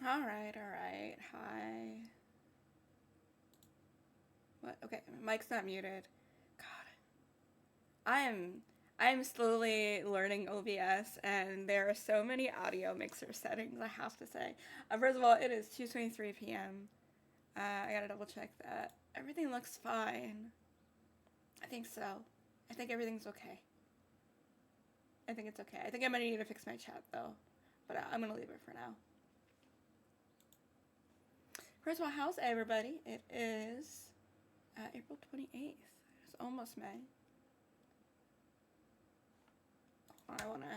Alright, alright. Hi. What? Okay, mic's not muted. God. I am I am slowly learning OBS and there are so many audio mixer settings I have to say. First of all, it is 2:23 p.m. I gotta double check that. Everything looks fine. I think so. I think everything's okay. I think it's okay. I think I'm gonna need to fix my chat though. But I'm gonna leave it for now. First of all, how's everybody? It is April 28th. It's almost May. I want to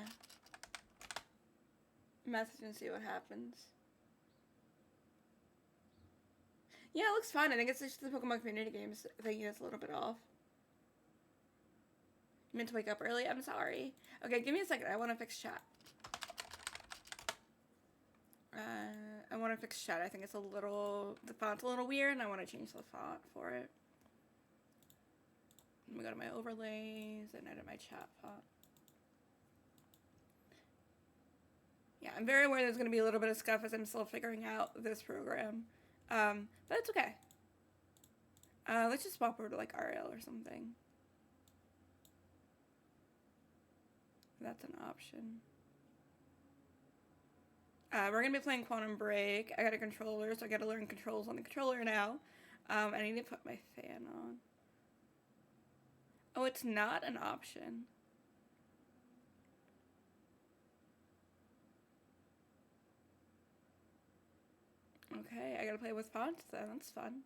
message and see what happens. Yeah, it looks fun. I think it's just the Pokemon community games thinking it's a little bit off. You meant to wake up early? I'm sorry. Okay, give me a second. I want to fix chat. I want to fix chat. I think it's a little... The font's a little weird, and I want to change the font for it. Let me go to my overlays and edit my chat font. Yeah, I'm very aware there's going to be a little bit of scuff as I'm still figuring out this program. But it's okay. Let's just swap over to like RL or something. That's an option. We're going to be playing Quantum Break. I got a controller, so I got to learn controls on the controller now. I need to put my fan on. Oh, it's not an option. Okay, I gotta play with fonts then. That's fun.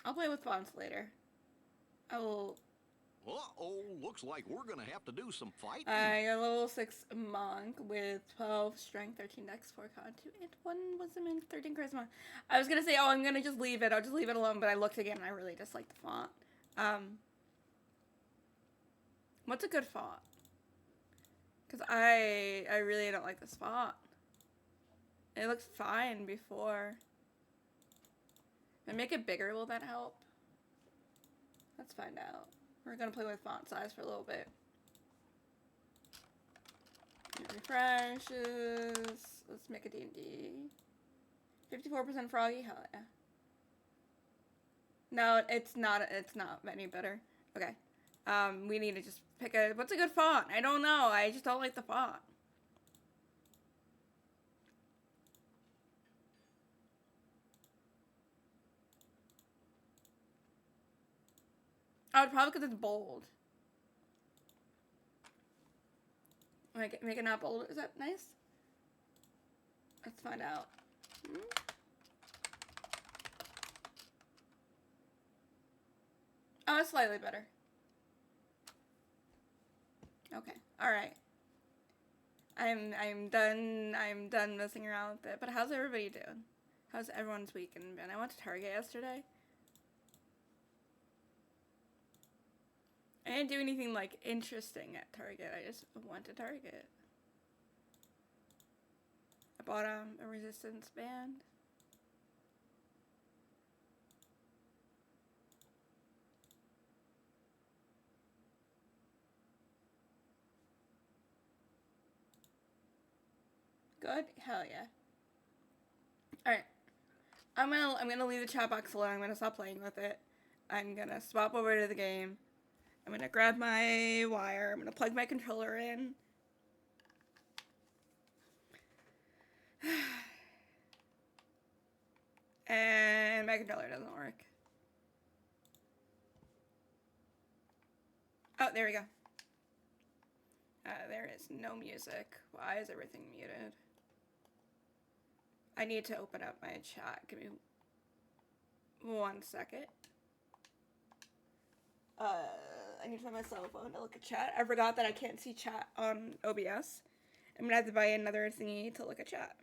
I'll play with fonts later. I will... Uh-oh, looks like we're gonna have to do some fighting. I got a level 6 monk with 12 strength, 13 dex, 4 con, 2 and 1 wisdom, and 13 charisma. I was gonna say, oh, I'm gonna just leave it. I'll just leave it alone, but I looked again and I really dislike the font. What's a good font? Because I really don't like this font. It looks fine before. If I make it bigger, will that help? Let's find out. We're gonna play with font size for a little bit. It refreshes. Let's make a D&D. 54% froggy? Hell yeah. No, it's not any better. Okay. We need to just pick a... What's a good font? I don't know. I just don't like the font. Oh, probably because it's bold. Make it not bold. Is that nice? Let's find out. Oh, it's slightly better. Okay. Alright. I'm done messing around with it. But how's everybody doing? How's everyone's weekend been? I went to Target yesterday. I didn't do anything like interesting at Target. I just went to Target. I bought a resistance band. Good? Hell yeah. Alright. I'm gonna leave the chat box alone. I'm gonna stop playing with it. I'm gonna swap over to the game. I'm gonna grab my wire. I'm gonna plug my controller in. And my controller doesn't work. Oh, there we go. There is no music. Why is everything muted? I need to open up my chat. Give me 1 second. I need to find my cell phone to look at chat. I forgot that I can't see chat on OBS. I'm gonna have to buy another thingy to look at chat.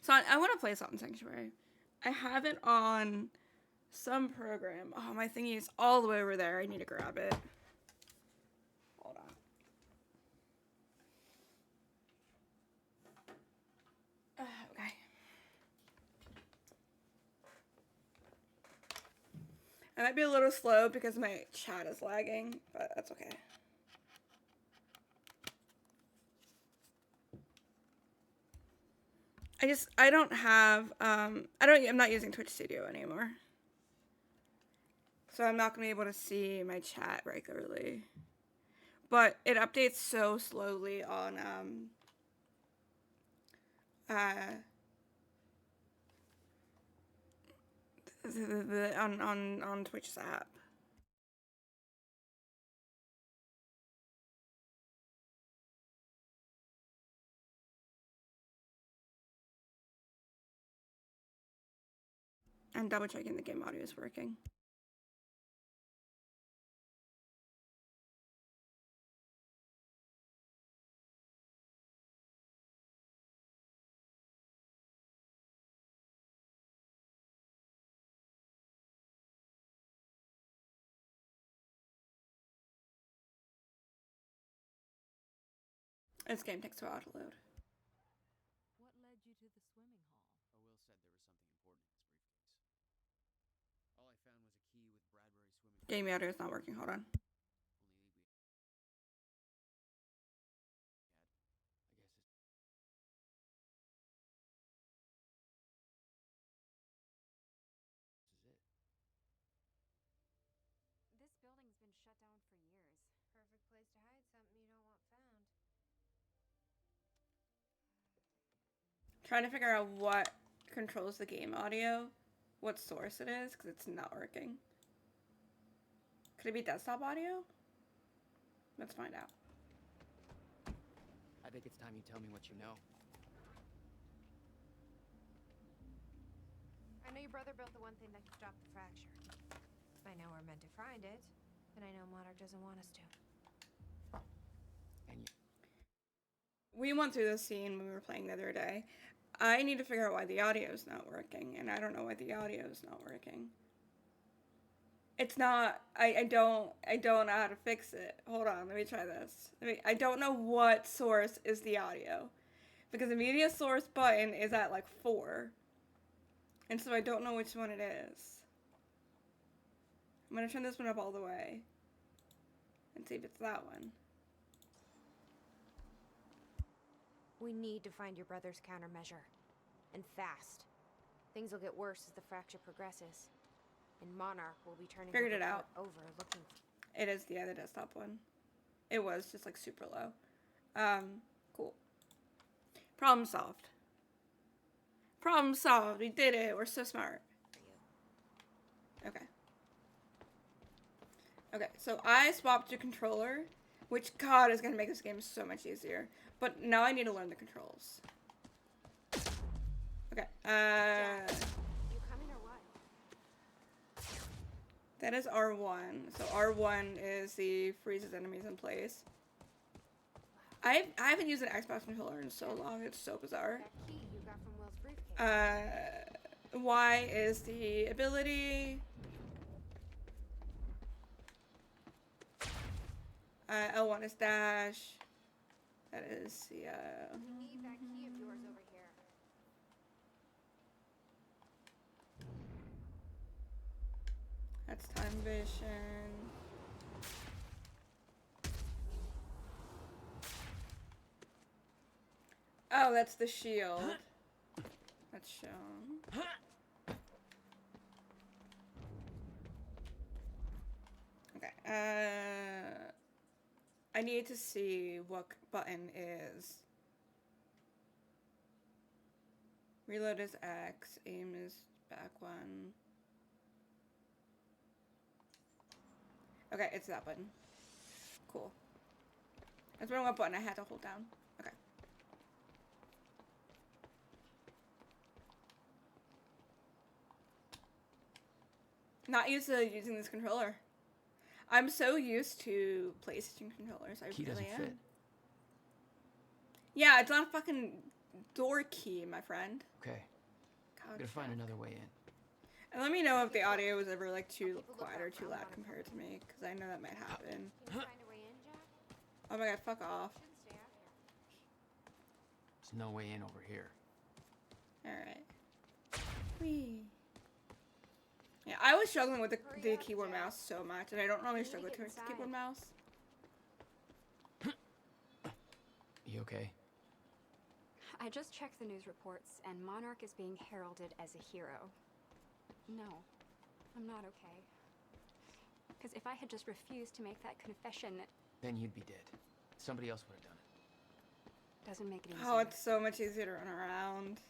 So I want to play Salt and Sanctuary. I have it on some program. Oh, my thingy is all the way over there. I need to grab it. Hold on. Okay. I might be a little slow because my chat is lagging, but that's okay. I don't have, I'm not using Twitch Studio anymore. So I'm not going to be able to see my chat regularly. But it updates so slowly on, on Twitch's app. I'm double checking the game audio is working. This game takes a while to load. What led you to the swimming hall? Oh, Will said there was something important in his briefcase. All I found was a key with Bradbury swimming. Game audio is not working. Hold on. Only lead we had. I guess this is it. This building's been shut down for years. Perfect place to hide something you don't want found. Trying to figure out what controls the game audio, what source it is, because it's not working. Could it be desktop audio? Let's find out. I think it's time you tell me what you know. I know your brother built the one thing that could stop the fracture. I know we're meant to find it, but I know Monarch doesn't want us to. And you... We went through this scene when we were playing the other day. I need to figure out why the audio is not working, and I don't know why the audio is not working. It's not, I don't know how to fix it. Hold on, let me try this. I don't know what source is the audio, because the media source button is at like 4, and so I don't know which one it is. I'm gonna turn this one up all the way, and see if it's that one. We need to find your brother's countermeasure. And fast. Things will get worse as the fracture progresses. And Monarch will be turning Figured the it out. report over looking for... It is the other desktop one. It was just like super low. Cool. Problem solved. Problem solved. We did it. We're so smart. you. Okay. Okay, so I swapped to controller, which, God, is going to make this game so much easier. But now I need to learn the controls. Okay, You coming or what? that is R1. So R1 is the freezes enemies in place. I haven't used an Xbox controller in so long, it's so bizarre. That key you got from Will's briefcase. Y is the ability. L1 is dash. That is the, Leave that key of yours over here. that's time vision. Oh, that's the shield. That's shown. Okay, I need to see what button is. Reload is X, aim is back one. Okay, it's that button. Cool. That's one button I had to hold down. Okay. Not used to using this controller. I'm so used to PlayStation controllers. I Key really doesn't am. fit. Yeah, it's not a fucking door key, my friend. Okay, God, I'm gonna find fuck. another way in. And let me know if the audio was ever like too People look quiet or up too for loud Monica. compared to me, because I know that might happen. Can you find a way in, Jack? Oh my god, fuck off. Shouldn't stay out here. There's no way in over here. Alright. Whee. Yeah, I was struggling with the Hurry up, keyboard Jack. mouse so much, and I don't normally We need to struggle get with the inside. keyboard mouse. You okay? I just checked the news reports, and Monarch is being heralded as a hero. No, I'm not okay. Because if I had just refused to make that confession, it Then you'd be dead. Somebody else would have done it. doesn't make it easier. Oh, it's so much easier to run around.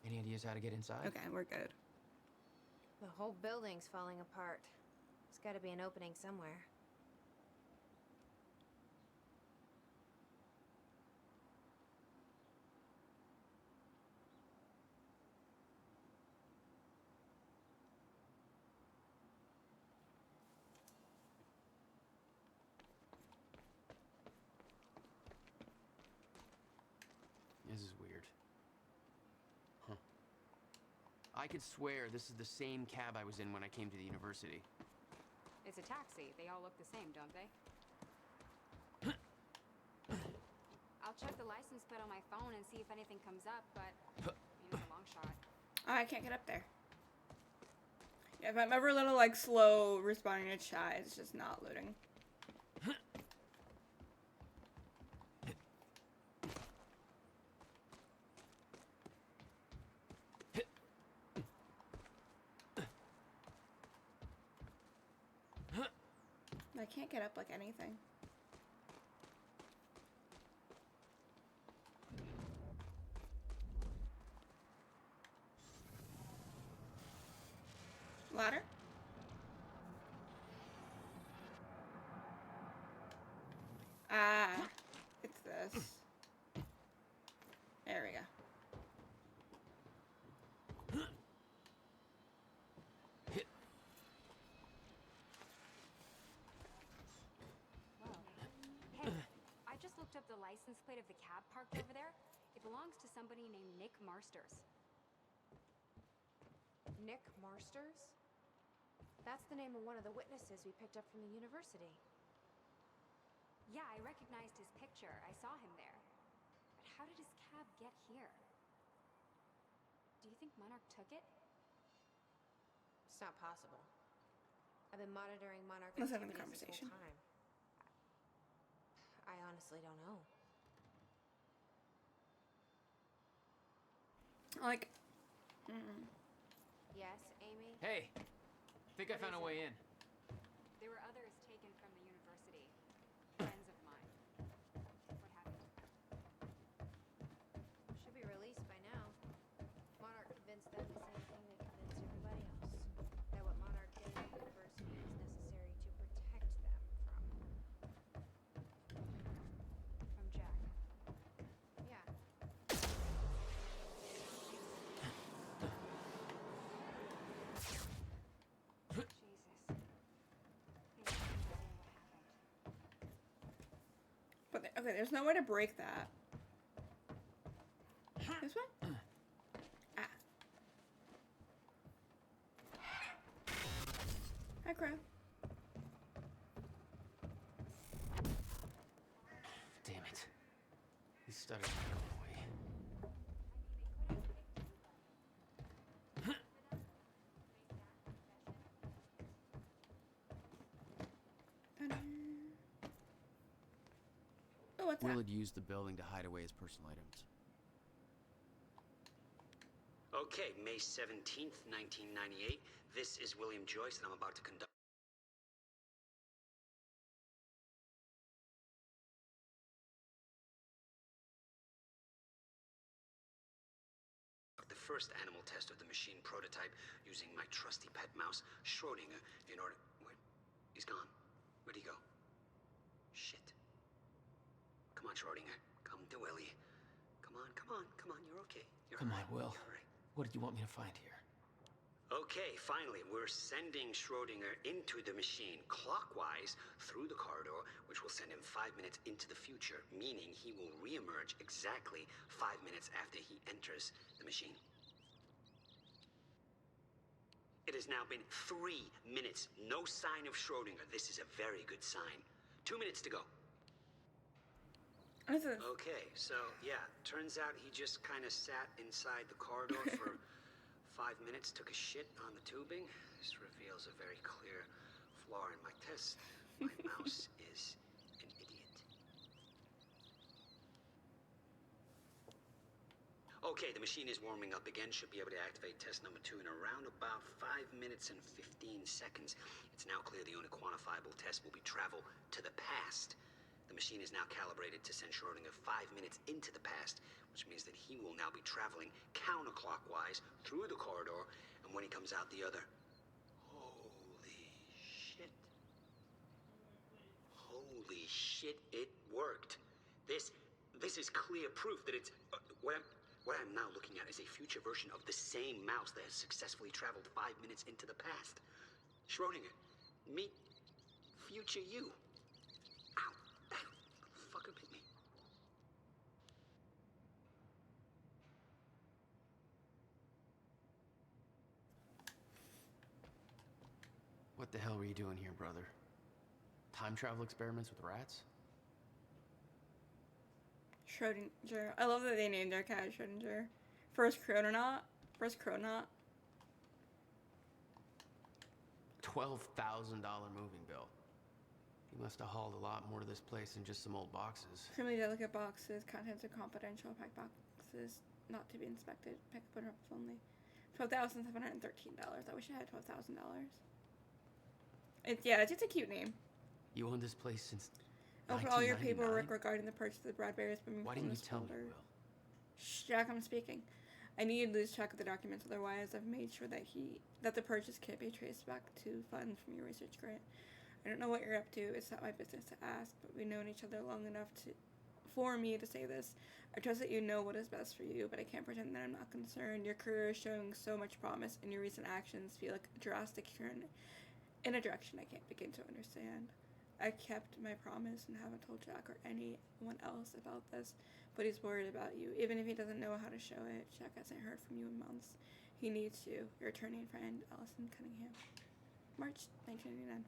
Any ideas how to get inside? Okay, we're good. The whole building's falling apart. There's gotta be an opening somewhere. This is weird. Huh. I could swear this is the same cab I was in when I came to the university. It's a taxi. They all look the same, don't they? I'll check the license plate on my phone and see if anything comes up, but it's a long shot. Oh, I can't get up there. Yeah, if I'm ever a little like slow responding to chat, it's just not loading. I can't get up like anything. Ladder? Ah, it's this. There we go. Whoa. Hey, I just looked up the license plate of the cab parked over there. It belongs to somebody named Nick Marsters. Nick Marsters? That's the name of one of the witnesses we picked up from the university. Yeah, I recognized his picture. I saw him there. But how did his cab get here? Do you think Monarch took it? It's not possible. I've been monitoring Monarch Let's have a activities this conversation. whole time. I honestly don't know. Like, Yes, Amy? Hey! Think I found a way in. There were others taken from the university. Friends of mine. What happened? Should be released by now. Monarch convinced them the same thing they convinced everybody else. That what Monarch did at the university was necessary to protect them From Jack. Yeah. Jesus. Maybe I can tell you what happened. but okay, there's no way to break that. This one? Ah. Hi, Crow. Damn it. These stutters are going away. Ta-da. Oh, what's that? Will had used the building to hide away his personal items. Okay, May 17th, 1998. This is William Joyce, and I'm about to conduct the first animal test of the machine prototype using my trusty pet mouse, Schrodinger, in order... Wait, he's gone. Where'd he go? Shit. Come on, Schrodinger. Come to Willie. Come on, you're okay. You're Come all on, right. Will. You're all right. What did you want me to find here? Okay, finally, we're sending Schrodinger into the machine clockwise through the corridor, which will send him 5 minutes into the future, meaning he will reemerge exactly 5 minutes after he enters the machine. has now been 3 minutes. No sign of Schrodinger. This is a very good sign. 2 minutes to go. This is Okay, so yeah, turns out he just kind of sat inside the corridor for 5 minutes, took a shit on the tubing. This reveals a very clear flaw in my test. My mouse is an idiot. Okay, the machine is warming up again. Should be able to activate test number 2 in around about 5 minutes and 15 seconds. It's now clear the only quantifiable test will be travel to the past. The machine is now calibrated to send Schrodinger 5 minutes into the past, which means that he will now be traveling counterclockwise through the corridor, and when he comes out the other... Holy shit. Holy shit, it worked. This is clear proof that it's... what I'm now looking at is a future version of the same mouse that has successfully traveled 5 minutes into the past. Schrodinger, meet future you. Ow. Fucker bit me. What the hell were you doing here, brother? Time travel experiments with rats? Schrodinger. I love that they named their cat Schrodinger. First chrononaut. $12,000 moving bill. He must have hauled a lot more to this place than just some old boxes. Extremely delicate boxes. Contents are confidential. Packed boxes not to be inspected. Pick up and drops only. $12,713. I wish I had $12,000. It's a cute name. You owned this place since I'll put all your 1999? paperwork regarding the purchase of the Bradbury's been Why removed didn't from you this tell me, folder. Will? Shh, Jack, I'm speaking. I need to lose track of the documents, otherwise I've made sure that the purchase can't be traced back to funds from your research grant. I don't know what you're up to. It's not my business to ask, but we've known each other long enough for me to say this. I trust that you know what is best for you, but I can't pretend that I'm not concerned. Your career is showing so much promise, and your recent actions feel like a drastic turn in a direction I can't begin to understand. I kept my promise and haven't told Jack or anyone else about this, but he's worried about you. Even if he doesn't know how to show it, Jack hasn't heard from you in months. He needs you. Your attorney and friend, Allison Cunningham. March 1999.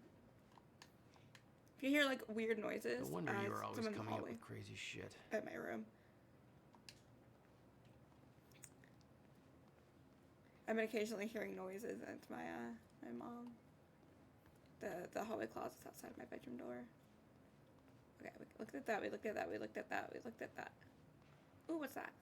If you hear like weird noises, No wonder you were always someone in the coming up hallway with crazy shit. at my room. I've been occasionally hearing noises, and it's my mom. The hallway closet's outside my bedroom door. Okay, we looked at that, we looked at that, we looked at that, we looked at that. Ooh, what's that?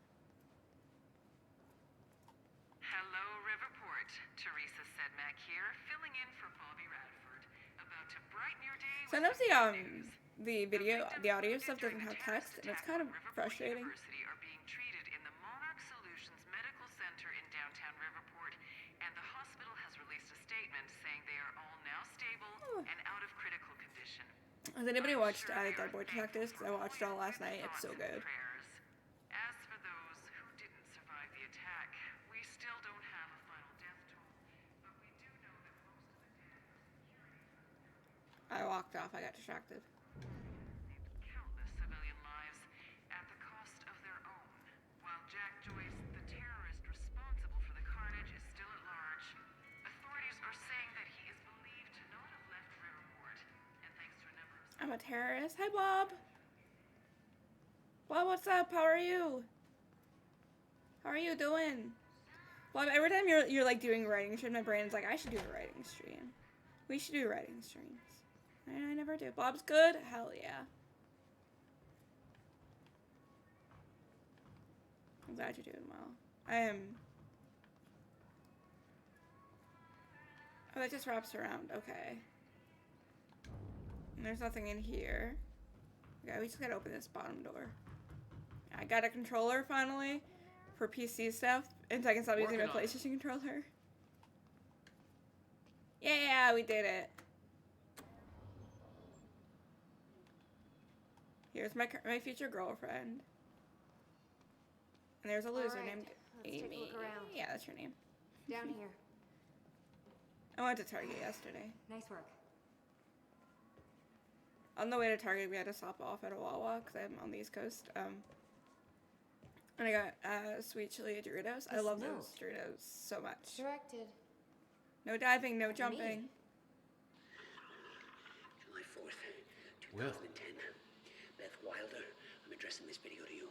Hello, Riverport. Teresa Sedmak here, filling in for Bobby Radford. About to brighten your day with Sometimes some good news. the audio stuff doesn't have text, and it's kind of frustrating. University are being treated in the Monarch Solutions Medical Center in downtown Riverport, and the hospital has released a statement saying they are all now stable and out of critical condition. Has anybody watched Sure they Dead are Boy Detectives? Because I watched it all last night. It's so thoughts and good. prayers. As for those who didn't survive the attack, we still don't have a final death toll, but we do know that most of the dead are security. I walked off. I got distracted. Countless civilian lives at the cost of their own. While Jack Joyce, the terrorist responsible for the carnage, is still at large, authorities are saying that he is believed to not have left Riverport. And thanks to a number of I'm a terrorist. Hi, Bob. Bob, what's up? How are you? How are you doing? Bob, every time you're like doing writing stream, my brain's like, I should do a writing stream. We should do writing streams. And I never do. Bob's good? Hell yeah. I'm glad you're doing well. I am. Oh, that just wraps around. Okay. And there's nothing in here. Okay, we just gotta open this bottom door. I got a controller finally for PC stuff, and so I can stop using my Working on it. PlayStation controller. Yeah, we did it. Here's my future girlfriend. And there's a loser Alright, named let's take a Amy. look around. Yeah, that's her name. Down here. I went to Target yesterday. Nice work. On the way to Target, we had to stop off at a Wawa because I'm on the East Coast. And I got sweet chili Doritos. I This love milk. those Doritos so much. Directed. No diving, no Me. jumping. July 4th, Will. 2010. Beth Wilder, I'm addressing this video to you.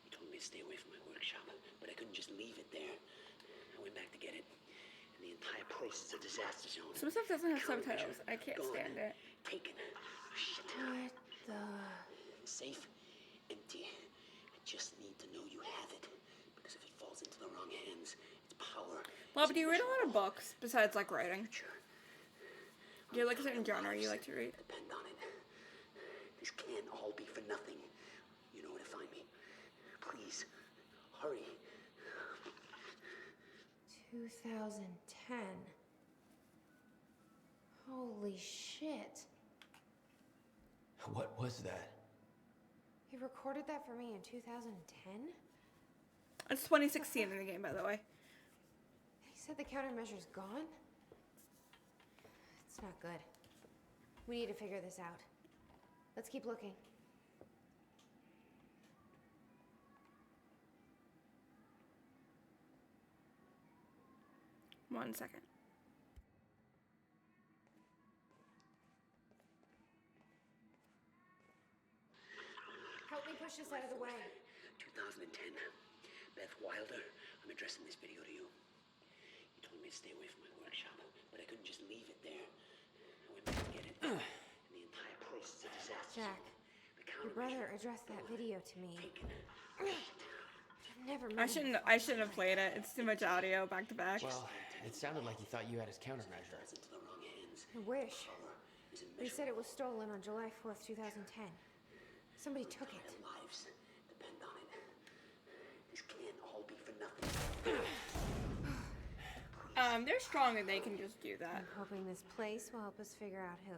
You told me to stay away from my workshop, but I couldn't just leave it there. I went back to get it, and the entire place is a disaster zone. Some stuff doesn't have Countermeasure, subtitles. I can't gone. stand it. Taken. Shit. What the? Safe, empty. I just need to know you have it, because if it falls into the wrong hands, its power. Bob, do you read a lot of books besides like writing? Sure. Do you like a certain genre you like to read? Depend on it. This can't all be for nothing. You know where to find me. Please, hurry. 2010. Holy shit. What was that? He recorded that for me in 2010? It's 2016 in the game, by the way. He said the countermeasure's gone? It's not good. We need to figure this out. Let's keep looking. One second. Help me push this out of the way. 2010. Beth Wilder, I'm addressing this video to you. You told me to stay away from my workshop, but I couldn't just leave it there. I went back to get it, and the entire place is a disaster. Jack, The your brother addressed that video to me. taken. Never I mind. shouldn't have played it. It's too much audio back to back. Well, it sounded like he thought you had his countermeasure. Falls into the wrong hands. I wish. Power is They said it was stolen on July 4th, 2010. Somebody took it. Their lives depend on it. This can't all be for nothing. They're strong and they can just do that. I'm hoping this place will help us figure out who.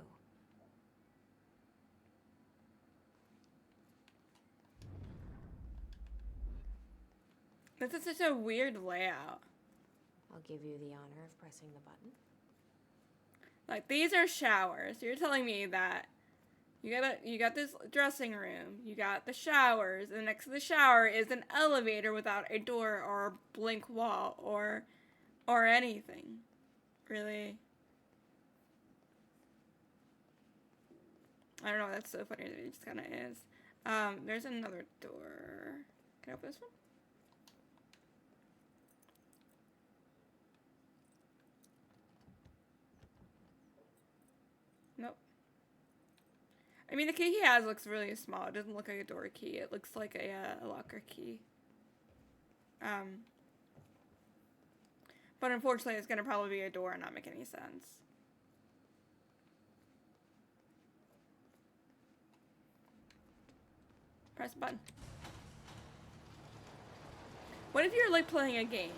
This is such a weird layout. I'll give you the honor of pressing the button. Like, these are showers. You're telling me that you got this dressing room, you got the showers, and next to the shower is an elevator without a door or a blank wall or anything. Really? I don't know, that's so funny that it just kinda is. There's another door. Can I open this one? Nope. I mean, the key he has looks really small. It doesn't look like a door key. It looks like a locker key. But unfortunately, it's gonna probably be a door and not make any sense. Press button. What if you're like playing a game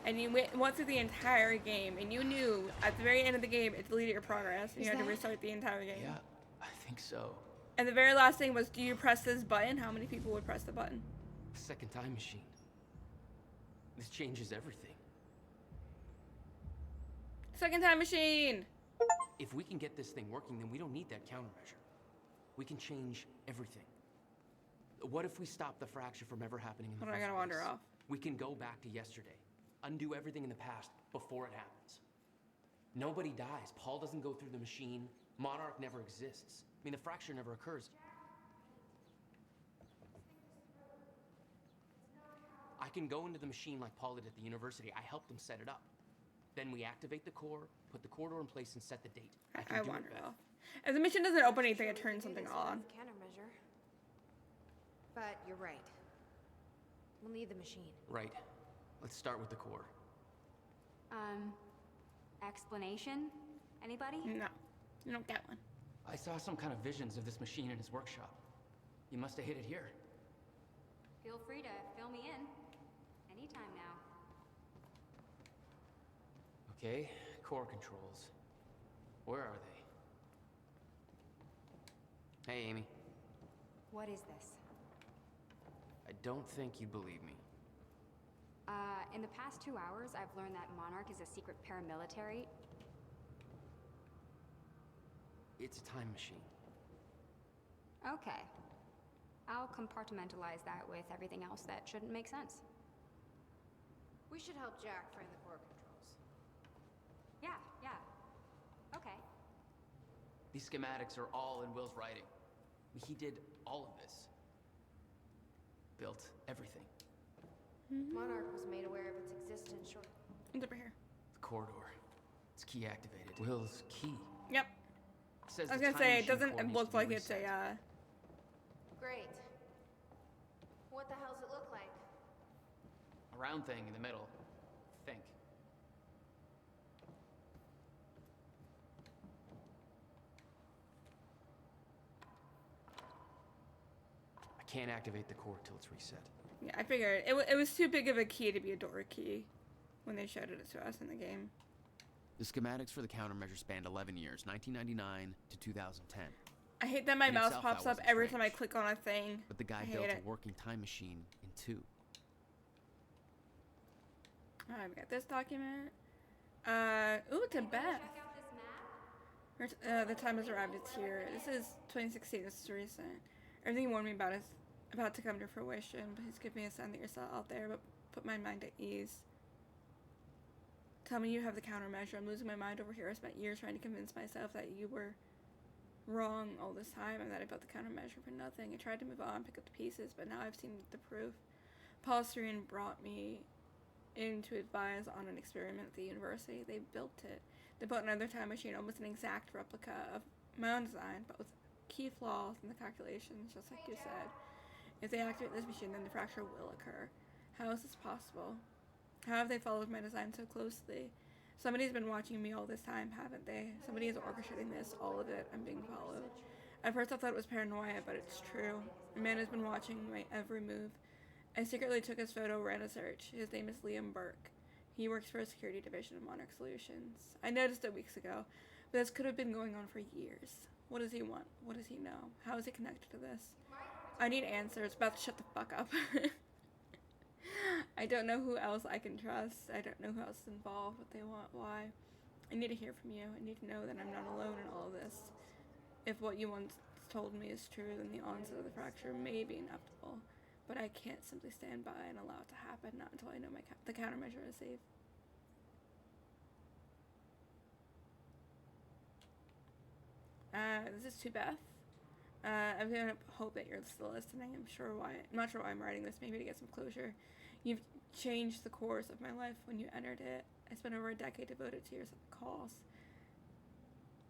and you went through the entire game and you knew at the very end of the game it deleted your progress and you had to restart the entire game? Yeah, I think so. And the very last thing was, do you press this button? How many people would press the button? Second time machine. This changes everything. Second time machine! If we can get this thing working, then we don't need that countermeasure. We can change everything. What if we stop the fracture from ever happening in the Hold on, I first gotta wander place? off. We can go back to yesterday. Undo everything in the past before it happens. Nobody dies. Paul doesn't go through the machine. Monarch never exists. I mean, the fracture never occurs. I can go into the machine like Paul did at the university. I helped him set it up. Then we activate the core, put the corridor in place, and set the date. I can I do it, wandered Beth. off. If the mission doesn't open anything, it turns something on. Countermeasure. But you're right. We'll need the machine. Right. Let's start with the core. Explanation? Anybody? No, you don't get one. I saw some kind of visions of this machine in his workshop. You must have hit it here. Feel free to fill me in. Anytime now. Okay, core controls. Where are they? Hey, Amy. What is this? I don't think you believe me. In the past 2 hours, I've learned that Monarch is a secret paramilitary. It's a time machine. Okay. I'll compartmentalize that with everything else that shouldn't make sense. We should help Jack find the core controls. These schematics are all in Will's writing. He did all of this. Built everything. Monarch was made aware of its existence short. It's over here. The corridor. It's key activated. Will's key. Yep. Says I was the gonna time say, it machine doesn't core needs look to be like it's a, reset. Great. What the hell's it look like? A round thing in the middle. Think. I can't activate the core till it's reset. Yeah, I figured it was too big of a key to be a door key when they showed it to us in the game. The schematics for the countermeasure spanned 11 years, 1999 to 2010. I hate that my In mouse itself, pops that up wasn't every time I strange. click on a thing. But the guy I hate built it. a working time machine in 2. Alright, we got this document. Ooh, to Beth. Check out this map. The time has arrived, it's here. This is 2016, this is recent. Everything you warned me about is about to come to fruition. Please give me a sign that you're still out there, but put my mind at ease. Tell me you have the countermeasure. I'm losing my mind over here. I spent years trying to convince myself that you were wrong all this time and that I built the countermeasure for nothing. I tried to move on, pick up the pieces, but now I've seen the proof. Paul Serene brought me in to advise on an experiment at the university. They built it. They built another time machine, almost an exact replica of my own design, but with key flaws in the calculations, just like you said. If they activate this machine, then the fracture will occur. How is this possible? How have they followed my design so closely? Somebody's been watching me all this time, haven't they? Somebody is orchestrating this, all of it. I'm being followed. At first I thought it was paranoia, but it's true. A man has been watching my every move. I secretly took his photo, ran a search. His name is Liam Burke. He works for a security division of Monarch Solutions. I noticed it weeks ago, but this could have been going on for years. What does he want? What does he know? How is he connected to this? I need answers. Beth, shut the fuck up. I don't know who else I can trust. I don't know who else is involved, what they want, why. I need to hear from you. I need to know that I'm not alone in all of this. If what you once told me is true, then the onset of the fracture may be inevitable. But I can't simply stand by and allow it to happen, not until I know the countermeasure is safe. This is to Beth. I'm gonna hope that you're still listening. I'm not sure why I'm writing this, maybe to get some closure. You've changed the course of my life when you entered it. I spent over a decade devoted to your cause.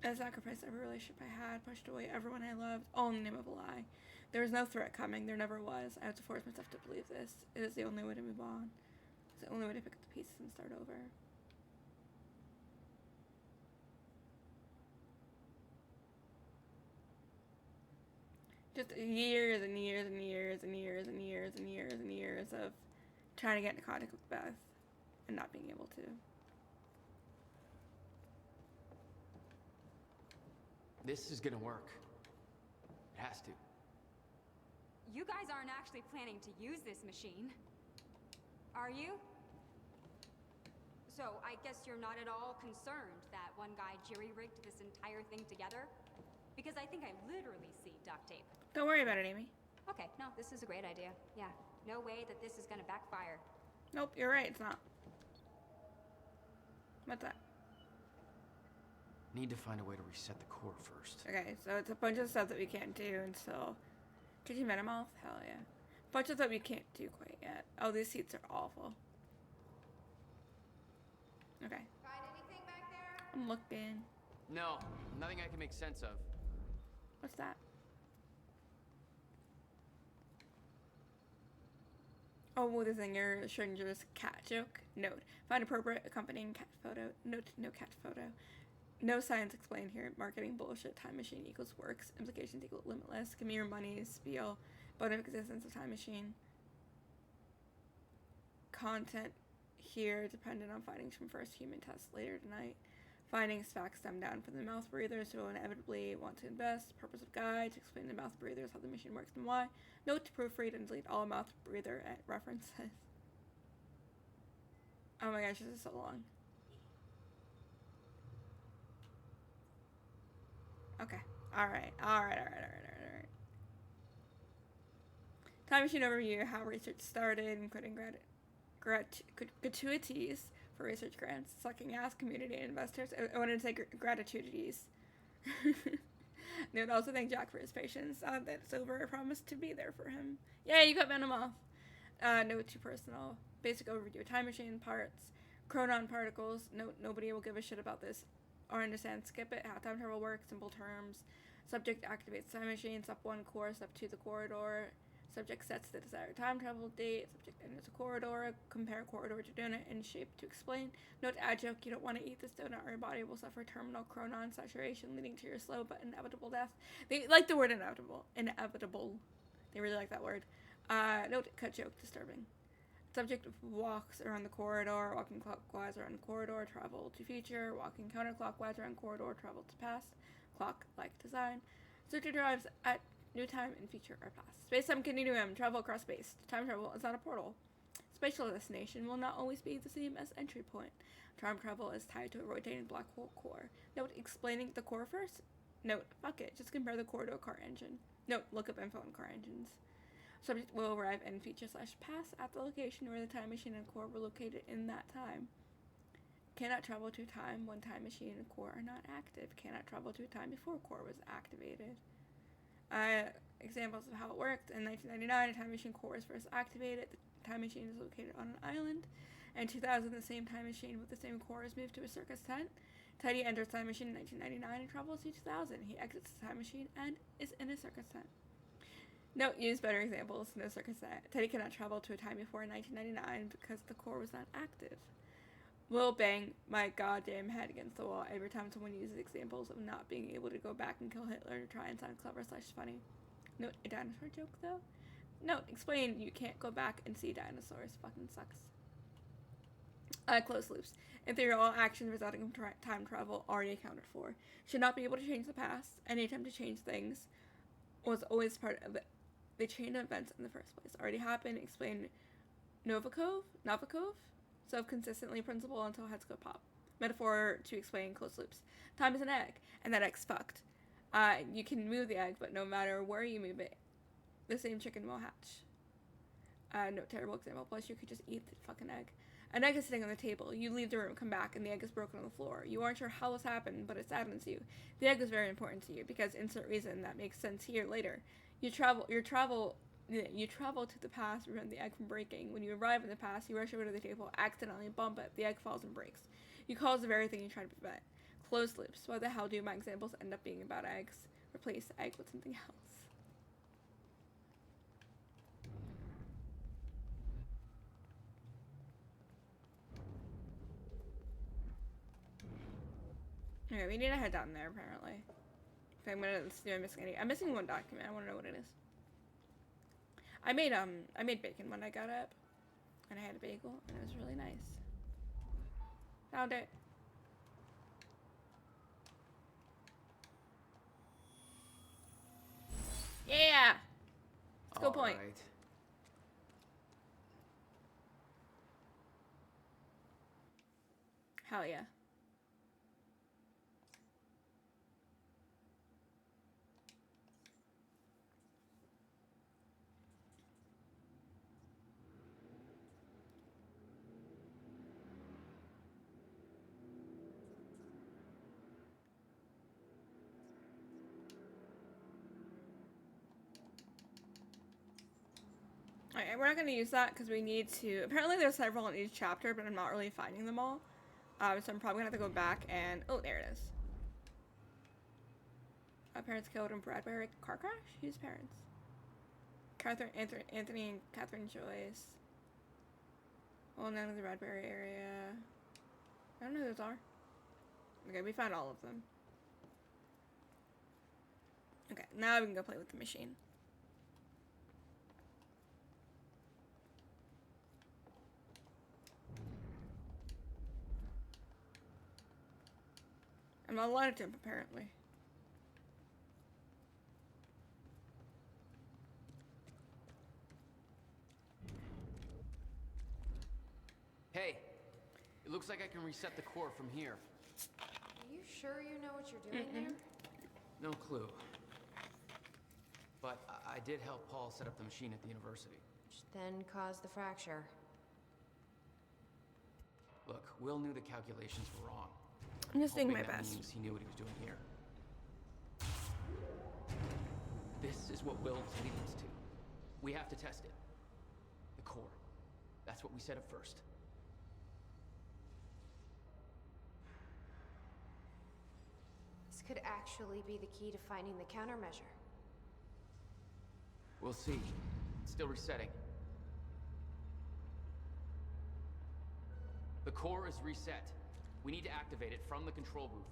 I sacrificed every relationship I had, pushed away everyone I loved, all in the name of a lie. There was no threat coming, there never was. I have to force myself to believe this. It is the only way to move on. It's the only way to pick up the pieces and start over. Just years and years and years and years and years and years and years of trying to get into contact with Beth and not being able to. This is gonna work. It has to. You guys aren't actually planning to use this machine, are you? So I guess you're not at all concerned that one guy jerry-rigged this entire thing together? Because I think I literally see duct tape. Don't worry about it, Amy. Okay, no, this is a great idea. Yeah, no way that this is gonna backfire. Nope, you're right, it's not. What's that? Need to find a way to reset the core first. Okay, so it's a bunch of stuff that we can't do until... Could you Metamorph? Hell yeah. Bunch of stuff we can't do quite yet. Oh, these seats are awful. Okay. Find anything back there? I'm looking. No, nothing I can make sense of. What's that? Oh, well, this thing, you're Schrodinger's cat joke. Note. Find appropriate accompanying cat photo. Note, no cat photo. No science explained here. Marketing bullshit. Time machine equals works. Implications equal limitless. Give me your money. Spiel. Bone of existence of time machine. Content here dependent on findings from first human tests later tonight. Findings facts stem down from the mouth breathers who will inevitably want to invest. Purpose of guide to explain to mouth breathers how the machine works and why. Note to proofread and delete all mouth breather references. Oh my gosh, this is so long. Okay. Alright. Time machine overview, how research started, including gratuities for research grants, sucking ass community and investors. I wanted to say gratuities. They would also thank Jack for his patience. That Silver promised to be there for him. Yeah, you cut Venom off. Note too personal. Basic overview. Time machine parts. Chronon particles. Note nobody will give a shit about this or understand. Skip it. How time travel works. Simple terms. Subject activates time machine. Step 1 core. Step 2 the corridor. Subject sets the desired time travel date. Subject enters a corridor. Compare corridor to donut in shape to explain. Note ad joke. You don't want to eat this donut or your body will suffer terminal chronon saturation leading to your slow but inevitable death. They like the word inevitable. Inevitable. They really like that word. Note cut joke. Disturbing. Subject walks around the corridor. Walking clockwise around the corridor. Travel to future. Walking counterclockwise around corridor. Travel to past. Clock-like design. Subject arrives at new time and future or past. Space-time continuum. Travel across space. Time travel is not a portal. Spatial destination will not always be the same as entry point. Time travel is tied to a rotating black hole core. Note explaining the core first. Note fuck it. Just compare the core to a car engine. Note look up info on car engines. Subject will arrive in future/past at the location where the time machine and core were located in that time. Cannot travel to time when time machine and core are not active. Cannot travel to a time before core was activated. Examples of how it worked. In 1999, a time machine core was first activated. The time machine is located on an island. In 2000, the same time machine with the same core is moved to a circus tent. Teddy enters time machine in 1999 and travels to 2000. He exits the time machine and is in a circus tent. Note, use better examples. No circus tent. Teddy cannot travel to a time before 1999 because the core was not active. Will bang my goddamn head against the wall every time someone uses examples of not being able to go back and kill Hitler to try and sound clever/funny. Note, a dinosaur joke though? Note, explain you can't go back and see dinosaurs. Fucking sucks. Closed loops. In theory, all actions resulting from time travel already accounted for. Should not be able to change the past. Any attempt to change things was always part of the chain of events in the first place. Already happened. Explain Novikov? Self-consistently principle until heads go pop. Metaphor to explain closed loops. Time is an egg, and that egg's fucked. You can move the egg, but no matter where you move it, the same chicken will hatch. No terrible example. Plus, you could just eat the fucking egg. An egg is sitting on the table. You leave the room, come back, and the egg is broken on the floor. You aren't sure how this happened, but it saddens you. The egg is very important to you because insert reason that makes sense here later. You travel to the past to prevent the egg from breaking. When you arrive in the past, you rush over to the table, accidentally bump it, the egg falls and breaks. You cause the very thing you try to prevent. Closed loops. Why the hell do my examples end up being about eggs? Replace the egg with something else. Okay, we need to head down there apparently. Okay, I'm missing any. I'm missing one document. I want to know what it is. I made bacon when I got up, and I had a bagel, and it was really nice. Found it. Yeah. Let's go point. Right. Hell yeah. Alright, we're not going to use that because we need to... Apparently there's several in each chapter, but I'm not really finding them all. So I'm probably going to have to go back and... Oh, there it is. Parents killed in Bradbury car crash? Whose parents? Anthony and Catherine Joyce. Well known in the Bradbury area. I don't know who those are. Okay, we found all of them. Okay, now we can go play with the machine. I'm not allowed to jump, apparently. Hey, it looks like I can reset the core from here. Are you sure you know what you're doing there? No clue. But I did help Paul set up the machine at the university. Which then caused the fracture. Look, Will knew the calculations were wrong. I'm just doing my Hoping that best. means he knew what he was doing here. This is what Will is leading us to. We have to test it. The core. That's what we set up first. This could actually be the key to finding the countermeasure. We'll see. It's still resetting. The core is reset. We need to activate it from the control booth.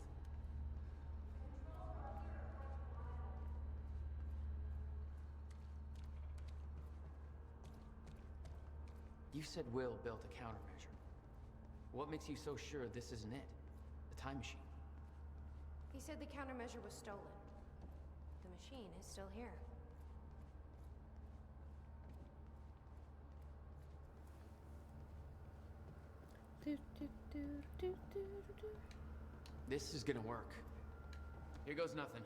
You said Will built a countermeasure. What makes you so sure this isn't it? The time machine. He said the countermeasure was stolen. The machine is still here. This is gonna work. Here goes nothing.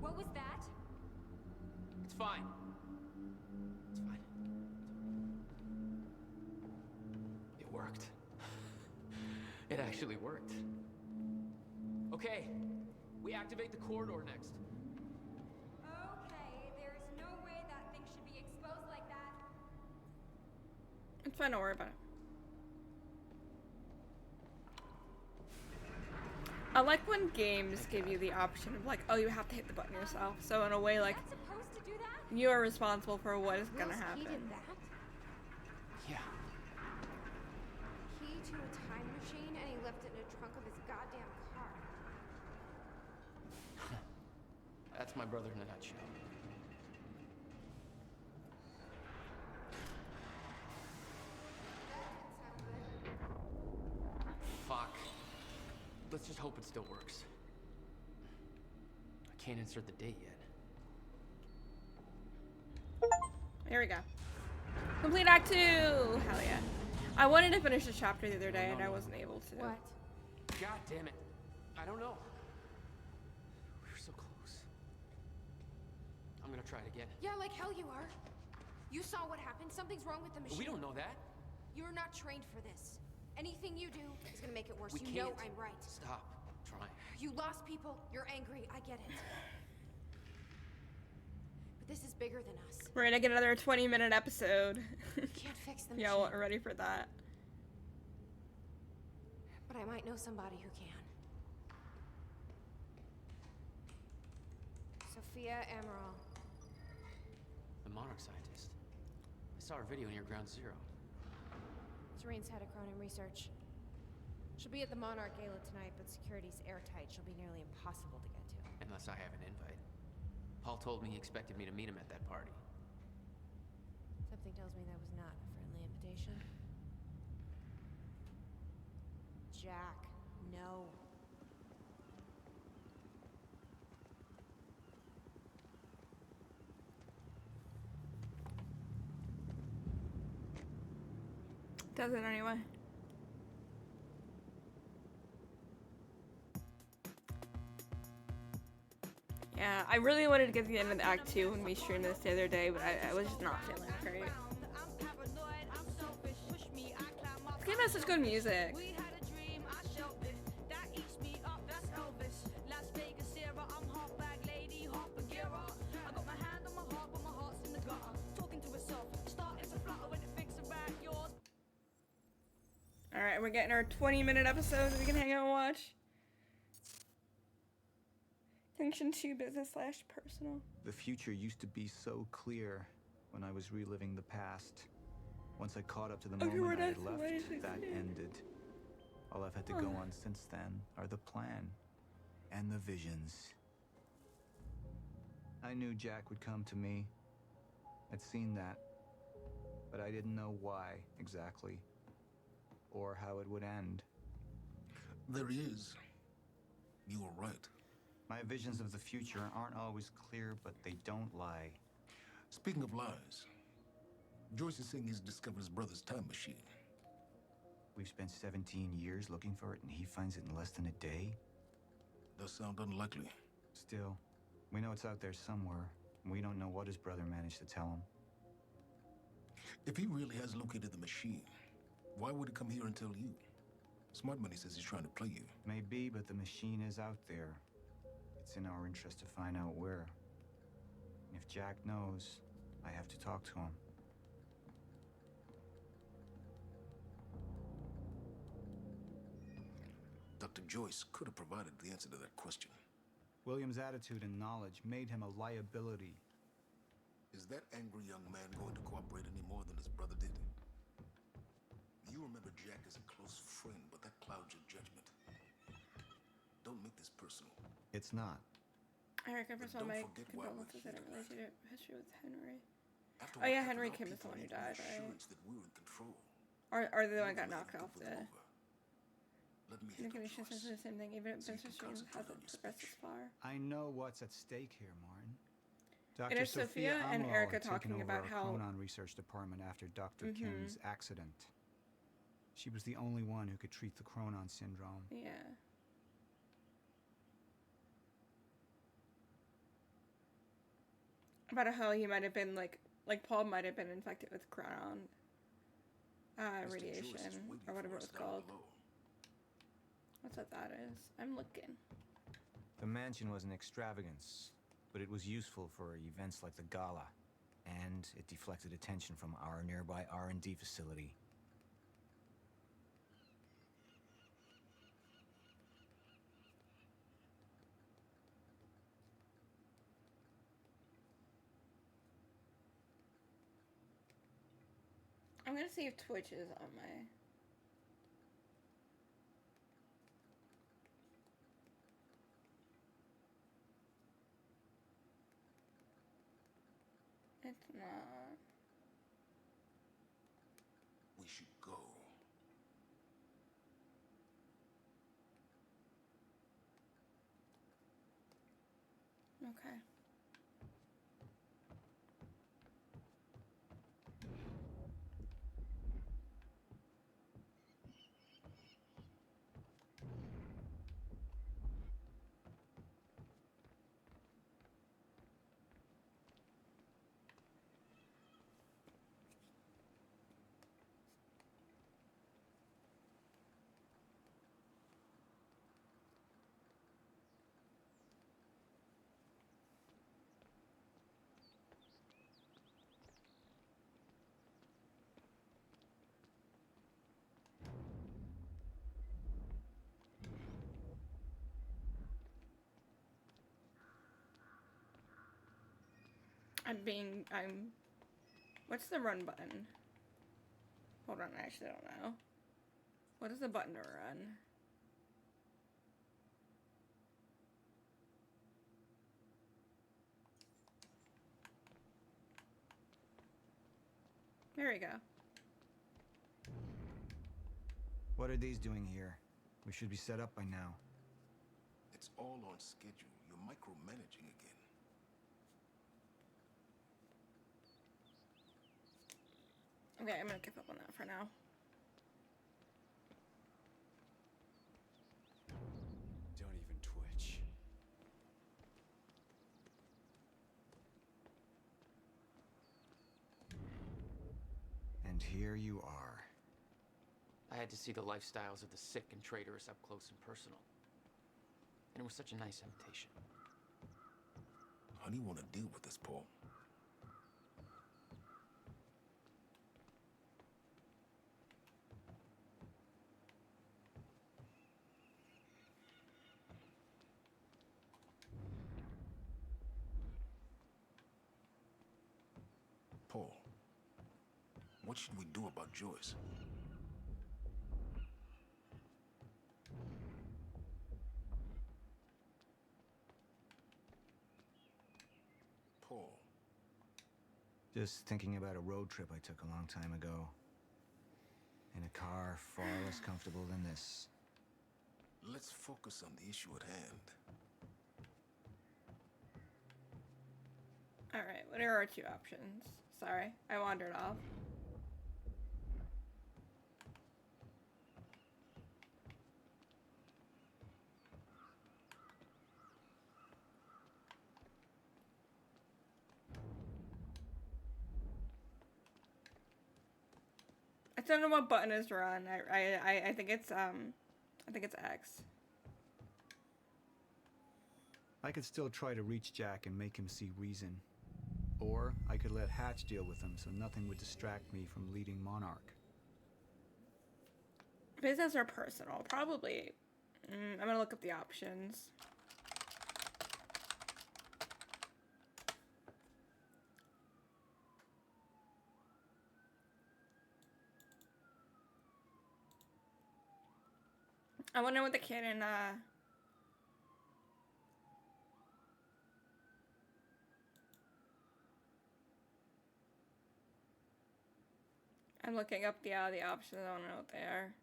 What was that? It's fine. It's fine. It worked. It actually worked. Okay, we activate the corridor next. Okay, there's no way that thing should be exposed like that. It's fine, don't worry about it. I like when games give you the option of like, oh, you have to hit the button yourself. So in a way, like, That's supposed to do that? you are responsible for what is gonna Will's happen. key did that? Yeah. Key to a time machine, and he left it in the trunk of his goddamn car. That's my brother in a nutshell. Fuck. Let's just hope it still works. I can't insert the date yet. Here we go. Complete Act 2! Hell yeah. I wanted to finish the chapter the other day and I wasn't able to. What? God damn it. I don't know. We were so close. I'm gonna try it again. Yeah, like hell you are. You saw what happened. Something's wrong with the machine. We don't know that. You're not trained for this. Anything you do is gonna make it worse. We You can't. know I'm right. Stop trying. You lost people. You're angry. I get it. But this is bigger than us. We're gonna get another 20-minute episode. You can't fix the machine. Yeah, well, ready for that. But I might know somebody who can. Sophia Amaral. The Monarch scientist. I saw her video near Ground Zero. Serene's head of Cronin Research. She'll be at the Monarch Gala tonight, but security's airtight. She'll be nearly impossible to get to. Unless I have an invite. Paul told me he expected me to meet him at that party. Something tells me that was not a friendly invitation. Jack, no. Does it anyway. Yeah, I really wanted to get to the end of the Act 2 when we streamed this the other day, but I was just not feeling great. This game has such good music. Alright, we're getting our 20-minute episode that we can hang out and watch. Section 2 business/personal. The future used to be so clear when I was reliving the past. Once I caught up to the Okay, moment we're I had not left, waiting. that ended. All I've had to go on since then are the plan and the visions. I knew Jack would come to me. I'd seen that, but I didn't know why exactly, or how it would end. There he is. You were right. My visions of the future aren't always clear, but they don't lie. Speaking of lies, Joyce is saying he's discovered his brother's time machine. We've spent 17 years looking for it, and he finds it in less than a day? Does sound unlikely. Still, We know it's out there somewhere. We don't know what his brother managed to tell him. If he really has located the machine, why would he come here and tell you? Smart Money says he's trying to play you. Maybe, but the machine is out there. It's in our interest to find out where. And if Jack knows, I have to talk to him. Dr. Joyce could have provided the answer to that question. William's attitude and knowledge made him a liability. Is that angry young man going to cooperate any more than his brother did? You remember Jack as a close friend, but that clouds your judgment. Don't make this personal. It's not. Eric, I first saw don't my forget why we're condolences. I here didn't realize you did history with Henry. After Oh what yeah, happened, Henry our Kim is the people one who need died, the right? assurance that we're in control. Or the one We're got ready knocked to off put the them over. Let me the handle commission says Joyce. the same thing, even if So you Ben's can machine concentrate on hasn't your progressed speech. this far. I know what's at stake here, Martin. It is Sophia and Amaral Erica had taken talking over about our how- Chronon research department after Dr. Kim's accident. She was the only one who could treat the Chronon syndrome. Yeah. About how he might have been like Paul might have been infected with Chronon Mr. Joyce radiation is waiting or whatever for it us was down called. below. What's what that is? I'm looking. The mansion was an extravagance, but it was useful for events like the gala, and it deflected attention from our nearby R&D facility. I'm gonna see if Twitch is on my. It's not. We should go. Okay. I'm. What's the run button? Hold on, I actually don't know. What is the button to run? There we go. What are these doing here? We should be set up by now. It's all on schedule. You're micromanaging again. Okay, I'm gonna give up on that for now. Don't even twitch. And here you are. I had to see the lifestyles of the sick and traitorous up close and personal. And it was such a nice invitation. How do you want to deal with this, Paul? Paul, what should we do about Joyce? Paul, Just thinking about a road trip I took a long time ago. In a car far less comfortable than this. let's focus on the issue at hand. Alright, what are our two options? Sorry, I wandered off. don't know what button is run. I think it's X. I could still try to reach Jack and make him see reason. Or I could let Hatch deal with him so nothing would distract me from leading Monarch. Business or personal? Probably. I'm gonna look up the options. I wonder what the kid in I'm looking up the options. I don't know what they are.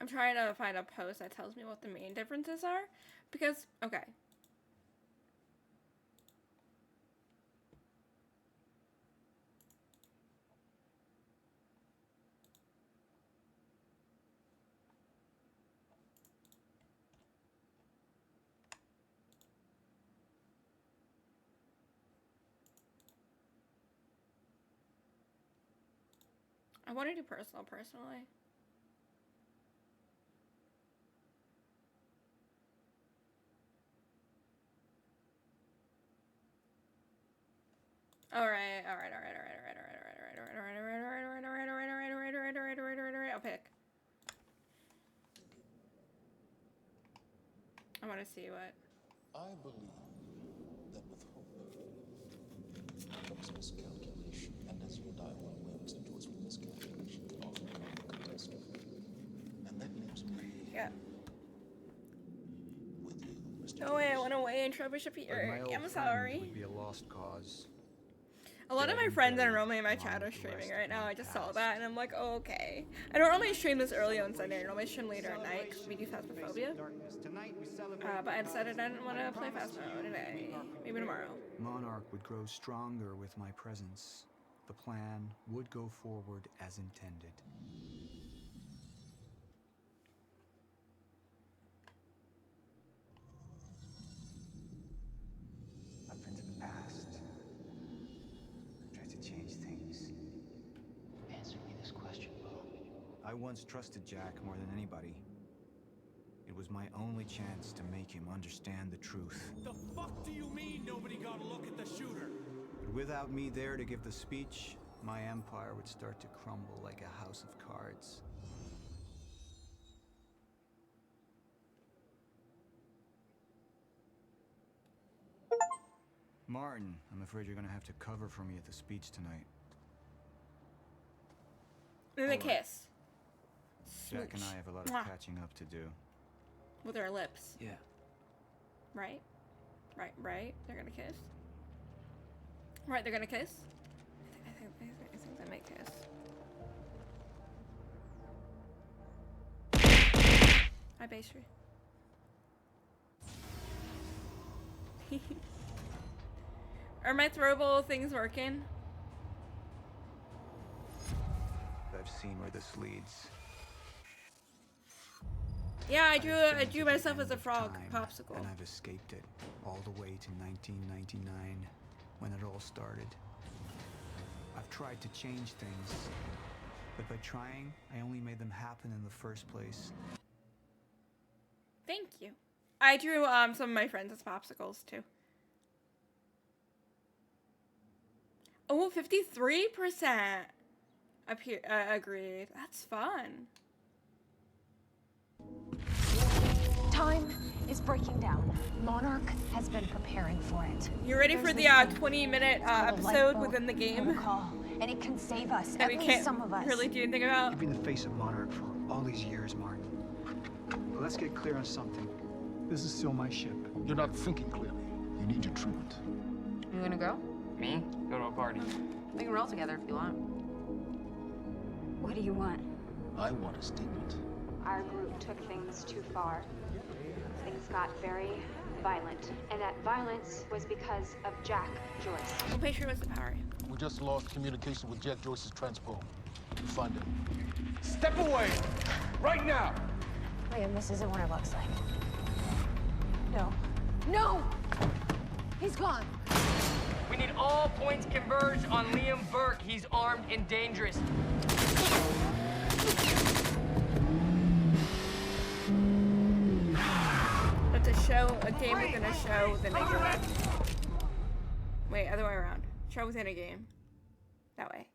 I'm trying to find a post that tells me what the main differences are, because, okay. I want to do personally. Alright. I'll pick. I want to see what. I believe that with hope comes miscalculation, and as your dial whims into us with miscalculation can often come a catastrophe. And that leaves me Yeah. with you, Mr. No way, I went away and Trevor should be But my old I'm friend sorry. would be a lost cause. A lot of my Dead and friends and buried Romy in my along chat are with the streaming rest right of now. my I just saw past. that and I'm like, oh, okay. I don't normally stream this early on Sunday. I normally stream later at night because we do Phasmophobia. But I decided I didn't want to play Phasmo today. Maybe tomorrow. Monarch would grow stronger with my presence. The plan would go forward as intended. I've been to the past. Tried to change things. Answer me this question, Bo. I once trusted Jack more than anybody. It was my only chance to make him understand the truth. The fuck do you mean nobody got a look at the shooter? But without me there to give the speech, my empire would start to crumble like a house of cards. Martin, I'm afraid you're gonna have to cover for me at the speech tonight. And a Alright. kiss. Jack and Smooch. I have a lot of Mwah. catching up to do. With our lips. Yeah. Right? Right? They're gonna kiss? Right, they're gonna kiss? I think they might kiss. Hi, pastry. Are my throwable things working? I've seen where this leads. Yeah, I I've drew been to the myself end as a of frog time, popsicle. And I've escaped it all the way to 1999, when it all started. I've tried to change things, but by trying, I only made them happen in the first place. Thank you. I drew some of my friends as popsicles too. Oh, 53% agreed. That's fun. Time is breaking down. Monarch has been preparing for it. You ready There's for the this thing 20-minute called a episode lifeboat within the game protocol, and it can save us. that At we least can't some of us. really do anything about? You've been the face of Monarch for all these years, Martin. But let's get clear on something. This is still my ship. You're not thinking clearly. You need your treatment. You gonna go? Me? Go to a party. We can roll together if you want. What do you want? I want a statement. Our group took things too far. Things got very violent. And that violence was because of Jack Joyce. What picture was the power? We just lost communication with Jack Joyce's transport. Find him. Step away! Right now! Liam, this isn't what it looks like. No. No! He's gone. We need all points converge on Liam Burke. He's armed and dangerous. It's a game within a show within a game. Wait, other way around. Show within a game. That way.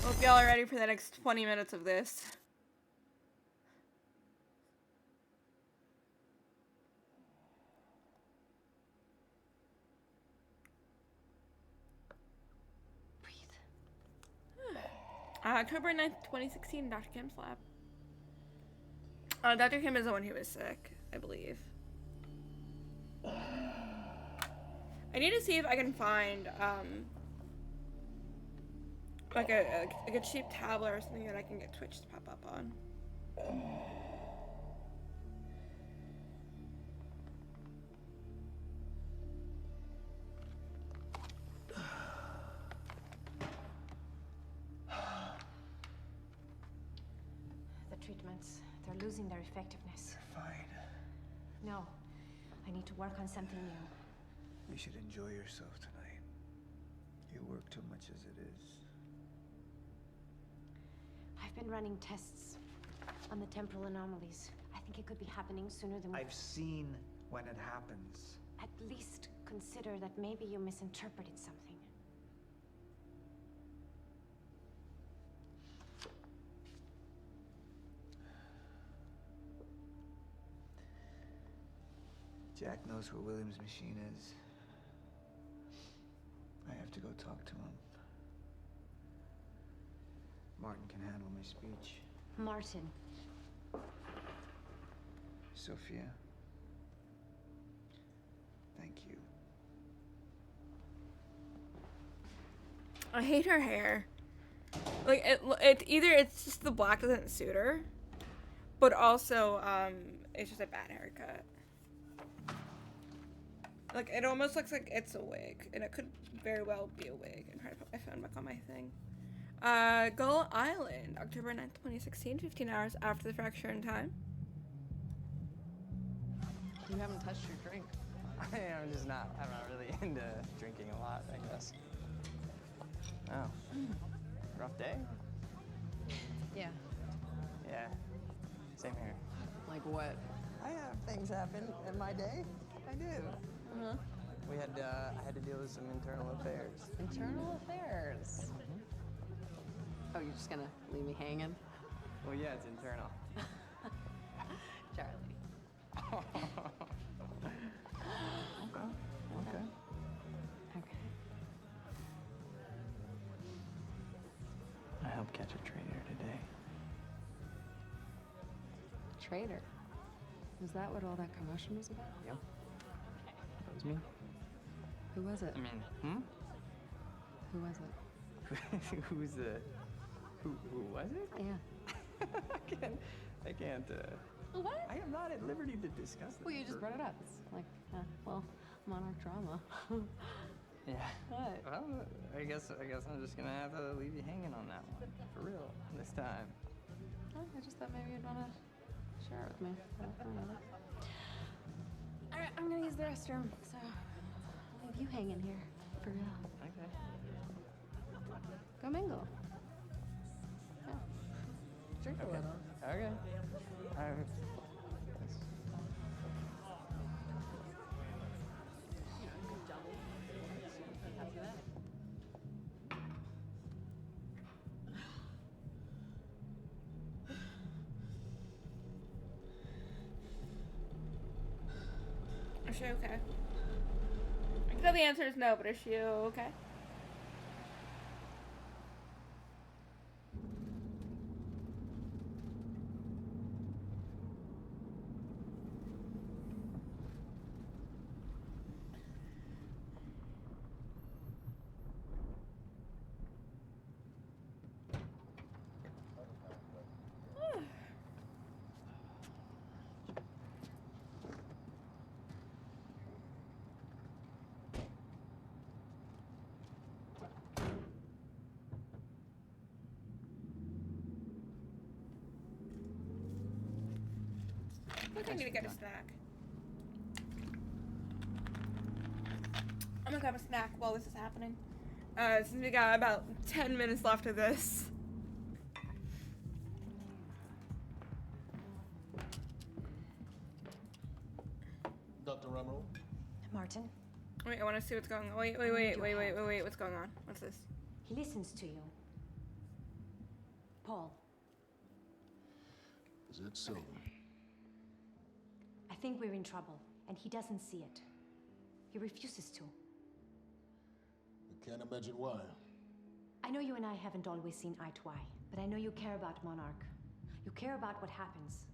Hope y'all are ready for the next 20 minutes of this. October 9th, 2016, Dr. Kim's lab. Dr. Kim is the one who was sick, I believe. I need to see if I can find, like a cheap tablet or something that I can get Twitch to pop up on. Treatments, they're losing their effectiveness. You're fine. No, I need to work on something new. You should enjoy yourself tonight. You work too much as it is. I've been running tests on the temporal anomalies. I think it could be happening sooner than I've seen when it happens. At least consider that maybe you misinterpreted something. Jack knows where William's machine is. I have to go talk to him. Martin can handle my speech. Martin. Sophia. Thank you. I hate her hair. Like, it's just the black doesn't suit her, but also, it's just a bad haircut. Like, it almost looks like it's a wig, and it could very well be a wig. I'm trying to put my phone back on my thing. Gull Island, October 9th, 2016, 15 hours after the fracture in time. You haven't touched your drink. I'm not really into drinking a lot, I guess. Oh. Rough day? Yeah. Yeah. Same here. Like what? I have things happen in my day. I do. Uh-huh. I had to deal with some internal affairs. Internal affairs? Oh, you're just gonna leave me hanging? Well, yeah, it's internal. Charlie. Okay. Okay. I helped catch a traitor today. Traitor? Was that what all that commotion was about? Yep. That was me. Who was it? I mean, Who was it? Who was it? Yeah. I can't, What? I am not at liberty to discuss this. Well, you just brought it up. It's like, Monarch drama. Yeah. What? Well, I guess I'm just gonna have to leave you hanging on that one. For real. This time. Oh, I just thought maybe you'd wanna share it with me. But I don't know. Alright, I'm gonna use the restroom, so I'll leave you hanging here. For real. Okay. Go mingle. Yeah. Drink a little. Okay. Is she okay? I know the answer is no, but is she okay? think I need to get a snack. I'm gonna grab a snack while this is happening. Since we got about 10 minutes left of this. Dr. Emerald? Martin, Wait, I want to see what's going on. Wait, what's going on? What's this? he listens to you. Paul, Is that so? I think we're in trouble, and he doesn't see it. He refuses to. I can't imagine why. I know you and I haven't always seen eye to eye, but I know you care about Monarch. You care about what happens.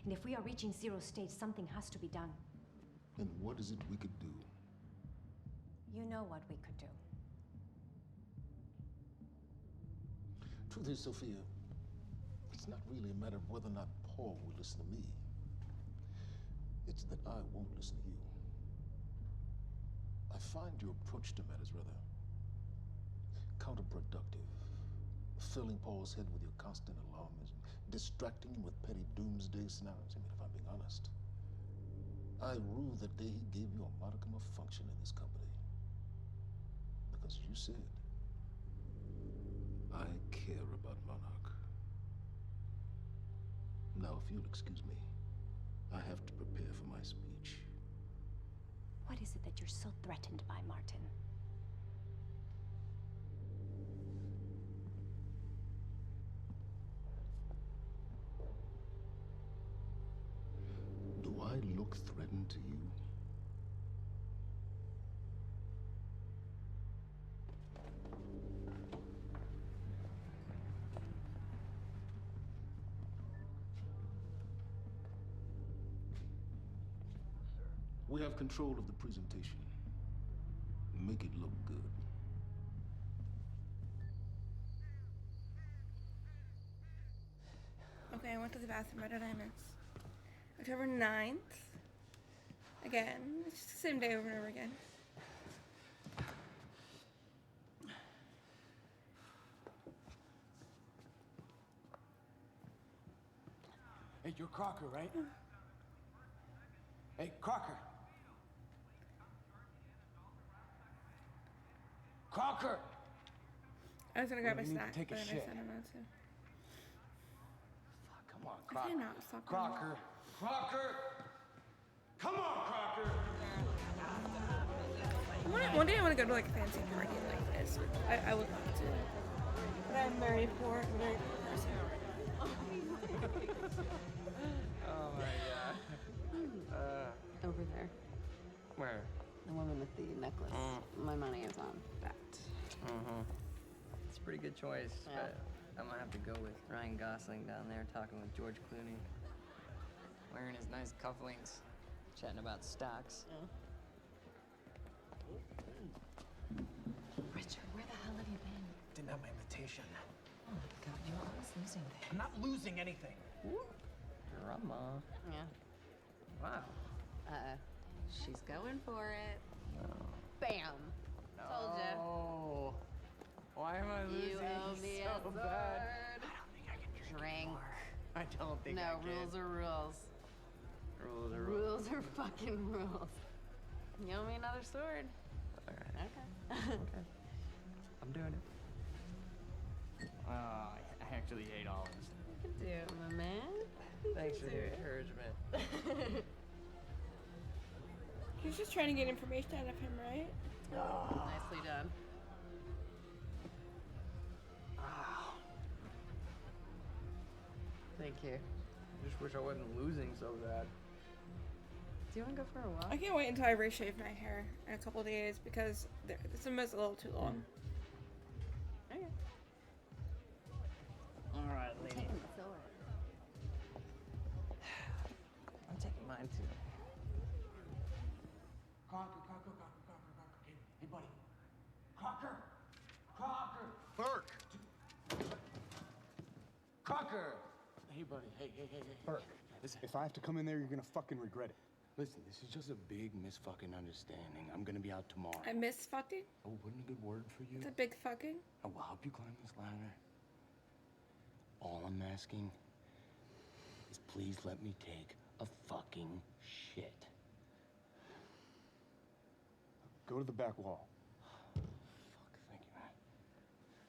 And if we are reaching zero stage, something has to be done. And what is it we could do? You know what we could do. Truth is, Sophia, it's not really a matter of whether or not Paul will listen to me. It's that I won't listen to you. I find your approach to matters rather counterproductive. Filling Paul's head with your constant alarmism, distracting him with petty doomsday scenarios. I mean, if I'm being honest, I rue the day he gave you a modicum of function in this company. Because you said, I care about Monarch. Now, if you'll excuse me, I have to prepare for my speech. What is it that you're so threatened by, Martin? Do I look threatened to you? We have control of the presentation. Make it look good. Okay, I went to the bathroom. What did I miss? October 9th. Again, it's just the same day over and over again. Hey, you're Crocker, right? Hey, Crocker. Crocker! I was gonna grab a You need to snack, take a but then I shit. said I'm not to. Fuck, come on, I Crocker. say not stop. Crocker. Crocker! Come on, Crocker! One day I want to go to like a fancy party like this. I would love to. But I'm very poor, very poor person. Oh my god. Over there. Where? The woman with the necklace. My money is on that. It's a pretty good choice, Yeah. but I'm gonna have to go with Ryan Gosling down there talking with George Clooney. Wearing his nice cufflinks, chatting about stocks. Richard, where the hell have you been? Didn't have my invitation. Oh my god, you're always losing things. I'm not losing anything. Drama. Yeah. Wow. She's going for it. Bam. Told ya. Oh. Why am I losing You owe me so a sword. bad? Drink. I don't think I No, can. rules are rules. Rules are rules. Rules are fucking rules. You owe me another sword. All right. Okay. Okay. I'm doing it. I actually hate olives. You can do it, my man. Thanks for the encouragement. He's just trying to get information out of him, right? Nicely done. Thank you. I just wish I wasn't losing so bad. Do you want to go for a walk? I can't wait until I reshave my hair in a couple of days because this one is a little too long. Okay. All right, lady. Taking the sword. I'm taking mine too. Crocker. Hey, buddy. Crocker! Crocker! Burke! Crocker! Hey, buddy. Hey. Burke, if I have to come in there, you're gonna fucking regret it. Listen, this is just a big misfucking understanding. I'm gonna be out tomorrow. I miss fucking. Oh, wasn't a good word for you? It's a big fucking. I will help you climb this ladder. All I'm asking is please let me take a fucking shit? Go to the back wall. Fuck, thank you, man.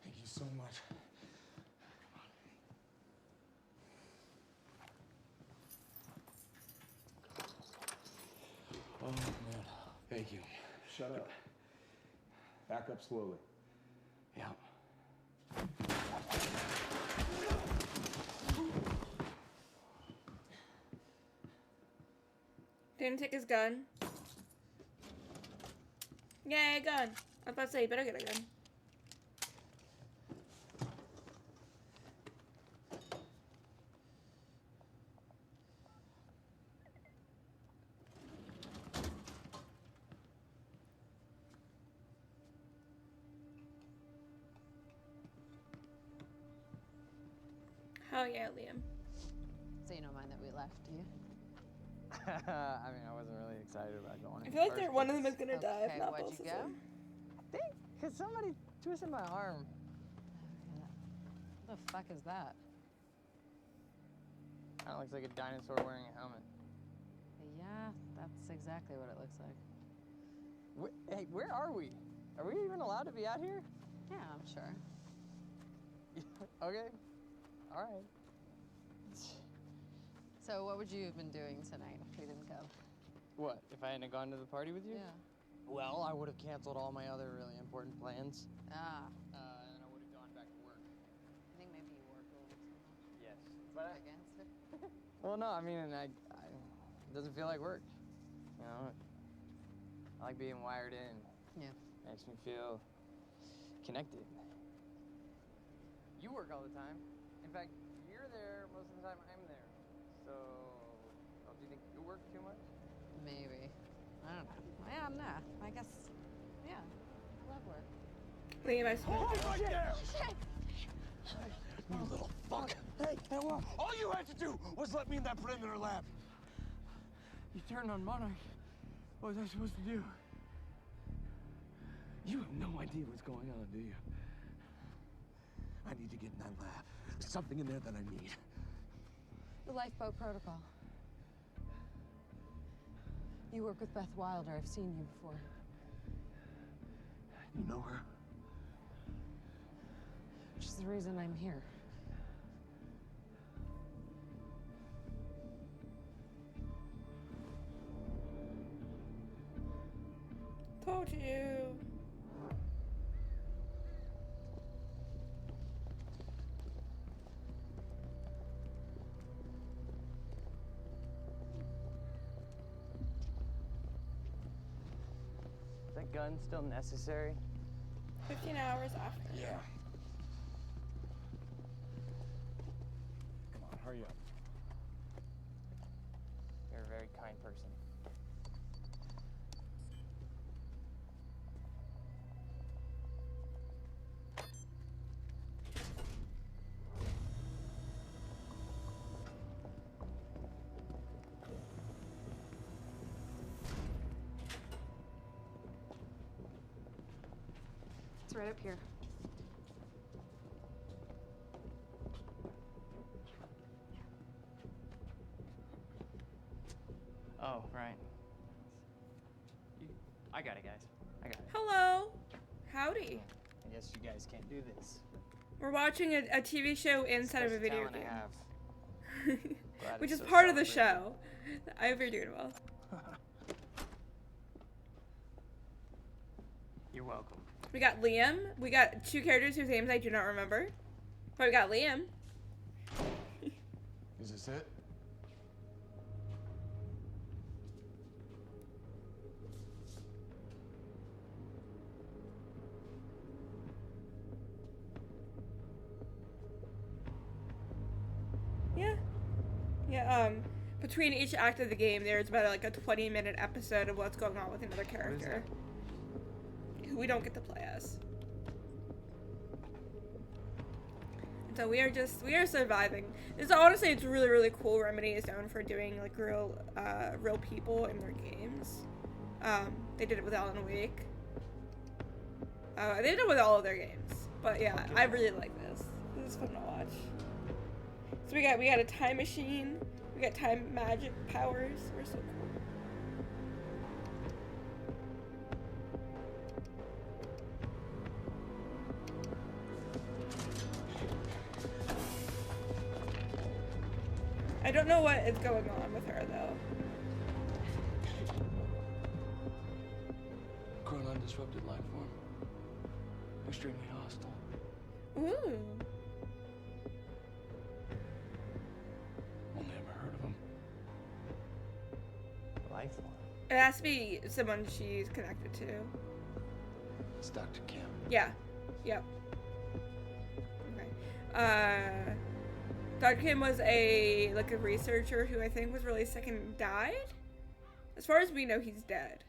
Thank you so much. Oh, man. Thank you. Shut up. Back up slowly. Yeah. Didn't take his gun. Yay, gun. I was about to say, you better get a gun. Hell yeah, Liam. So you don't mind that we left, do you? I mean, I wasn't really excited about going. I feel like one of them is gonna die, if not why'd both you of go? them. Cause somebody twisted my arm. What the fuck is that? Kinda looks like a dinosaur wearing a helmet. Yeah, that's exactly what it looks like. Hey, where are we? Are we even allowed to be out here? Yeah, I'm sure. Okay. All right. So what would you have been doing tonight if we didn't go? What, if I hadn't gone to the party with you? Yeah. Well, I would have canceled all my other really important plans. Ah. And I would have gone back to work. I think maybe you work a little too much. Yes. But against it. well, no, I mean, it doesn't feel like work. You know, I like being wired in. Yeah. Makes me feel connected. You work all the time. In fact, you're there most of the time I'm there. So, do you think you work too much? Maybe. I don't know. Yeah, nah. I guess, yeah. I love work. Liam, I swear. Right there! Shit! You little fuck! Hey, what? All you had to do was let me in that perimeter lab. You turned on Monarch. What was I supposed to do? You have no idea what's going on, do you? I need to get in that lab. There's something in there that I need. The lifeboat protocol. You work with Beth Wilder. I've seen you before. You know her? Which is the reason I'm here. Told you. Is that gun still necessary? 15 hours after. Yeah. Come on, hurry up. You're a very kind person. It's right up here. Oh, right. I got it, guys. I got it. Hello. Howdy. I guess you guys can't do this. We're watching a TV show inside of a video Talent I game. have. Glad Which it's is so part of the celebrated. show. I hope you're doing well. You're welcome. We got Liam. We got two characters whose names I do not remember. But we got Liam. Is this it? Yeah. Yeah, between each act of the game, there's about like a 20-minute episode of what's going on with another character. Who we don't get to play as. And so we are surviving. This honestly, it's really, really cool. Remedy is known for doing like real people in their games. They did it with Alan Wake. They did it with all of their games. But yeah, I really like this. This is fun to watch. So we got a time machine. We get time magic powers. We're so cool. I don't know what is going on with her though. Chronon disrupted life form. Extremely hostile. Ooh. Only ever heard of him. Life form. It has to be someone she's connected to. It's Dr. Kim. Yeah. Yep. Okay. Dr. Kim was a researcher who I think was really sick and died. As far as we know, he's dead.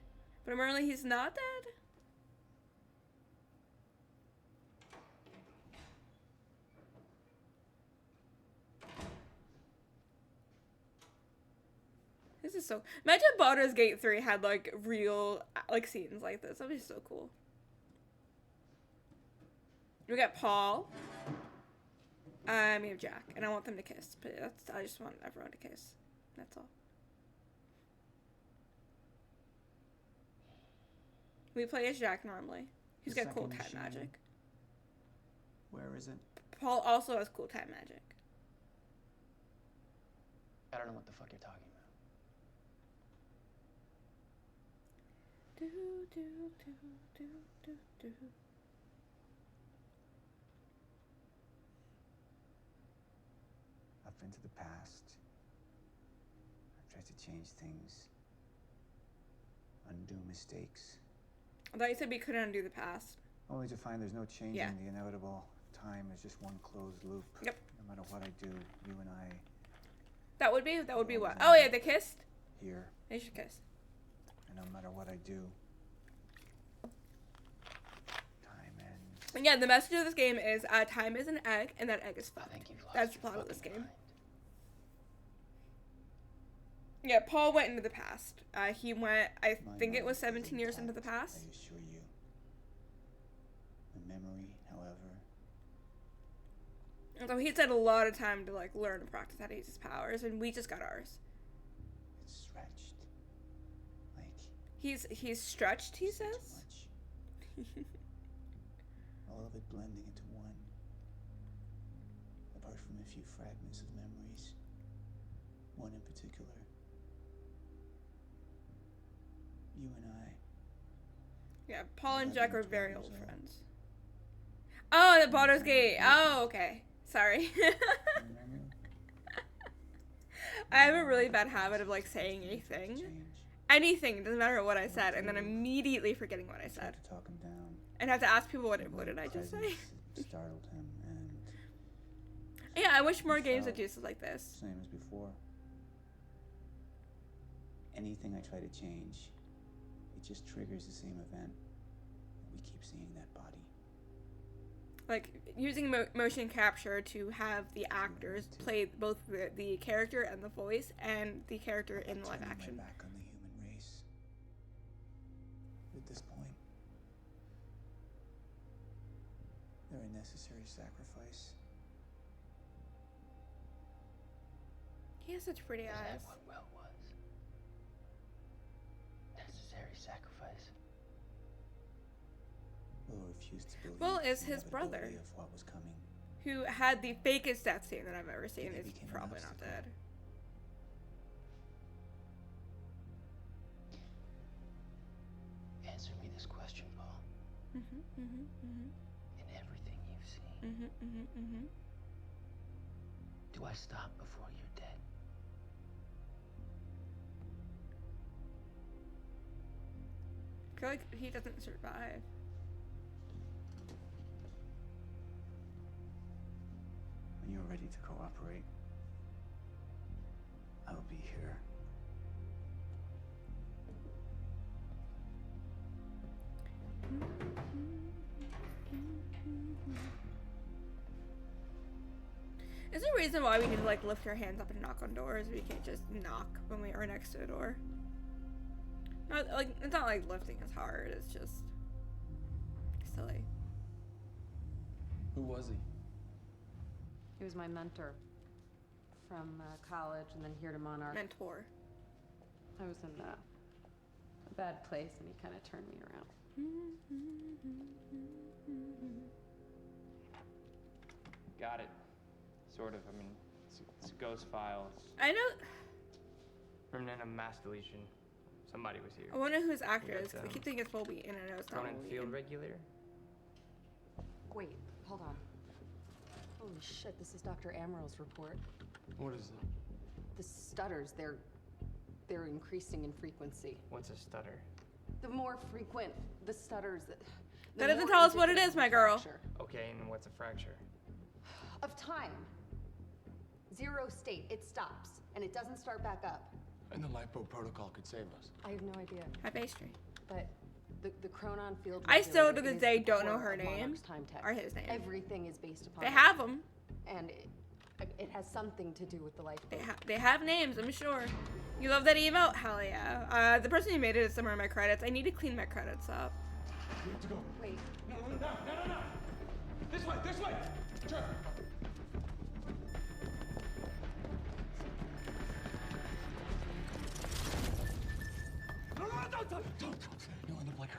But apparently he's not dead. This is so. Imagine Baldur's Gate 3 had like real scenes like this. That'd be so cool. We got Paul. We have Jack, and I want them to kiss. But I just want everyone to kiss. That's all. We play as Jack normally. He's got cool Second time machine. magic. Where is it? Paul also has cool time magic. I don't know what the fuck you're talking about. Do, do, do, do, do, do. I've been to the past. I've tried to change things. Undo mistakes. I thought you said we couldn't undo the past. Only to find there's no changing Yeah. the inevitable. Time is just one closed loop. Yep. No matter what I do, you and I That would be what? Oh yeah, they kissed? here, They should kiss. and no matter what I do, time ends. And yeah, the message of this game is time is an egg, and that egg is fucked. That's the plot of this game. Yeah, Paul went into the past. He went, I think it was 17 years into the past. I assure you. The memory, however, And so he's had a lot of time to learn and practice how to use his powers, and we just got ours. it's stretched. Like He's stretched, he says. all of it blending into one. Apart from a few fragments of memories. One in particular. You and I. Yeah, Paul and Jack were very old friends. Oh, the Baldur's Gate. Oh, okay. Sorry. I have a really bad habit of saying anything. Anything, doesn't matter what I said, and then immediately forgetting what I said. Talk him down. And have to ask people what did I just say? Startled him, and Yeah, I wish more games would do stuff like this. same as before. Anything I try to change, it just triggers the same event. We keep seeing that body. Using motion capture to have the actors play both the character and the voice and the character in live action. Back on the human race. At this point, they're a necessary sacrifice. He has such pretty eyes. What Will was? Necessary sacrifice. Will refused to believe Will is the his brother, inevitability of what was coming. who had the fakest death scene that I've ever seen. He Is became an probably not obstacle. dead. Answer me this question, Paul. In everything you've seen, do I stop before you're dead? I feel like he doesn't survive. When you're ready to cooperate, I will be here. Is there a reason why we need to lift our hands up and knock on doors? We can't just knock when we are next to a door. Not it's not like lifting is hard. It's just silly. Who was he? He was my mentor. from college and then here to Monarch. Mentor. I was in a bad place and he kind of turned me around. Got it. Sort of. I mean, it's a ghost file. I know. Remnant of mass deletion. Somebody was here. I wonder whose actor We is. got, 'Cause I keep thinking it's Volbeat, and I know it's not Conan Field Volbeat. Regulator. Wait, hold on. Holy shit, this is Dr. Amaril's report. What is it? The stutters, they're increasing in frequency. What's a stutter? The more frequent the stutters, the That doesn't more tell us what it indicative is, of my girl. fracture. Okay, and what's a fracture? Of time. Zero state, it stops, and it doesn't start back up. And the lipo protocol could save us. I have no idea. High pastry. But the Chronon field. I still to regulator this is day the don't know core her of name Monarch's time tech. or his name. Everything is based upon. They it. have them. And it has something to do with the lifeboat. They have names, I'm sure. You love that emote? Hell yeah. The person who made it is somewhere in my credits. I need to clean my credits up. We have to go. Wait. No. This way. Sure. No, don't. No, in the blinker.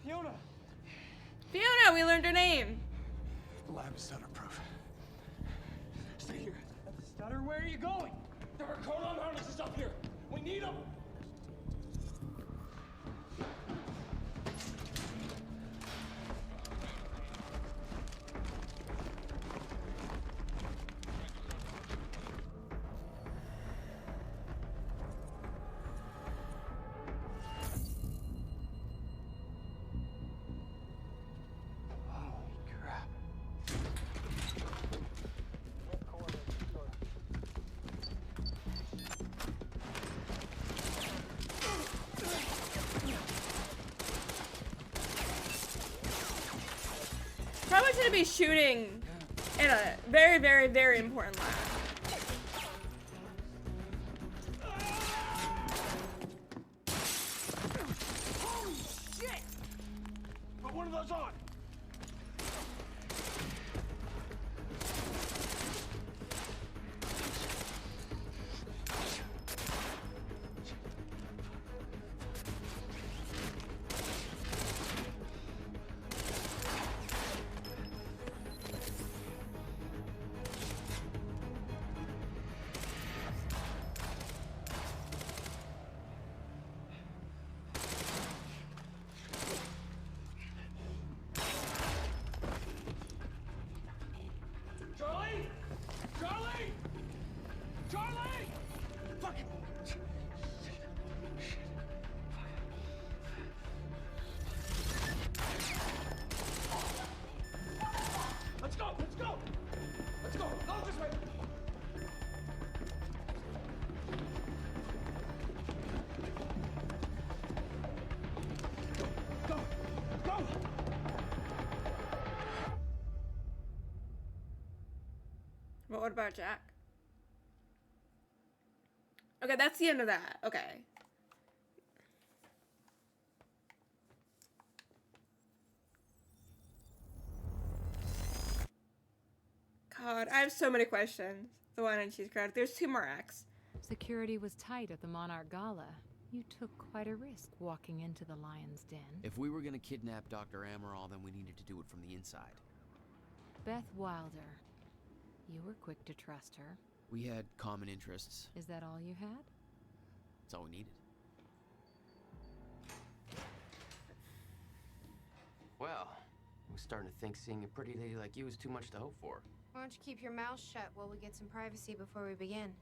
Fiona! Fiona, we learned her name. The lab is stutter-proof. Stay here. Stutter, where are you going? There are Chronon harnesses up here. We need them. Probably shouldn't be shooting in a very, very, very important lab. Holy shit! Put one of those on. Charlie! Fucking... Let's go! Go this way! Go! But what about Jack? Okay, that's the end of that. Okay. God, I have so many questions. The one in Cheese Crowd. There's 2 more acts. Security was tight at the Monarch Gala. You took quite a risk walking into the Lion's Den. If we were gonna kidnap Dr. Amaral, then we needed to do it from the inside. Beth Wilder. You were quick to trust her. We had common interests. Is that all you had? That's all we needed. Well, I was starting to think seeing a pretty lady like you was too much to hope for. Why don't you keep your mouth shut while we get some privacy before we begin?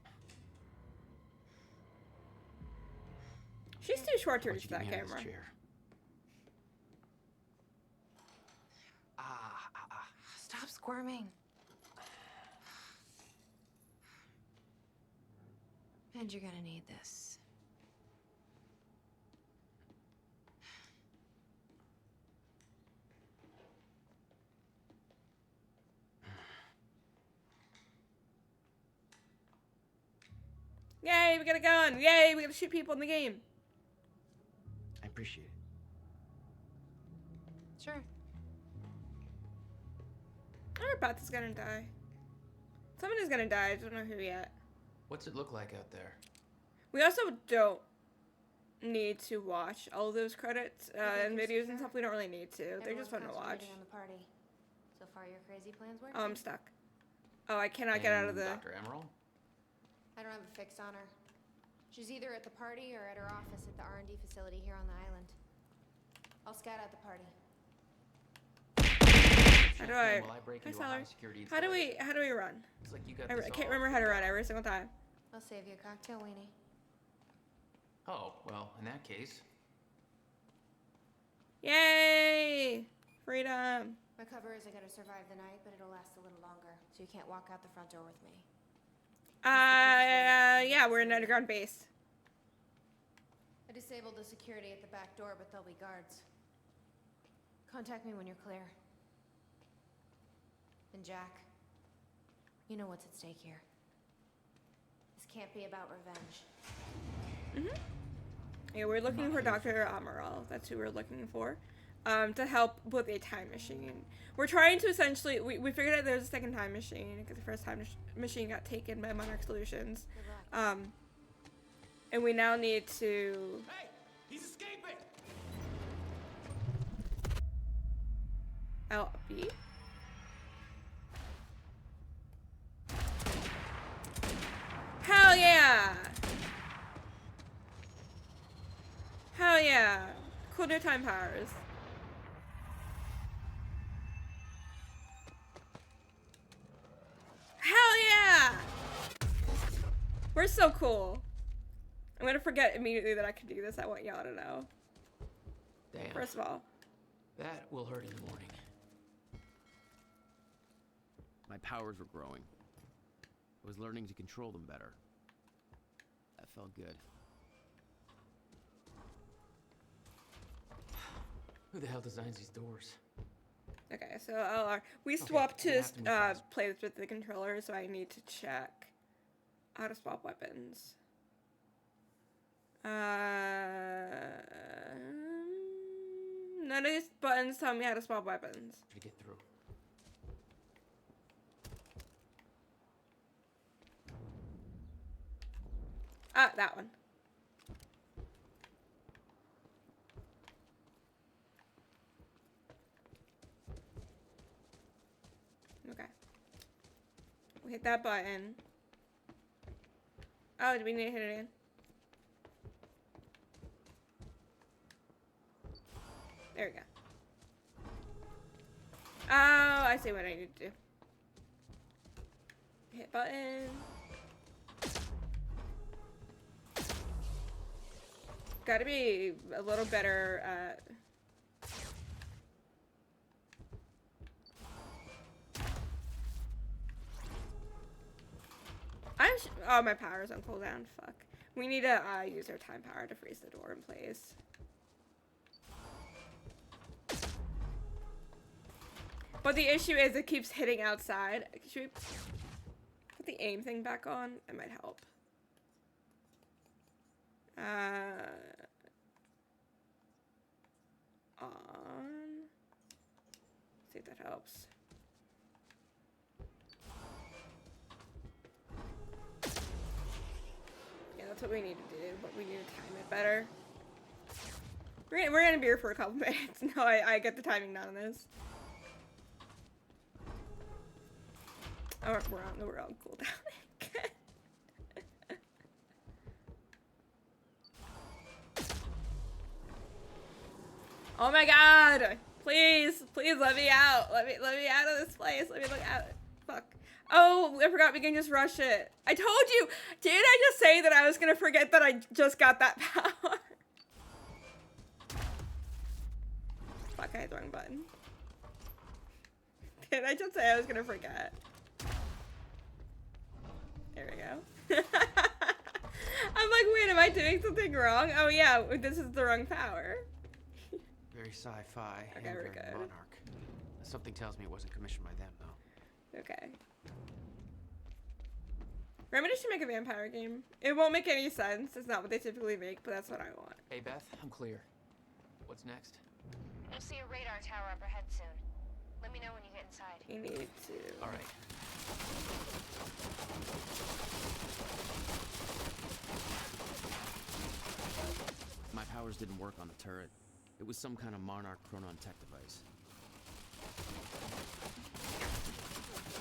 She's too short to Why'd reach you get that me out of this camera. chair? Stop squirming. And you're gonna need this. Yay, we got a gun! Yay, we got to shoot people in the game. I appreciate it. Sure. I heard Beth is gonna die. Somebody's gonna die. I don't know who yet. What's it look like out there? We also don't need to watch all those credits and videos and stuff. We don't really need to. They're just fun to watch. On the party. So far, your crazy plans working? Oh, I'm stuck. Oh, I cannot get out of the... Dr. Emerald? I don't have a fix on her. She's either at the party or at her office at the R&D facility here on the island. I'll scout out the party. How do I... While I break Hi, into a Salar. high security How do we run? It's like you got I this can't all remember how to run every single time. I'll save you a cocktail, Weenie. Oh, well, in that case. Yay! Freedom. My cover is I gotta survive the night, but it'll last a little longer, so you can't walk out the front door with me. Yeah, we're in an underground base. I disabled the security at the back door, but there'll be guards. Contact me when you're clear. And Jack, you know what's at stake here. This can't be about revenge. Yeah, we're looking for Dr. Amaral. That's who we're looking for. To help with a time machine. We're trying to essentially, we figured out there's a second time machine because the first time machine got taken by Monarch Solutions. And we now need to... Hey, he's escaping! LB? Hell yeah! Hell yeah! Cool new time powers. Hell yeah! We're so cool. I'm gonna forget immediately that I can do this. I want y'all to know. Damn. First of all. That will hurt in the morning. My powers were growing. I was learning to control them better. That felt good. Who the hell designs these doors? Okay, so we swapped to play with the controller, so I need to check how to swap weapons. None of these buttons tell me how to swap weapons. To get through. Ah, that one. Okay. We hit that button. Oh, do we need to hit it again? There we go. Oh, I see what I need to do. Hit button. Gotta be a little better at... Oh, my power's on cooldown. Fuck. We need to use our time power to freeze the door in place. But the issue is it keeps hitting outside. Should we put the aim thing back on? It might help. On. See if that helps. Yeah, that's what we need to do, but we need to time it better. We're gonna be here for a couple minutes. No, I get the timing down on this. Oh, we're on cooldown. Oh my god! Please let me out. Let me out of this place. Let me look out. Fuck. Oh, I forgot we can just rush it. I told you! Didn't I just say that I was gonna forget that I just got that power? Fuck, I hit the wrong button. Did I just say I was gonna forget? There we go. I'm like, wait, am I doing something wrong? Oh yeah, this is the wrong power. Very sci-fi and Okay, we're very good. Monarch. Something tells me it wasn't commissioned by them, though. Okay. Remedy should make a vampire game. It won't make any sense. It's not what they typically make, but that's what I want. Hey, Beth, I'm clear. What's next? You'll see a radar tower up ahead soon. Let me know when you get inside. You need to. All right. My powers didn't work on the turret. It was some kind of Monarch Chronon tech device.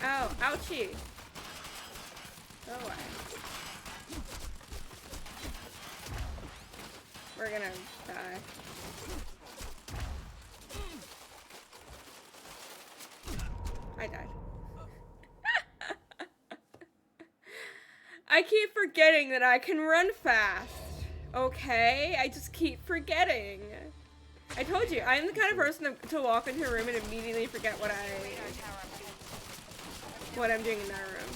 Ow, ouchie. Go away. We're gonna die. I died. I keep forgetting that I can run fast. Okay? I just keep forgetting. I told you, I'm the kind of person to walk into a room and immediately forget what I'm doing in that room.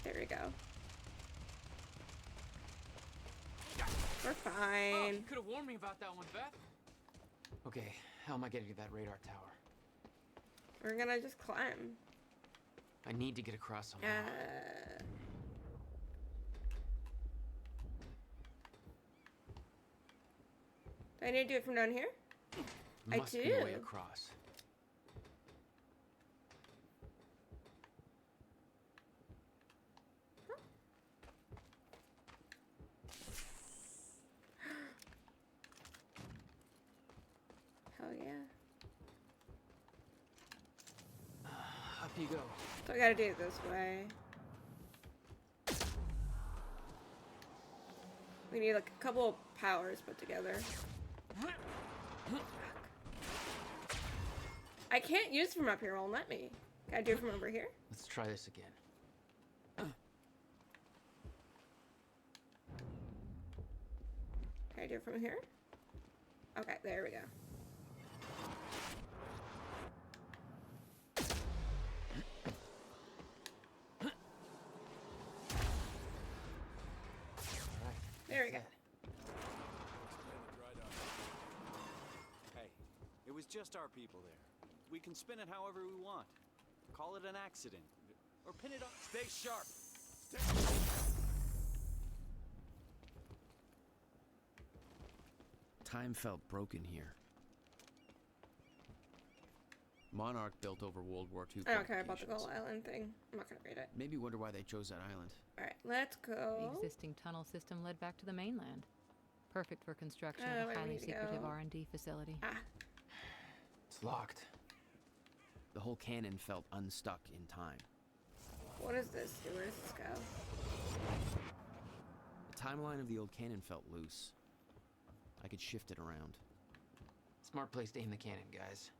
There we go. We're fine. You could have warned me about that one, Beth. Okay, how am I getting to that radar tower? We're gonna just climb. I need to get across somehow. Do I need to do it from down here? Must I do. be a way across. Hell yeah. Up you go. So I gotta do it this way. We need like a couple of powers put together. I can't use from up here, won't let me. Can I do it from over here? Let's try this again. Can I do it from here? Okay, there we go. There we go. Hey, it was just our people there. We can spin it however we want. Call it an accident. Or pin it on. Stay sharp. Time felt broken here. Monarch built over World War II. I don't care about the Gull Island thing. I'm not gonna read it. Maybe wonder why they chose that island. Alright, let's go. The existing tunnel system led back to the mainland. Perfect for construction where of do a we highly need to secretive go? R&D facility. It's locked. The whole cannon felt unstuck in time. What is this? Where does this go? The timeline of the old cannon felt loose. I could shift it around. Smart place to aim the cannon, guys.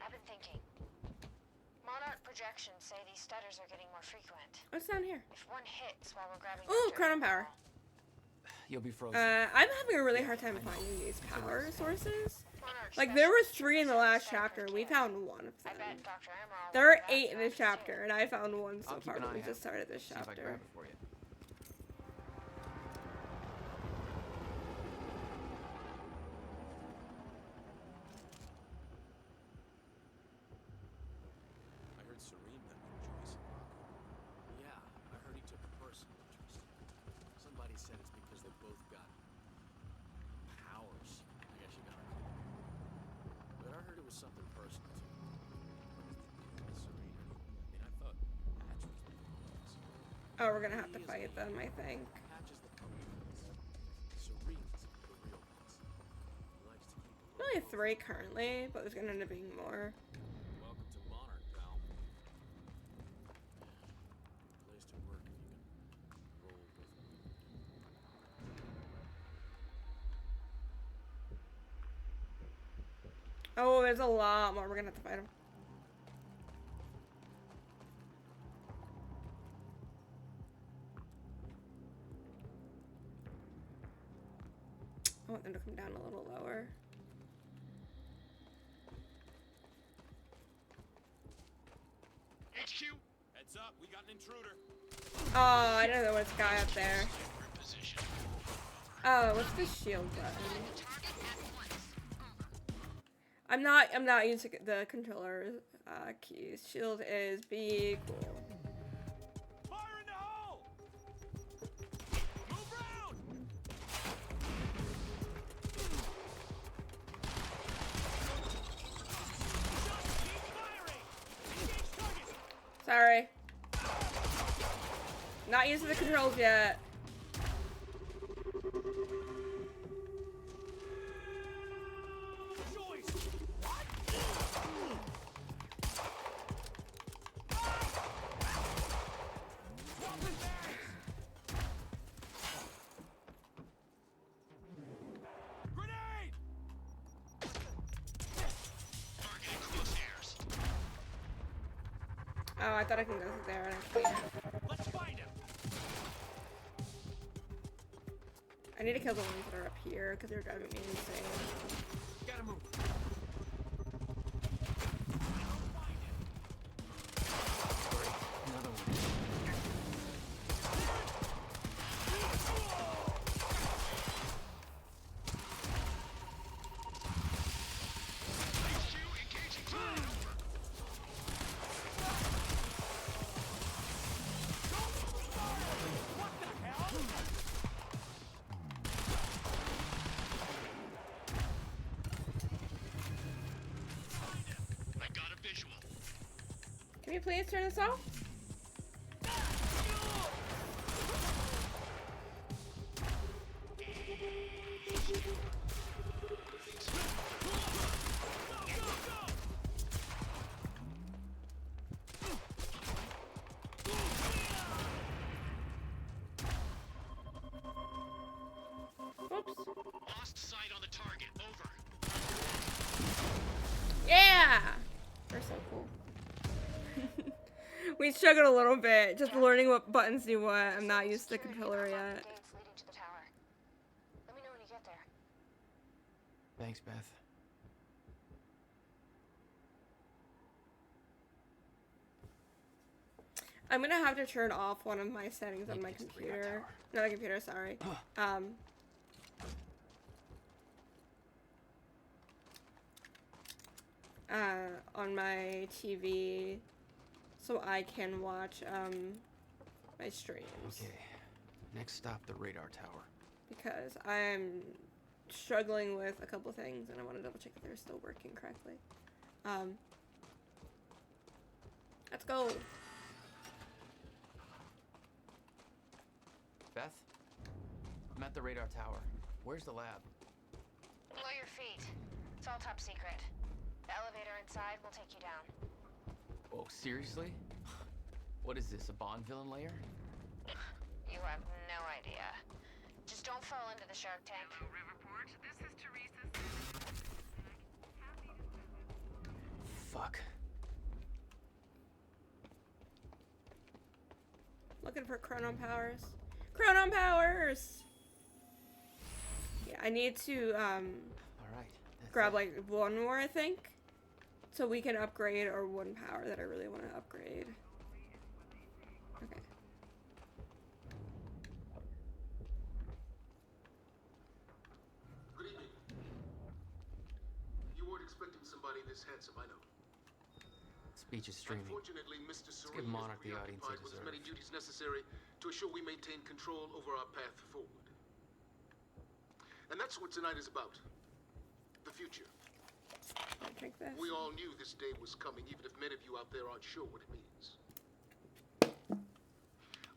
I've been thinking. Monarch projections say these stutters are getting more frequent. What's down here? If one hits while we're grabbing. Ooh, Chronon Power. You'll be frozen. I'm having a really hard time finding these power sources. Like, there were 3 in the last chapter. We found 1 of them. There are 8 in this chapter, and I found 1 so far. We just started this See if I can grab chapter. it for you. I heard Serene met with Joyce and Marco. Yeah, I heard he took a personal interest. Somebody said it's because they both got powers. I guess you gotta call it. But I heard it was something personal too. What is the deal with Serene? I mean, I thought Hatch was the boss. Oh, we're gonna have to fight them, I think. Hatch is the puppy boss. Serene's the real boss. He likes to keep Only 3 currently, but there's gonna end up being more. Welcome to Monarch, pal. Place to work if you can roll with me. Oh, there's a lot more. We're gonna have to fight them. I want them to come down a little lower. HQ, heads up, we got an intruder. Oh, I don't know what's guy up there. Oh, what's the shield button? I'm not using the controller keys. Shield is be cool. Fire in the hole! Move round! Sorry. Not used to the controls yet. Oh, I thought I can go through there. Let's find him. I need to kill the ones that are up here because they're driving me insane. Gotta move. Another one. Can you please turn this off? Lost sight on the target. Over. Yeah! They're so cool. We struggled a little bit, just learning what buttons do what. I'm not used to the controller yet. Let me know when you get there. Thanks, Beth. I'm gonna have to turn off one of my settings on my computer. Not a computer, sorry. On my TV, so I can watch my streams. Okay. Next stop, the radar tower. Because I'm struggling with a couple things, and I want to double check if they're still working correctly. Let's go. Beth? I'm at the radar tower. Where's the lab? Below your feet. It's all top secret. The elevator inside will take you down. Oh, seriously? What is this, a Bond villain lair? You have no idea. Just don't fall into the shark tank. Hello, Riverport. This is Teresa. Fuck. Looking for Chronon Powers. Chronon Powers! Yeah, I need to, Alright. grab, like, one more, I think. So we can upgrade our one power that I really want to upgrade. Okay. Good evening. You weren't expecting somebody this handsome, I know. Speech is streaming. Unfortunately, Mr. Let's Serene give Monarch is the audience he preoccupied with as many deserves. duties necessary to assure we maintain control over our path forward. And that's what tonight is about. The future. I'll drink this. We all knew this day was coming, even if many of you out there aren't sure what it means.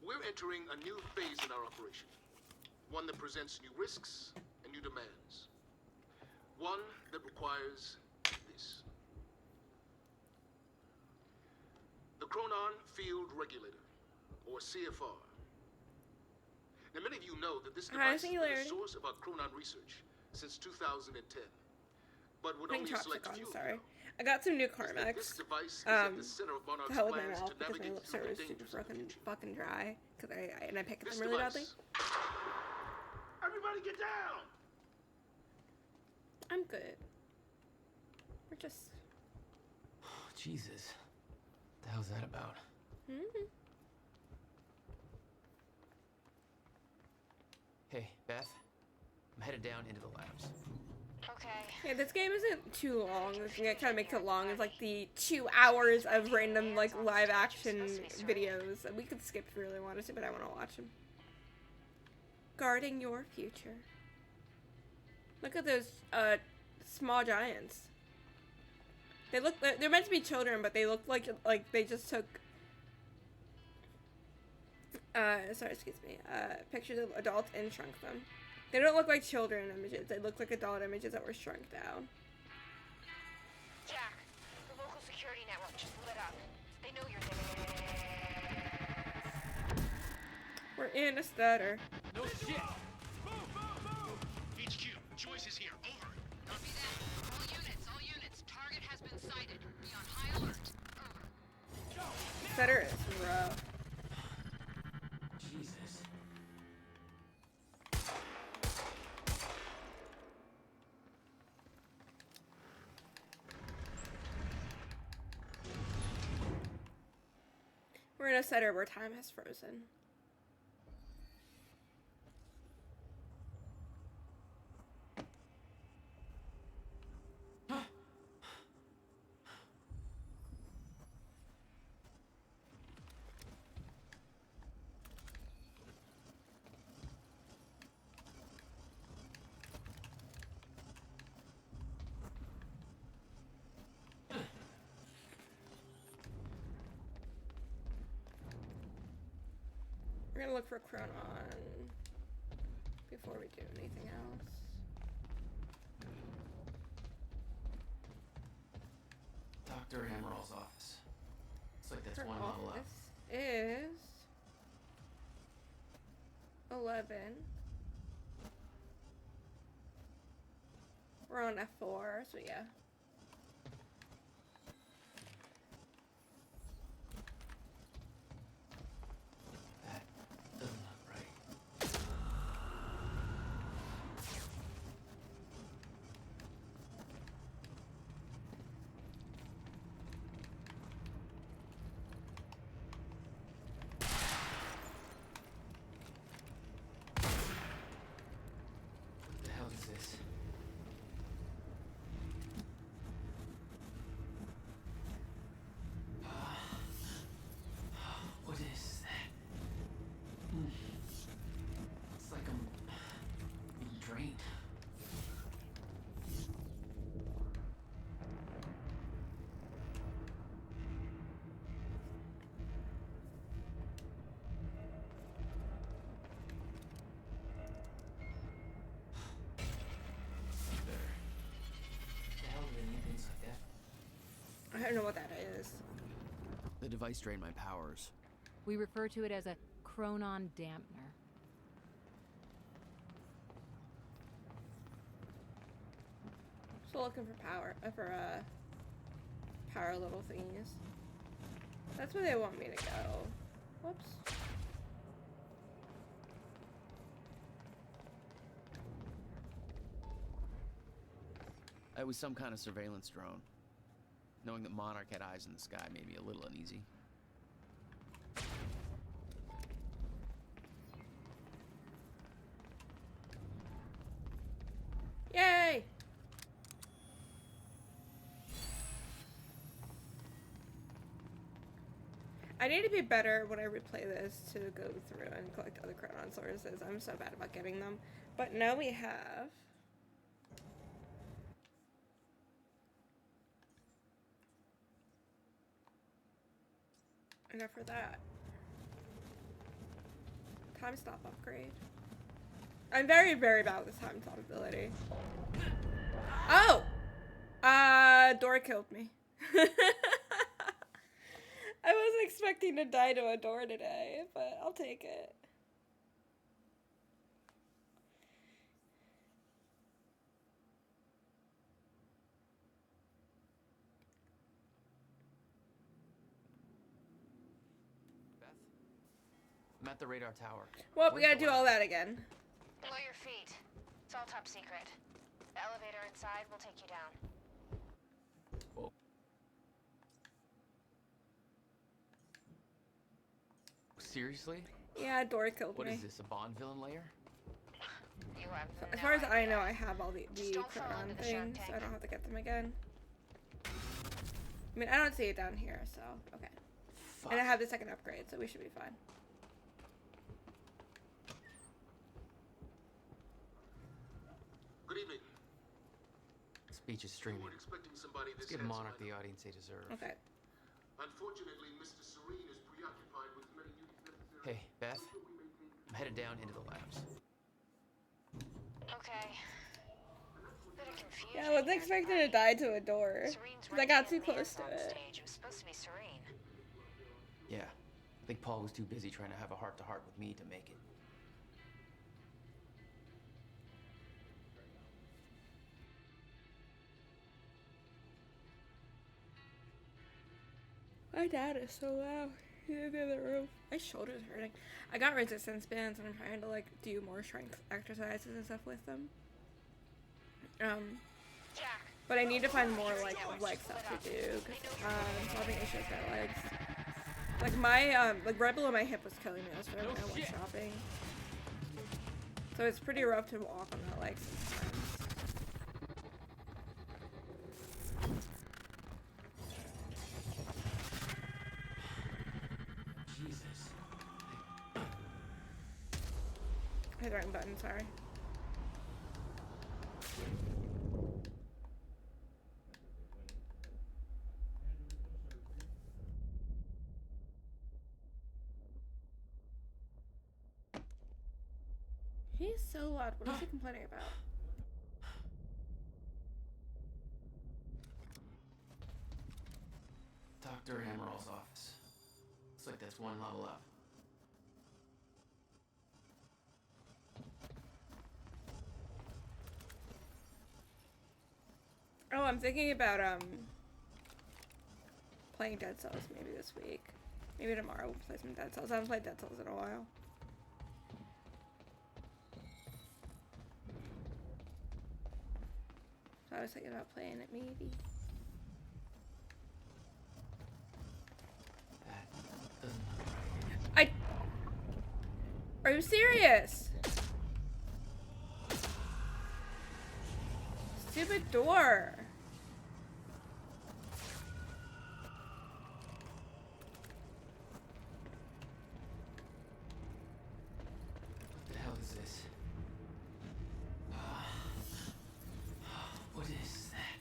We're entering a new phase in our operation. One that presents new risks and new demands. One that requires this. The Chronon Field Regulator, or CFR. Now, many of you know that this Hi, device has been Singularity. a source of our Chronon research since 2010. But what Putting only a chopstick select on, few sorry. I got some new Carmex. This device is at the center of To Monarch's help with my plans mouth to because my navigate lips through are the super dangers of the fucking dry. Cause I pick This them really device. badly. Everybody get down! I'm good. We're just. Jesus. What the hell's that about? Hey, Beth. I'm headed down into the labs. Okay. Yeah, this game isn't too long. The thing that kind of makes it long is like the 2 hours of random like live action videos that we could skip if we really wanted to, but I want to watch them. Guarding your future. Look at those small giants. They look, they're meant to be children, but they look like they just took Sorry, excuse me. Pictures of adults and shrunk them. They don't look like children images. They look like adult images that were shrunk down. Jack, the local security network just lit up. They know you're there. We're in a stutter. No shit! HQ, Joyce is here. Over. Copy that. All units. Target has been sighted. Be on high alert. Over. Stutter is rough. Jesus. We're in a stutter where time has frozen. We're gonna look for Chronon before we do anything else. Dr. Amaril's office. Looks like that's Her one level up. office is 11. We're on F4, so yeah. Doesn't look right. What the hell is this? What is that? It's like I'm being drained. The hell do they need things like that? I don't know what that is. The device drained my powers. We refer to it as a chronon dampener. Still looking for power little thingies. That's where they want me to go. Whoops. It was some kind of surveillance drone. Knowing that Monarch had eyes in the sky made me a little uneasy. Yay! I need to be better when I replay this to go through and collect other Chronon sources. I'm so bad about getting them. But now we have... enough for that. Time stop upgrade. I'm very, very bad with this time stop ability. Oh! Door killed me. I wasn't expecting to die to a door today, but I'll take it. I'm at the radar tower. Well, we Where's gotta the do all ladder? that again. Below your feet. It's all top secret. The elevator inside will take you down. Seriously? Yeah, door killed What me. is this, a Bond villain layer? You have So no as far as I idea. know, I have all the don't fall Chronon into the shark things, so tank. I don't have to get them again. I mean, I don't see it down here, so okay. And I have the second upgrade, so we should be fine. Good evening. Speech is streaming. weren't expecting somebody Let's this give handsome, Monarch I the know. audience they deserve. Okay. Unfortunately, Mr. Serene is preoccupied with many duties necessary. Hey, Beth? headed down into the labs. Okay. Bit of confusion. Yeah, I wasn't expecting to die to a door. Because I got too close to it. It was supposed to be Serene. Yeah, I think Paul was too busy trying to have a heart-to-heart with me to make it. My dad is so loud. He's in the other room. My shoulder's hurting. I got resistance bands and I'm trying to like do more strength exercises and stuff with them. But I need to find more like leg stuff to do because I'm having issues with my legs. Like my like right below my hip was killing me. I was trying to went shopping. So it's pretty rough to walk on that leg sometimes. I hit the wrong button, sorry. He's so loud. What is he complaining about? Dr. Hammerall's office. Looks like that's one level up. Oh, I'm thinking about playing Dead Cells maybe this week. Maybe tomorrow we'll play some Dead Cells. I haven't played Dead Cells in a while. So I was thinking about playing it maybe. Are you serious? Stupid door. What the hell is this? What is that?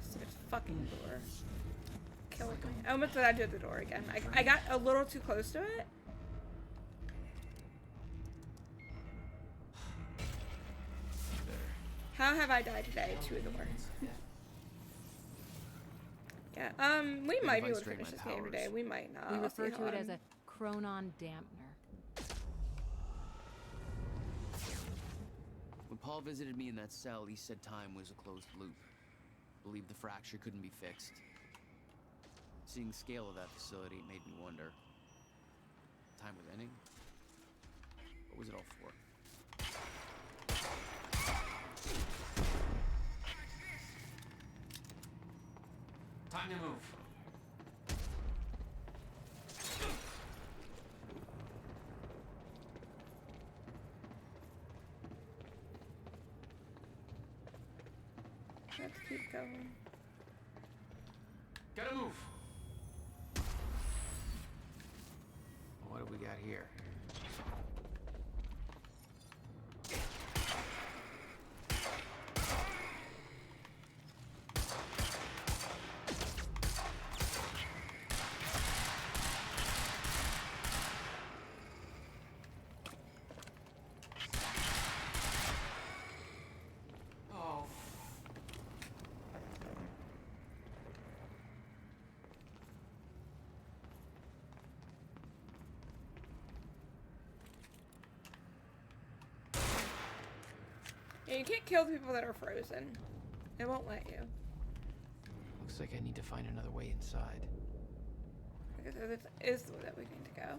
Stupid fucking door. Killed me. I almost thought I'd do the door again. I got a little too close to it. How have I died today to a door? Yeah, we might be able to finish this game today. We might not. We I'll see refer to how it as I'm- a chronon dampener. When Paul visited me in that cell, he said time was a closed loop. Believed the fracture couldn't be fixed. Seeing the scale of that facility made me wonder. Time was ending? What was it all for? Time to move. Let's keep going. Gotta move. What do we got here? Oh. Yeah, you can't kill people that are frozen. It won't let you. Looks like I need to find another way inside. Okay, so this is the way that we need to go.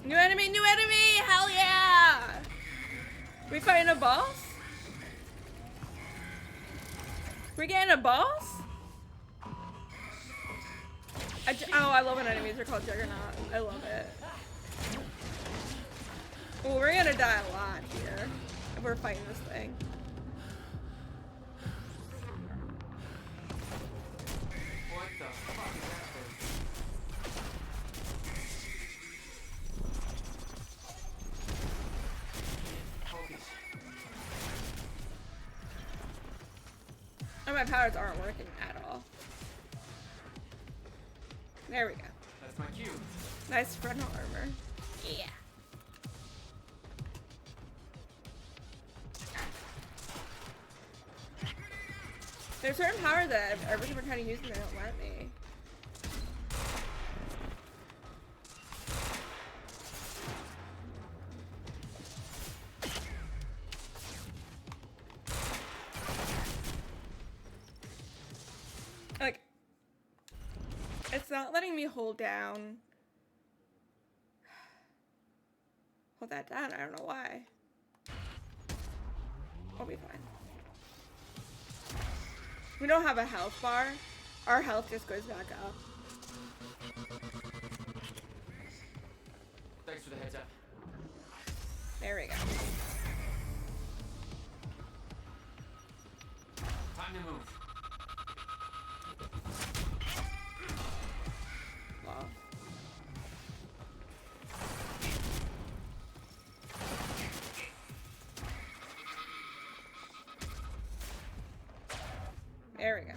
New enemy! New enemy! Hell yeah! We fighting a boss? We getting a boss? Oh, I love when enemies are called Juggernaut. I love it. Well, we're gonna die a lot here if we're fighting this thing. What the fuck is that thing? my powers aren't working at all. There we go. That's my cue. Nice frontal armor. Yeah. There's certain powers that every time I try to use them, they don't let me. Like, it's not letting me hold down. Hold that down. I don't know why. I'll be fine. We don't have a health bar. Our health just goes back up. Thanks for the heads up. There we go. Time to move. Wow. There we go.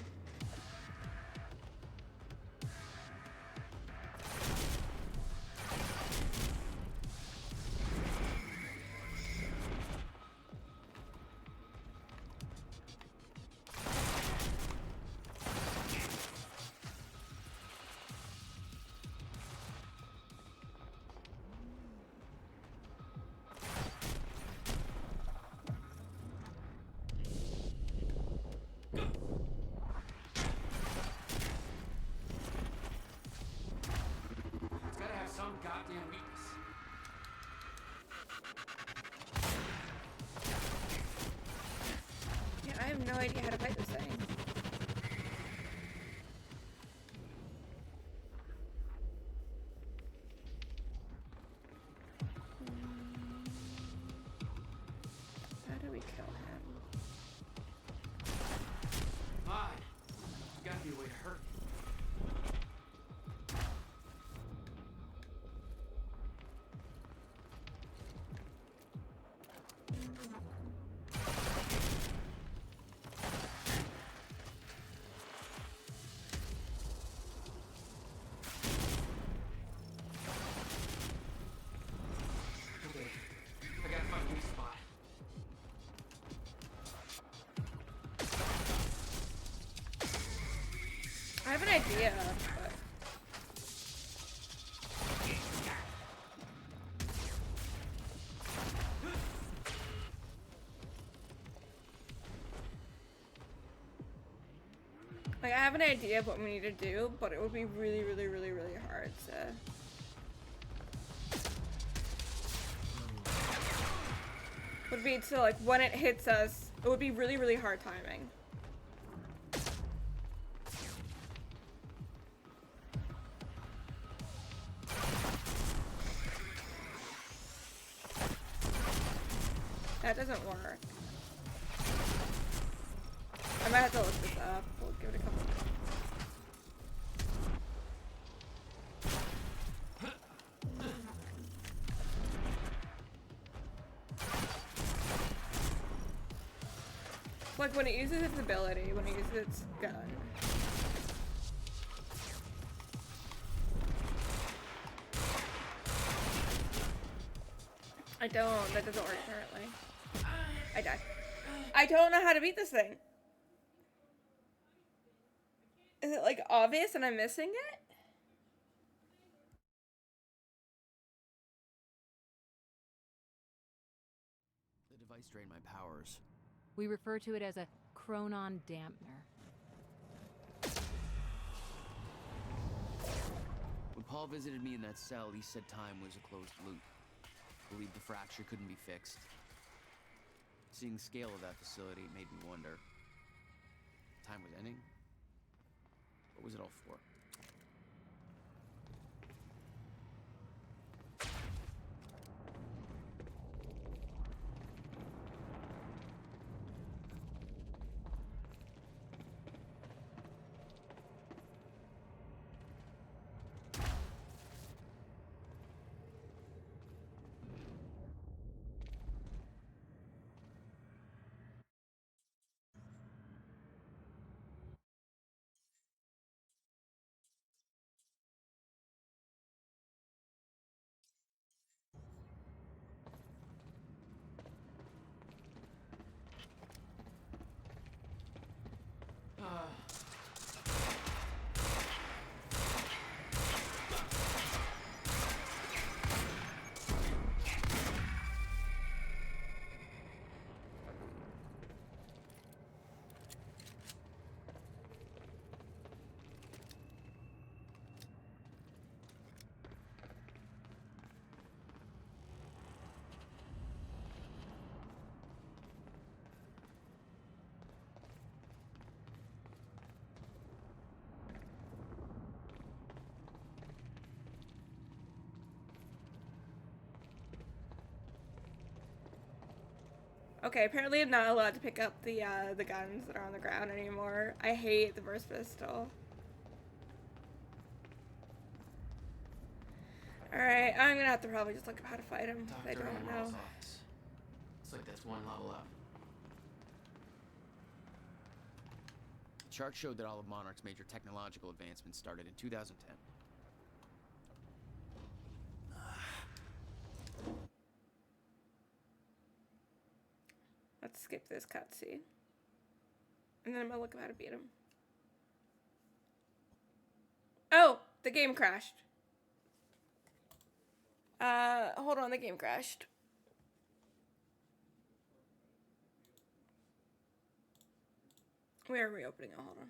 It's gotta have some goddamn weakness. Yeah, I have no idea how to fight this thing. How do we kill him? Fine. There's gotta be a way to hurt me. Okay. I gotta find a weak spot. I have an idea, but like I have an idea of what we need to do, but it would be really, really, really, really hard to. Would be to like when it hits us, it would be really, really hard timing. That doesn't work. I might have to look this up. We'll give it a couple. Like when it uses its ability, when it uses its gun. That doesn't work currently. I died. I don't know how to beat this thing. Is it like obvious and I'm missing it? The device drained my powers. We refer to it as a chronon dampener. When Paul visited me in that cell, he said time was a closed loop. Believed the fracture couldn't be fixed. Seeing the scale of that facility made me wonder. Time was ending? What was it all for? Okay, apparently I'm not allowed to pick up the guns that are on the ground anymore. I hate the burst pistol. Alright, I'm gonna have to probably just look up how to fight him. I Dr. don't know. Emerald's office. It's like that's one level up. The chart showed that all of Monarch's major technological advancements started in 2010. Let's skip this cutscene. And then I'm gonna look up how to beat him. Oh! The game crashed. Hold on, the game crashed. We are reopening it, hold on.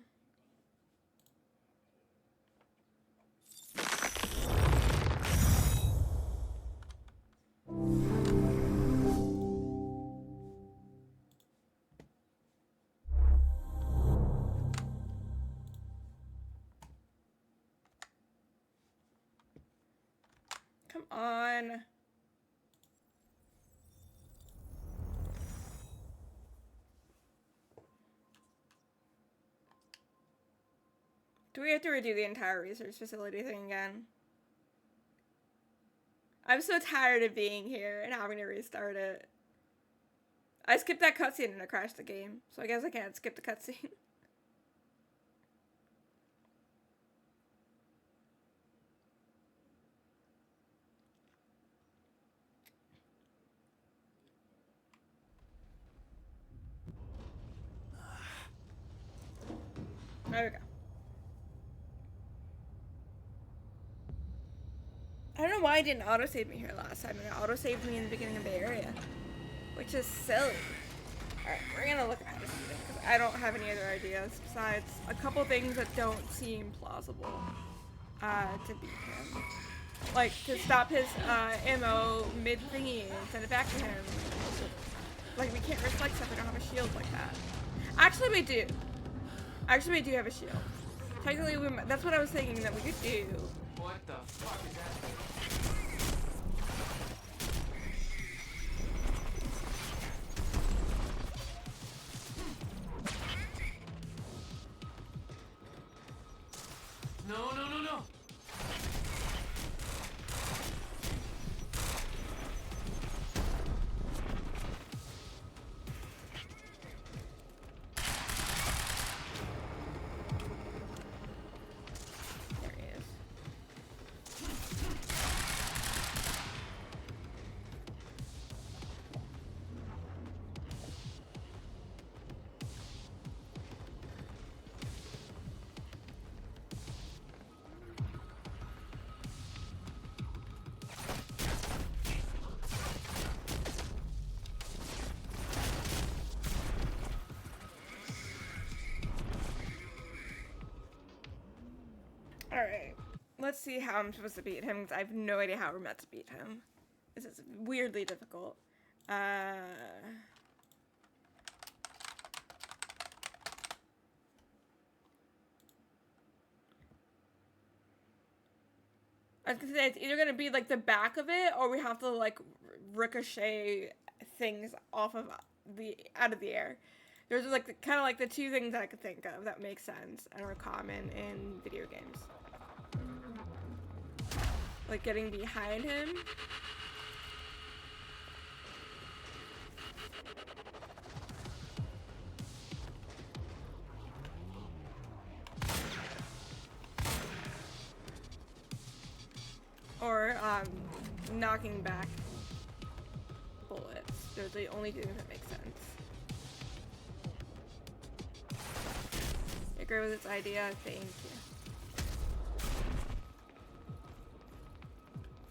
Come on. Do we have to redo the entire research facility thing again? I'm so tired of being here and having to restart it. I skipped that cutscene and it crashed the game, so I guess I can't skip the cutscene. There we go. I don't know why it didn't autosave me here last time, and it autosaved me in the beginning of the area, which is silly. Alright, we're gonna look at how to beat it, because I don't have any other ideas besides a couple things that don't seem plausible to beat him. Like, to stop his ammo mid-thingy and send it back to him. Like, we can't reflect stuff, we don't have a shield like that. Actually, we do. Actually, we do have a shield. Technically, that's what I was thinking that we could do. What the fuck is that? No, no, no, no! There he is. Alright, let's see how I'm supposed to beat him, because I have no idea how we're meant to beat him. This is weirdly difficult. I was gonna say, it's either gonna be like the back of it, or we have to like ricochet things off of out of the air. Those are like kind of like the two things that I could think of that make sense and are common in video games. Like getting behind him. Or knocking back bullets. Those are the only two things that make sense. I agree with this idea, thank you.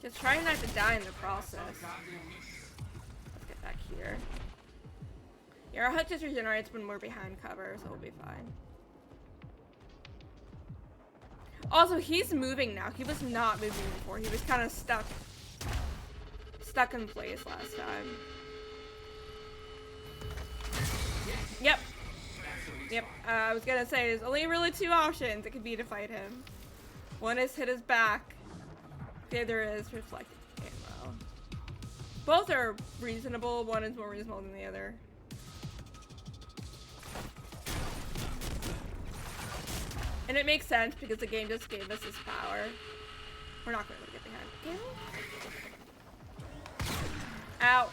Just trying not to die in the process. Let's get back here. Yeah, our hut just regenerates when we're behind cover, so we'll be fine. Also, he's moving now. He was not moving before. He was kind of stuck in place last time. Yep. Yep. I was gonna say, there's only really two options. It could be to fight him. One is hit his back. The other is reflected ammo. Both are reasonable. One is more reasonable than the other. And it makes sense because the game just gave us this power. We're not going to get behind. Okay. Ow.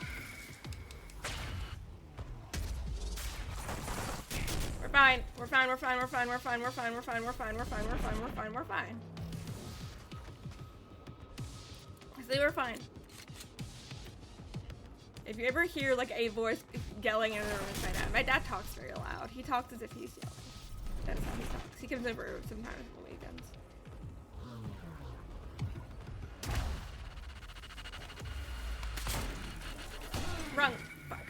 We're fine. We're fine. We're fine. We're fine. We're fine. We're fine. We're fine. We're fine. We're fine. We're fine. We're fine. We're fine. See, we're fine. If you ever hear like a voice yelling in the room inside out, my dad talks very loud. He talks as if he's yelling. That's how he talks. He comes over sometimes on the weekends. Wrong. Fuck.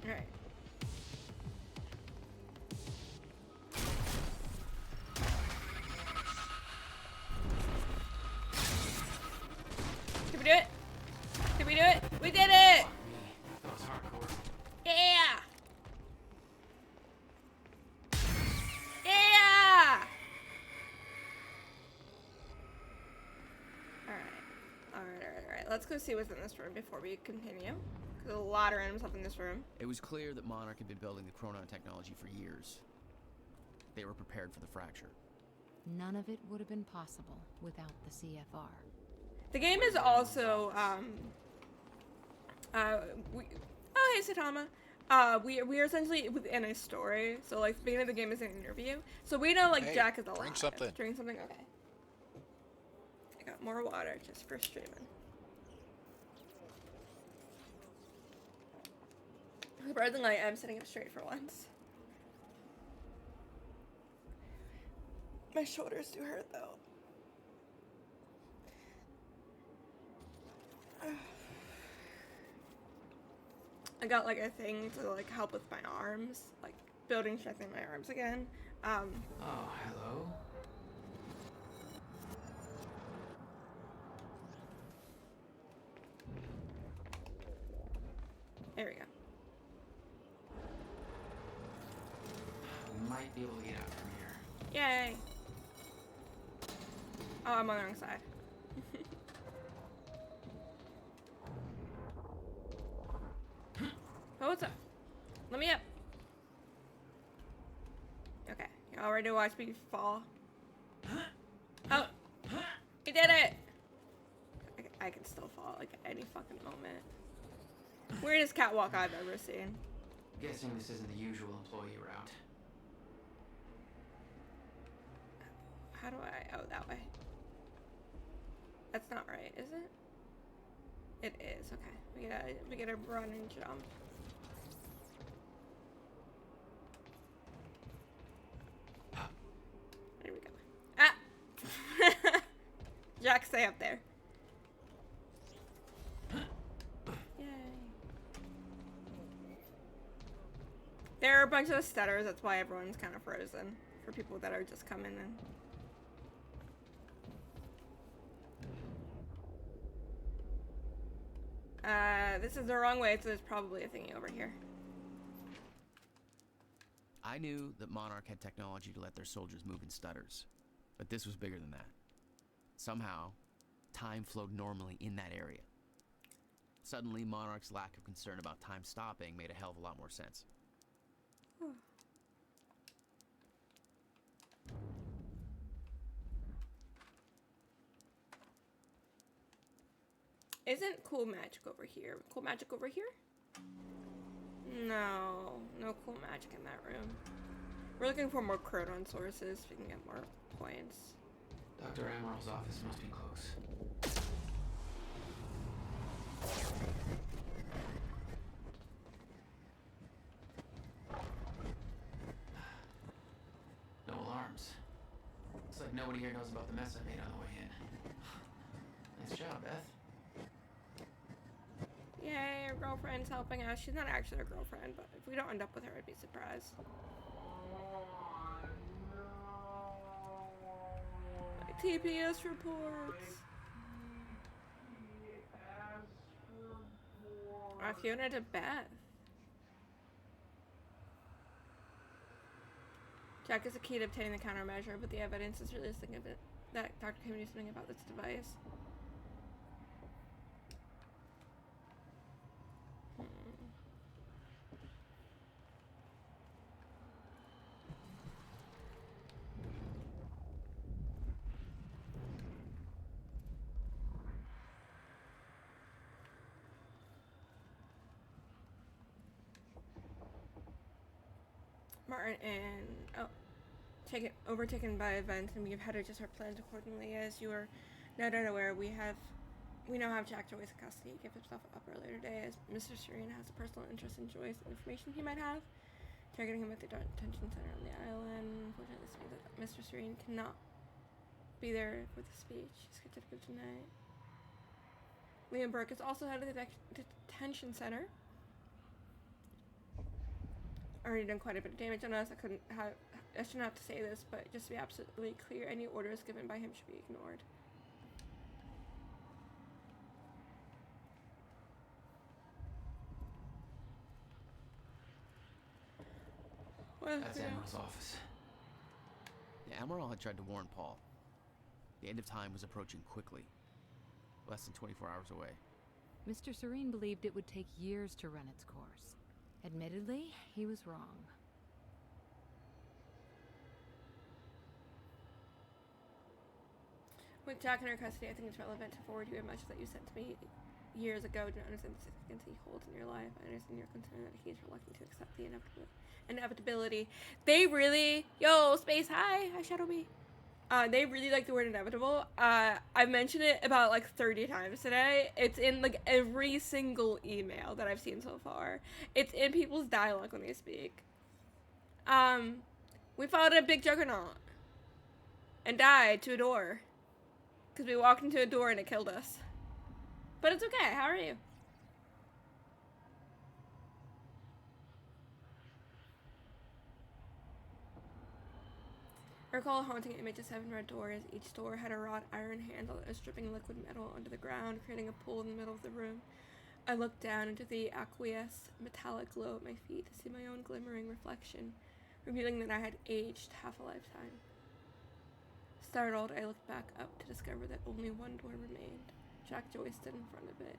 Alright. Did we do it? Did we do it? We did it! That was hardcore. Yeah! Yeah! Alright. Let's go see what's in this room before we continue. There's a lot of random stuff in this room. It was clear that Monarch had been building the chronon technology for years. They were prepared for the fracture. None of it would have been possible without the CFR. The game is also, oh, hey, Saitama. We are essentially within a story. So, like, the beginning of the game is an interview. So we know, like, Hey, Jack is alive. drink something. Drink something? Okay. I got more water just for streaming. Surprisingly, I am sitting up straight for once. My shoulders do hurt, though. I got like a thing to like help with my arms, like building strength in my arms again. Oh, hello. There we go. We might be able to get out from here. Yay! Oh, I'm on the wrong side. Oh, what's up? Let me up. Okay, you all ready to watch me fall? Oh, we did it! I can still fall like at any fucking moment. Weirdest catwalk I've ever seen. Guessing this isn't the usual employee route. How do I? Oh, that way. That's not right, is it? It is. Okay, we gotta run and jump. There we go. Ah! Jack, stay up there. Yay. There are a bunch of stutters, that's why everyone's kind of frozen. For people that are just coming in. This is the wrong way, so there's probably a thingy over here. I knew that Monarch had technology to let their soldiers move in stutters, but this was bigger than that. Somehow, time flowed normally in that area. Suddenly, Monarch's lack of concern about time stopping made a hell of a lot more sense. Isn't cool magic over here? Cool magic over here? No. No cool magic in that room. We're looking for more Croton sources so we can get more points. Dr. Amaril's office must be close. No alarms. Looks like nobody here knows about the mess I made on the way in. Nice job, Beth. Yay, our girlfriend's helping us. She's not actually our girlfriend, but if we don't end up with her, I'd be surprised. My TPS reports. Fiona to Beth. Jack is the key to obtaining the countermeasure, but the evidence is really significant that Dr. Kim knew something about this device. Martin and overtaken by events, and we've had to adjust our plans accordingly. As you are no doubt aware, we now have Jack Joyce in custody. He gave himself up earlier today, as Mr. Serene has a personal interest in Joyce and information he might have, targeting him at the detention center on the island. Unfortunately, this means that Mr. Serene cannot be there for the speech. He's scheduled to go tonight. Liam Burke is also head of the detention center. Already done quite a bit of damage on us. I shouldn't have to say this, but just to be absolutely clear, any orders given by him should be ignored. That's Amaril's office. Yeah, Amaral had tried to warn Paul. The end of time was approaching quickly. Less than 24 hours away. Mr. Serene believed it would take years to run its course. Admittedly, he was wrong. With Jack in our custody, I think it's relevant to forward you a message that you sent to me years ago to understand the significance he holds in your life. I understand your concern that he's reluctant to accept the inevitability. They really... Yo, Space, hi Shadow Bee. They really like the word inevitable. I've mentioned it about like 30 times today. It's in like every single email that I've seen so far. It's in people's dialogue when they speak. We followed a big juggernaut and died to a door because we walked into a door and it killed us. But it's okay. How are you? I recall a haunting image of 7 red doors. Each door had a wrought iron handle that was dripping liquid metal onto the ground, creating a pool in the middle of the room. I looked down into the aqueous metallic glow at my feet to see my own glimmering reflection, revealing that I had aged half a lifetime. Startled, I looked back up to discover that only one door remained. Jack Joyce stood in front of it.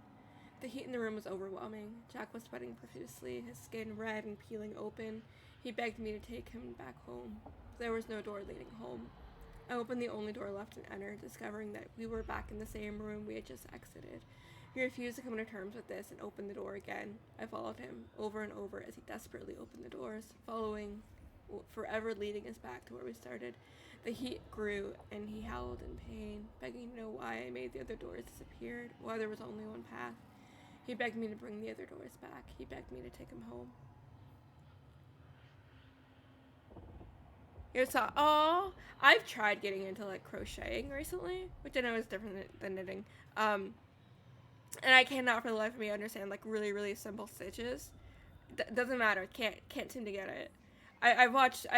The heat in the room was overwhelming. Jack was sweating profusely, his skin red and peeling open. He begged me to take him back home. There was no door leading home. I opened the only door left and entered, discovering that we were back in the same room we had just exited. He refused to come to terms with this and opened the door again. I followed him over and over as he desperately opened the doors, following, forever leading us back to where we started. The heat grew, and he howled in pain, begging to know why I made the other doors disappear, why there was only one path. He begged me to bring the other doors back. He begged me to take him home. I've tried getting into like crocheting recently, which I know is different than knitting. And I cannot for the life of me understand like really, really simple stitches. Doesn't matter. Can't seem to get it. I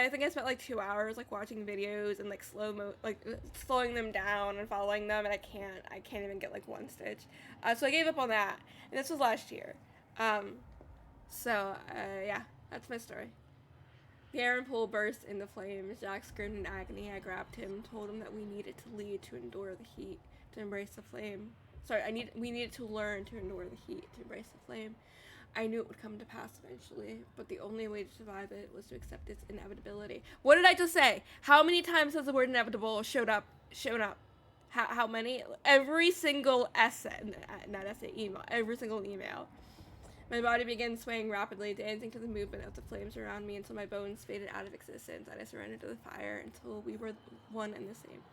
think I spent like 2 hours like watching videos and like slowing them down and following them, and I can't even get like one stitch. So I gave up on that, and this was last year. Yeah, that's my story. The iron pool burst into flames. Jack screamed in agony. I grabbed him, told him that we needed to lead to endure the heat, to embrace the flame. We needed to learn to endure the heat, to embrace the flame. I knew it would come to pass eventually, but the only way to survive it was to accept its inevitability. What did I just say? How many times has the word inevitable shown up? how many? Every single email. Every single email. My body began swaying rapidly, dancing to the movement of the flames around me until my bones faded out of existence and I surrendered to the fire until we were one and the same.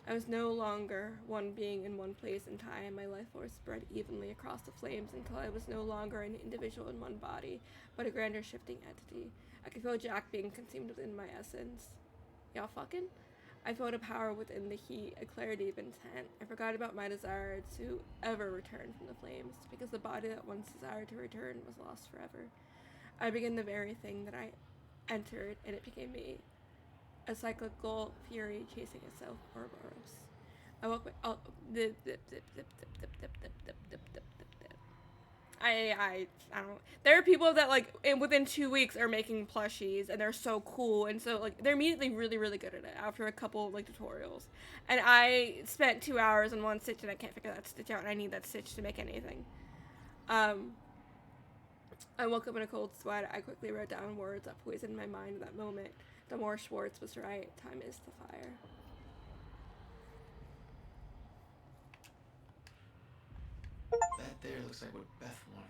I was no longer one being in one place in time. My life force spread evenly across the flames until I was no longer an individual in one body, but a grander shifting entity. I could feel Jack being consumed within my essence. Y'all fucking? I felt a power within the heat, a clarity of intent. I forgot about my desire to ever return from the flames, because the body that once desired to return was lost forever. I began the very thing that I entered, and it became me. A cyclical fury chasing itself, Ouroboros. I woke up. I don't. There are people that like within 2 weeks are making plushies and they're so cool, and so like they're immediately really really good at it after a couple like tutorials. And I spent 2 hours on one stitch and I can't figure that stitch out, and I need that stitch to make anything. I woke up in a cold sweat. I quickly wrote down words that poisoned my mind at that moment. Damore Schwartz was right. Time is the fire. That there looks like what Beth wanted.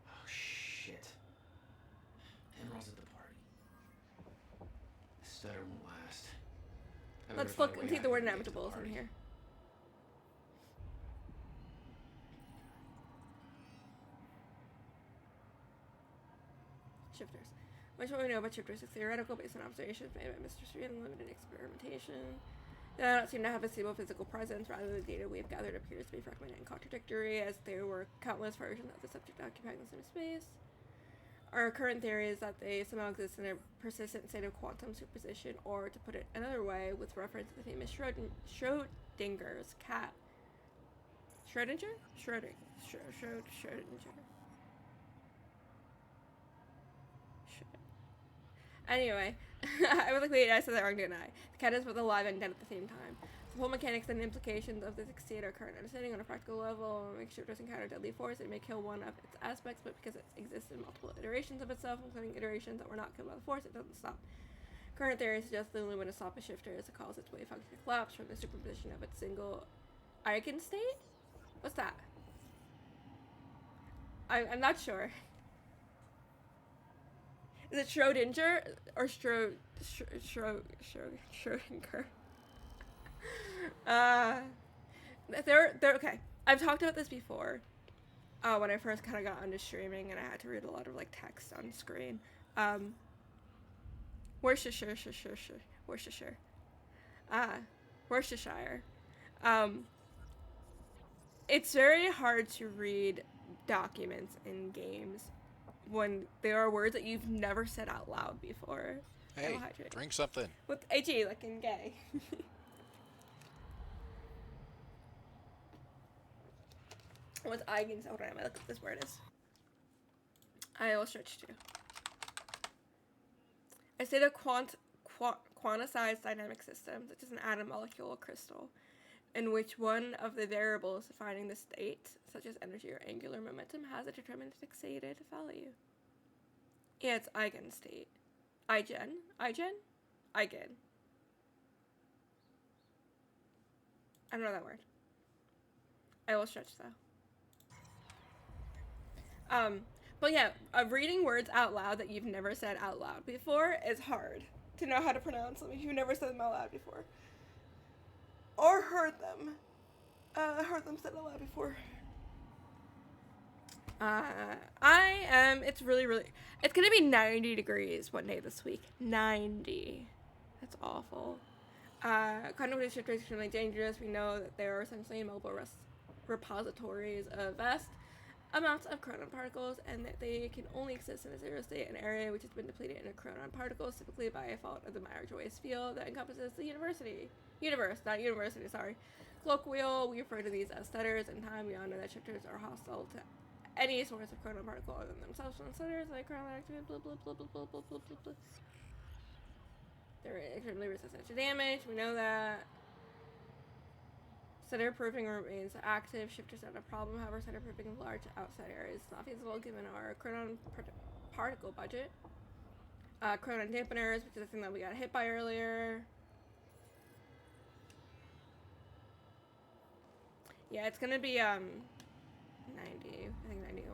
Oh, shit. Emerald's at the party. The stutter won't last. Let's look and see the word inevitable in here. Shifters. Much what we know about shifters is theoretical based on observations made by Mr. Street and limited experimentation. They do not seem to have a stable physical presence. Rather, the data we've gathered appears to be fragmented and contradictory, as there were countless versions of the subject occupying the same space. Our current theory is that they somehow exist in a persistent state of quantum superposition, or to put it another way, with reference to the famous Schrodinger's cat. Schrodinger? Schrodinger. Anyway, I was like, wait, I said that wrong, didn't I? The cat is both alive and dead at the same time. The whole mechanics and implications of this exceed our current understanding on a practical level. Make shifters encounter deadly force, it may kill one of its aspects, but because it exists in multiple iterations of itself, including iterations that were not killed by the force, it doesn't stop. Current theory suggests the only way to stop a shifter is to cause its wave function to collapse from the superposition of its single eigenstate? What's that? I'm not sure. Is it Schrodinger or Schrodinger? They're okay. I've talked about this before. When I first kind of got into streaming and I had to read a lot of like text on screen. Worcestershire. Worcestershire. It's very hard to read documents in games when there are words that you've never said out loud before. Hey, drink something. With HE, like in gay. With eigens, hold on, I look what this word is. I will stretch too. I say the quantized dynamic system, such as an atom, molecule, or crystal, in which one of the variables defining the state, such as energy or angular momentum, has a determined fixated value. Yeah, it's eigenstate. Eigen? I don't know that word. I will stretch though. But yeah, reading words out loud that you've never said out loud before is hard to know how to pronounce them if you've never said them out loud before. Or heard them. Said out loud before. It's really, it's gonna be 90 degrees one day this week. 90. That's awful. Quantum shifters are extremely dangerous. We know that they are essentially mobile repositories of vast amounts of chronon particles, and that they can only exist in a zero state, an area which has been depleted in chronon particles, typically by a fault of the Meyer-Joyce field that encompasses the colloquial, we refer to these as stutters. In time, we all know that shifters are hostile to any source of chronon particle other than themselves. When stutters like chronon activity, blah blah blah blah blah blah blah blah blah. They're extremely resistant to damage. We know that. Stutter proofing remains active. Shifters not a problem. However, stutter proofing of large outside areas is not feasible given our chronon particle budget. Chronon dampeners, which is the thing that we got hit by earlier. Yeah, it's gonna be 90. I think 91.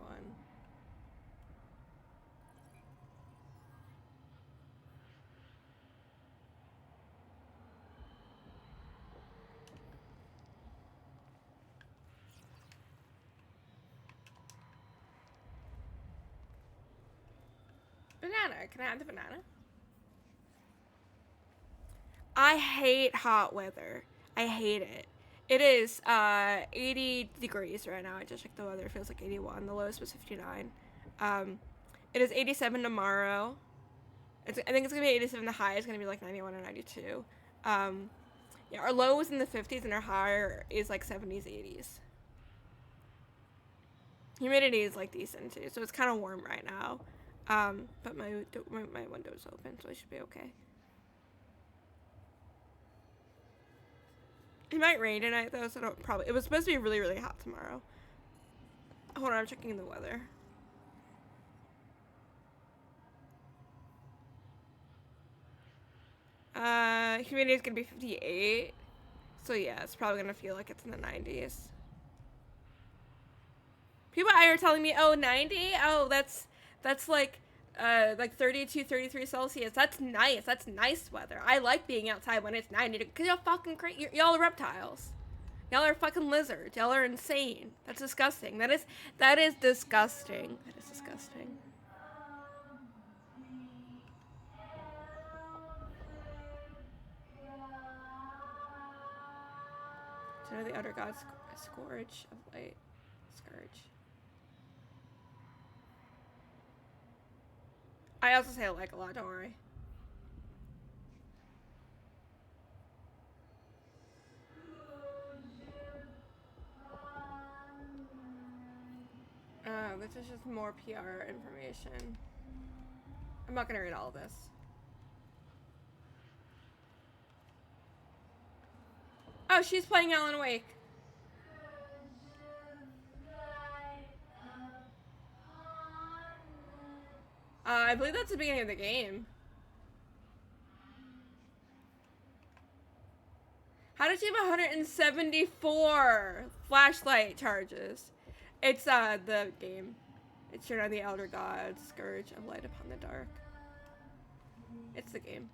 Banana. Can I have the banana? I hate hot weather. I hate it. It is 80 degrees right now. I just checked the weather. It feels like 81. The lowest was 59. It is 87 tomorrow. I think it's gonna be 87. The high is gonna be like 91 or 92. Yeah, our low is in the 50s and our high is like 70s, 80s. Humidity is like decent too, so it's kind of warm right now. But my window's open, so I should be okay. It might rain tonight though, so it was supposed to be really, really hot tomorrow. Hold on, I'm checking the weather. Humidity is gonna be 58. So yeah, it's probably gonna feel like it's in the 90s. People are telling me, oh, 90? Oh, that's like 32, 33 Celsius. That's nice. That's nice weather. I like being outside when it's 90 because y'all fucking crazy. Y'all are reptiles. Y'all are fucking lizards. Y'all are insane. That's disgusting. That is disgusting. That is disgusting. So the outer god scourge of light. Scourge. I also say I like a lot, don't worry. This is just more PR information. I'm not gonna read all of this. Oh, she's playing Alan Wake. I believe that's the beginning of the game. How did you have 174 flashlight charges? It's the game. It's turned on the Elder God, Scourge of Light upon the Dark. It's the game.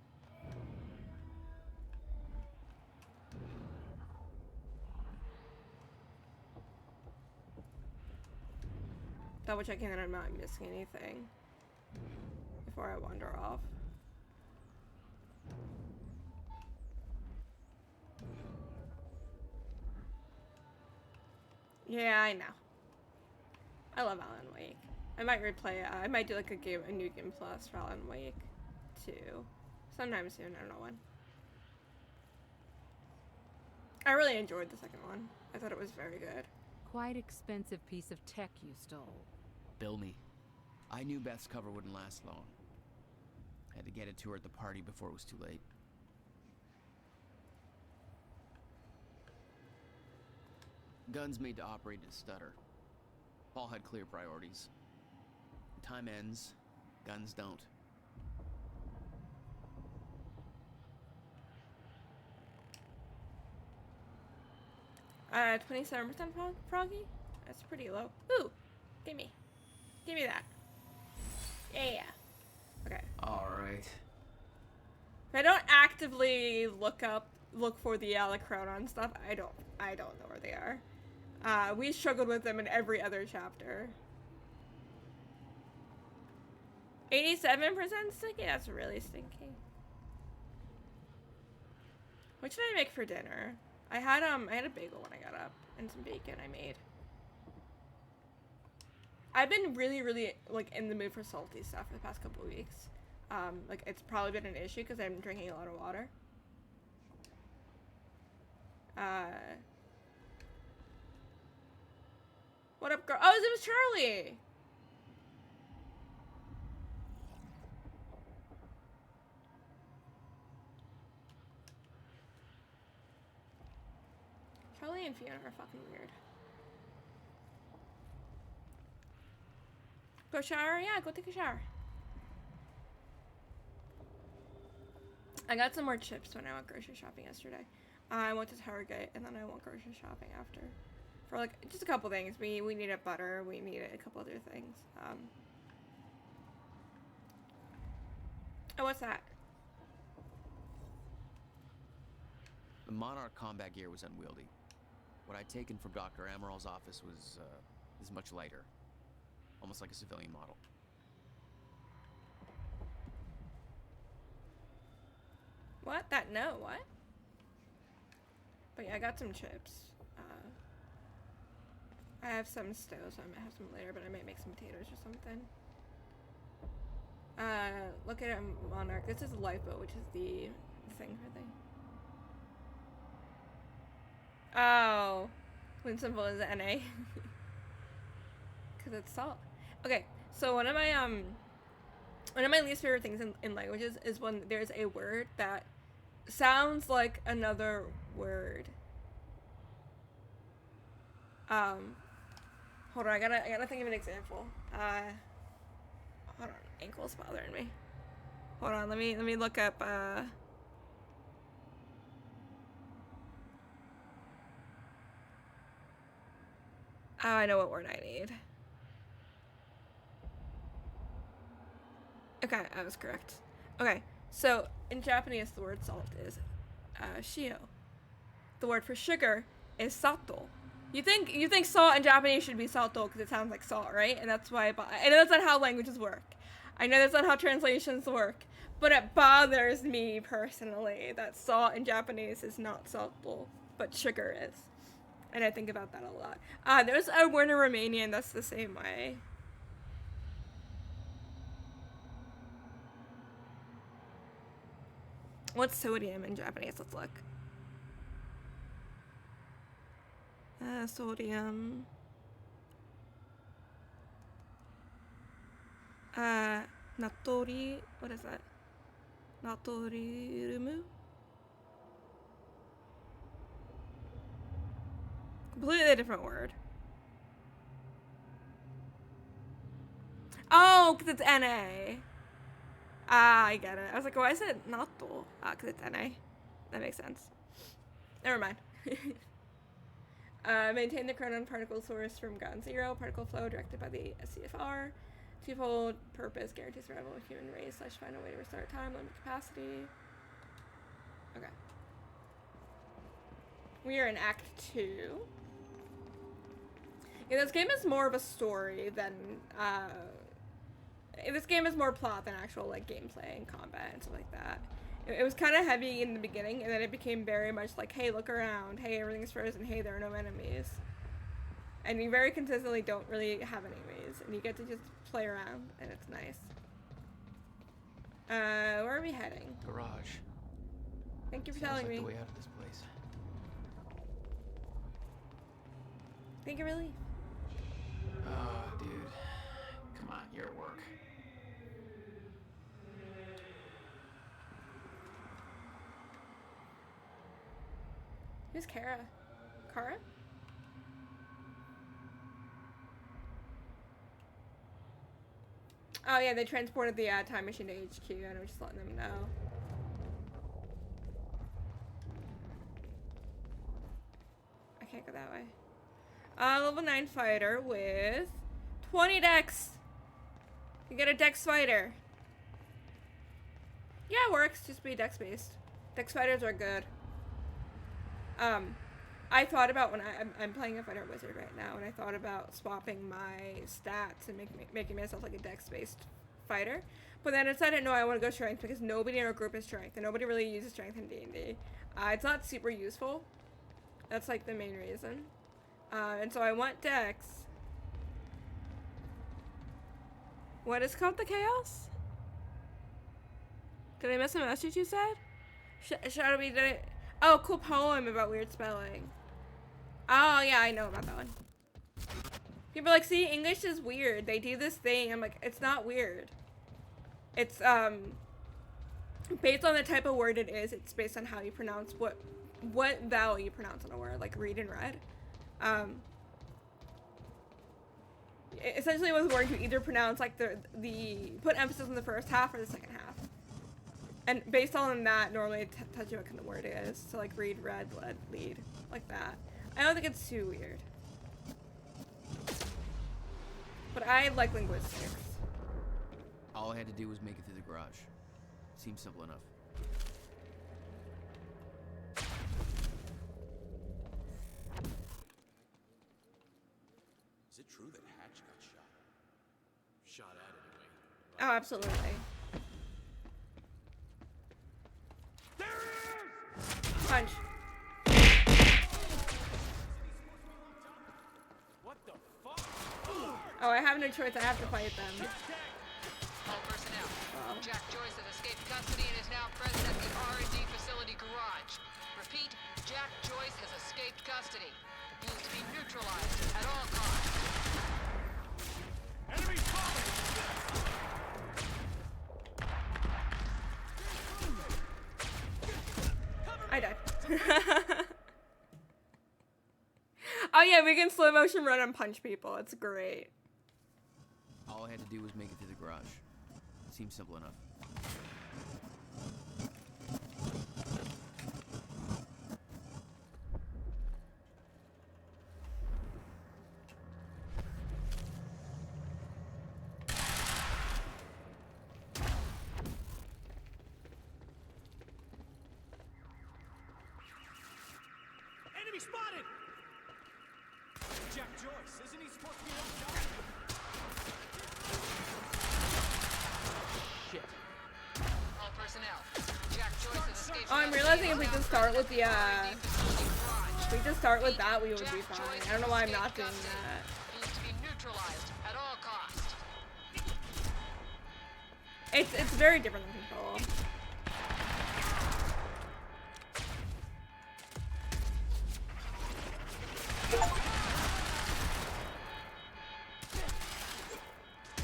Double checking that I'm not missing anything before I wander off. Yeah, I know. I love Alan Wake. I might replay it. I might do like a new game plus for Alan Wake too. Sometime soon, I don't know when. I really enjoyed the second one. I thought it was very good. Quite expensive piece of tech you stole. Bill me. I knew Beth's cover wouldn't last long. Had to get it to her at the party before it was too late. Guns made to operate at Stutter. Paul had clear priorities. Time ends, guns don't. 27% froggy? That's pretty low. Ooh! Gimme that. Yeah. Okay. Alright. If I don't actively look for the Alacronon stuff, I don't know where they are. We struggled with them in every other chapter. 87% stinky? That's really stinky. What should I make for dinner? I had a bagel when I got up and some bacon I made. I've been really like in the mood for salty stuff for the past couple of weeks. Like it's probably been an issue because I'm drinking a lot of water. What up, girl? Oh, it was Charlie. Charlie and Fiona are fucking weird. Go shower? Yeah, go take a shower. I got some more chips when I went grocery shopping yesterday. I went to Target and then I went grocery shopping after. For like just a couple things. We needed butter. We needed a couple other things. Oh, what's that? The Monarch combat gear was unwieldy. What I'd taken from Dr. Amaral's office was much lighter, almost like a civilian model. What? What? But yeah, I got some chips. I have some stew, so I might have some later, but I might make some potatoes or something. Look at Monarch. This is Lifeboat, which is the thing for the... Oh. When symbol is NA. Because it's salt. Okay, so one of my least favorite things in languages is when there's a word that sounds like another word. Hold on, I gotta think of an example. Hold on, ankle's bothering me. Hold on, let me look up, oh, I know what word I need. Okay, I was correct. Okay, so in Japanese, the word salt is shio. The word for sugar is sato. You think salt in Japanese should be sato because it sounds like salt, right? And that's why I know that's not how languages work. I know that's not how translations work. But it bothers me personally that salt in Japanese is not sato, but sugar is. And I think about that a lot. There's a word in Romanian that's the same way. What's sodium in Japanese? Let's look. Sodium. Natori. What is that? Natoriumu? Completely different word. Oh, because it's NA. I get it. I was like, why is it natto? Because it's NA. That makes sense. Never mind. Maintain the chronon particle source from ground zero. Particle flow directed by the SCFR. Twofold purpose guarantees survival of human race / find a way to restart time, limit capacity. Okay. We are in Act 2. Yeah, this game is more of a story than, this game is more plot than actual, like, gameplay and combat and stuff like that. It was kind of heavy in the beginning, and then it became very much like, hey, look around, hey, everything's frozen, hey, there are no enemies. And you very consistently don't really have enemies, and you get to just play around, and it's nice. Where are we heading? Garage. Thank you for Sounds telling like me. the way out of this place. Think of relief. Oh, dude. Come on, you're at work. Who's Kara? Kara? Oh yeah, they transported the time machine to HQ and I'm just letting them know. I can't go that way. Level 9 fighter with 20 dex. You get a dex fighter. Yeah, it works. Just be dex based. Dex fighters are good. I thought about when I'm playing a fighter wizard right now, and I thought about swapping my stats and making myself like a dex-based fighter. But then I decided, no, I want to go strength because nobody in our group is strength, and nobody really uses strength in D&D. It's not super useful. That's like the main reason. And so I want dex. What is called the chaos? Did I miss a message you said? Did I? Oh, cool poem about weird spelling. Oh, yeah, I know about that one. People are like, see, English is weird. They do this thing. I'm like, it's not weird. It's, based on the type of word it is, it's based on how you pronounce what vowel you pronounce on a word, like read and read. Essentially it was going to either pronounce, like, put emphasis on the first half or the second half. And based on that, normally it tells you what kind of word it is. So like read, read, lead, like that. I don't think it's too weird. But I like linguistics. All I had to do was make it through the garage. Seems simple enough. Is it true that Hatch got shot? Shot at anyway. Oh, absolutely. Punch. What the fuck? Oh, I have no choice. I have to fight them. All personnel. Wow. Jack Joyce has escaped custody and is now present at the R&D facility garage. Repeat, Jack Joyce has escaped custody. He is to be neutralized at all costs. Enemy spotted! I died. Oh yeah, we can slow motion run and punch people. It's great. All I had to do was make it through the garage. Seems simple enough. Enemy spotted! Jack Joyce, isn't he supposed to be outside? Shit. All personnel. Jack Joyce has escaped Oh, I'm custody realizing and if we is just now start present with the at R&D facility garage. if we just start with that, we would Jack be fine. Joyce I don't know why I'm has not doing escaped that. He is to be neutralized at all costs. It's very different than Control.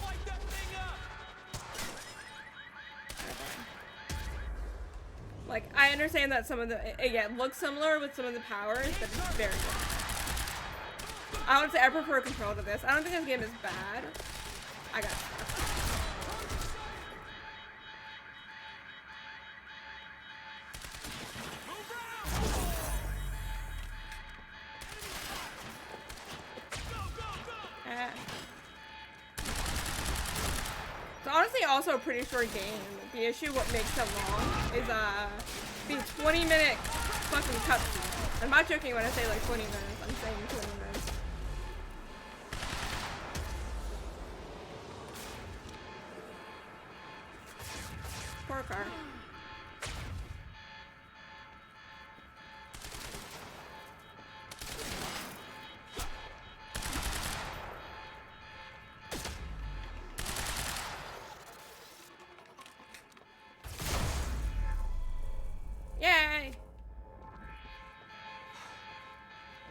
Light that thing up! Like, I understand that some of the, again, looks similar with some of the powers, but it's very different. I would say I prefer Control to this. I don't think this game is bad. I got stuff. It's honestly also a pretty short game. The issue, what makes it long, is the 20-minute fucking cutscene. I'm not joking when I say like 20 minutes. I'm saying 20 minutes. Poor car. Yay!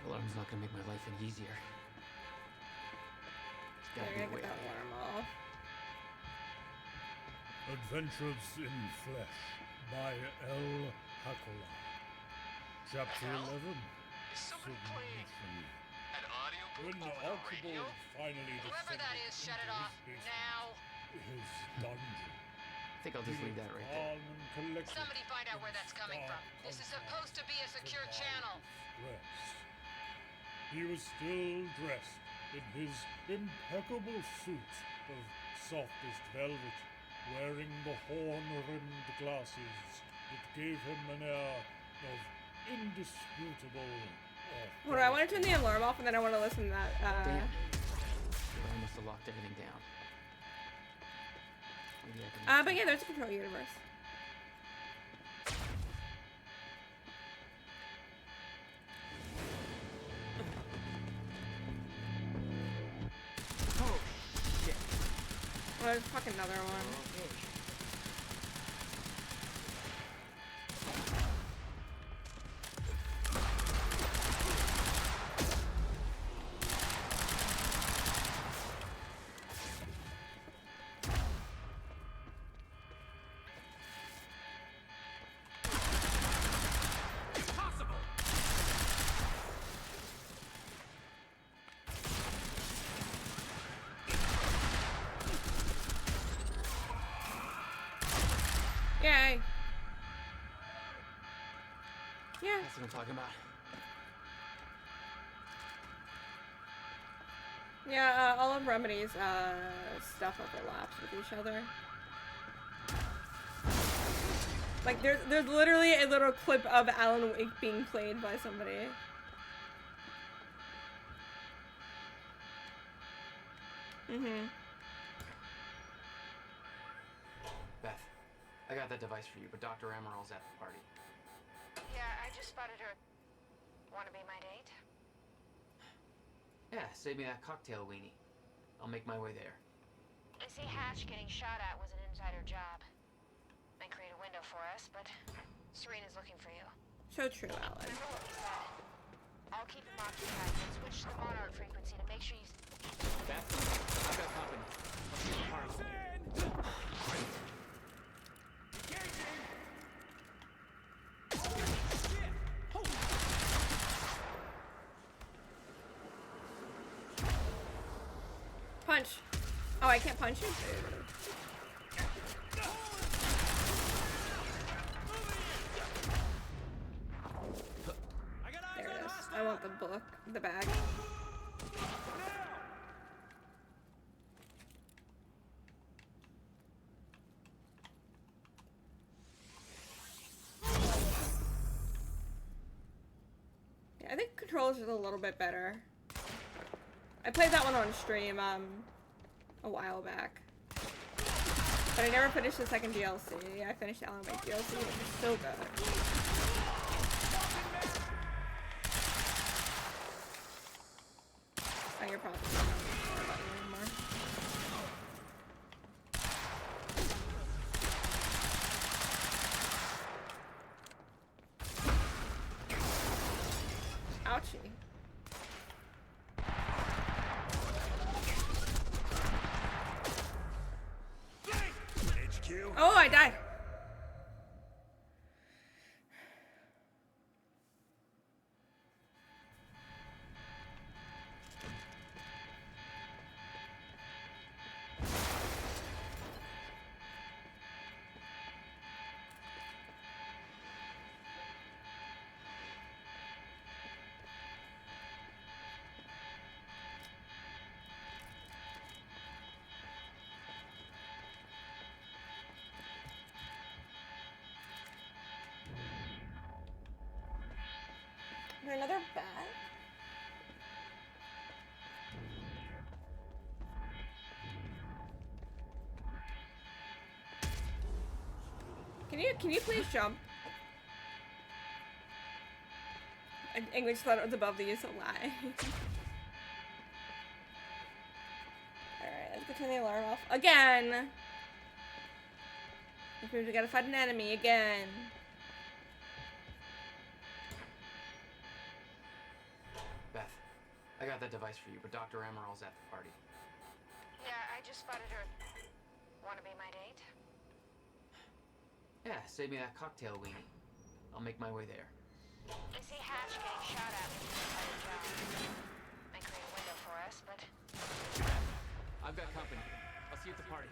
Alarm's not gonna make my life any easier. It's gotta They're be gonna a way get out. that alarm off. Adventures in Flesh by L. Hakola. Chapter 11. Submission. When Archibald finally Whoever that is, shut it off now. his dungeon. I think I'll just leave that right there. Somebody find out where that's coming from. This is supposed to be a secure channel. Dressed. He was still dressed in his impeccable suit of softest velvet, wearing the horn-rimmed glasses that gave him an air of indisputable Hold on, I want to turn the alarm off and then I want to listen to that. Damn. I must have locked everything down. Maybe I can But yeah, there's a Control universe. Oh, shit. Well, there's fucking another one. Yay! Yeah. That's what I'm talking about. Yeah, all of Remedy's stuff overlaps with each other. Like there's literally a little clip of Alan Wake being played by somebody. Beth, I got that device for you, but Dr. Emerald's at the party. Yeah, I just spotted her. Wanna be my date? Yeah, save me that cocktail weenie. I'll make my way there. I see Hatch getting shot at was an insider job. Might create a window for us, but Serena's looking for you. So true, Alan. Remember what we said? I'll keep him occupied and switch to the Monarch frequency to make sure you... Beth, I've got company. I'll see you at the party. Punch. Oh, I can't punch him? There it is. I want the book, the bag. Yeah, I think controls is a little bit better. I played that one on stream a while back, but I never finished the second DLC. I finished Alan Wake DLC, which is so good. Oh, you're probably not care about you anymore. Ouchie. Oh, I died. Is there another bag? Can you please jump? English thought it was above the use of lie. Alright, let's go turn the alarm off. Again! Which means we gotta fight an enemy again. Beth, I got that device for you, but Dr. Emerald's at the party. Yeah, I just spotted her. Wanna be my date? Yeah, save me that cocktail weenie. I'll make my way there. I see Hatch getting shot at with an insider job. Might create a window for us, but... I've got company. I'll see you at the party.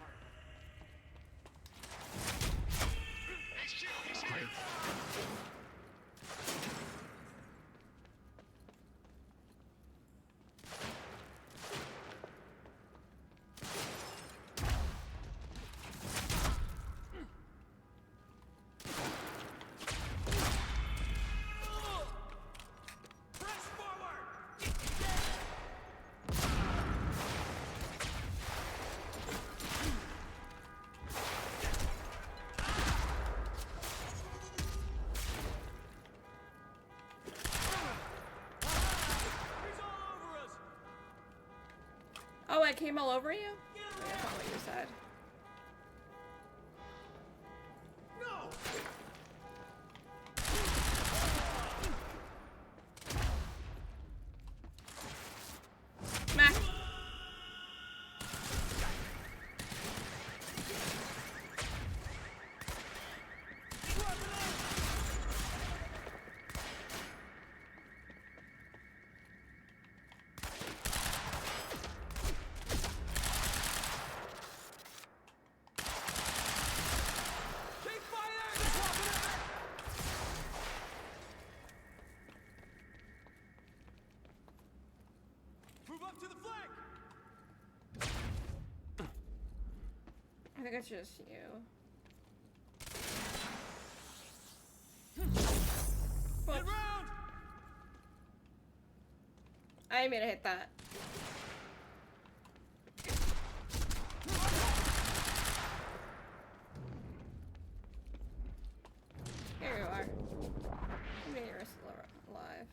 Oh, it came all over you? That's not what you said. Smack. Move up to the flank! think it's just you. Whoops. I didn't mean to hit that. Here you are. Maybe you're still alive.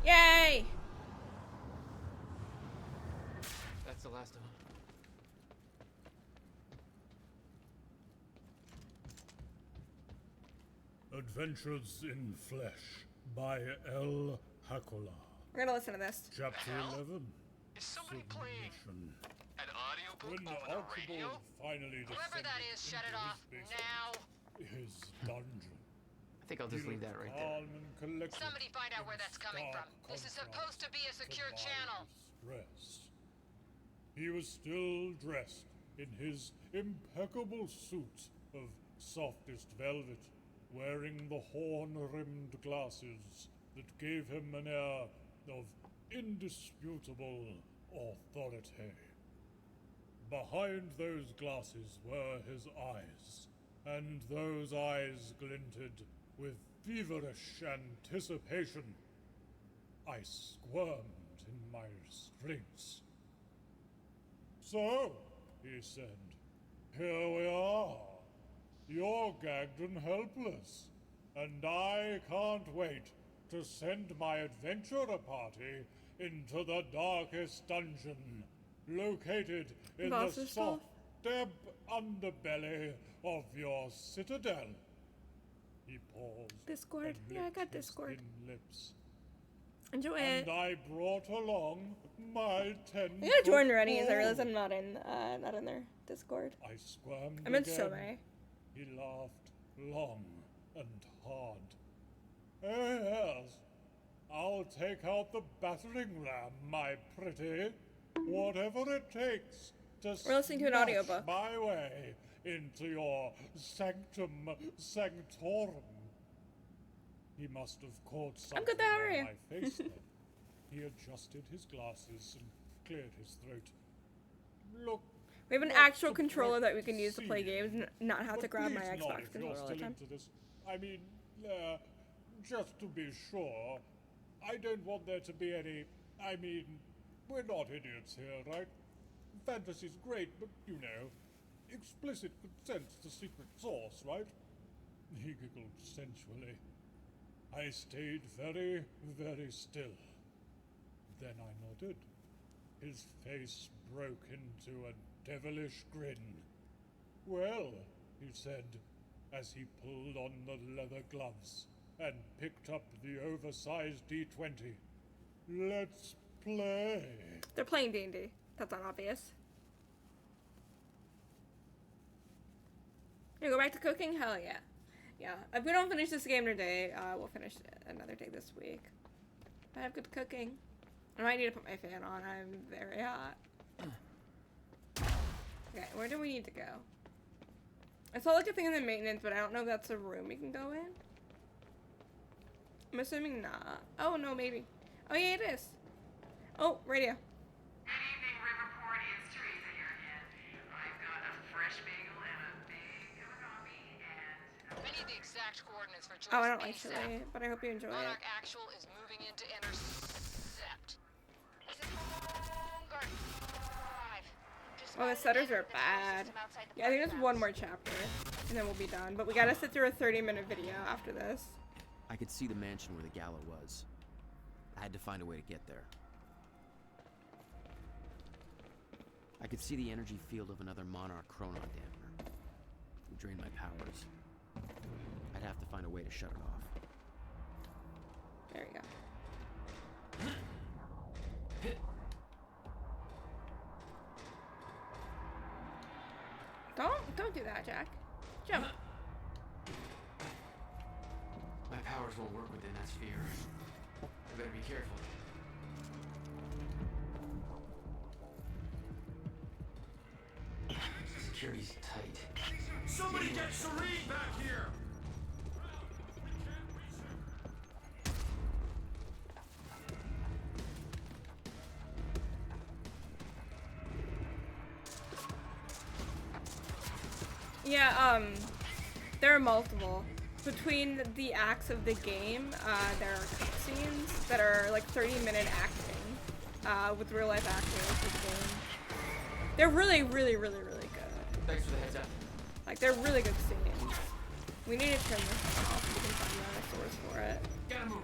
Yay! That's the last of them. Adventures in Flesh by L. Hakola. We're gonna listen to this. Chapter 11. Is somebody playing Submission. an audiobook When over the Archibald radio? finally Whoever that descended is, shut it into off his basement, now. his dungeon. I think I'll just leave that right there. Calm and collected Somebody find out where that's coming from. stark This is contrast supposed to be a secure to my channel. distress. He was still dressed in his impeccable suit of softest velvet, wearing the horn-rimmed glasses that gave him an air of indisputable authority. Behind those glasses were his eyes, and those eyes glinted with feverish anticipation. I squirmed in my restraints. "So," he said, "here we are. You're gagged and helpless, and I can't wait to send my adventurer party into the darkest dungeon, located in the Boss is soft, damp underbelly of your citadel." He paused. Discord? and Yeah, I licked got his Discord. thin lips. Enjoy And it. I brought along my 10. I gotta join Rennie's. I realize I'm not in their Discord. I squirmed I'm in so again. many. He laughed long and hard. "Oh, yes. I'll take out the battering ram, my pretty. Whatever it takes to We're listening to an smash audiobook. my way into your sanctum sanctorum." He must have caught something good, how are on you? my face then. He adjusted his glasses and cleared his throat. "Look, We have an not actual to controller that we can use to play proceed, games, and not have to but grab my please nod Xbox if you're controller all the still time. into this. I mean, just to be sure, I don't want there to be any. I mean, we're not idiots here, right? Fantasy's great, but you know, explicit consent's the secret sauce, right?" He giggled sensually. I stayed very, very still. Then I nodded. His face broke into a devilish grin. "Well," he said, as he pulled on the leather gloves and picked up the oversized D20. "Let's play." They're playing D&D. That's not obvious. You go back to cooking? Hell yeah. Yeah. If we don't finish this game today, we'll finish another day this week. I have good cooking. I might need to put my fan on. I'm very hot. Okay, where do we need to go? I saw like a thing in the maintenance, but I don't know if that's a room we can go in. I'm assuming not. Oh, no, maybe. Oh, yeah, it is. Oh, radio. Good evening, Riverport. It's Teresa here again. I've got a fresh bagel and a big cup of coffee and... I need the exact coordinates for Joyce Oh, I don't ASAP. actually, but I hope you enjoy it. Monarch Actual is moving in to intercept. He's at Garden Drive. Just Oh, the setters are bad. Yeah, I think there's one more chapter, and then we'll be done. But we gotta sit through a 30-minute video after this. I could see the mansion where the gala was. I had to find a way to get there. I could see the energy field of another Monarch Chronon dampener. It drained my powers. I'd have to find a way to shut it off. There we go. Don't do that, Jack. Jump. powers won't work within that sphere. I better be careful. Security's tight. Somebody get Serene back here! Yeah, there are multiple. Between the acts of the game, there are cutscenes that are like 30-minute acting, with real-life actors of the game. They're really, really, really, really good. Thanks for the heads up. Like, they're really good scenes. We need to turn this off so we can find another source for it. Gotta move.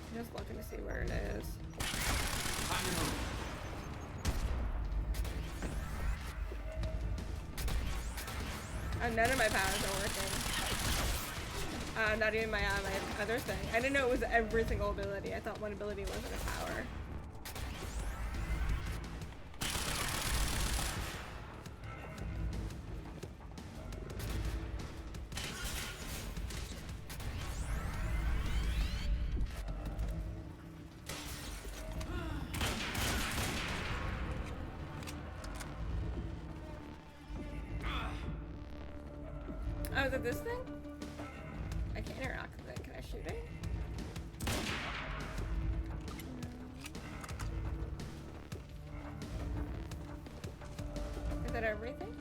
I'm just looking to see where it is. Time to move. None of my powers are working. Not even my other thing. I didn't know it was every single ability. I thought one ability wasn't a power. Oh, is it this thing? I can't interact with it. Can I shoot it? Is that everything?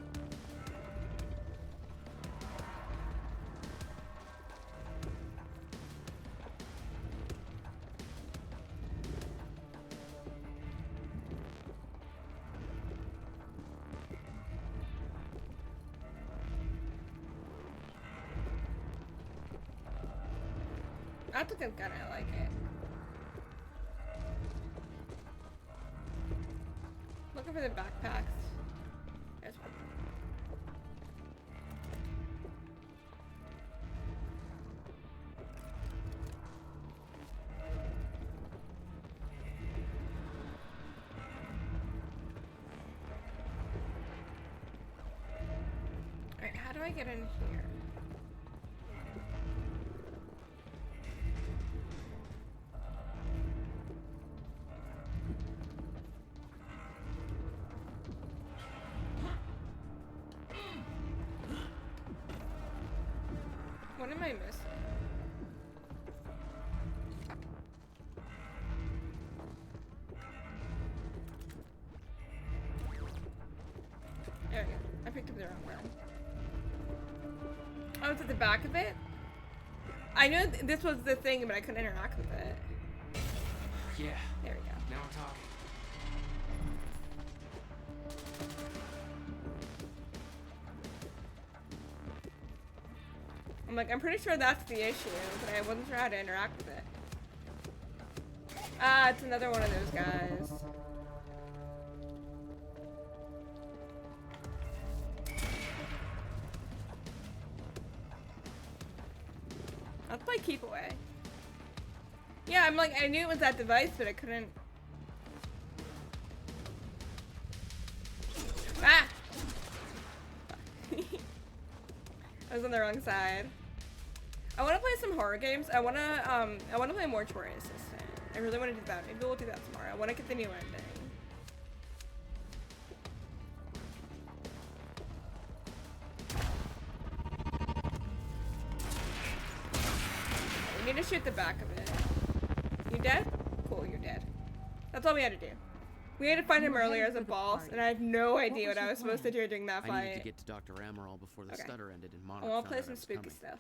I think I'm gonna like it. Looking for the backpacks. There's one. Alright, how do I get in here? What am I missing? There we go. I picked up the wrong one. Oh, it's at the back of it? I knew this was the thing, but I couldn't interact with it. Yeah. There we go. Now we're talking. I'm like, I'm pretty sure that's the issue, but I wasn't sure how to interact with it. Ah, it's another one of those guys. Let's play keep away. Yeah, I'm like, I knew it was that device, but I couldn't. Ah! I was on the wrong side. I want to play some horror games. I want to play Mortuary Assistant. I really want to do that. Maybe we'll do that tomorrow. I want to get the new ending. We need to shoot the back of it. You dead? Cool, you're dead. That's all we had to do. We had to find him earlier as a boss, and I have no idea what I was supposed to do during that fight. I needed to get to Dr. Amaral before the stutter ended and Monarch I want to found play out I some was spooky coming. stuff.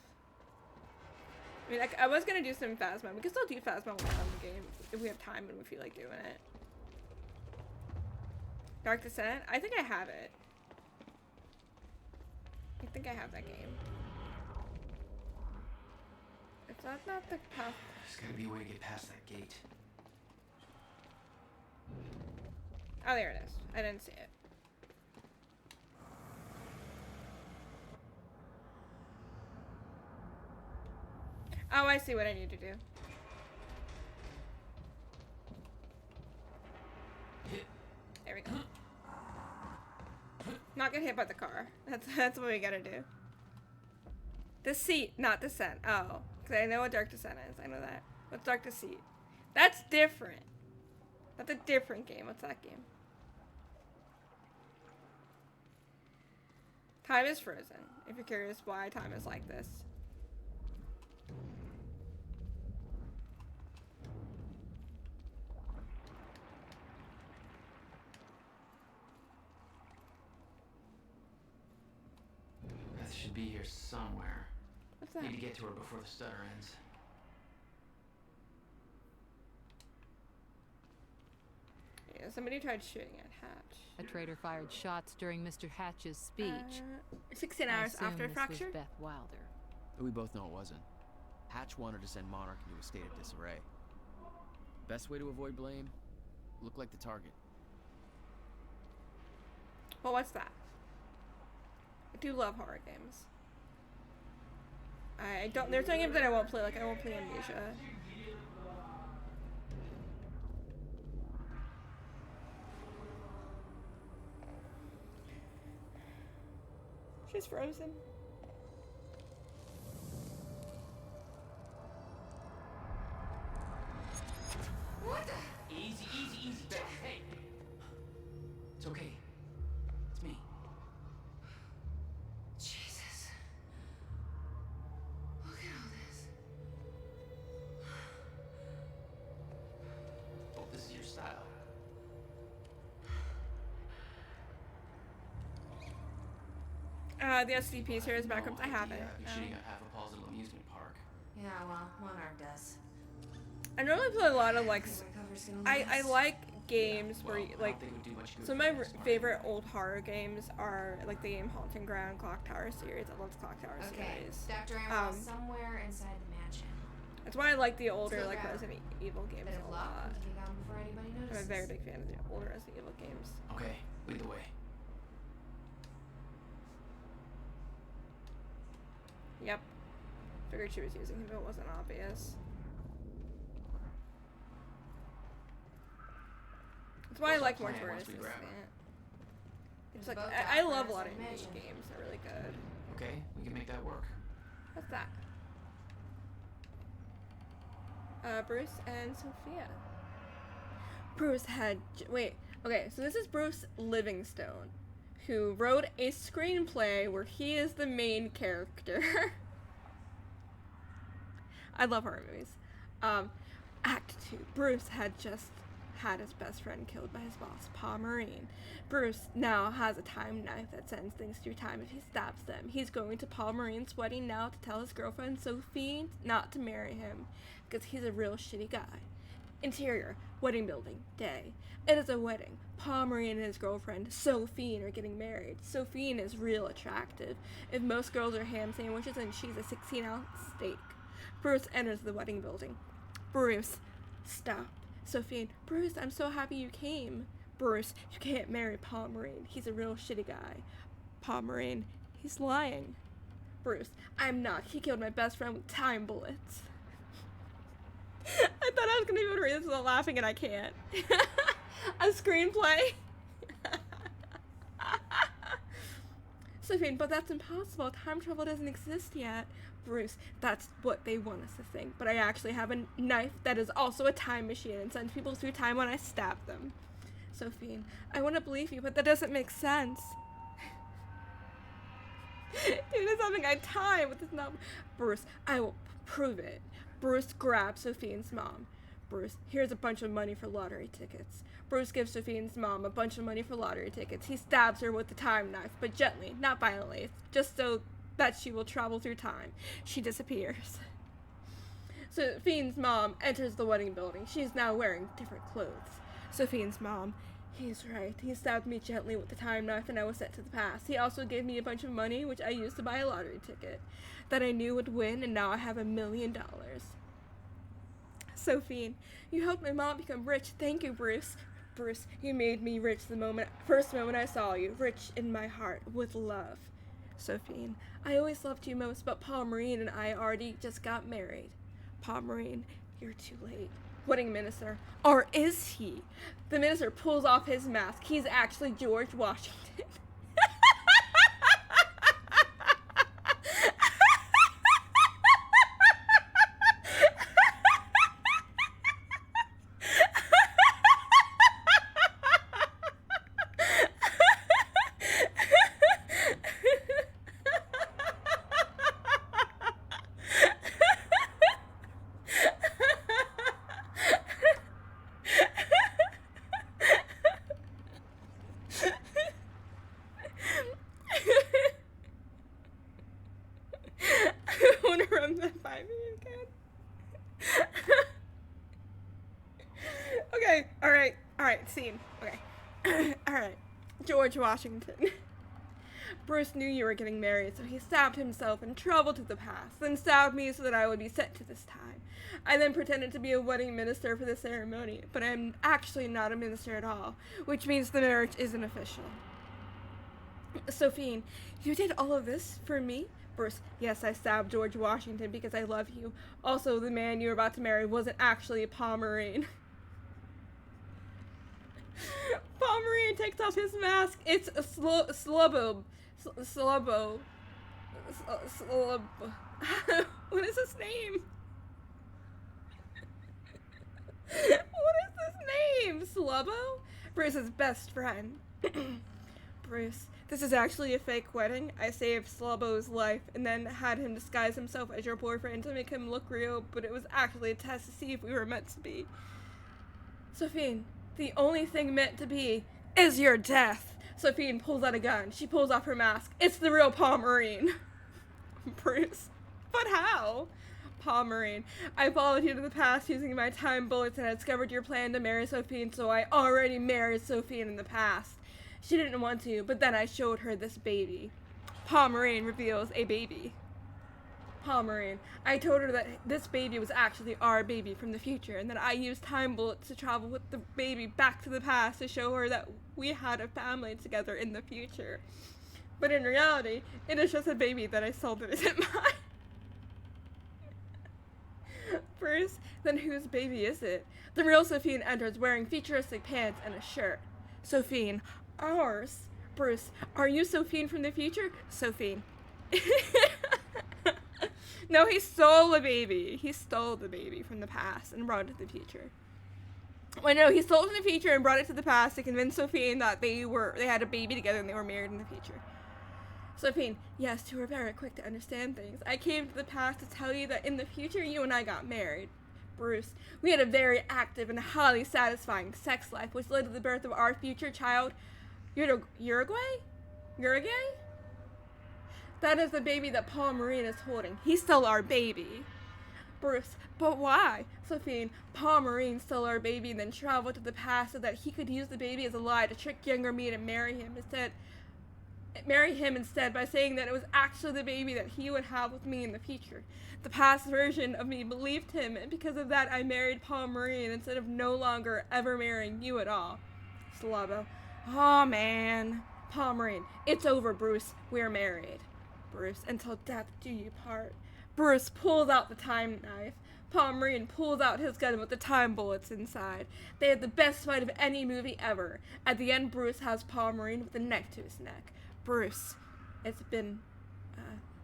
I mean, like, I was gonna do some Phasma. We can still do Phasma when we're on the game if we have time and we feel like doing it. Dark Descent? I think I have it. I think I have that game. If that's not the path. There's gotta be a way to get past that gate. Oh, there it is. I didn't see it. Oh, I see what I need to do. There we go. Not get hit by the car. That's what we gotta do. Deceit, not Descent. Oh, because I know what Dark Descent is. I know that. What's Dark Deceit? That's different. That's a different game. What's that game? Time is frozen. If you're curious why time is like this. Beth should be here somewhere. What's that? Need to get to her before the stutter ends. Yeah, somebody tried shooting at Hatch. A traitor fired shots during Mr. Hatch's speech. 16 I hours assume after this Fracture? was Beth Wilder. We both know it wasn't. Hatch wanted to send Monarch into a state of disarray. Best way to avoid blame? Look like the target. Well, what's that? I do love horror games. I don't. There's some games that I won't play. Like I won't play Amnesia. She's frozen. What the? Easy, easy, easy, Beth. Hey. It's okay. It's me. Jesus. Look at all this. Hope this is your style. The SCP series backups. I haven't. You're shooting at half a Paul's little amusement park. Yeah, well, Monarch does. I normally play a lot of like. I like games where you, like. Some of my favorite old horror games are like the game Haunting Ground, Clock Tower series. I love the Clock Tower series. Dr. Amwell somewhere inside the mansion. That's why I like the older Let's go like grab Resident Evil games Bit of a luck, lot. we can get gone before anybody I'm a notices. very big fan of the older Resident Evil games. Okay, lead the way. Yep. Figured she was using him, but it wasn't obvious. That's why I like Mortuary's Assistant. It's like I love a lot of indie games. They're really good. Okay, we can make that work. What's that? Bruce and Sophia. Bruce had wait. Okay, so this is Bruce Livingstone, who wrote a screenplay where he is the main character. I love horror movies. Act 2. Bruce had just had his best friend killed by his boss, Paul Marine. Bruce now has a time knife that sends things through time if he stabs them. He's going to Paul Marine's wedding now to tell his girlfriend Sophie not to marry him, because he's a real shitty guy. Interior, wedding building, day. It is a wedding. Paul Marine and his girlfriend, Sophie, are getting married. Sophie is real attractive. If most girls are ham sandwiches and she's a 16-ounce steak. Bruce enters the wedding building. Bruce, stop. Sophie, Bruce, I'm so happy you came. Bruce, you can't marry Paul Marine. He's a real shitty guy. Paul Marine, he's lying. Bruce, I'm not. He killed my best friend with time bullets. I thought I was going to be able to read this without laughing, and I can't. A screenplay? Sophie, but that's impossible. Time travel doesn't exist yet. Bruce, that's what they want us to think. But I actually have a knife that is also a time machine and sends people through time when I stab them. Sophie, I want to believe you, but that doesn't make sense. Dude, it's something I tie with this number. Bruce, I will prove it. Bruce grabs Sophien's mom. Bruce, here's a bunch of money for lottery tickets. Bruce gives Sophien's mom a bunch of money for lottery tickets. He stabs her with the time knife, but gently, not violently, just so that she will travel through time. She disappears. Sophien's mom enters the wedding building. She is now wearing different clothes. Sophien's mom, he's right. He stabbed me gently with the time knife and I was sent to the past. He also gave me a bunch of money, which I used to buy a lottery ticket that I knew would win, and now I have $1 million. Sophie, you helped my mom become rich. Thank you, Bruce. Bruce, you made me rich the first moment I saw you, rich in my heart, with love. Sophie, I always loved you most, but Paul Marine and I already just got married. Paul Marine, you're too late. Wedding minister, or is he? The minister pulls off his mask. He's actually George Washington. Okay, alright, scene. Okay. Alright. George Washington. Bruce knew you were getting married, so he stabbed himself and traveled to the past, then stabbed me so that I would be sent to this time. I then pretended to be a wedding minister for the ceremony, but I'm actually not a minister at all, which means the marriage isn't official. Sophie, you did all of this for me? Bruce, yes, I stabbed George Washington because I love you. Also, the man you were about to marry wasn't actually a Paul Marine. Paul Marine takes off his mask. It's a Slubbo. What is his name? What is his name? Slubbo? Bruce's best friend. Bruce, this is actually a fake wedding. I saved Slubbo's life and then had him disguise himself as your boyfriend to make him look real, but it was actually a test to see if we were meant to be. Sophie, the only thing meant to be is your death. Sophie pulls out a gun. She pulls off her mask. It's the real Paul Marine. Bruce, but how? Paul Marine, I followed you to the past using my time bullets and I discovered your plan to marry Sophie, so I already married Sophie in the past. She didn't want to, but then I showed her this baby. Paul Marine reveals a baby. Paul Marine, I told her that this baby was actually our baby from the future, and that I used time bullets to travel with the baby back to the past to show her that we had a family together in the future. But in reality, it is just a baby that I sold that isn't mine. Bruce, then whose baby is it? The real Sophie enters wearing futuristic pants and a shirt. Sophie, ours. Bruce, are you Sophie from the future? Sophie. No, he stole the baby. He stole the baby from the past and brought it to the future. Well, no, he stole it from the future and brought it to the past to convince Sophie that they had a baby together and they were married in the future. Sophie, yes, you were very quick to understand things. I came to the past to tell you that in the future you and I got married. Bruce, we had a very active and highly satisfying sex life, which led to the birth of our future child, Uruguay? That is the baby that Paul Marine is holding. He stole our baby. Bruce, but why? Sophie, Paul Marine stole our baby and then traveled to the past so that he could use the baby as a lie to trick younger me to marry him instead by saying that it was actually the baby that he would have with me in the future. The past version of me believed him, and because of that I married Paul Marine instead of no longer ever marrying you at all. Slubbo. Oh man. Paul Marine, it's over, Bruce. We're married. Bruce, until death do you part. Bruce pulls out the time knife. Paul Marine pulls out his gun with the time bullets inside. They had the best fight of any movie ever. At the end, Bruce has Paul Marine with a knife to his neck. Bruce, it's been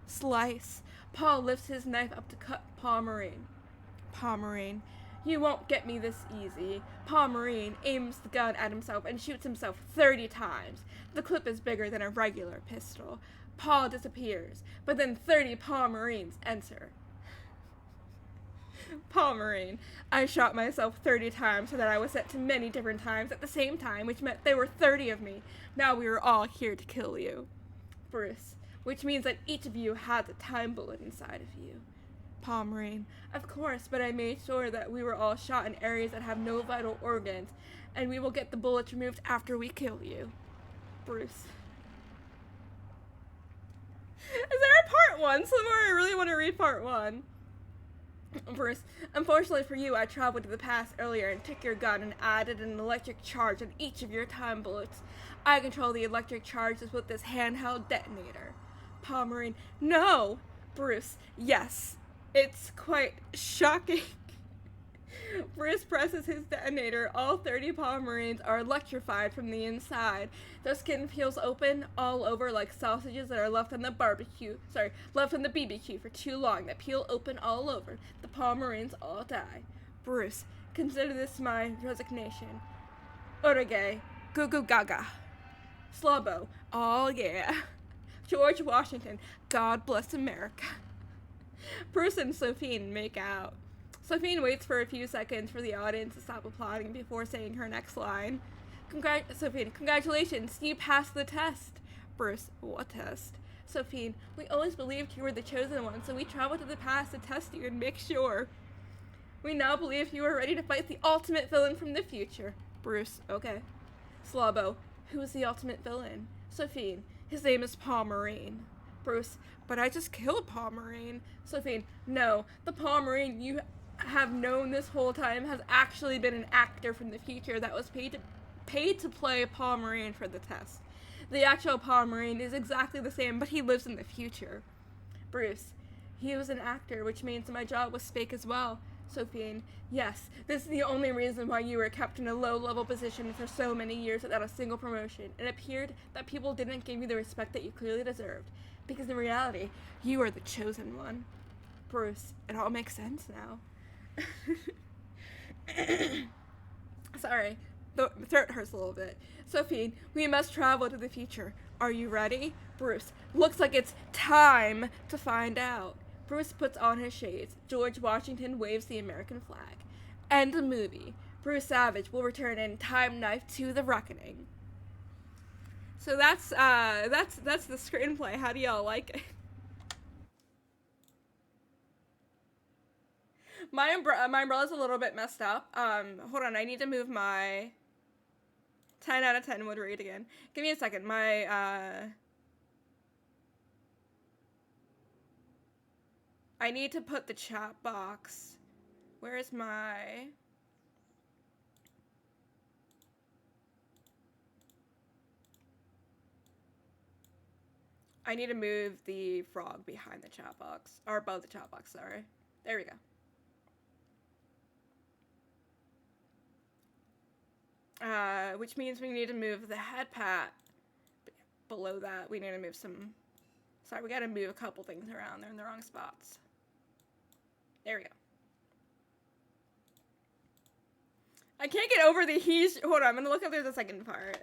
slice. Paul lifts his knife up to cut Paul Marine. Paul Marine, you won't get me this easy. Paul Marine aims the gun at himself and shoots himself 30 times. The clip is bigger than a regular pistol. Paul disappears, but then 30 Paul Marines enter. Paul Marine, I shot myself 30 times so that I was sent to many different times at the same time, which meant there were 30 of me. Now we were all here to kill you. Bruce, which means that each of you has a time bullet inside of you. Paul Marine, of course, but I made sure that we were all shot in areas that have no vital organs, and we will get the bullets removed after we kill you. Bruce. Is there a part 1 somewhere? I really want to read part 1. Bruce, unfortunately for you, I traveled to the past earlier and took your gun and added an electric charge on each of your time bullets. I control the electric charges with this handheld detonator. Paul Marine, no! Bruce, yes. It's quite shocking. Bruce presses his detonator. All 30 Paul Marines are electrified from the inside. Their skin peels open all over like sausages that are left on the BBQ for too long, that peel open all over. The Paul Marines all die. Bruce, consider this my resignation. Uruguay, goo goo gaga. Slubbo, oh yeah. George Washington, God bless America. Bruce and Sophie make out. Sophie waits for a few seconds for the audience to stop applauding before saying her next line. Sophie, congratulations, you passed the test. Bruce, what test? Sophie, we always believed you were the chosen one, so we traveled to the past to test you and make sure. We now believe you are ready to fight the ultimate villain from the future. Bruce, okay. Slobbo, who is the ultimate villain? Sophie, his name is Paul Marine. Bruce, but I just killed Paul Marine. Sophie, no, the Paul Marine you have known this whole time has actually been an actor from the future that was paid to play Paul Marine for the test. The actual Paul Marine is exactly the same, but he lives in the future. Bruce, he was an actor, which means my job was fake as well. Sophie, yes, this is the only reason why you were kept in a low-level position for so many years without a single promotion. It appeared that people didn't give you the respect that you clearly deserved, because in reality, you are the chosen one. Bruce, it all makes sense now. Sorry, the throat hurts a little bit. Sophie, we must travel to the future. Are you ready? Bruce, looks like it's time to find out. Bruce puts on his shades. George Washington waves the American flag. End the movie. Bruce Savage will return in Time Knife to the Reckoning. So that's the screenplay. How do y'all like it? My umbrella's a little bit messed up. Hold on, I need to move my 10 out of 10 would read again. Give me a second. I need to put the chat box. Where is my... I need to move the frog behind the chat box. Or above the chat box, sorry. There we go. Which means we need to move the head pat. Below that, we need to move some... Sorry, we gotta move a couple things around. They're in the wrong spots. There we go. I can't get over the he's... Hold on, I'm gonna look up there's a second part.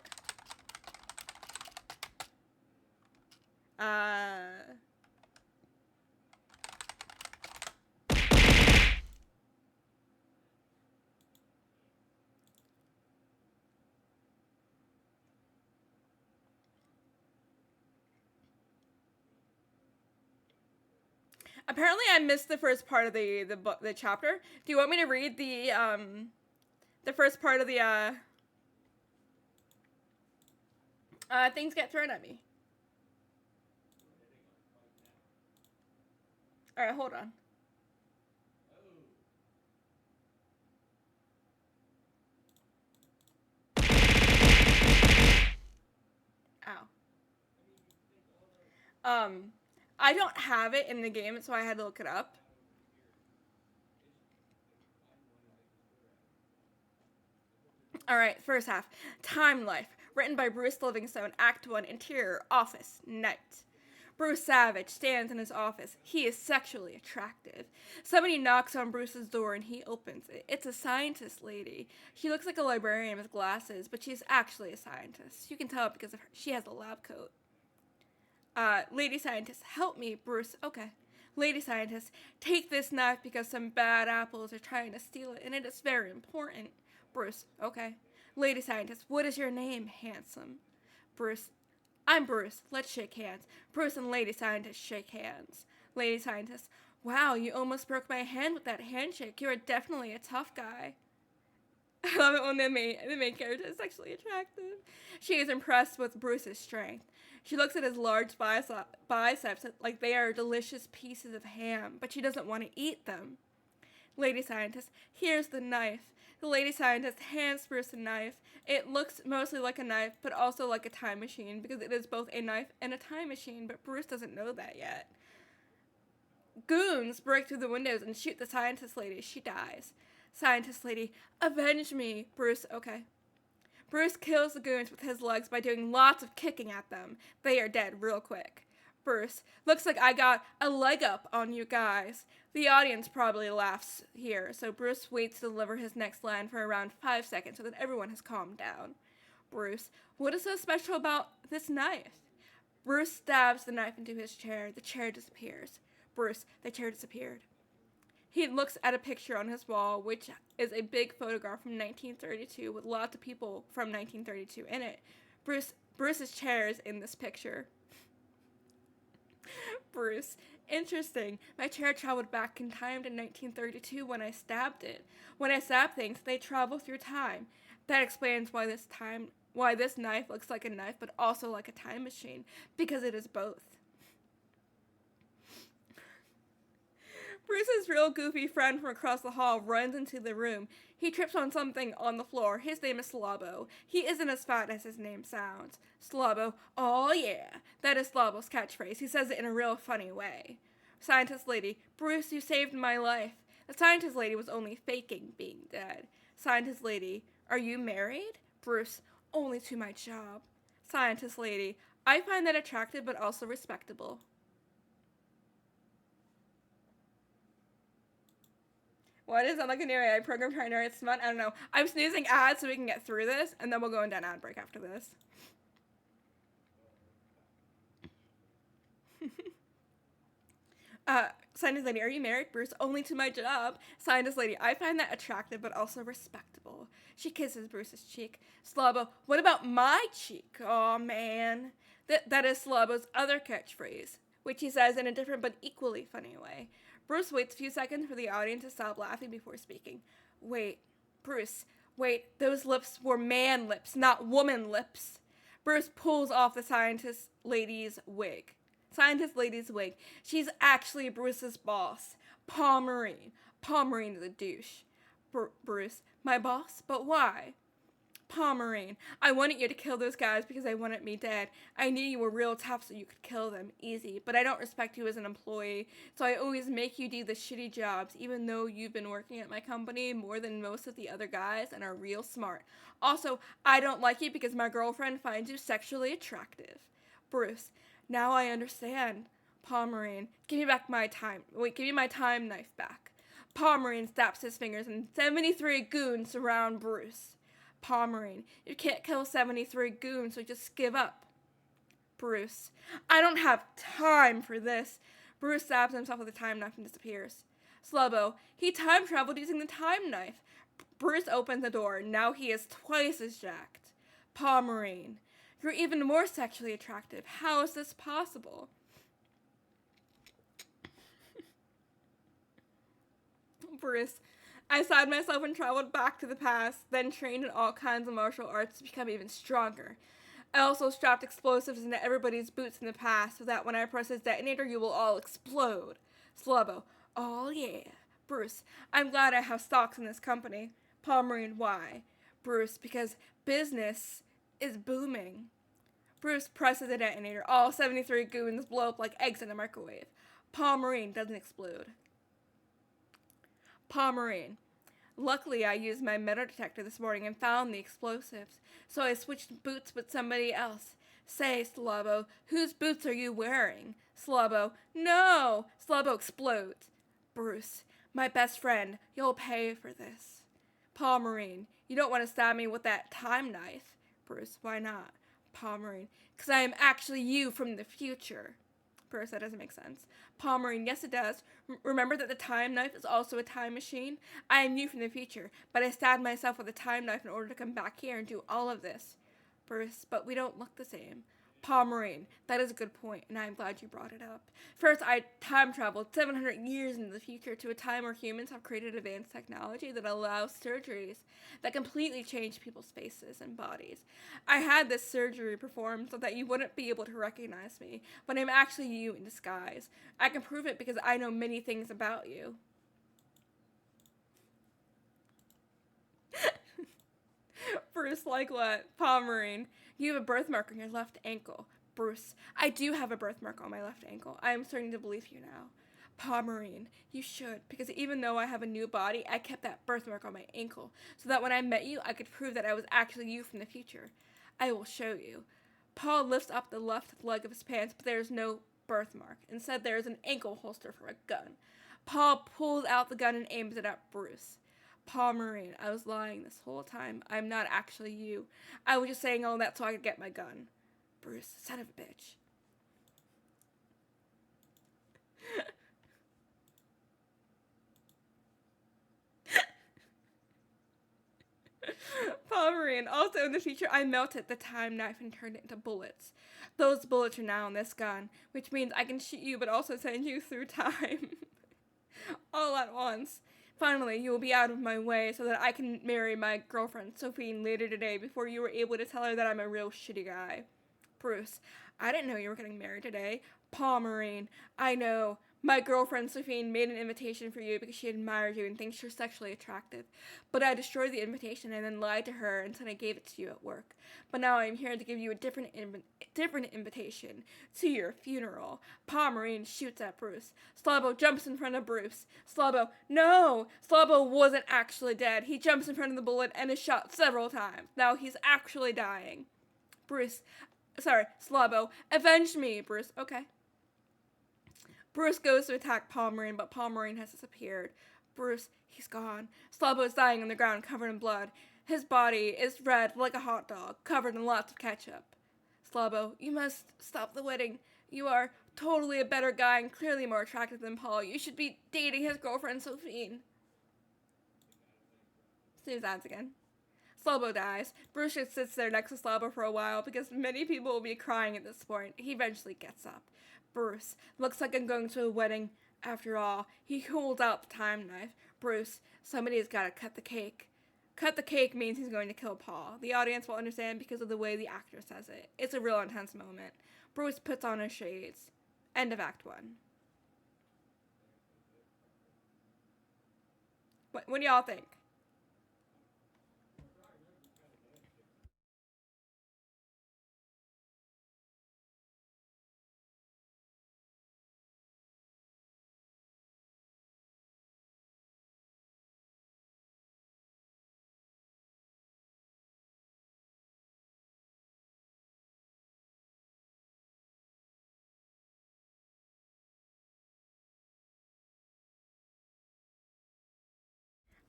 Apparently I missed the first part of the chapter. Do you want me to read the first part of the things get thrown at me? Alright, hold on. Ow. I don't have it in the game, so I had to look it up. Alright, first half. Time Life. Written by Bruce Livingstone. Act 1. Interior. Office. Night. Bruce Savage stands in his office. He is sexually attractive. Somebody knocks on Bruce's door and he opens it. It's a scientist lady. She looks like a librarian with glasses, but she's actually a scientist. You can tell because of her. She has a lab coat. Lady scientist, help me, Bruce. Okay. Lady scientist, take this knife because some bad apples are trying to steal it, and it is very important. Bruce, okay. Lady scientist, what is your name, handsome? Bruce, I'm Bruce. Let's shake hands. Bruce and lady scientist shake hands. Lady scientist, wow, you almost broke my hand with that handshake. You are definitely a tough guy. I love it when the main character is sexually attractive. She is impressed with Bruce's strength. She looks at his large biceps like they are delicious pieces of ham, but she doesn't want to eat them. Lady scientist, here's the knife. The lady scientist hands Bruce a knife. It looks mostly like a knife, but also like a time machine, because it is both a knife and a time machine, but Bruce doesn't know that yet. Goons break through the windows and shoot the scientist lady. She dies. Scientist lady, avenge me. Bruce, okay. Bruce kills the goons with his legs by doing lots of kicking at them. They are dead real quick. Bruce, looks like I got a leg up on you guys. The audience probably laughs here, so Bruce waits to deliver his next line for around 5 seconds so that everyone has calmed down. Bruce, what is so special about this knife? Bruce stabs the knife into his chair. The chair disappears. Bruce, the chair disappeared. He looks at a picture on his wall, which is a big photograph from 1932 with lots of people from 1932 in it. Bruce's chair is in this picture. Bruce, Interesting. My chair traveled back in time to 1932 when I stabbed it. When I stab things, they travel through time. That explains why this knife looks like a knife but also like a time machine, because it is both. Bruce's real goofy friend from across the hall runs into the room. He trips on something on the floor. His name is Slobbo. He isn't as fat as his name sounds. Slobbo, oh yeah. That is Slobbo's catchphrase. He says it in a real funny way. Scientist lady, Bruce, you saved my life. The scientist lady was only faking being dead. Scientist lady, are you married? Bruce, only to my job. Scientist lady, I find that attractive but also respectable. What is that like a new AI program trying to write smut? I don't know. I'm snoozing ads so we can get through this, and then we'll go into an ad break after this. Scientist lady, are you married? Bruce, only to my job. Scientist lady, I find that attractive but also respectable. She kisses Bruce's cheek. Slobbo, what about my cheek? Aw, man. That is Slobbo's other catchphrase, which he says in a different but equally funny way. Bruce waits a few seconds for the audience to stop laughing before speaking. Wait, Bruce, wait, those lips were man lips, not woman lips. Bruce pulls off the scientist lady's wig. Scientist lady's wig. She's actually Bruce's boss, Paul Marine. Paul Marine is a douche. Bruce, my boss? But why? Paul Marine, I wanted you to kill those guys because they wanted me dead. I knew you were real tough so you could kill them. Easy. But I don't respect you as an employee, so I always make you do the shitty jobs, even though you've been working at my company more than most of the other guys and are real smart. Also, I don't like you because my girlfriend finds you sexually attractive. Bruce, now I understand. Paul Marine, give me back my time. Wait, give me my time knife back. Paul Marine snaps his fingers and 73 goons surround Bruce. Paul Marine, you can't kill 73 goons, so just give up. Bruce, I don't have time for this. Bruce stabs himself with a time knife and disappears. Slobbo, he time traveled using the time knife. Bruce opens the door. Now he is twice as jacked. Paul Marine, you're even more sexually attractive. How is this possible? Bruce, I stabbed myself and traveled back to the past, then trained in all kinds of martial arts to become even stronger. I also strapped explosives into everybody's boots in the past so that when I press this detonator, you will all explode. Slobbo, oh yeah. Bruce, I'm glad I have stocks in this company. Paul Marine, why? Bruce, because business is booming. Bruce presses the detonator. All 73 goons blow up like eggs in a microwave. Paul Marine doesn't explode. Paul Marine, luckily I used my metal detector this morning and found the explosives, so I switched boots with somebody else. Say, Slobbo, whose boots are you wearing? Slobbo, no! Slobbo explodes. Bruce, my best friend, you'll pay for this. Paul Marine, you don't want to stab me with that time knife. Bruce, why not? Paul Marine, because I am actually you from the future. Bruce, that doesn't make sense. Paul Marine, yes it does. Remember that the time knife is also a time machine? I am you from the future, but I stabbed myself with a time knife in order to come back here and do all of this. Bruce, but we don't look the same. Paul Marine, that is a good point, and I am glad you brought it up. First, I time traveled 700 years into the future to a time where humans have created advanced technology that allows surgeries that completely change people's faces and bodies. I had this surgery performed so that you wouldn't be able to recognize me, but I'm actually you in disguise. I can prove it because I know many things about you. Bruce, like what? Paul Marine, you have a birthmark on your left ankle. Bruce, I do have a birthmark on my left ankle. I am starting to believe you now. Paul Marine, you should, because even though I have a new body, I kept that birthmark on my ankle, so that when I met you, I could prove that I was actually you from the future. I will show you. Paul lifts up the left leg of his pants, but there is no birthmark. Instead, there is an ankle holster for a gun. Paul pulls out the gun and aims it at Bruce. Paul Marine, I was lying this whole time. I'm not actually you. I was just saying all that so I could get my gun. Bruce, son of a bitch. Pomeranian. Also, in the future, I melted the time knife and turned it into bullets. Those bullets are now in this gun, which means I can shoot you but also send you through time. All at once. Finally, you will be out of my way so that I can marry my girlfriend, Sophie, later today before you were able to tell her that I'm a real shitty guy. Bruce, I didn't know you were getting married today. Pomeranian, I know. My girlfriend, Sophie, made an invitation for you because she admires you and thinks you're sexually attractive. But I destroyed the invitation and then lied to her and said I gave it to you at work. But now I'm here to give you a different invitation to your funeral. Pomeranian shoots at Bruce. Slabo jumps in front of Bruce. Slabo, no! Slabo wasn't actually dead. He jumps in front of the bullet and is shot several times. Now he's actually dying. Slabo, avenge me, Bruce. Okay. Bruce goes to attack Pomeranian, but Pomeranian has disappeared. Bruce, he's gone. Slabo is dying on the ground, covered in blood. His body is red like a hot dog, covered in lots of ketchup. Slabo, you must stop the wedding. You are totally a better guy and clearly more attractive than Paul. You should be dating his girlfriend, Sophie. Snooze ads again. Slabo dies. Bruce just sits there next to Slabo for a while because many people will be crying at this point. He eventually gets up. Bruce, looks like I'm going to a wedding. After all, he holds out the time knife. Bruce, somebody's got to cut the cake. Cut the cake means he's going to kill Paul. The audience will understand because of the way the actor says it. It's a real intense moment. Bruce puts on his shades. End of Act 1. What do y'all think?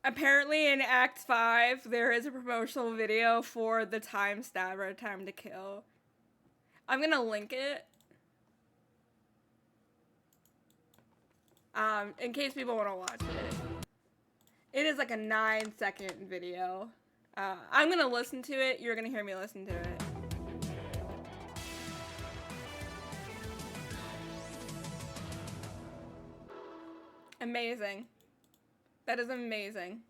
Apparently in Act 5, there is a promotional video for the Time Stabber, Time to Kill. I'm gonna link it. In case people want to watch it. It is like a 9-second video. I'm gonna listen to it. You're gonna hear me listen to it. Amazing. That is amazing.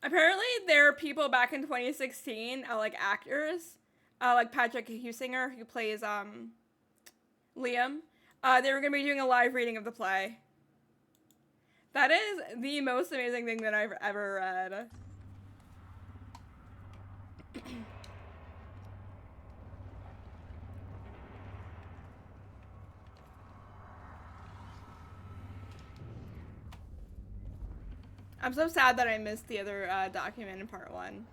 Apparently, there are people back in 2016, like actors, like Patrick Husinger, who plays Liam. They were gonna be doing a live reading of the play. That is the most amazing thing that I've ever read. I'm so sad that I missed the other document in part 1.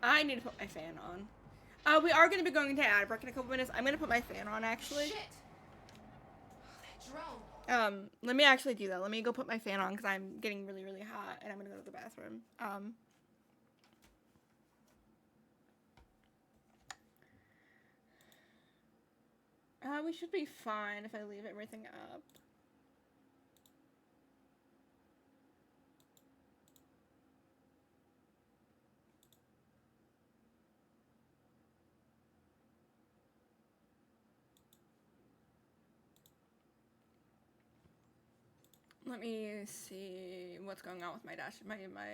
I need to put my fan on. We are going to be going to ad break in a couple minutes. I'm going to put my fan on, actually. Shit. That drone. Let me actually do that. Let me go put my fan on because I'm getting really, really hot and I'm going to go to the bathroom. We should be fine if I leave everything up. Let me see what's going on with my my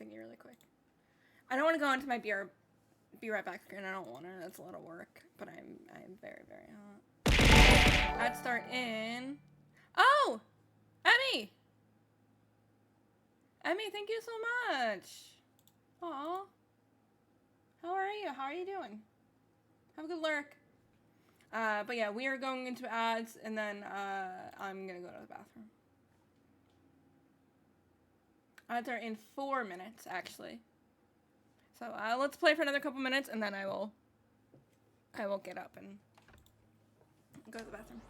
thingy really quick. I don't want to go into my be right back screen. I don't want to. That's a lot of work. But I'm very, very hot. I'd start in. Oh, Emmy. Emmy, thank you so much. Aw. How are you? How are you doing? Have a good lurk. But yeah, we are going into ads, and then I'm gonna go to the bathroom. Ads are in 4 minutes, actually. So let's play for another couple minutes, and then I will get up and go to the bathroom.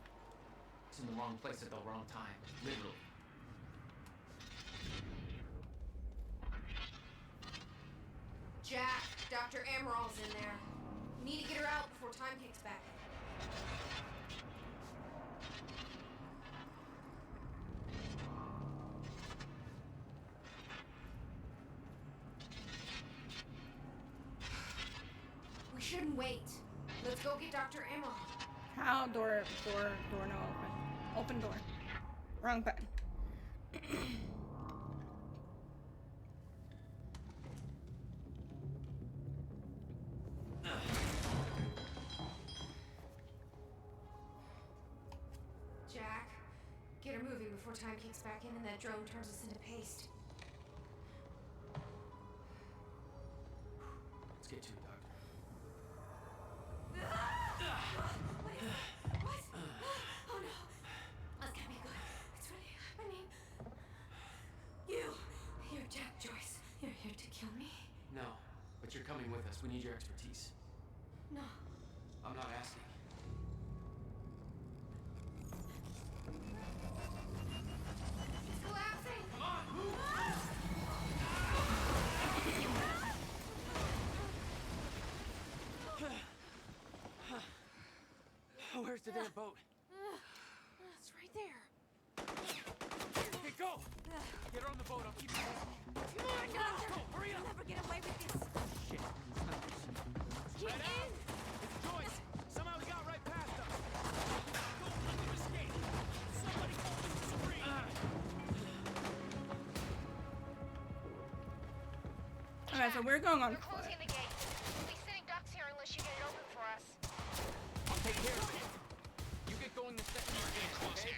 It's in the wrong place at the wrong time, literally. Jack, Dr. Emerald's in there. We need to get her out before time kicks back. We shouldn't wait. Let's go get Dr. Emerald. How? Door no open. Open door. Wrong button. Jack, get her moving before time kicks back in and that drone turns us into paste. Let's get to it, Doctor. What? Oh no. That's gonna be good. It's really happening. You're Jack Joyce. You're here to kill me? No, but you're coming with us. We need your expertise. No. I'm not asking. It's collapsing. Come on, move! Where's the damn boat? It's right there. Hey, go! Get her on the boat. I'll keep you busy. Come on, Doctor. Go, hurry up! You'll never get away with this. Shit. Get in. It's Joyce! Somehow we got right past them! Don't let them escape! Somebody call Mr. Supreme! Okay, so we're going on They're foot. closing the gate. We'll be sitting ducks here unless you get it open for us. I'll take care of it. You get going the second you get it, okay?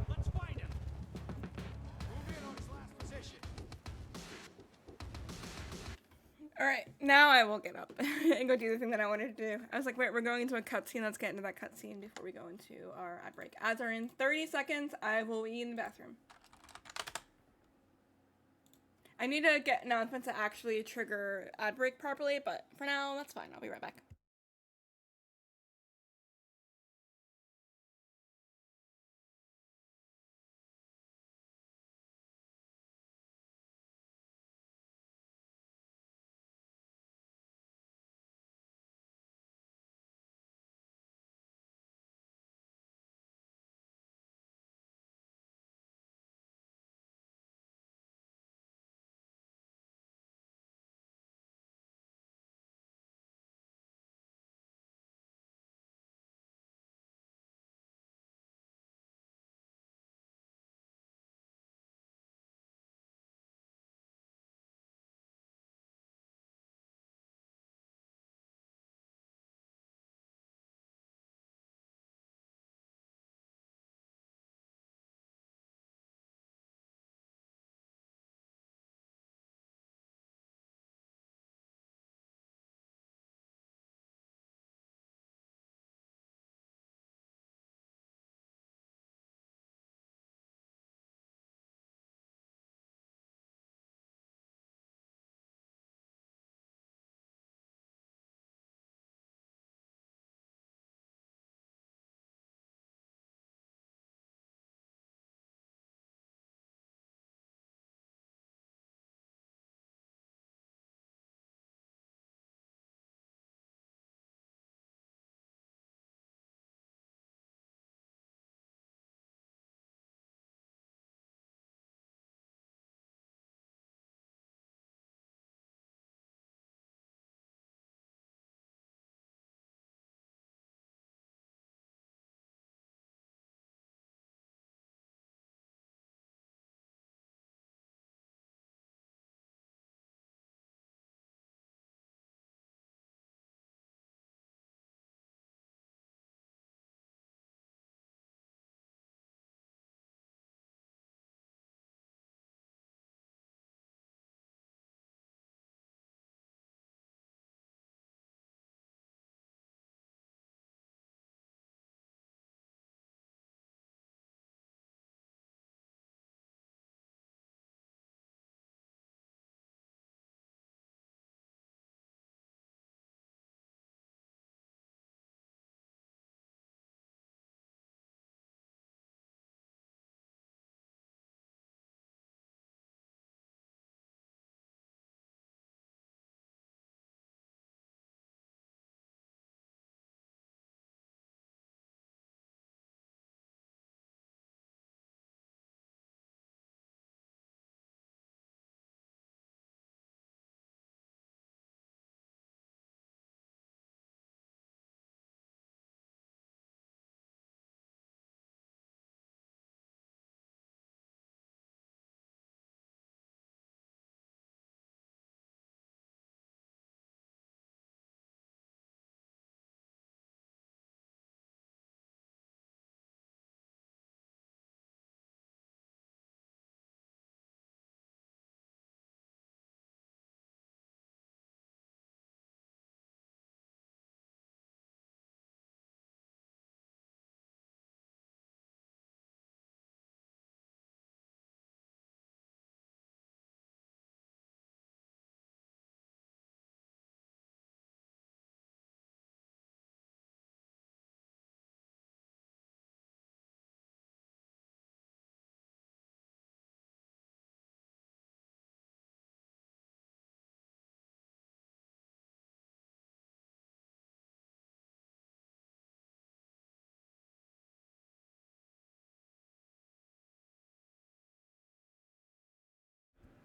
Let's find him! Move in on his last position. Alright, now I will get up and go do the thing that I wanted to do. I was like, wait, we're going into a cutscene. Let's get into that cutscene before we go into our ad break. Ads are in 30 seconds. I will be in the bathroom. I need to get announcements to actually trigger ad break properly, but for now, that's fine. I'll be right back.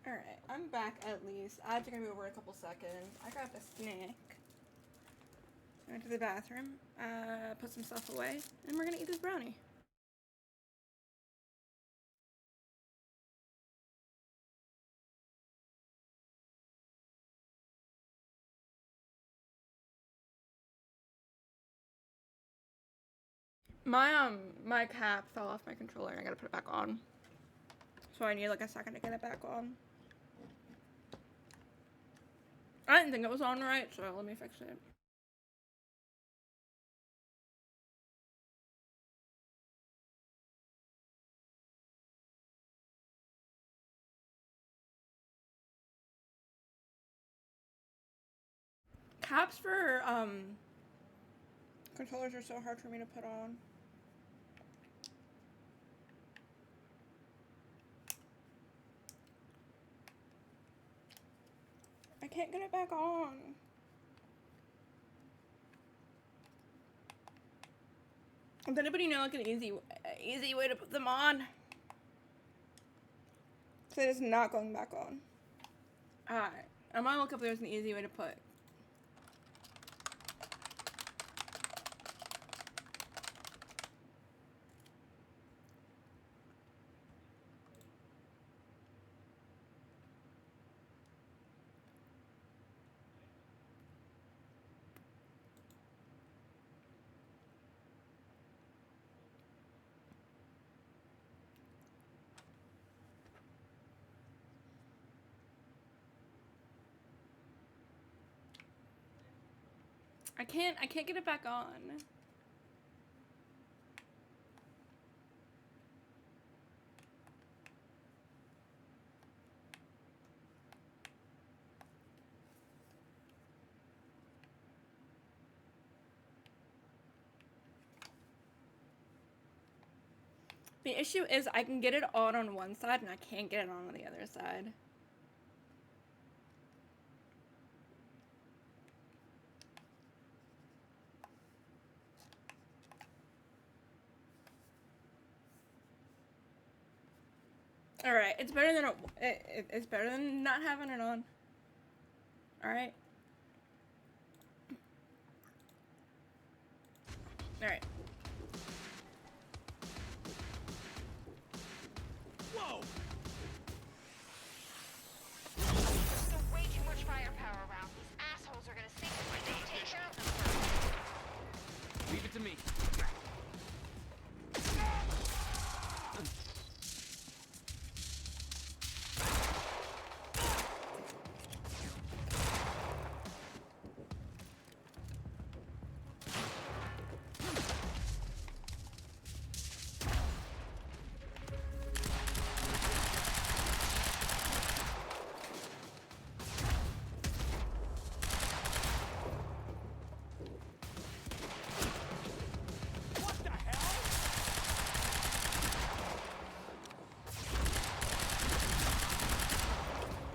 Alright, I'm back at least. I had to go over a couple seconds. I grabbed a snack. Went to the bathroom, put some stuff away, and we're gonna eat this brownie. My cap fell off my controller and I gotta put it back on. So I need like a second to get it back on. I didn't think it was on right, so let me fix it. Caps for controllers are so hard for me to put on. I can't get it back on. Does anybody know like an easy way to put them on? So it is not going back on. Alright, I'm gonna look up if there's an easy way to put. I can't get it back on. The issue is I can get it on one side and I can't get it on the other side. All right, it's better than it's better than not having it on. All right. All right. Whoa! There's way too much firepower around. These assholes are gonna sink us when they take care of them first. Leave it to me.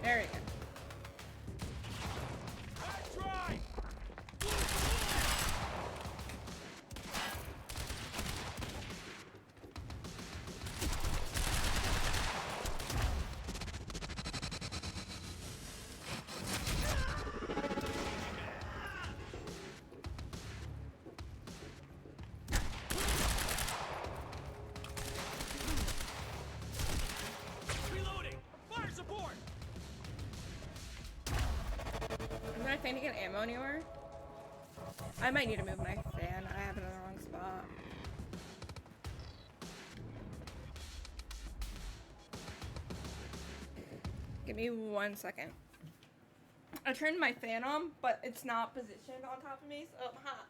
There we go. Reloading! Fire support! I'm not trying to get ammo anywhere. I might need to move my fan. I have it in the wrong spot. Give me 1 second. I turned my fan on, but it's not positioned on top of me, so I'm hot.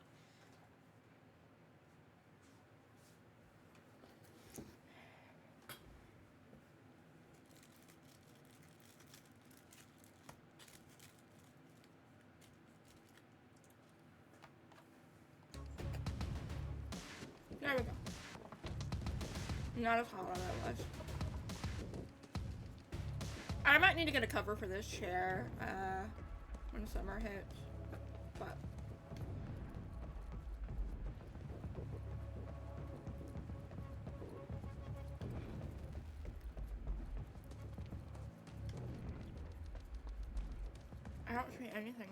There we go. Not as hot as I was. I might need to get a cover for this chair when summer hits, but I don't see anything.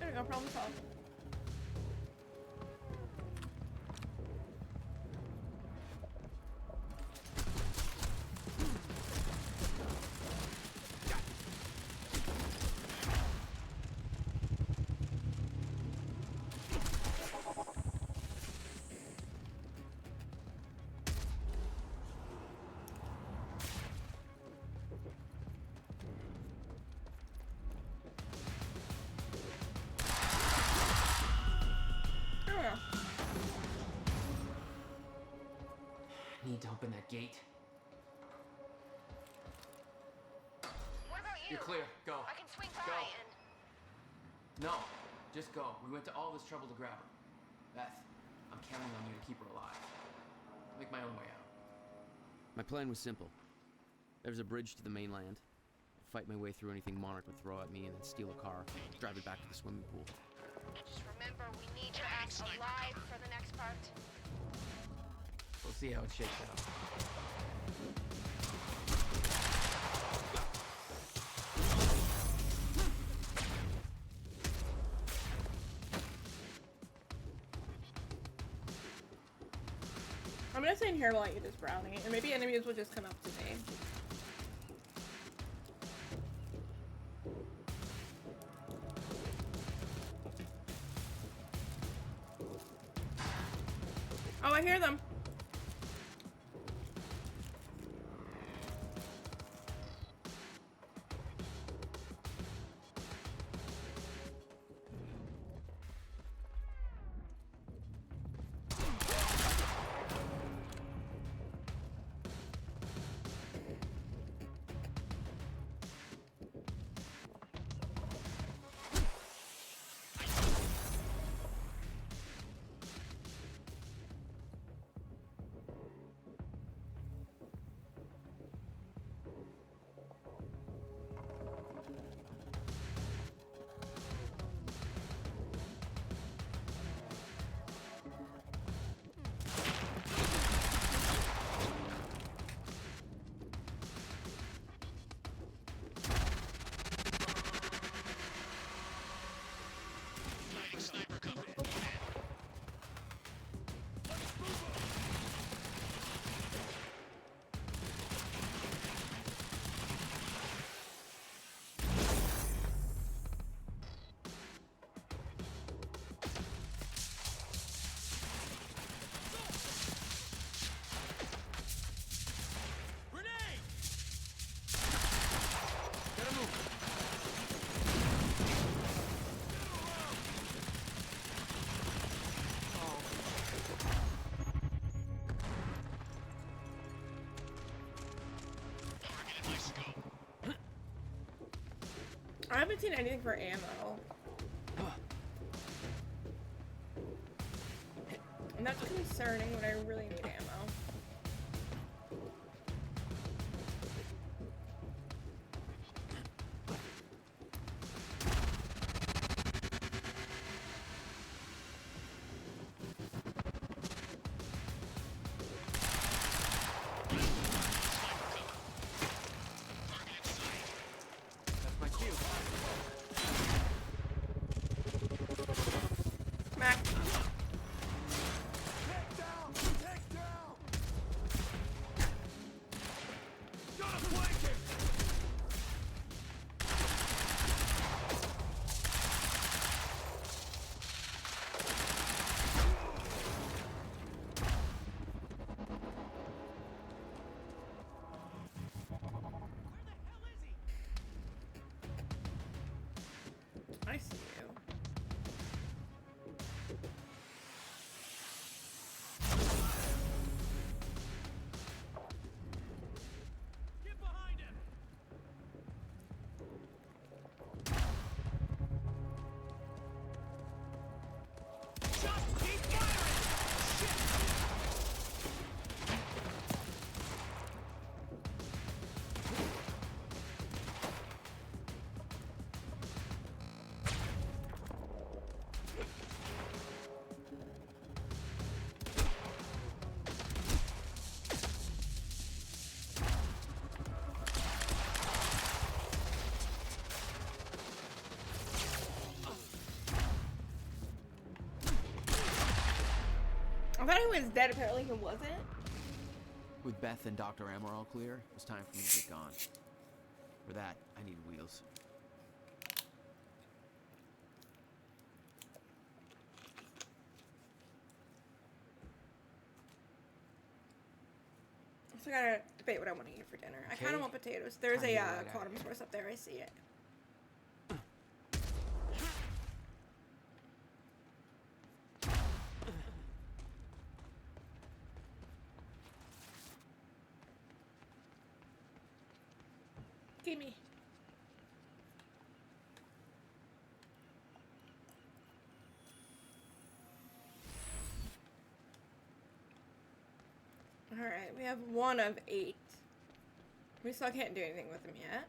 There we go, problem solved. Need to open that gate. What about you? You're clear. Go. I can swing by Go. and... No, just go. We went to all this trouble to grab her. Beth, I'm counting on you to keep her alive. I'll make my own way out. My plan was simple. There's a bridge to the mainland. I'd fight my way through anything Monarch would throw at me and then steal a car, drive it back to the swimming pool. Just remember, we need your ass alive for the next part. We'll see how it shakes out. I'm gonna stay in here while I eat this brownie, and maybe enemies will just come up to me. Oh, I hear them. Sniper company. Grenade! Gotta move. I haven't seen anything for ammo. And that's concerning when I really need ammo. That's my cue. Mac. Gotta flank him! I see you. Get behind him! Shot! I thought he was dead. Apparently he wasn't. With Beth and Dr. Amaral clear, it was time for me to get gone. For that, I need wheels. So I gotta debate what I want to eat for dinner. I kind of want potatoes. There's Time to a get right at quantum source up there. I see it. Gimme. Alright, we have 1 of 8. We still can't do anything with him yet.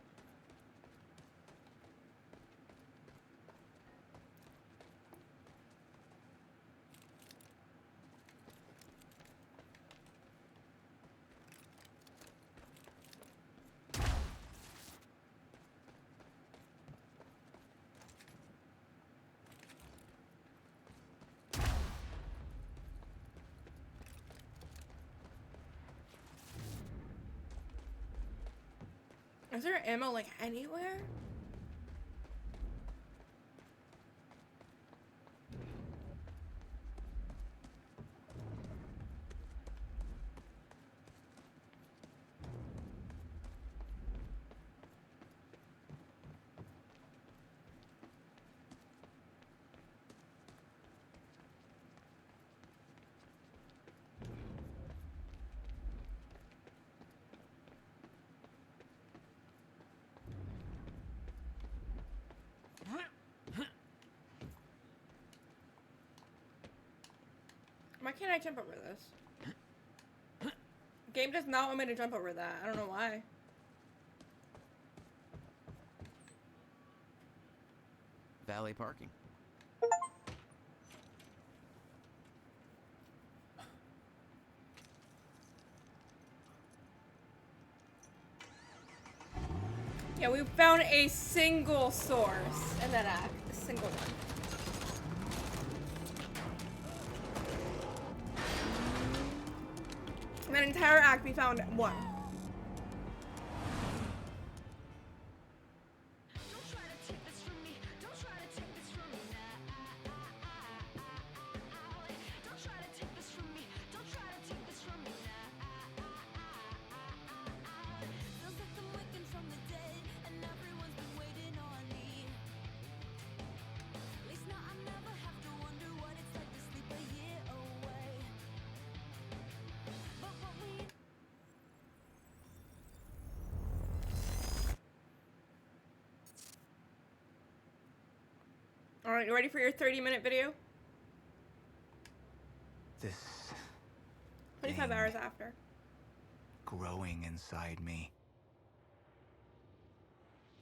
Is there ammo like anywhere? Why can't I jump over this? Game does not want me to jump over that. I don't know why. Valet parking. Yeah, we found a single source in that act. A single one. In that entire act, we found 1. Alright, you ready for your 30-minute video? This 25 thing hours after. growing inside me.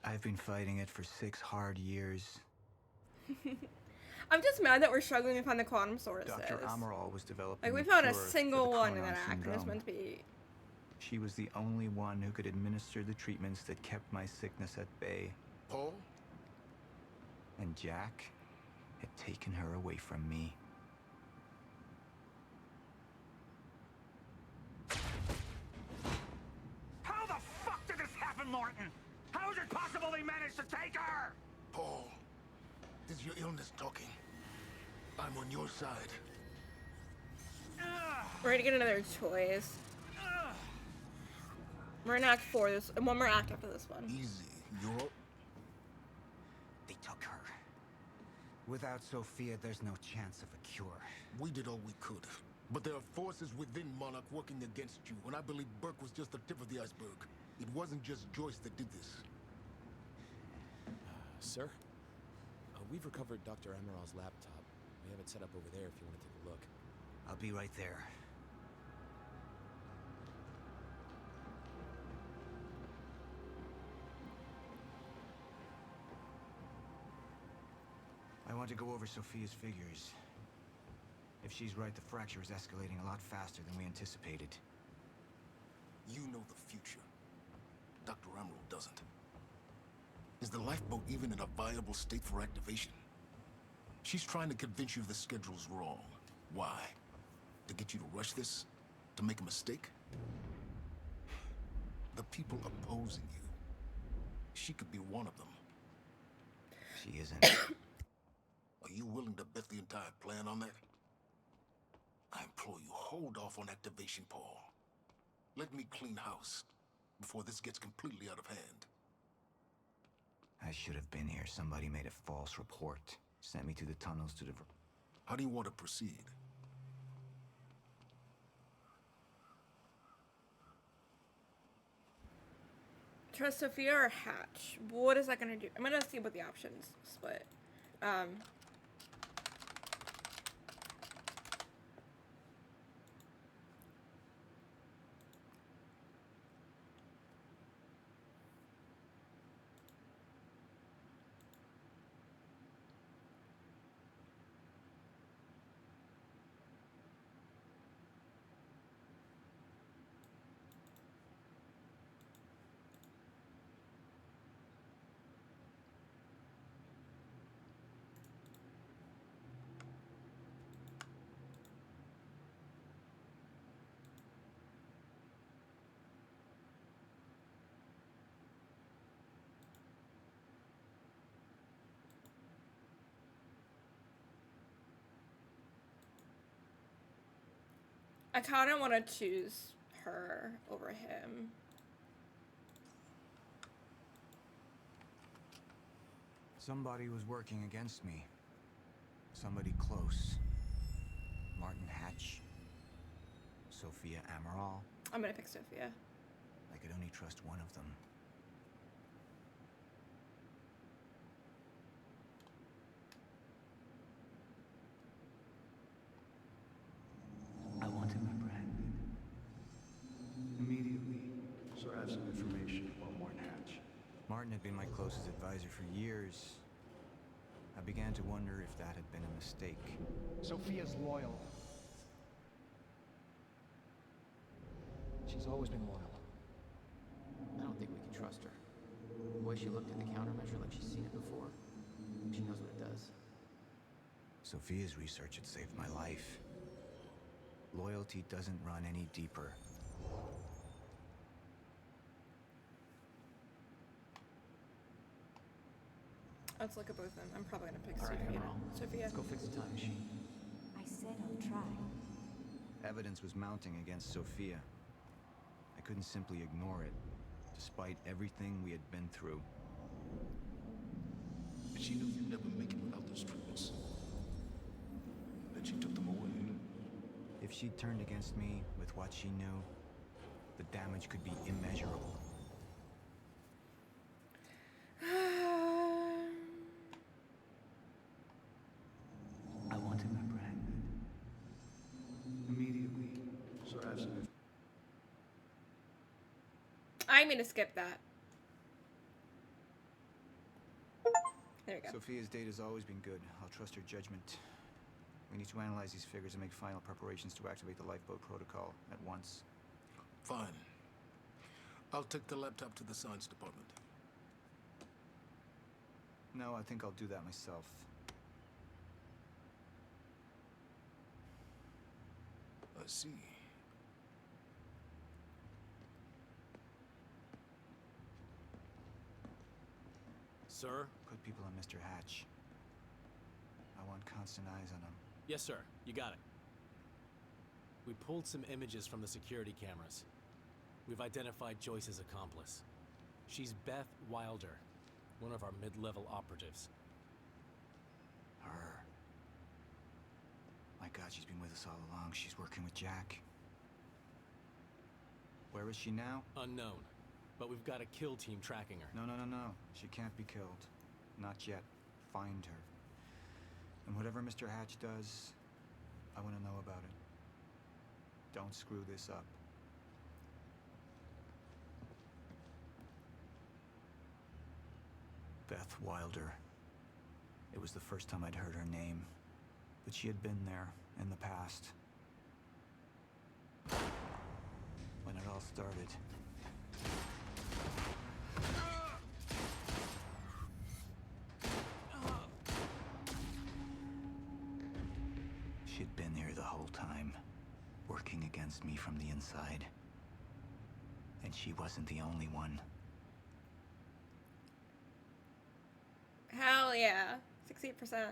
I've been fighting it for 6 hard years. I'm just mad that we're struggling to find the quantum sources. Dr. Amaral was developing Like, we a found a cure for single the one in Cronon that act, and this syndrome. must be... She was the only one who could administer the treatments that kept my sickness at bay. Paul? And Jack had taken her away from me. How the fuck did this happen, Martin? How is it possible they managed to take her? Paul, this is your illness talking. I'm on your side. We're gonna get another choice. We're in Act 4. There's one more act after this one. Easy. You're... They took her. Without Sophia, there's no chance of a cure. We did all we could. But there are forces within Monarch working against you, and I believe Burke was just the tip of the iceberg. It wasn't just Joyce that did this. Sir? We've recovered Dr. Amaral's laptop. We have it set up over there if you want to take a look. I'll be right there. I want to go over Sophia's figures. If she's right, the fracture is escalating a lot faster than we anticipated. You know the future. Dr. Amaral doesn't. Is the lifeboat even in a viable state for activation? She's trying to convince you the schedule's wrong. Why? To get you to rush this? To make a mistake? The people opposing you. She could be one of them. She isn't. Are you willing to bet the entire plan on that? I implore you, hold off on activation, Paul. Let me clean house before this gets completely out of hand. I should have been here. Somebody made a false report. Sent me to the tunnels to the... How do you want to proceed? Trust Sophia or Hatch? What is that gonna do? I'm gonna see what the options split. I kind of want to choose her over him. Somebody was working against me. Somebody close. Martin Hatch. Sophia Amaral. I'm gonna pick Sophia. I could only trust one of them. I want him apprehended. Immediately. So I have some information about Martin Hatch. Martin had been my closest advisor for years. I began to wonder if that had been a mistake. Sophia's loyal. She's always been loyal. I don't think we can trust her. The way she looked at the countermeasure like she's seen it before. She knows what it does. Sophia's research had saved my life. Loyalty doesn't run any deeper. Let's look at both of them. I'm probably gonna pick All right, Sophia. Emerald. Sophia. Let's go fix the time machine. I said I'll try. Evidence was mounting against Sophia. I couldn't simply ignore it, despite everything we had been through. But she knew you'd never make it without those treatments. Then she took them away. If she'd turned against me with what she knew, the damage could be immeasurable. I want him apprehended. Immediately. So I have some I'm gonna skip that. There you go. Sophia's data's always been good. I'll trust her judgment. We need to analyze these figures and make final preparations to activate the lifeboat protocol at once. Fine. I'll take the laptop to the science department. No, I think I'll do that myself. I see. Sir? Put people on Mr. Hatch. I want constant eyes on him. Yes, sir. You got it. We pulled some images from the security cameras. We've identified Joyce's accomplice. She's Beth Wilder, one of our mid-level operatives. Her. My God, she's been with us all along. She's working with Jack. Where is she now? Unknown. But we've got a kill team tracking her. No. She can't be killed. Not yet. Find her. And whatever Mr. Hatch does, I want to know about it. Don't screw this up. Beth Wilder. It was the first time I'd heard her name, but she had been there in the past. When it all started. She'd been here the whole time. working against me from the inside. And she wasn't the only one. Hell yeah. 68%.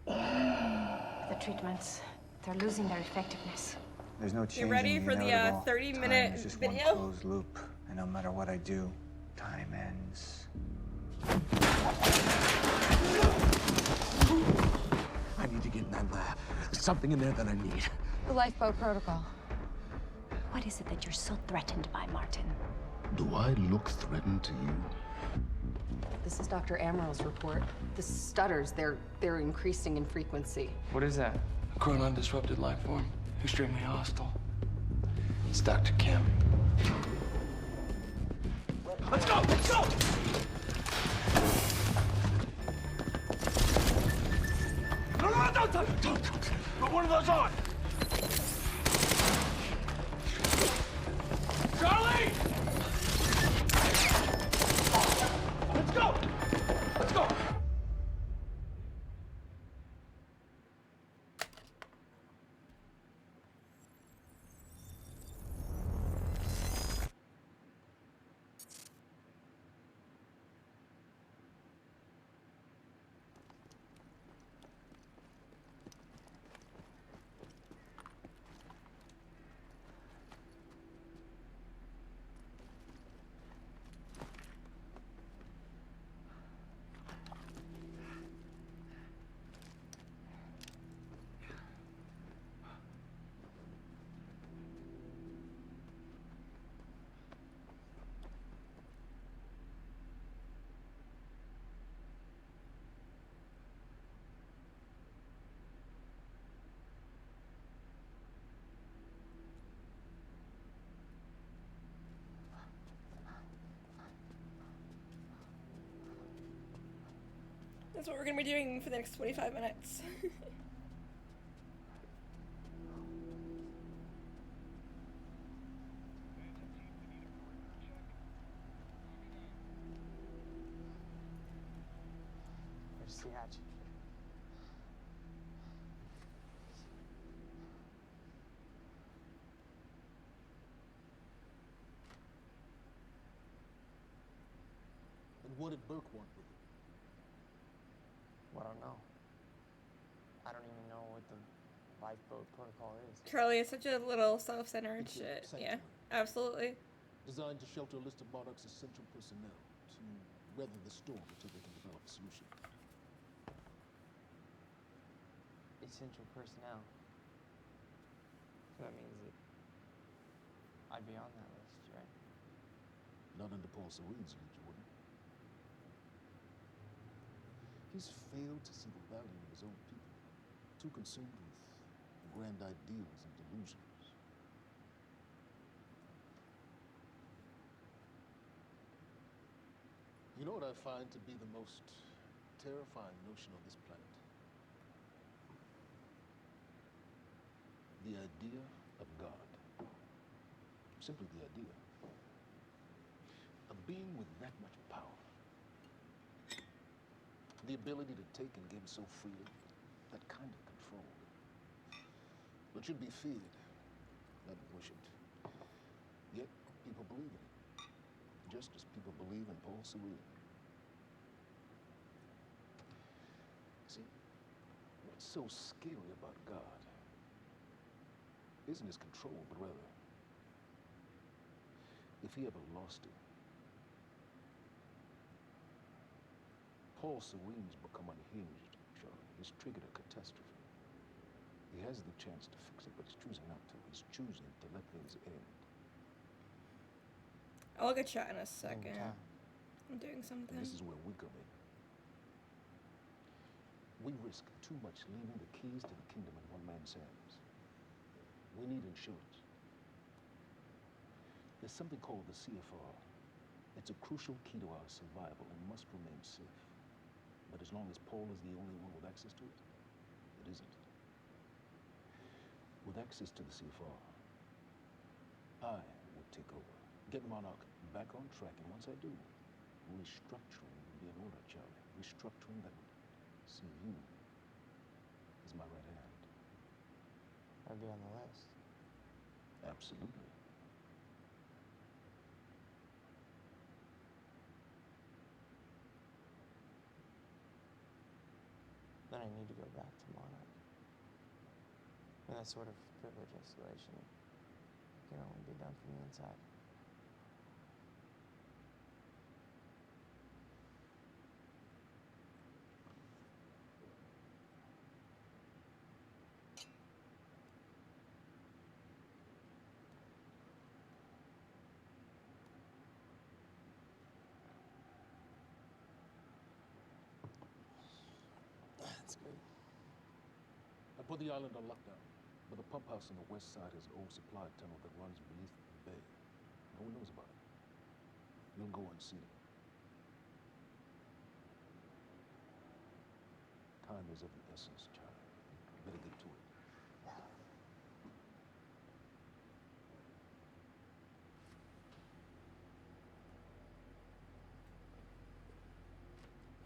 The treatments, they're losing their effectiveness. There's no changing You ready the for the inevitable. 30-minute Time is just video? one closed loop, and no matter what I do, time ends. I need to get in that lab. There's something in there that I need. The lifeboat protocol. What is it that you're so threatened by, Martin? Do I look threatened to you? This is Dr. Amaril's report. The stutters, they're increasing in frequency. What is that? A chronon disrupted life form. Extremely hostile. It's Dr. Kim. Let's go! Let's go! No, don't. Put one of those on! Charlie! Let's go! Let's go! That's what we're gonna be doing for the next 25 minutes. Where's the hatch? And what did Burke want with it? Well, I don't know. I don't even know what the lifeboat protocol is. Charlie is such a little self-centered shit. Yeah, absolutely. Designed to shelter a list of Monarch's essential personnel to weather the storm until they can develop a solution. Essential personnel. So that means that I'd be on that list, right? Not under Paul Serene's lead, you wouldn't. He's failed to see the value in his own people, too consumed with grand ideals and delusions. You know what I find to be the most terrifying notion on this planet? The idea of God. Simply the idea. A being with that much power. The ability to take and give so freely. That kind of control. But should be feared, not worshipped. Yet, people believe in it. Just as people believe in Paul Serene. See, what's so scary about God isn't his control, but rather, if he ever lost it. Paul Serene's become unhinged, Charlie. He's triggered a catastrophe. He has the chance to fix it, but he's choosing not to. He's choosing to let things end. I'll get shot in a second. I'm doing something. And this is where we come in. We risk too much leaving the keys to the kingdom in one man's hands. We need insurance. There's something called the CFR. It's a crucial key to our survival and must remain safe. But as long as Paul is the only one with access to it, it isn't. With access to the CFR, I will take over. Get Monarch back on track, and once I do, restructuring will be in order, Charlie. Restructuring that would see you as my right hand. I'd be on the list. Absolutely. Then I need to go back to Monarch. And that sort of privilege escalation can only be done from the inside. That's good. I put the island on lockdown, but the pump house on the west side has an old supply tunnel that runs beneath the bay. No one knows about it. You'll go unseen. Time is of the essence, Charlie. You better get to it.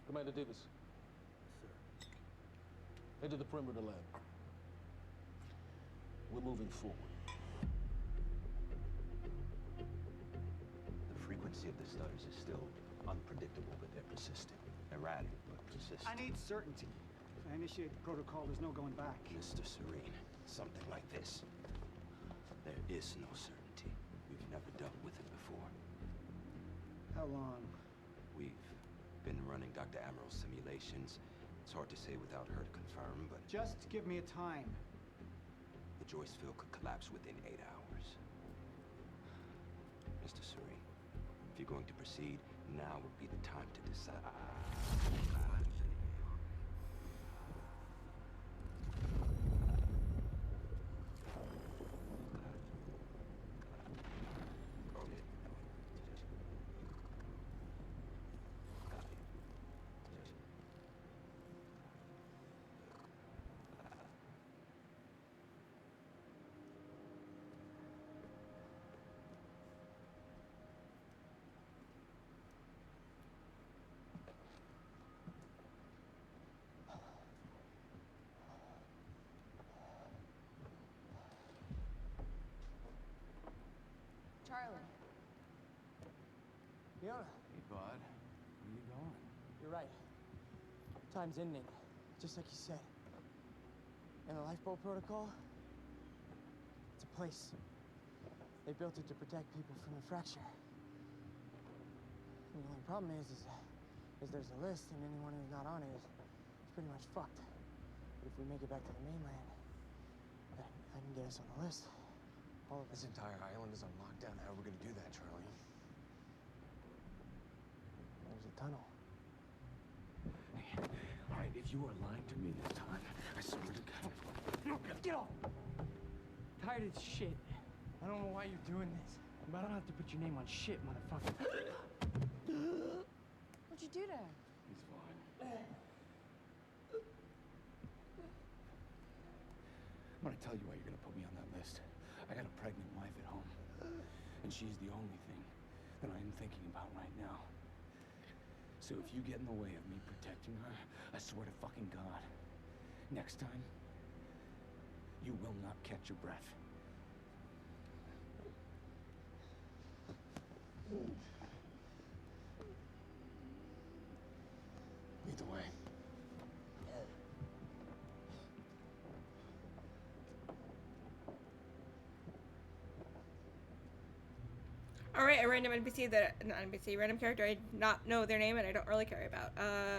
Commander Davis. Sir. Head to the perimeter lab. We're moving forward. The frequency of the stutters is still unpredictable, but they're persistent. Erratic, but persistent. I need certainty. If I initiate the protocol, there's no going back. Mr. Serene, something like this. There is no certainty. We've never dealt with it before. How long? We've been running Dr. Amaril's simulations. It's hard to say without her to confirm, but... Just give me a time. The Joyce field could collapse within 8 hours. Mr. Serene, if you're going to proceed, now would be the time to decide. Charlie. Fiona. Hey, bud. Where you going? You're right. Time's ending, just like you said. And the lifeboat protocol? It's a place. They built it to protect people from the fracture. And the only problem is there's a list, and anyone who's not on it is pretty much fucked. But if we make it back to the mainland, I can get us on the list. All of This entire island is on lockdown. How are we gonna do that, Charlie? There's a tunnel. Hey, all right, if you are lying to me this time, I swear to God. No, get off! Tired of this shit. I don't know why you're doing this, but I don't have to put your name on shit, motherfucker. What'd you do to him? He's fine. I'm gonna tell you why you're gonna put me on that list. I got a pregnant wife at home, and she's the only thing that I'm thinking about right now. So if you get in the way of me protecting her, I swear to fucking God, next time, you will not catch your breath. Lead the way. Alright, a random NPC that, not NPC, random character I not know their name and I don't really care about.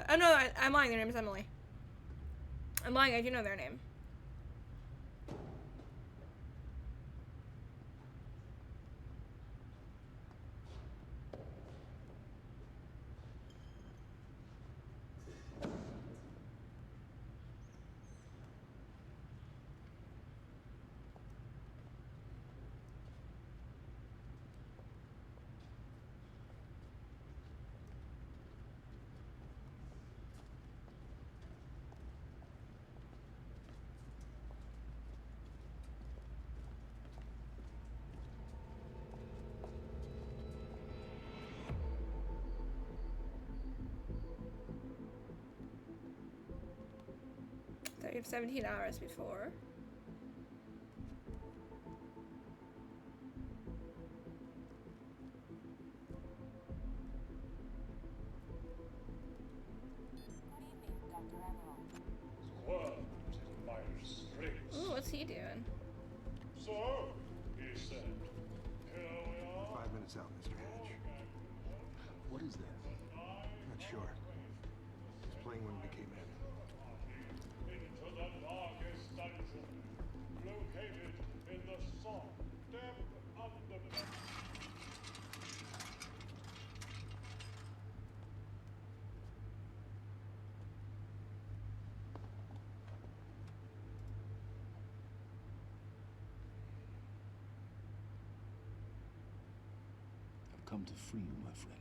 Oh no, I'm lying, their name is Emily. I'm lying, I do know their name. So you have 17 hours before. lights out, Mr. Hatch. What is that? Not sure. Just playing when we came in. Into the darkest dungeon, located in the soft depth of the... I've come to free you, my friend.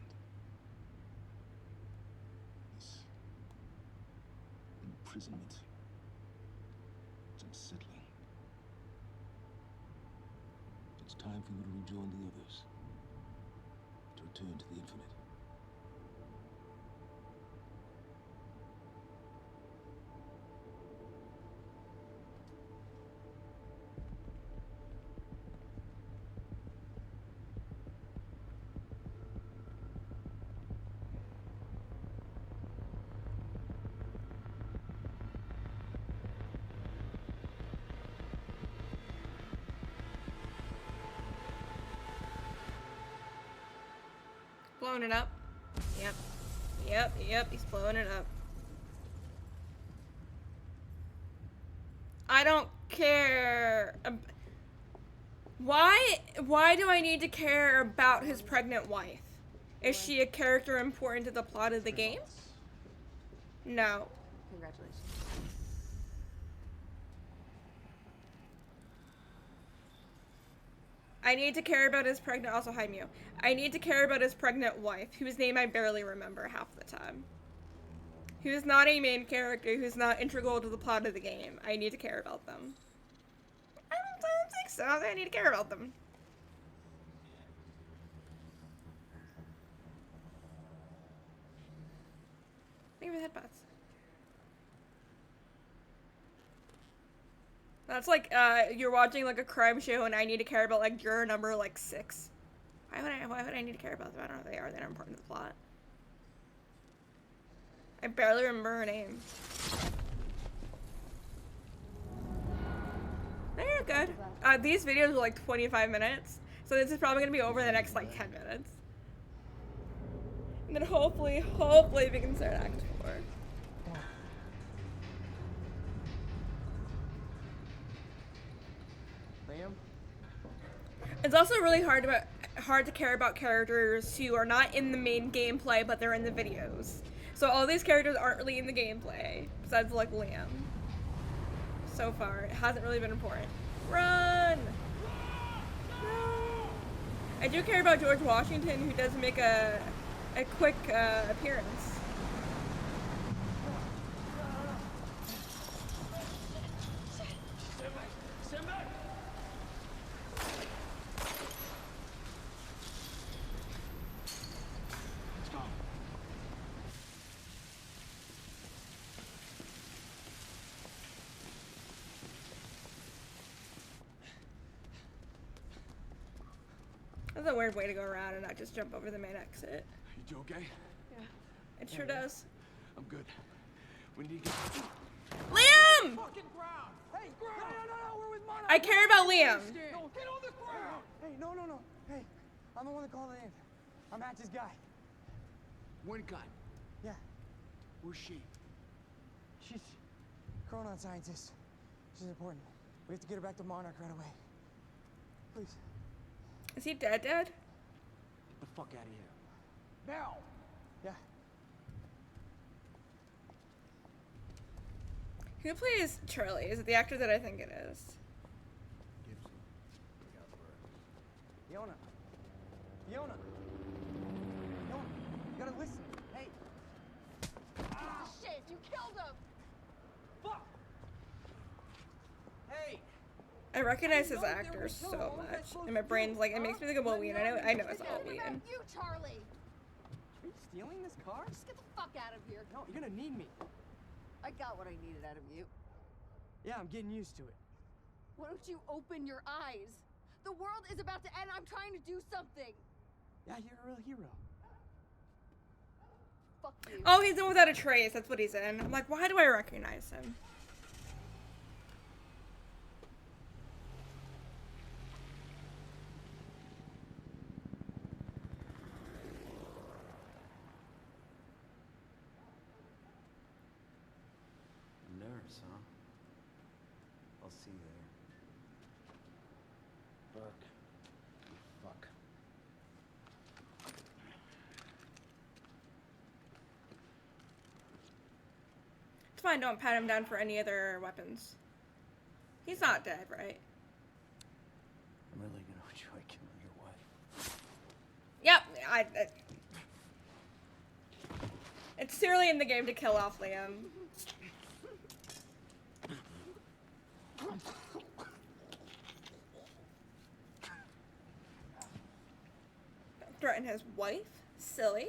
This imprisonment, it's unsettling. It's time for you to rejoin the others, to return to the infinite. Blowing it up. Yep, he's blowing it up. I don't care. Why do I need to care about his pregnant wife? Is she a character important to the plot of the game? No. Congratulations. I need to care about his pregnant, also hi Mew. I need to care about his pregnant wife, whose name I barely remember half the time. Who's not a main character, who's not integral to the plot of the game. I need to care about them. I don't think so. I need to care about them. Think of the headbutts. That's like, you're watching like a crime show and I need to care about like juror number like 6. Why would I need to care about them? I don't know who they are. They're not important to the plot. I barely remember her name. They're good. These videos are like 25 minutes, so this is probably gonna be over in the next like 10 minutes. And then hopefully we can start Act 4. Liam? It's also really hard to care about characters who are not in the main gameplay, but they're in the videos. So all these characters aren't really in the gameplay, besides like Liam. So far, it hasn't really been important. Run! No! I do care about George Washington, who does make a quick appearance. Stand back! Let's go. That's a weird way to go around and not just jump over the main exit. You okay? Yeah. It sure does. I'm good. We need to get... Liam! Fucking ground! Hey, ground! No, we're with Monarch! I care about Liam. No, get on the ground! Hey, no. Hey, I'm the one that called it in. I'm Hatch's guy. One gun. Yeah. Where's she? She's Chronon scientist. She's important. We have to get her back to Monarch right away. Please. Is he dead? Get the fuck out of here. Now! Yeah. Who plays Charlie? Is it the actor that I think it is? Fiona. Fiona, you gotta listen. Hey. Ah, shit, you killed him! Fuck! Hey! I recognize his actor so much, and my brain's like, it makes me think of Halloween. I know it's Halloween. You, Charlie! Are you stealing this car? Just get the fuck out of here. No, you're gonna need me. I got what I needed out of you. Yeah, I'm getting used to it. Why don't you open your eyes? The world is about to end. I'm trying to do something. Yeah, you're a real hero. Fuck you. Oh, he's in Without a Trace. That's what he's in. I'm like, why do I recognize him? fine. Don't pat him down for any other weapons. He's not dead, right? I'm really gonna enjoy killing your wife. Yep. It's too early in the game to kill off Liam. Don't threaten his wife? Silly.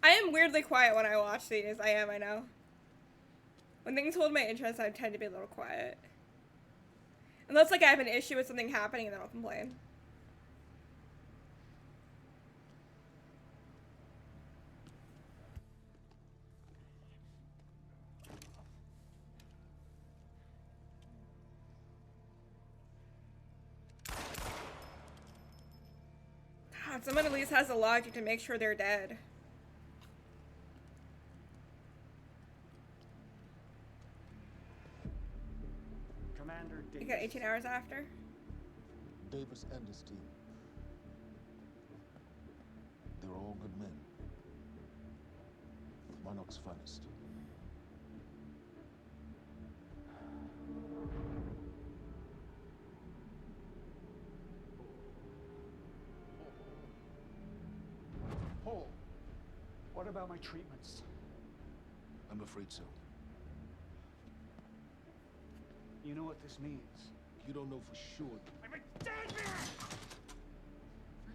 I am weirdly quiet when I watch these. I know. When things hold my interest, I tend to be a little quiet. Unless, like, I have an issue with something happening, and then I'll complain. God, someone at least has the logic to make sure they're dead. Commander Davis. You got 18 hours after? Davis and his team. They're all good men. Monarch's finest. Paul, what about my treatments? I'm afraid so. You know what this means? You don't know for sure. I'm a dead man!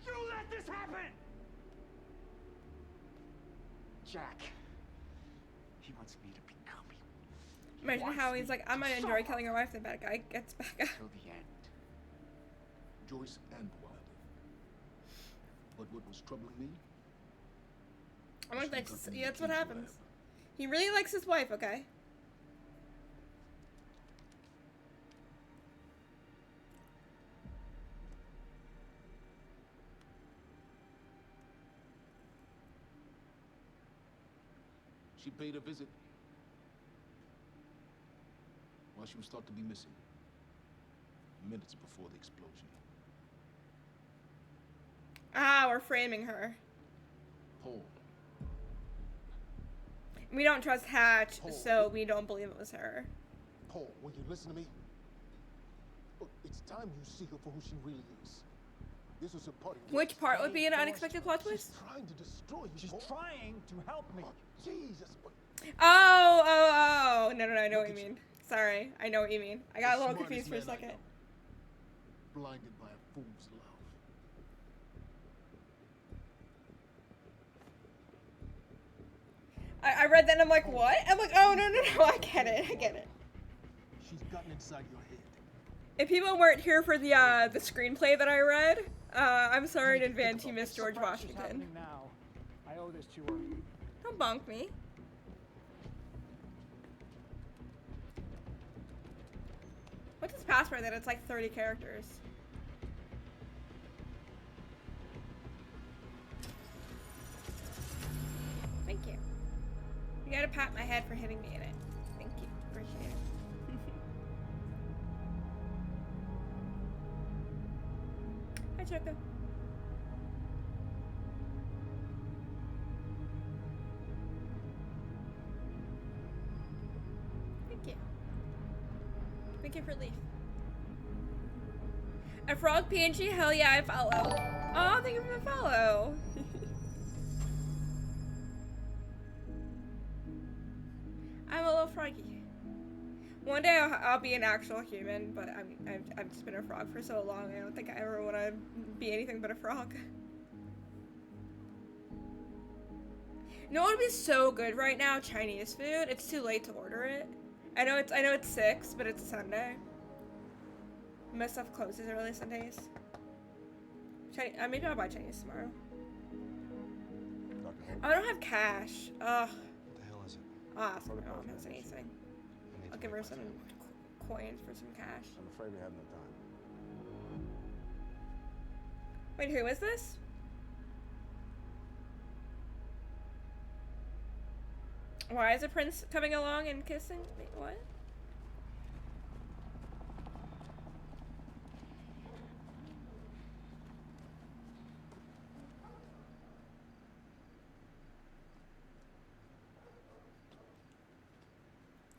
You let this happen! Jack. He wants me to become him. Imagine how he's like, I'm gonna enjoy killing your wife, the bad guy gets back up. Till the end. Joyce and Wilder. But what was troubling me? I'm like, yeah, that's what happens. He really likes his wife, okay? She paid a visit while she was thought to be missing, minutes before the explosion. Ah, we're framing her. Paul. We don't trust Hatch, Paul. so we don't believe it was her. Paul, will you listen to me? Look, it's time you see her for who she really is. This was a part of Which part would be an unexpected plot twist? She's trying to destroy you. She's trying to help me. Oh, Jesus. Oh, no, I know what you mean. Sorry, I know what you mean. I got a little confused for a second. Blinded by a fool's love. I read that and I'm like, what? I'm like, oh, no, I get it. She's gotten inside your head. If people weren't here for the screenplay that I read, I'm sorry in advance you missed George Washington. Now. I owe this to her. Don't bonk me. What's his password that it's like 30 characters? Thank you. You gotta pat my head for hitting me in it. Thank you. Appreciate it. Hi, Choco. Thank you. Thank you for leaf. A frog PNG? Hell yeah, I follow. Oh, thank you for the follow. I'm a little froggy. One day I'll be an actual human, but I've just been a frog for so long. I don't think I ever want to be anything but a frog. You know what would be so good right now? Chinese food. It's too late to order it. I know it's 6, but it's a Sunday. Most stuff closes early Sundays. Maybe I'll buy Chinese tomorrow. Oh, I don't have cash. Ugh. What the hell is it? Ah, so my mom has anything. I'll give her some coins for some cash. I'm afraid we have no time. Wait, who is this? Why is a prince coming along and kissing me? What?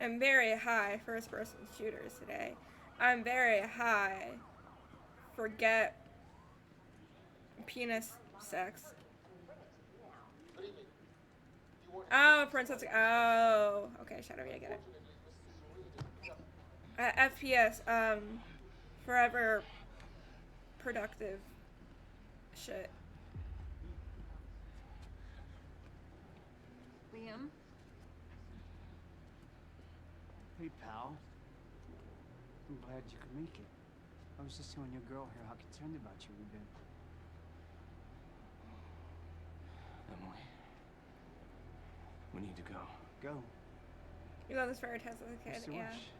I'm very high first-person shooters today. I'm very high. Forget penis sex. Oh, Princess. Oh, okay, Shadowy, I get it. FPS. Forever productive shit. Liam? Hey, pal. I'm glad you could make it. I was just telling your girl here how concerned about you we've been. Emily, we need to go. Go. You got this fairy tale as a kid, What's the yeah. rush?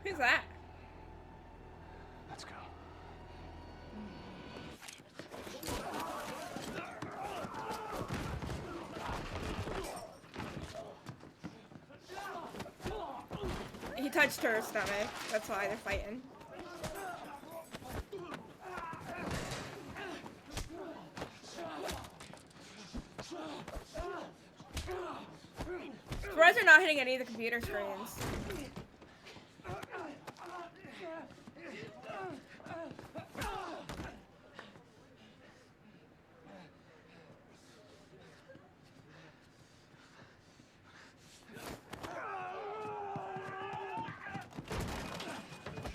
Who's that? Let's go. He touched her stomach. That's why they're fighting. Surprised they're not hitting any of the computer screens.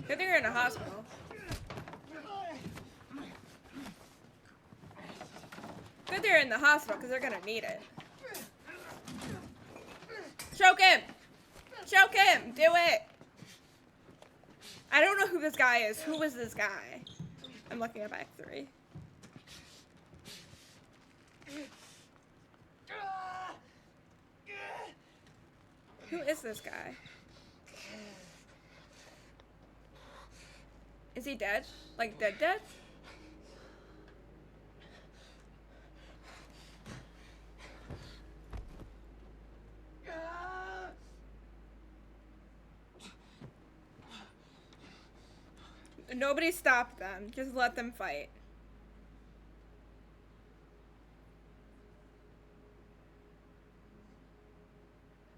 Good thing you're in a hospital. Good they're in the hospital because they're gonna need it. Choke him! Choke him! Do it! I don't know who this guy is. Who is this guy? I'm looking up X3. Who is this guy? Is he dead? Like dead? Nobody stop them. Just let them fight.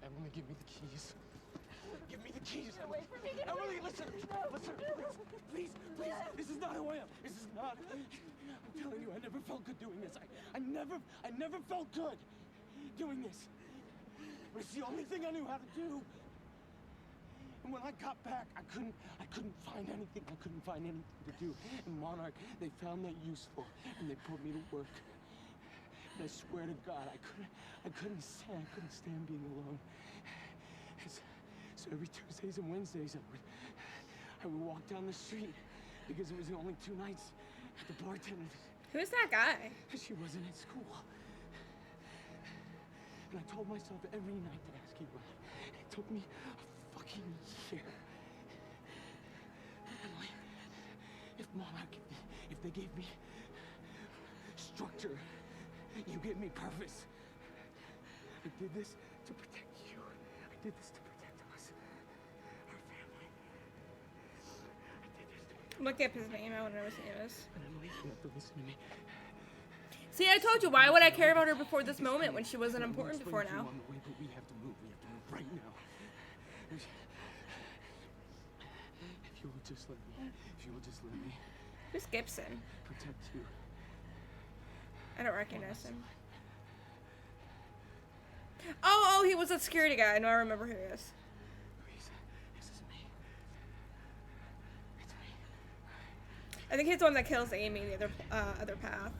Emily, give me the keys. Give me the keys. Get away from me. Emily, listen. Listen. Please. This is not who I am. This is not. I'm telling you, I never felt good doing this. I never felt good doing this. But it's the only thing I knew how to do. And when I got back, I couldn't find anything. I couldn't find anything to do. And Monarch, they found that useful, and they put me to work. And I swear to God, I couldn't stand being alone. So every Tuesdays and Wednesdays, I would walk down the street because it was the only 2 nights at the bartender. Who's that guy? She wasn't at school. And I told myself every night to ask you out. It took me a fucking year. Emily, if Monarch, if they gave me structure, you gave me purpose. I did this to protect you. I did this to protect us, our family. I did this to Look up his name. I want to know what his name is. And Emily, you have to listen to me. See, I told you. Why would I care about her before this moment when she wasn't important before now? On the way, but we have to move. We have to move right now. If you will just let me. Who's Gibson? Protect you. I don't recognize him. Oh, he was a security guy. I know, I remember who he is. Please, this is me. It's me. I think he's the one that kills Amy, the other path.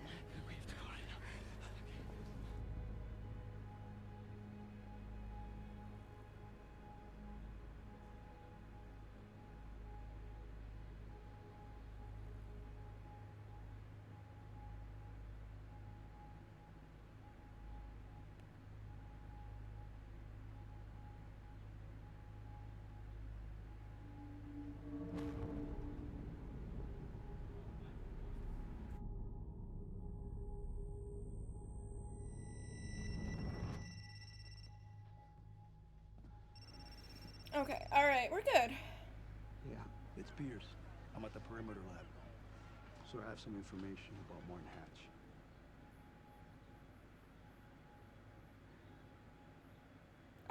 We have to go right now. Okay, alright, we're good. Yeah, it's Pierce. I'm at the perimeter lab. So I have some information about Martin Hatch.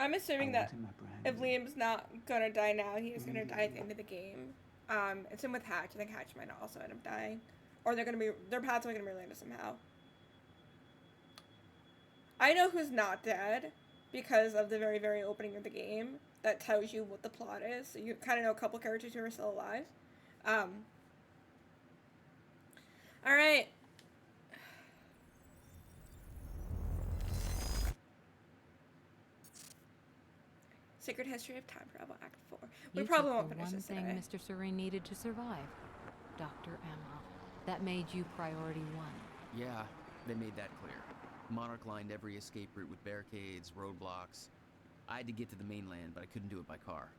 I'm assuming I that want him apprehended. if Liam's not gonna die now, he's gonna die at the end of the game. It's same with Hatch. I think Hatch might also end up dying, or their paths are gonna be related somehow. I know who's not dead because of the very, very opening of the game that tells you what the plot is. So you kind of know a couple characters who are still alive. All right. Sacred History of Time Travel, Act 4. We You probably took won't the finish one this thing today. Mr. Serene needed to survive, Dr. Emerald. That made you priority 1. Yeah, they made that clear. Monarch lined every escape route with barricades, roadblocks. I had to get to the mainland, but I couldn't do it by car.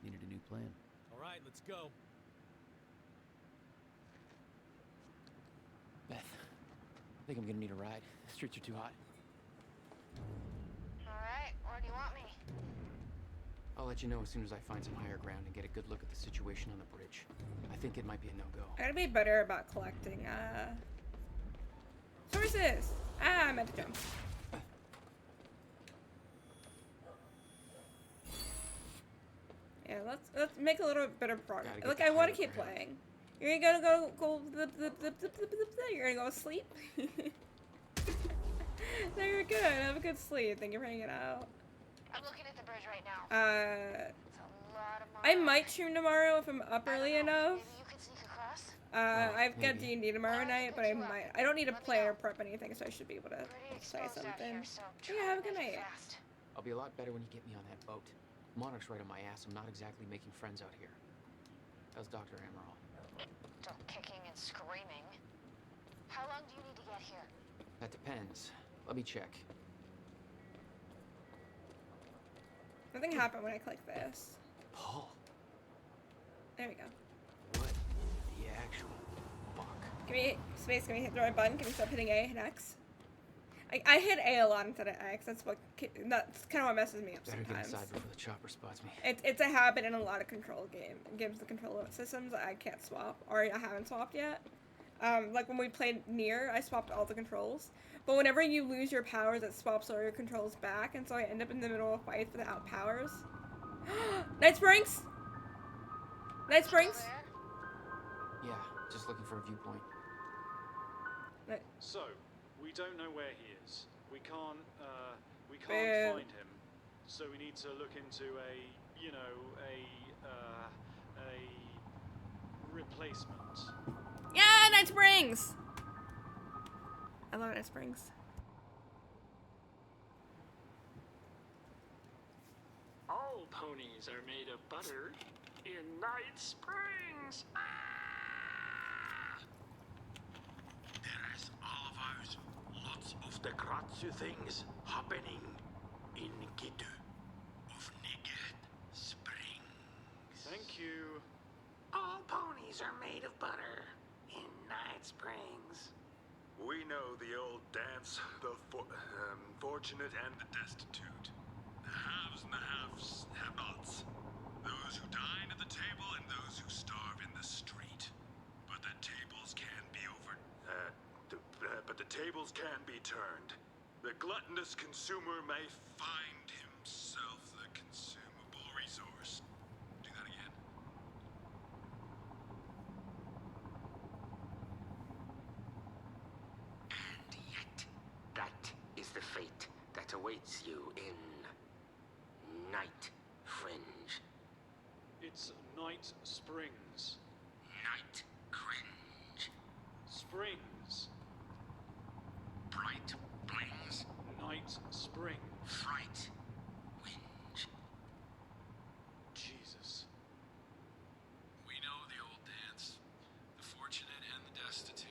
Needed a new plan. All right, let's go. Beth, I think I'm gonna need a ride. The streets are too hot. Alright, where do you want me? I'll let you know as soon as I find some higher ground and get a good look at the situation on the bridge. I think it might be a no-go. I gotta be better about collecting, sources! Ah, I meant to jump. Yeah, let's make a little bit of progress. Gotta get Look, the I want to higher keep ground. playing. You're gonna go you're gonna go sleep? No, you're good. Have a good sleep. Thank you for hanging out. I'm looking at the bridge right now. It's a lot of I might stream tomorrow if I'm up early enough. Maybe you could sneak across? I've got D&D tomorrow night, but I don't need to plan or prep anything, so I should be able to say something. Yeah, have a good night. I'll be a lot better when you get me on that boat. Monarch's right on my ass. I'm not exactly making friends out here. How's Dr. Amaral? Still kicking and screaming. How long do you need to get here? That depends. Let me check. Nothing happened when I click this. Paul, There we go. what the actual fuck? Give me space, give me hit the right button, can we stop hitting A and X? I hit A a lot instead of X, that's kind of what messes me up Better get sometimes. inside before the chopper spots me. It's a habit in a lot of control games, the control systems that I can't swap, or I haven't swapped yet. Like when we played Nier, I swapped all the controls. But whenever you lose your powers, it swaps all your controls back, and so I end up in the middle of fights without powers. Night Springs! Night Springs! Yeah, just looking for a viewpoint. So, we don't know where he is. We can't Boo. find him. So we need to look into a replacement. Yeah, Night Springs! I love Night Springs. All ponies are made of butter in Night Springs. There's always lots of the Gratsu things happening in Gitu of Niget Springs. Thank you. All ponies are made of butter in Night Springs. We know the old dance, the fortunate and the destitute. The haves and the have-nots. Those who dine at the table and those who starve in the street. But the tables can be turned. The gluttonous consumer may find himself the consumable resource. Do that again. And yet, that is the fate that awaits you in Night Fringe. It's Night Springs. Night Cringe. Springs. Bright Blings. Night Spring. Fright. Whinge. Jesus. We know the old dance. The fortunate and the destitute.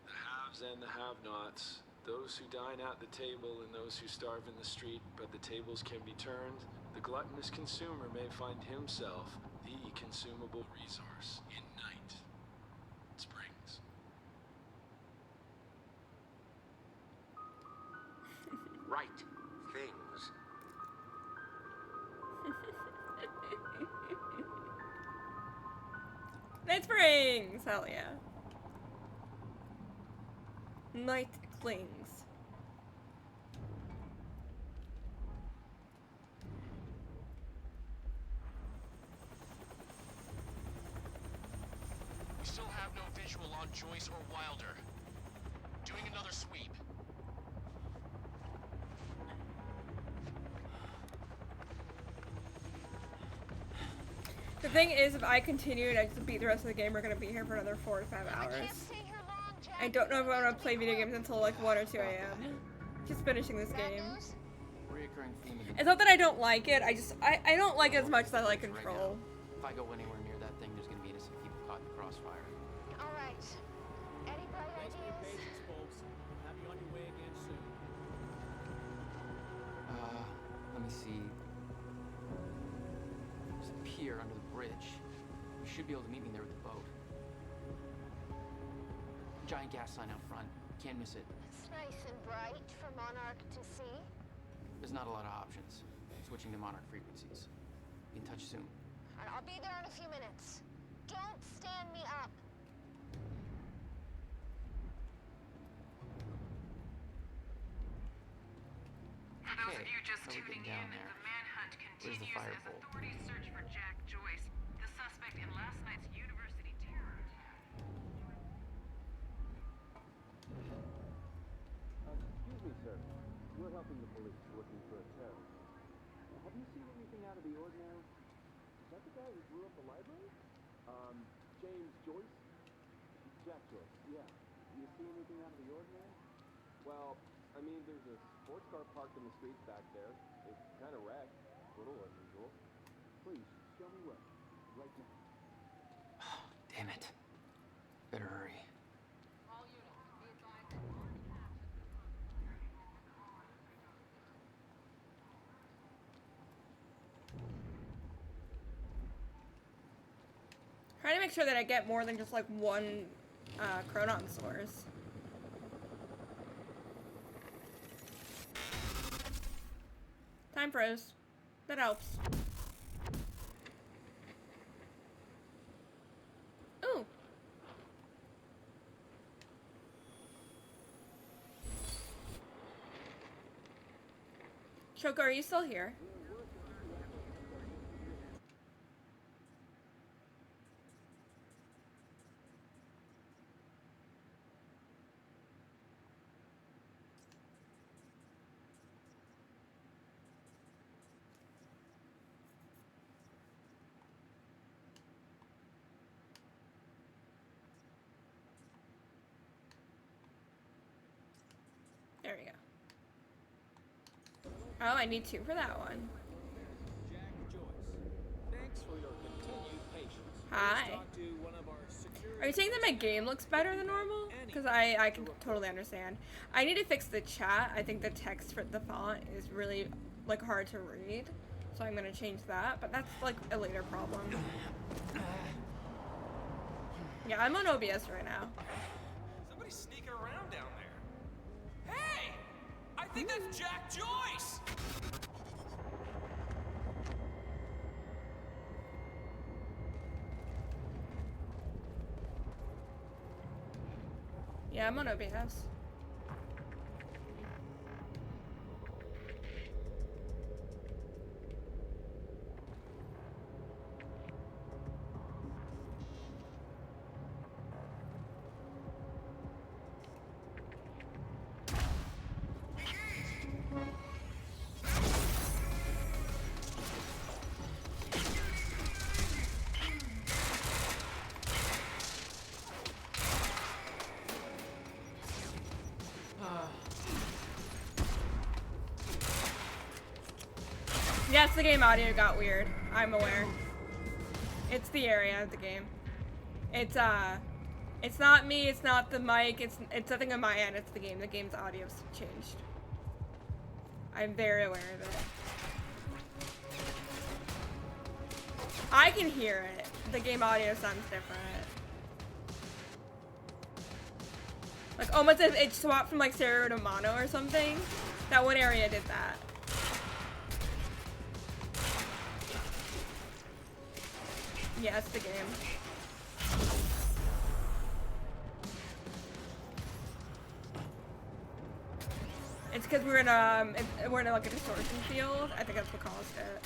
The haves and the have-nots. Those who dine at the table and those who starve in the street, but the tables can be turned. The gluttonous consumer may find himself the consumable resource in Night Springs. Right things. Night Springs! Hell yeah. Night Clings. Joyce or Wilder. Doing another sweep. The thing is, if I continue and I just beat the rest of the game, we're gonna be here for another 4 to 5 hours. I don't know if I want to play video games until like 1 or 2 a.m. Just finishing this game. Reoccurring theme of the It's not that I don't like it, I don't like it as much as I like Control. If I go anywhere near that thing, there's gonna be innocent people caught in the crossfire. All right. Any bright Thanks for your ideas? patience, folks. Have you on your way again soon. Let me see. There's a pier under the bridge. You should be able to meet me there with the boat. Giant gas sign out front. Can't miss it. It's nice and bright for Monarch to see. There's not a lot of options. Switching to Monarch frequencies. Be in touch soon. And I'll be there in a few minutes. Don't stand me up. For those of Okay, you just how we tuning getting down in, there? the manhunt Where's the continues fire as pole? authorities search for Jack Joyce, the suspect in last night's university terror attack. Excuse me, sir. We're helping the police looking for a terrorist. Have you seen anything out of the ordinary? Is that the guy who blew up the library? James Joyce? Jack Joyce, yeah. You see anything out of the ordinary? Well, I mean, there's a sports car parked in the street back there. It's kind of wrecked. A little unusual. Please, show me where. Right now. Damn it. Better hurry. Trying to make sure that I get more than just like one Chronon source. Time froze. That helps. Ooh. Choco, are you still here? There we go. Oh, I need 2 for that one. Jack Joyce, thanks for your continued patience. Hi. Let's talk to one of our security. Are you saying that my game looks better than normal? Because I can totally understand. I need to fix the chat. I think the text for the font is really like hard to read. So I'm gonna change that, but that's like a later problem. Yeah, I'm on OBS right now. Somebody's sneaking around down there. Hey! I think that's Jack Joyce! Yeah, I'm on OBS. Yes, the game audio got weird. I'm aware. It's the area of the game. It's not me, it's not the mic, it's nothing on my end, it's the game. The game's audio's changed. I'm very aware of it. I can hear it. The game audio sounds different. Like almost as it swapped from like stereo to mono or something. That one area did that. Yeah, it's the game. It's because we're in like a distortion field. I think that's what caused it.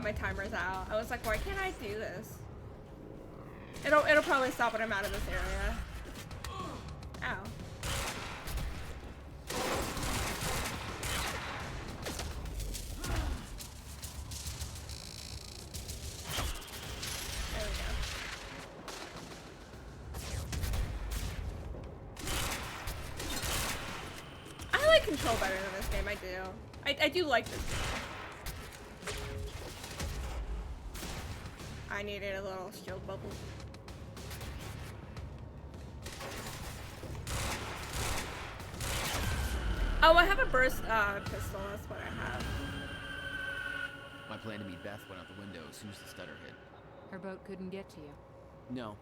my timer's out. I was like, why can't I do this? It'll probably stop when I'm out of this area. Ow. There we go. I like Control better than this game, I do. I do like this game. I needed a little shield bubble. Oh, I have a burst pistol, that's what I have. My plan to meet Beth went out the window as soon as the stutter hit. Her boat couldn't get to you. No.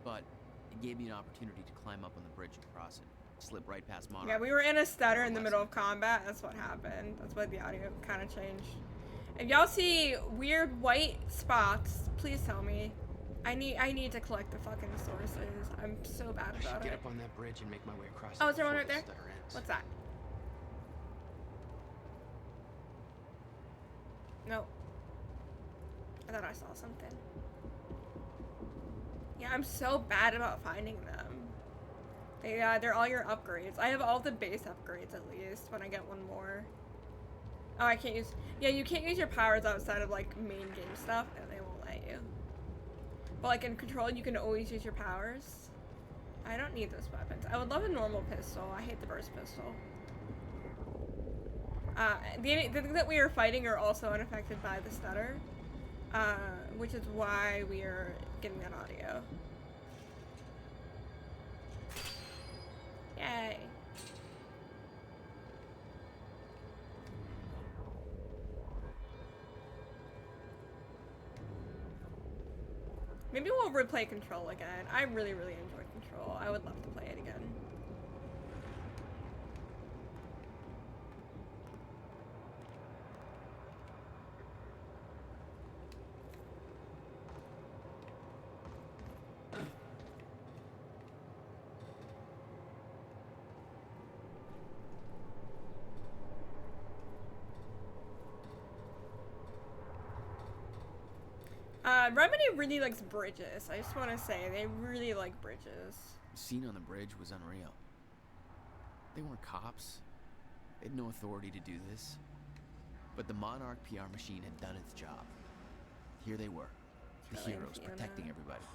But it gave me an opportunity to climb up on the bridge and cross it. Slip right past Monarch. Yeah, we were in a stutter in the middle of combat. That's what happened. That's why the audio kind of changed. If y'all see weird white spots, please tell me. I need to collect the fucking sources. I'm so bad I should about get it. up on that bridge and make my way across. Oh, it is there one before right there? the stutter ends. What's that? No. I thought I saw something. Yeah, I'm so bad about finding them. They're all your upgrades. I have all the base upgrades at least when I get one more. Oh, I can't use... Yeah, you can't use your powers outside of, like, main game stuff, and they won't let you. But, like, in Control, you can always use your powers. I don't need those weapons. I would love a normal pistol. I hate the burst pistol. The things that we are fighting are also unaffected by the stutter, which is why we are getting that audio. Yay. Maybe we'll replay Control again. I really, really enjoy Control. I would love to play it again. Remedy really likes bridges. I just want to say, they really like bridges. The scene on the bridge was unreal. They weren't cops. They had no authority to do this. But the Monarch PR machine had done its job. Here they were, the heroes protecting everybody.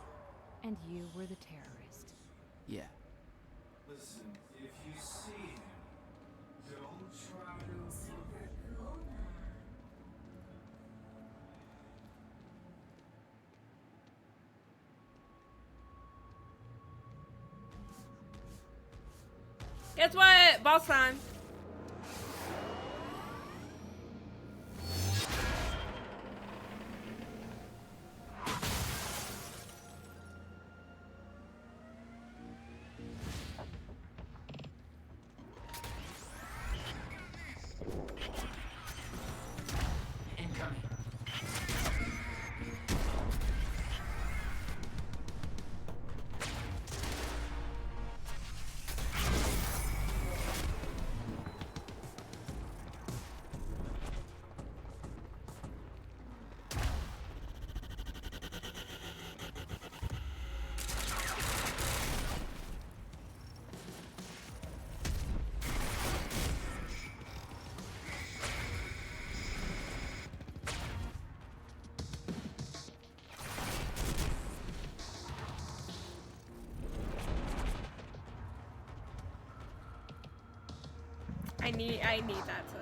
And you were the terrorist. Yeah. Listen, if you see him, don't try to forget. Guess what? Boss time. I need that to...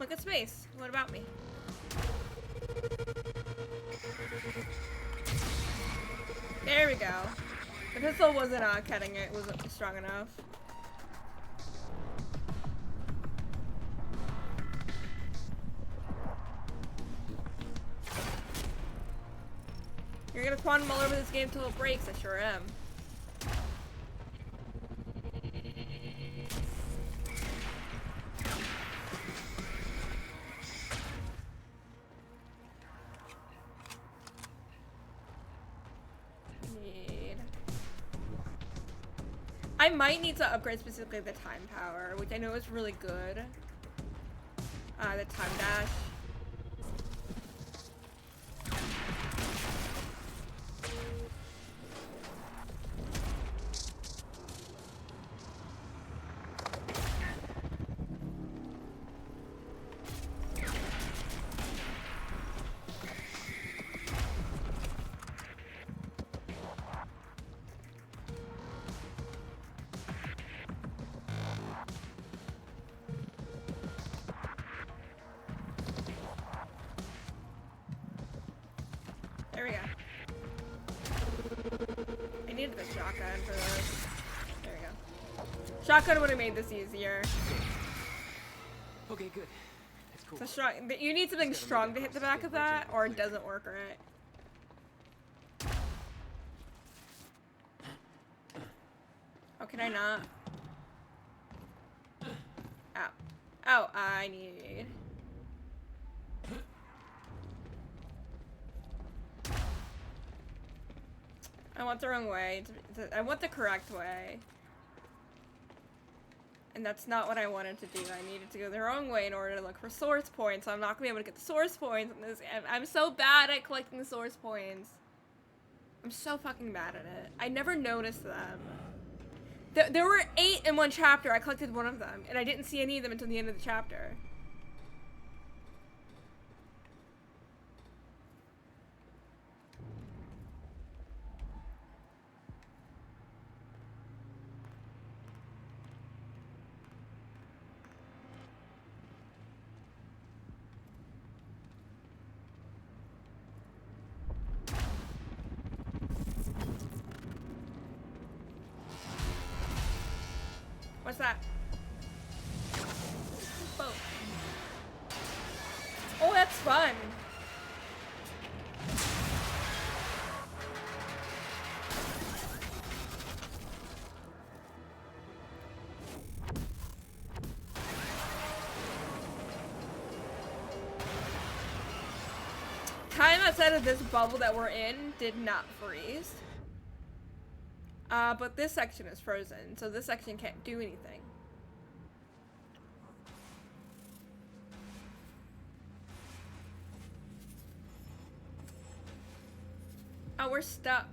Look at space. What about me? There we go. The pistol wasn't cutting it, wasn't strong enough. You're gonna quantum all over this game till it breaks, I sure am. I might need to upgrade specifically the time power, which I know is really good. The time dash. There we go. I needed the shotgun for this. There we go. Shotgun would have made this easier. Okay, good. It's cool. So strong. You need something strong to hit the back of that, or it doesn't work right. Oh, can I not? Ow. Oh, I need... I want the wrong way. I want the correct way. And that's not what I wanted to do. I needed to go the wrong way in order to look for source points. So I'm not going to be able to get the source points in this. I'm so bad at collecting the source points. I'm so fucking bad at it. I never noticed them. There were 8 in one chapter. I collected one of them. And I didn't see any of them until the end of the chapter. What's that? Whoa. Oh, that's fun. Time outside of this bubble that we're in did not freeze. But this section is frozen, so this section can't do anything. Oh, we're stuck.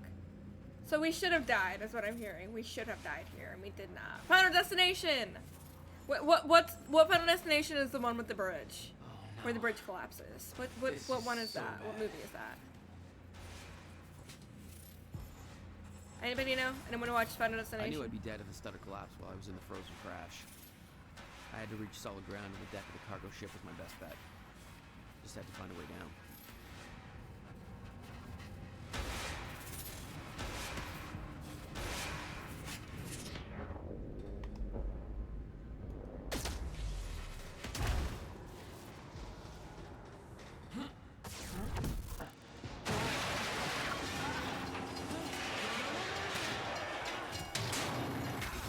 So we should have died, is what I'm hearing. We should have died here, and we did not. Final Destination! What Final Destination is the one with the bridge? Oh, no. Where the bridge collapses. What one is that? What movie is that? Anybody know? Anyone watch Final Destination? I knew I'd be dead if the stutter collapsed while I was in the frozen crash. I had to reach solid ground, and the deck of the cargo ship was my best bet. Just had to find a way down.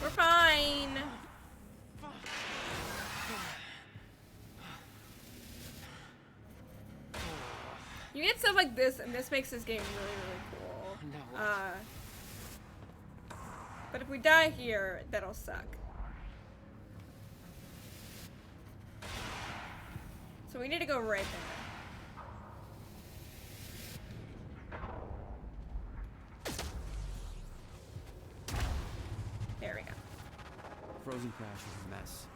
We're fine. You get stuff like this, and this makes this game really, really cool. But if we die here, that'll suck. So we need to go right there. There we go. Frozen crash was a mess.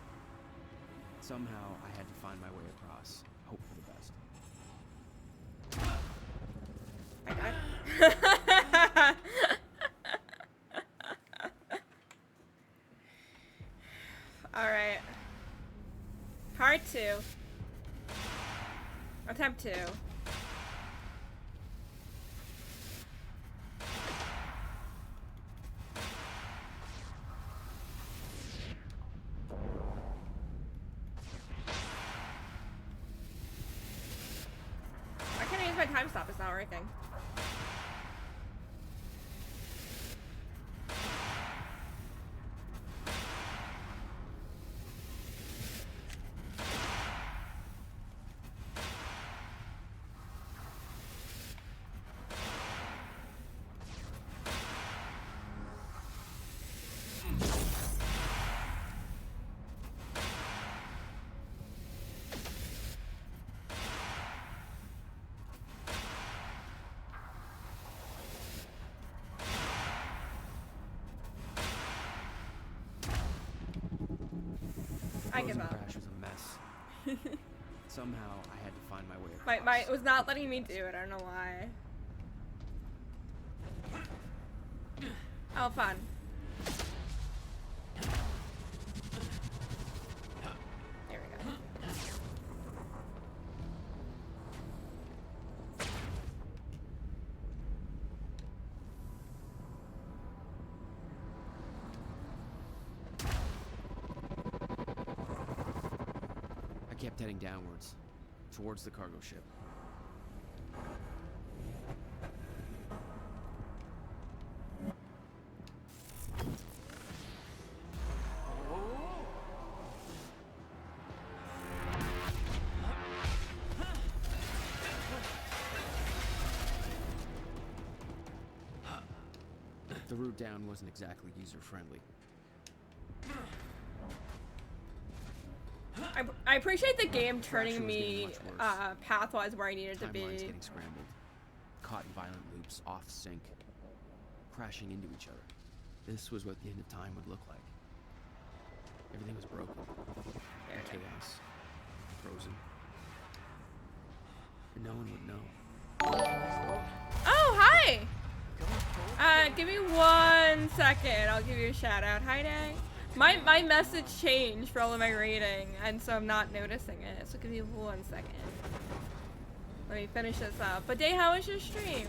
Somehow, I had to find my way across. Hope for the best. Alright. Part 2. Attempt 2. Why can't I use my time stop? It's not working. I give frozen up. crash was a mess. Somehow, I had to find my way across. My it was not letting me do it. I don't know why. Oh, fun. There we go. I kept heading downwards, towards the cargo ship. The route down wasn't exactly user-friendly. I appreciate the game turning Fracture was getting me much worse. pathwise where I needed to Timeline's be. getting scrambled, caught in violent loops, off sync, crashing into each other. This was what the end of time would look like. Everything was broken. Chaos. Frozen. And no one would know. Oh, hi! Give me 1 second. I'll give you a shout out. Hi, Day. My message changed for all of my rating, and so I'm not noticing it. So give me 1 second. Let me finish this up. But Day, how was your stream?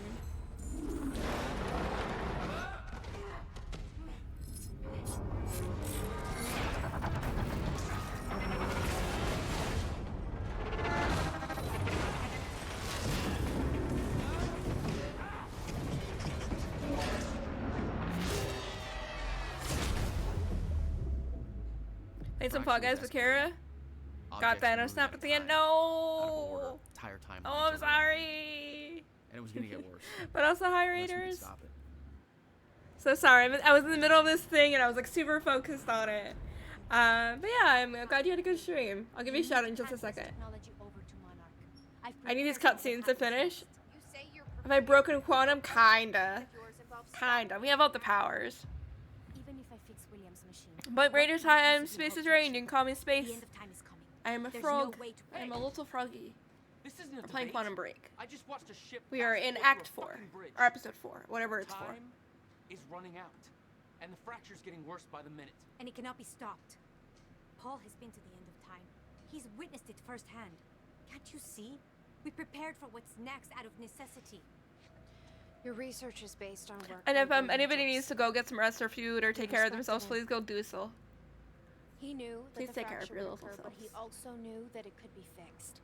Played some Fall Guys with Kara. Got Thanos snapped at the end. No. Entire time. Oh, I'm sorry. And it was gonna get worse. But also, hi, Unless we could Raiders. stop it. So sorry. I was in the middle of this thing and I was like super focused on it. But yeah, I'm glad you had a good stream. I'll give you a shout out in just a second. I need these cutscenes to finish. Have I broken Quantum? Kinda. Kinda. We have all the powers. Even if I fix William's machine. But Raiders, hi, I'm Space is Rain. You can call me Space. The end of time is coming. I am a There's frog. no way to I am a little froggy. This isn't a We're playing debate. Quantum Break. I just watched a ship. We are pass in over Act a 4. fucking bridge. Or Episode 4. Whatever it's for. Time is running out, and the fracture's getting worse by the minute. And it cannot be stopped. Paul has been to the end of time. He's witnessed it firsthand. Can't you see? We prepared for what's next out of necessity. Your research is based on work. And if by William anybody Joyce. needs to go get some rest or food or take care of respected themselves, him. please go do so. He knew that Please the take care of fracture your would little occur, but he selves. also knew that it could be fixed.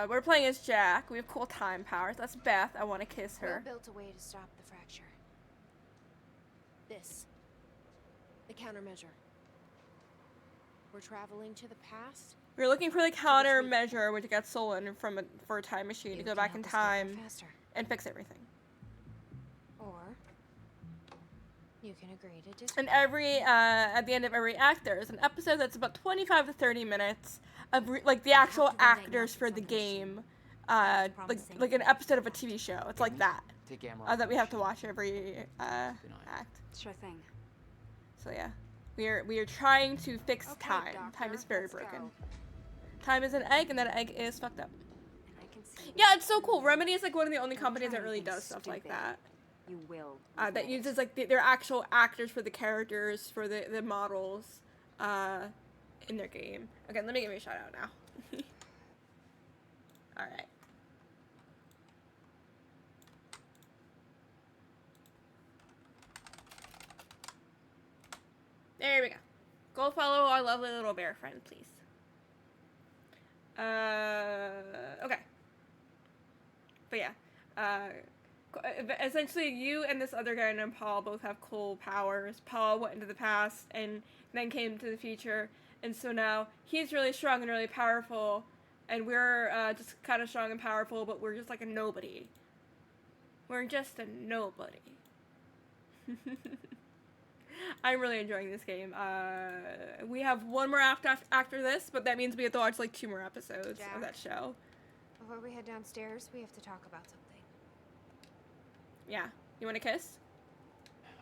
We're playing as Jack. We have cool time powers. That's Beth. I want to kiss Will her. built a way to stop the fracture. This. The countermeasure. We're traveling to the past. We're looking for the countermeasure, which gets stolen from for a time machine to go back in time and fix everything. Or you can agree to disagree. And every at the end of every act, there is an episode that's about 25 to 30 minutes of like the actual actors for the game, like an episode of a TV show. It's like that. Take Amaral. That we have to watch every act. Sure thing. So yeah, we are trying to fix Okay, time. Doctor, Time is very let's broken. go. Time is an egg, and that egg is fucked up. I can see Yeah, it's so cool. Remedy is like one of the only companies that really does stuff like stupid. that. You will. That uses like their actual actors for the characters, for the models, in their game. Okay, let me give you a shout out now. All right. There we go. Go follow our lovely little bear friend, please. Okay. But yeah, essentially you and this other guy named Paul both have cool powers. Paul went into the past and then came to the future, and so now he's really strong and really powerful, and we're just kind of strong and powerful, but we're just like a nobody. We're just a nobody. I'm really enjoying this game. We have one more after this, but that means we have to watch like 2 more episodes of that show. Before we head downstairs, we have to talk about something. Yeah. You want a kiss?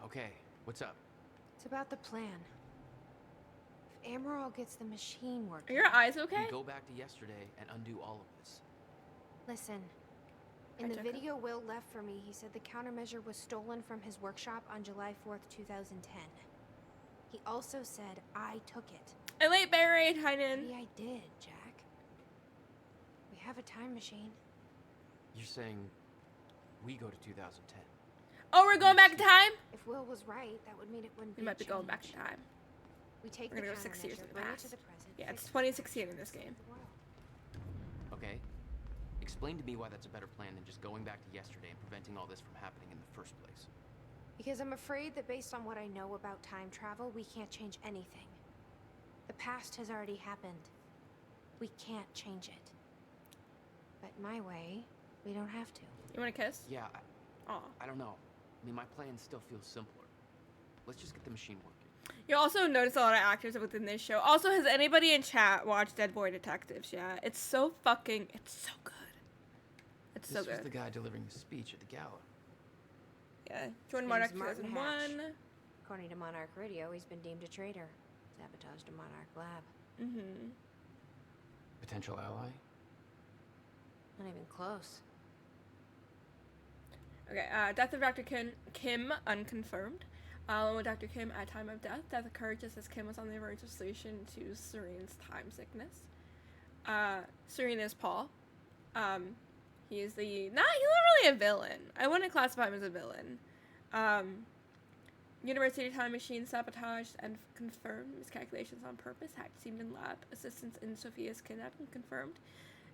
Okay, what's up? It's about the plan. Amaral gets the machine Are working. your eyes okay? We go back to yesterday and undo all of this. Listen, in the check it. video Will left for me, he said the countermeasure was stolen from his workshop on July 4th, 2010. He also said I took it. I late buried, Heinen. Maybe I did, Jack. We have a time machine. You're saying we go to 2010? Oh, we're going back in time? If Will was right, that would mean it wouldn't We be might be a going back in change. time. We take We're the gonna go 6 years in countermeasure, the bring it past. to the present. Yeah, it's fix 2016 in this game. the world. Okay. Explain to me why that's a better plan than just going back to yesterday and preventing all this from happening in the first place. Because I'm afraid that based on what I know about time travel, we can't change anything. The past has already happened. We can't change it. But my way, we don't have to. You want a kiss? Yeah, Aw. I don't know. I mean, my plan still feels simpler. Let's just get the machine working. You also notice a lot of actors within this show. Also, has anybody in chat watched Dead Boy Detectives yet? It's so so good. It's This so was good. the guy delivering the speech at the gala. Yeah, joined His Monarch name's Martin 2001. Hatch. According to Monarch Radio, he's been deemed a traitor. Sabotaged a Monarch lab. Mm-hmm. Potential ally? Not even close. Okay, death of Dr. Kim unconfirmed. Along with Dr. Kim at time of death, death occurred just as Kim was on the verge of solution to Serene's time sickness. Serene is Paul. He's he's not really a villain. I wouldn't classify him as a villain. University time machine sabotaged and confirmed miscalculations on purpose. Hacked seemed in lab. Assistance in Sophia's kidnapping confirmed.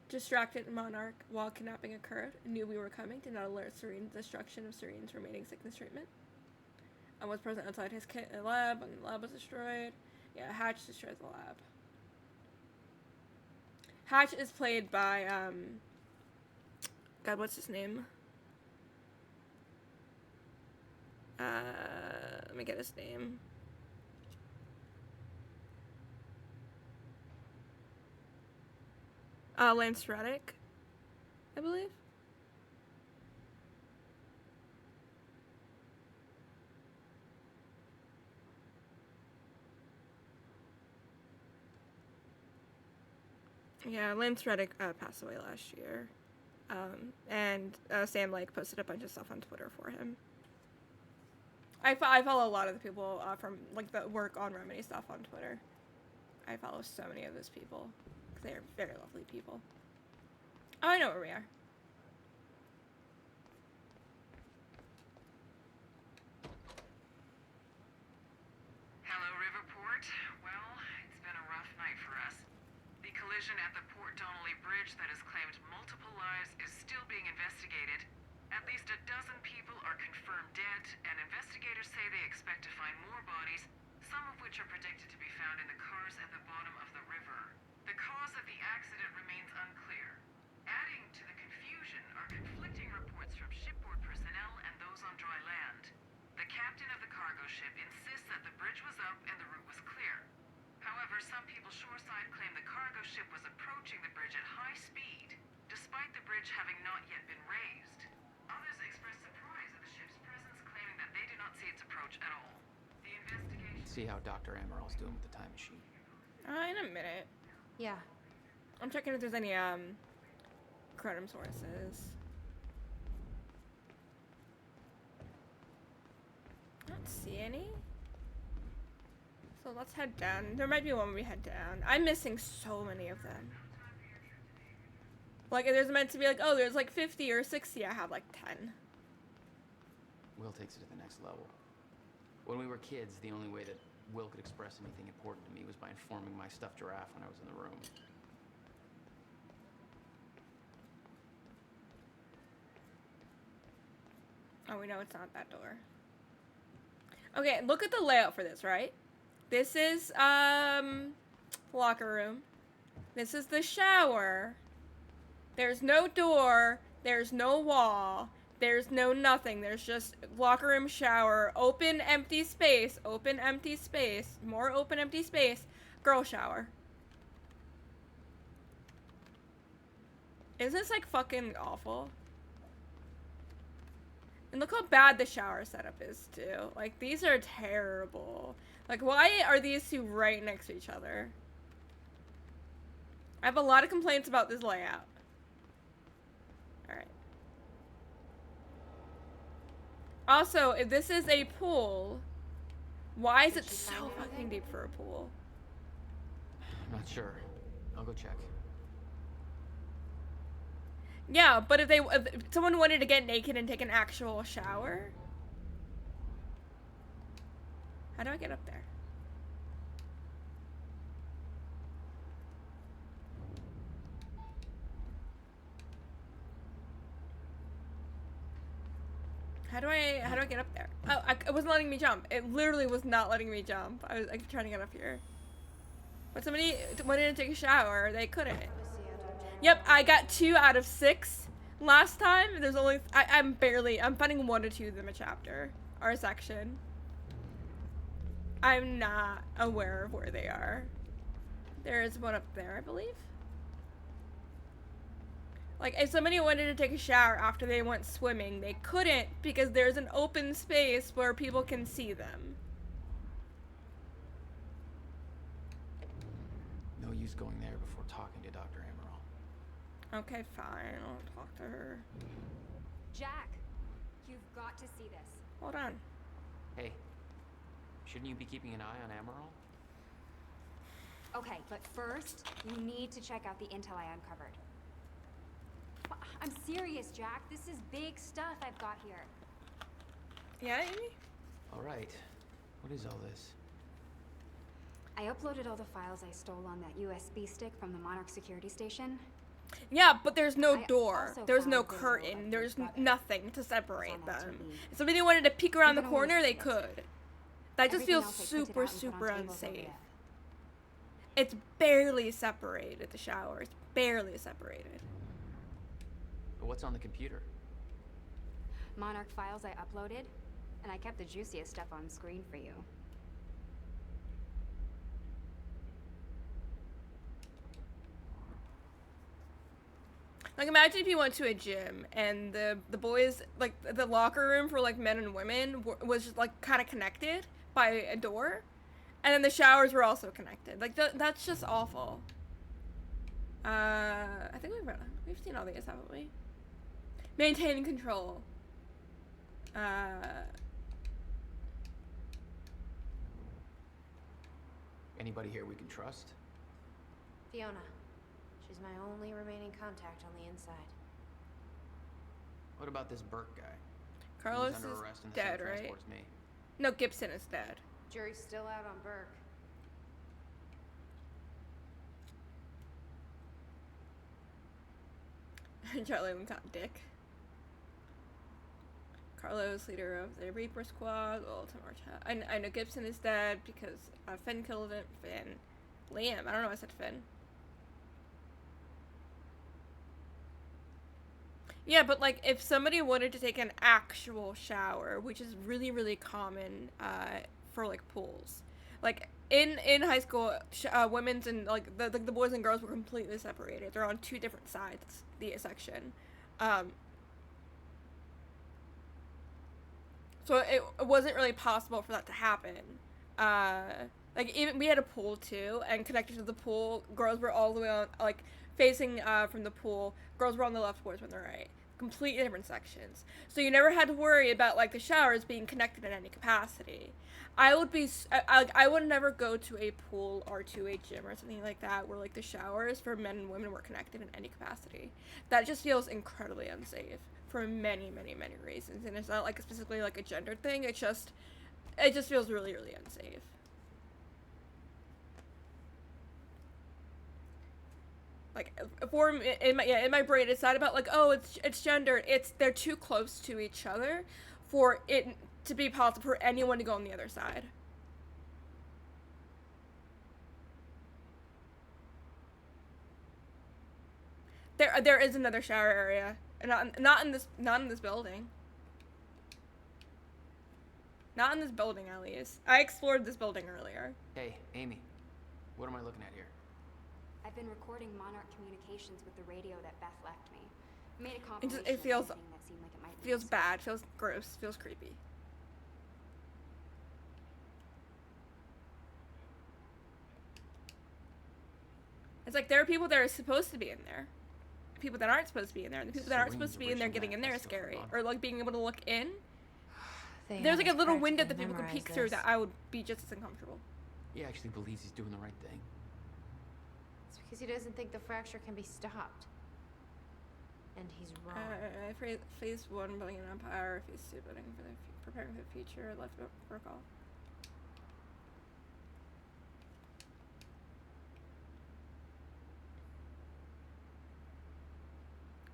Distracted Monarch while kidnapping occurred. Knew we were coming. Did not alert Serene's destruction of Serene's remaining sickness treatment. And was present outside his lab when the lab was destroyed. Yeah, Hatch destroys the lab. Hatch is played by, God, what's his name? Let me get his name. Lance Reddick, I believe. Yeah, Lance Reddick passed away last year. And Sam Lake posted a bunch of stuff on Twitter for him. I follow a lot of the people from like the work on Remedy stuff on Twitter. I follow so many of those people. They are very lovely people. Oh, I know where we are. Hello, Riverport. Well, it's been a rough night for us. The collision at the Port Donnelly Bridge that has claimed multiple lives is still being investigated. At least a dozen people are confirmed dead, and investigators say they expect to find more bodies, some of which are predicted to be found in the cars at the bottom of the river. The cause of the accident remains unclear. Adding to the confusion are conflicting reports from shipboard personnel and those on dry land. The captain of the cargo ship insists that the bridge was up and the route was clear. However, some people shoreside claim the cargo ship was approaching the bridge at high speed, despite the bridge having not yet been raised. Others express surprise at the ship's presence, claiming that they do not see its approach at all. The investigation... See how Dr. Amaral's doing with the time machine. In a minute. Yeah. I'm checking if there's any credit sources. I don't see any. So let's head down. There might be one when we head down. I'm missing so many of them. Like, there's meant to be like, oh, there's like 50 or 60. I have like 10. Will takes it to the next level. When we were kids, the only way that Will could express anything important to me was by informing my stuffed giraffe when I was in the room. Oh, we know it's not that door. Okay, look at the layout for this, right? This is, locker room. This is the shower. There's no door. There's no wall. There's no nothing. There's just locker room, shower, open, empty space, more open, empty space, girl shower. Is this like fucking awful? And look how bad the shower setup is, too. Like, these are terrible. Like, why are these two right next to each other? I have a lot of complaints about this layout. Alright. Also, if this is a pool, why is it so fucking deep for a pool? I'm not sure. I'll go check. Yeah, but if someone wanted to get naked and take an actual shower, how do I get up there? How do I get up there? Oh, it wasn't letting me jump. It literally was not letting me jump. I kept trying to get up here. But somebody wanted to take a shower. They couldn't. Yep, I got 2 out of 6 last time. There's only I'm finding 1 or 2 of them a chapter or a section. I'm not aware of where they are. There is one up there, I believe. Like, if somebody wanted to take a shower after they went swimming, they couldn't because there's an open space where people can see them. No use going there before talking to Dr. Amaral. Okay, fine. I'll talk to her. Jack, you've got to see this. Hold on. Hey, shouldn't you be keeping an eye on Amaral? Okay, but first, you need to check out the intel I uncovered. I'm serious, Jack. This is big stuff I've got here. Yeah, Amy? All right. What is all this? I uploaded all the files I stole on that USB stick from the Monarch security station. Yeah, but there's no I door. also There's no found video curtain. of There's your brother. nothing to separate It's on that them. TV. If somebody wanted to peek around the Even only corner, they see it. could. That just Everything feels else I printed super, out and put super on tables over unsafe. there. It's barely separated, the shower. It's barely separated. But what's on the computer? Monarch files I uploaded, and I kept the juiciest stuff on screen for you. Like, imagine if you went to a gym and the boys, like, the locker room for, like, men and women was just, like, kind of connected by a door. And then the showers were also connected. Like, that's just awful. I think we've seen all these, haven't we? Maintaining control. Anybody here we can trust? Fiona. She's my only remaining contact on the inside. What about this Burke guy? Carlos He's under is arrest in the dead, same right? transport as me. No, Gibson is dead. Jury's still out on Burke. Charlie got Dick. Carlos, leader of the Reaper Squad. Well, I know Gibson is dead because Finn killed him. Finn. Liam. I don't know why I said Finn. Yeah, but like if somebody wanted to take an actual shower, which is really, really common for like pools. Like in high school, women's and like the boys and girls were completely separated. They're on 2 different sides, the section. So it wasn't really possible for that to happen. Like even we had a pool too, and connected to the pool, girls were all the way on, like facing from the pool. Girls were on the left, boys were on the right. Completely different sections. So you never had to worry about like the showers being connected in any capacity. I would never go to a pool or to a gym or something like that where like the showers for men and women were connected in any capacity. That just feels incredibly unsafe for many, many, many reasons. And it's not like specifically like a gender thing. It just feels really, really unsafe. Like in my brain, it's not about like, oh, it's gendered. They're too close to each other for it to be possible for anyone to go on the other side. There is another shower area, and not in this building. Not in this building, at least. I explored this building earlier. Hey, Amy. What am I looking at here? I've been recording Monarch communications with the radio that Beth left me. Made a It compilation just, it of feels everything that seemed like it might lead feels us bad, feels gross, feels creepy. It's like there are people that are supposed to be in there, people that aren't supposed to be in there, and the people that aren't supposed to be in there getting in there is scary. Or like being able to look in. There's like a little window that people could peek through that I would be just as uncomfortable. He actually believes he's doing the right thing. It's because he doesn't think the fracture can be stopped. And he's wrong. Phase 1, building an empire, phase 2, building for the preparing for the future, left recall.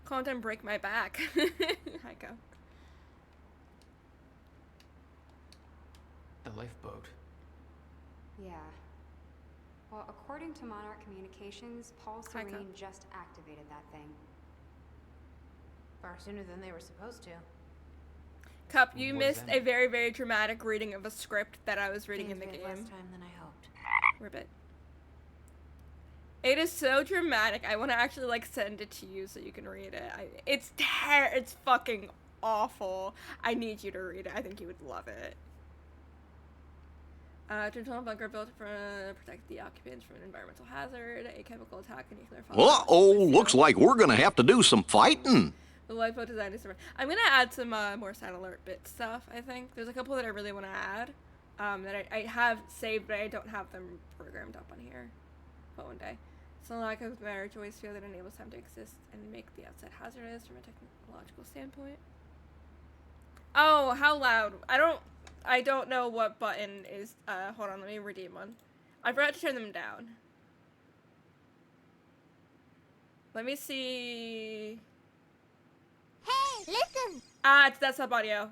Content break my back. I go. The lifeboat. Yeah. Well, according to Monarch Communications, Paul Serene just activated that thing. Far sooner than they were supposed to. Cup, you missed a very, very dramatic reading of a script that I was reading in the game. Less time than I hoped. Ribbit. It is so dramatic. I want to actually like send it to you so you can read it. It's fucking awful. I need you to read it. I think you would love it. To tunnel bunker built to protect the occupants from an environmental hazard, a chemical attack, and nuclear fallout. Uh-oh, looks like we're gonna have to do some fighting. The lifeboat design is survive. I'm gonna add some more Silent Alert bit stuff. I think there's a couple that I really want to add that I have saved, but I don't have them programmed up on here. But one day. It's a lack of marriage Joyce field that enables time to exist and make the outside hazardous from a technological standpoint. Oh, how loud? I don't know what button is. Hold on, let me redeem one. I forgot to turn them down. Let me see. Hey, listen! It's desktop audio.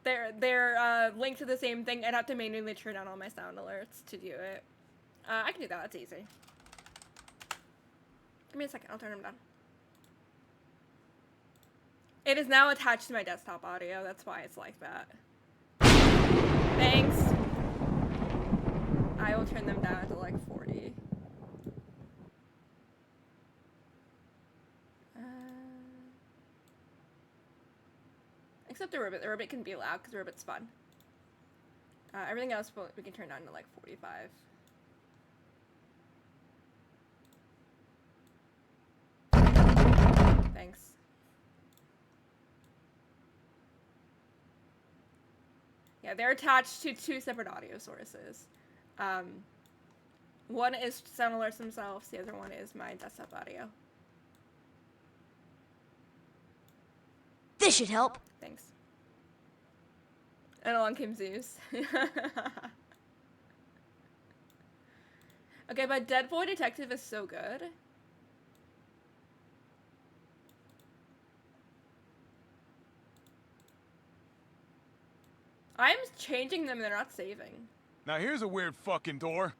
They're linked to the same thing. I'd have to manually turn on all my sound alerts to do it. I can do that. That's easy. Give me a second. I'll turn them down. It is now attached to my desktop audio. That's why it's like that. Thanks. I will turn them down to like 40. Except the ribbit. The ribbit can be loud because the ribbit's fun. Everything else we can turn down to like 45. Thanks. Yeah, they're attached to two separate audio sources. One is sound alerts themselves, the other one is my desktop audio. This should help. Thanks. And along came Zeus. Okay, but Dead Boy Detective is so good. I'm changing them, they're not saving. Now here's a weird fucking door.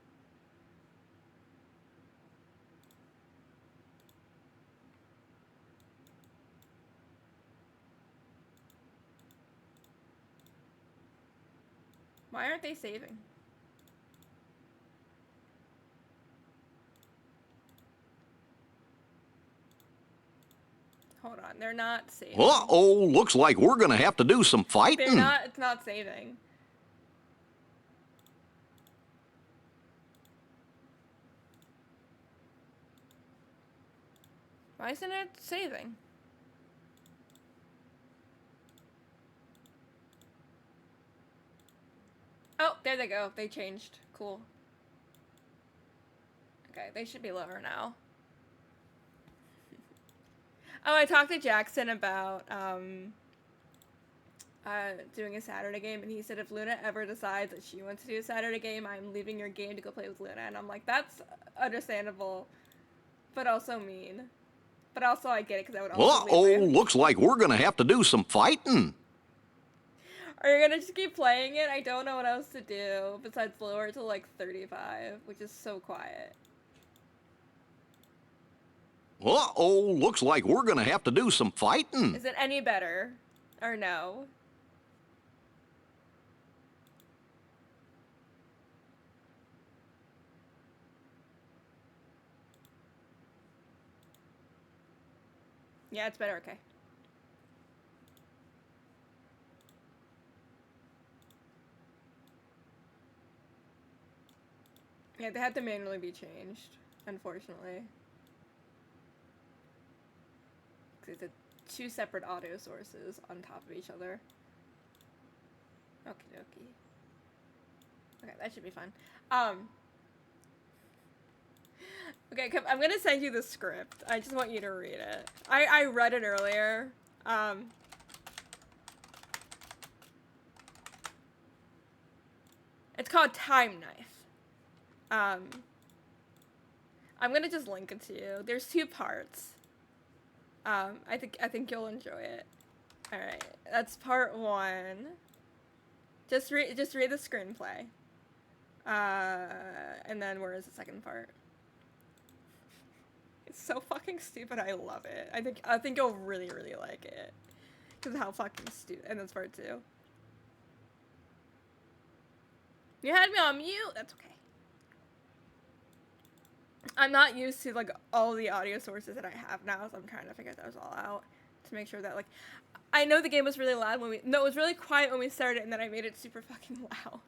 Why aren't they saving? Hold on, they're not saving. Uh-oh, looks like we're gonna have to do some fighting. It's not saving. Why isn't it saving? Oh, there they go. They changed. Cool. Okay, they should be lower now. Oh, I talked to Jackson about doing a Saturday game, and he said if Luna ever decides that she wants to do a Saturday game, I'm leaving your game to go play with Luna. And I'm like, that's understandable, but also mean. But also I get it, because I would also Uh-oh, looks like we're gonna have to do some fighting. Are you gonna just keep playing it? I don't know what else to do besides lower it to like 35, which is so quiet. Uh-oh, looks like we're gonna have to do some fighting. Is it any better? Or no? Yeah, it's better, okay. Yeah, they had to manually be changed, unfortunately. Because it's two separate audio sources on top of each other. Okie dokie. Okay, that should be fun. Okay, I'm gonna send you the script. I just want you to read it. I read it earlier. It's called Time Knife. I'm gonna just link it to you. There's 2 parts. I think you'll enjoy it. All right, that's part 1. Just read the screenplay. And then where is the second part? It's so fucking stupid. I love it. I think you'll really like it because of how fucking stupid. And that's part 2. You had me on mute. That's okay. I'm not used to like all the audio sources that I have now, so I'm trying to figure those all out to make sure that like I know the game was really loud when it was really quiet when we started, and then I made it super fucking loud.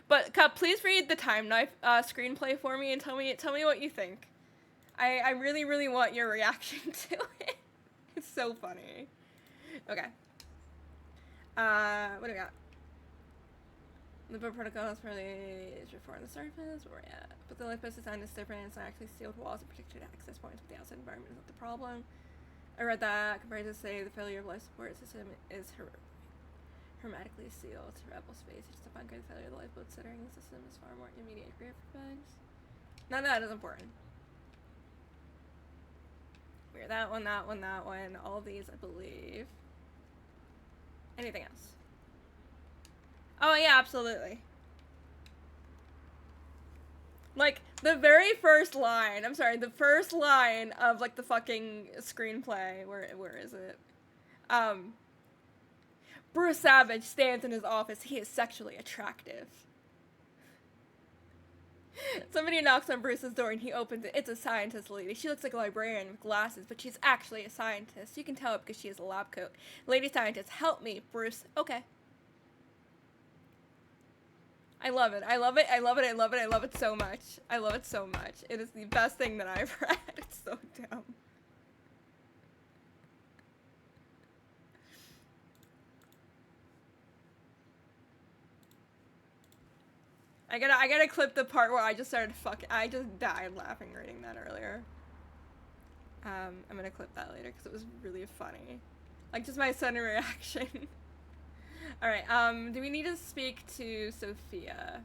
But please read the Time Knife screenplay for me and tell me what you think. I really want your reaction to it. It's so funny. Okay. What do we got? The boat protocol is before on the surface, where we're at. But the lifeboat design is different. It's not actually sealed walls and protected access points, but the outside environment is not the problem. I read that. Compared to say the failure of life support system is hermetically sealed to rebel space. It's a bunker. The failure of the lifeboat centering system is far more immediate grave for bugs. None of that is important. We're that one. All these, I believe. Anything else? Oh yeah, absolutely. Like, the very first line, the first line of, like, the fucking screenplay, where is it? Bruce Savage stands in his office, he is sexually attractive. Somebody knocks on Bruce's door and he opens it. It's a scientist lady. She looks like a librarian with glasses, but she's actually a scientist. You can tell it because she has a lab coat. Lady scientist, help me, Bruce. Okay. I love it. I love it so much. I love it so much. It is the best thing that I've read. It's so dumb. I gotta clip the part where I just started I just died laughing reading that earlier. I'm gonna clip that later because it was really funny. Like, just my sudden reaction. Alright, do we need to speak to Sophia?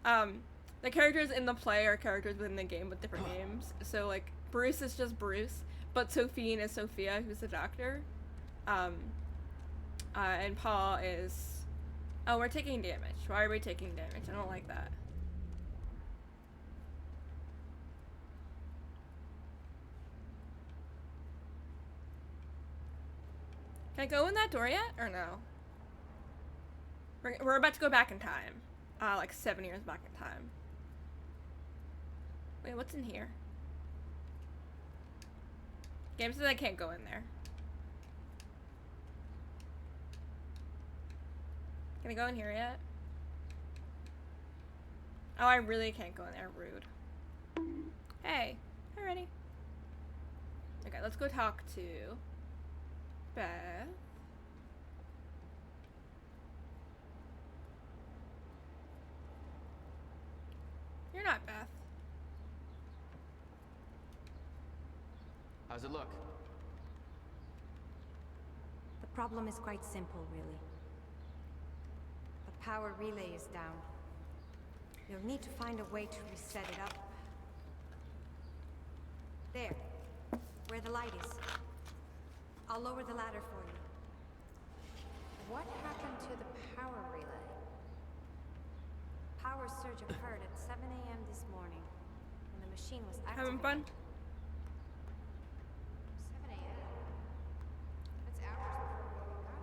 The characters in the play are characters within the game with different names. So, like, Bruce is just Bruce, but Sophine is Sophia, who's the doctor. And Paul is... Oh, we're taking damage. Why are we taking damage? I don't like that. Can I go in that door yet, or no? We're about to go back in time. Like 7 years back in time. Wait, what's in here? Game says I can't go in there. Can I go in here yet? Oh, I really can't go in there. Rude. Hey. Alrighty. Okay, let's go talk to Beth. You're not Beth. How's it look? The problem is quite simple, really. The power relay is down. You'll need to find a way to reset it up. There, where the light is. I'll lower the ladder for you. What happened to the power relay? Power surge occurred at 7 a.m. this morning, when the machine was Having activated. fun? 7 a.m. That's hours before we got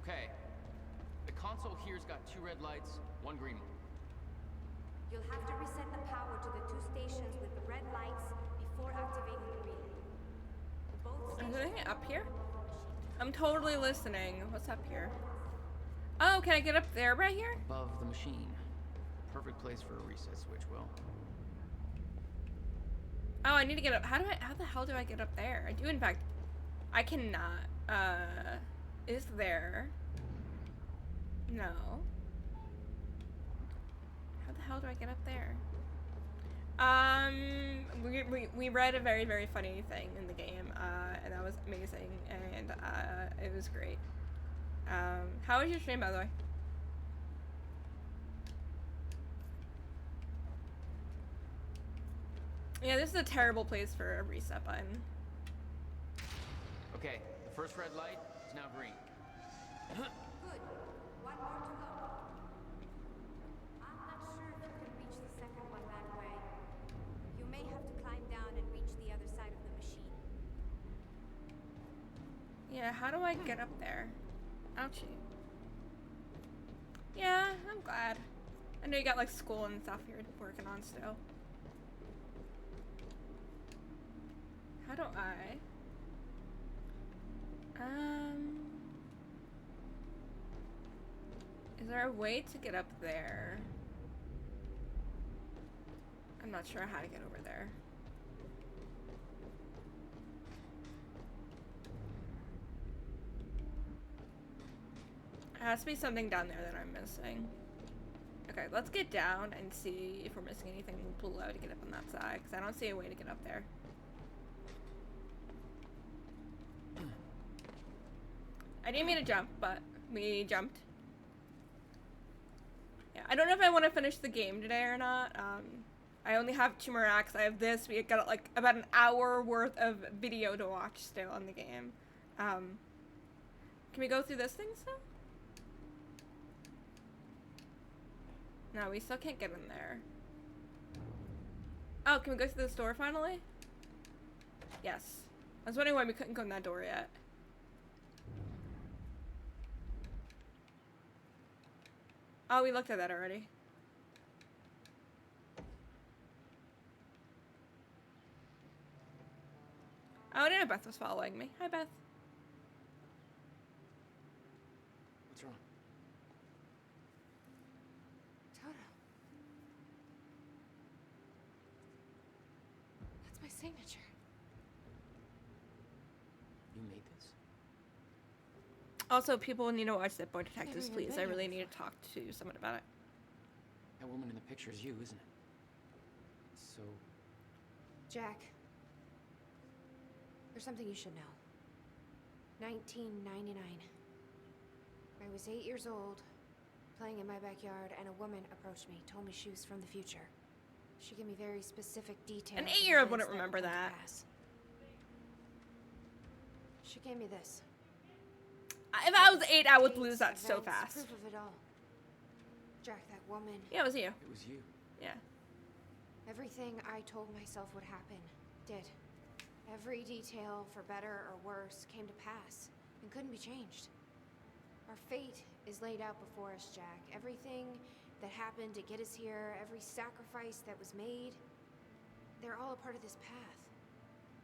here. Okay. The console here's got 2 red lights, 1 green one. You'll have to reset the power to the 2 stations with the red lights before activating the relay. Both Is stations anything up here? I'm totally listening. What's up here? Oh, can I get up there right here? Above the machine. Perfect place for a reset switch, Will. Oh, I need to get up. How the hell do I get up there? I do, in fact. I cannot. Is there? No. How the hell do I get up there? We read a very, very funny thing in the game, and that was amazing, and, it was great. How was your stream, by the way? Yeah, this is a terrible place for a reset button. Okay, the first red light is now green. Good. One more to go. I'm not sure if you can reach the second one that way. You may have to climb down and reach the other side of the machine. Yeah, how do I get up there? Ouchie. Yeah, I'm glad. I know you got like school and stuff you're working on still. How do I? Is there a way to get up there? I'm not sure how to get over there. There has to be something down there that I'm missing. Okay, let's get down and see if we're missing anything below to get up on that side, because I don't see a way to get up there. I didn't mean to jump, but we jumped. Yeah, I don't know if I want to finish the game today or not. I only have 2 more acts. I have this. We got like about an hour worth of video to watch still on the game. Can we go through this thing still? No, we still can't get in there. Oh, can we go through the store finally? Yes. I was wondering why we couldn't go in that door yet. Oh, we looked at that already. Oh, I didn't know Beth was following me. Hi, Beth. What's wrong? Toto. That's my signature. You made this? Also, people need to watch Zip Boy Detectives, Never even please. been I really here need to talk to someone about it. That woman in the picture is you, isn't it? So, Jack. There's something you should know. 1999. I was 8 years old, playing in my backyard, and a woman approached me, told me she was from the future. She gave me very specific details. An of 8-year-old events wouldn't that remember would come to that. pass. She gave me this. If I was 8, I would Dates, lose that so events, fast. Proof of it all. Jack, that woman. Yeah, it was you. it was you. Yeah. Everything I told myself would happen, did. Every detail, for better or worse, came to pass and couldn't be changed. Our fate is laid out before us, Jack. Everything that happened to get us here, every sacrifice that was made, they're all a part of this path.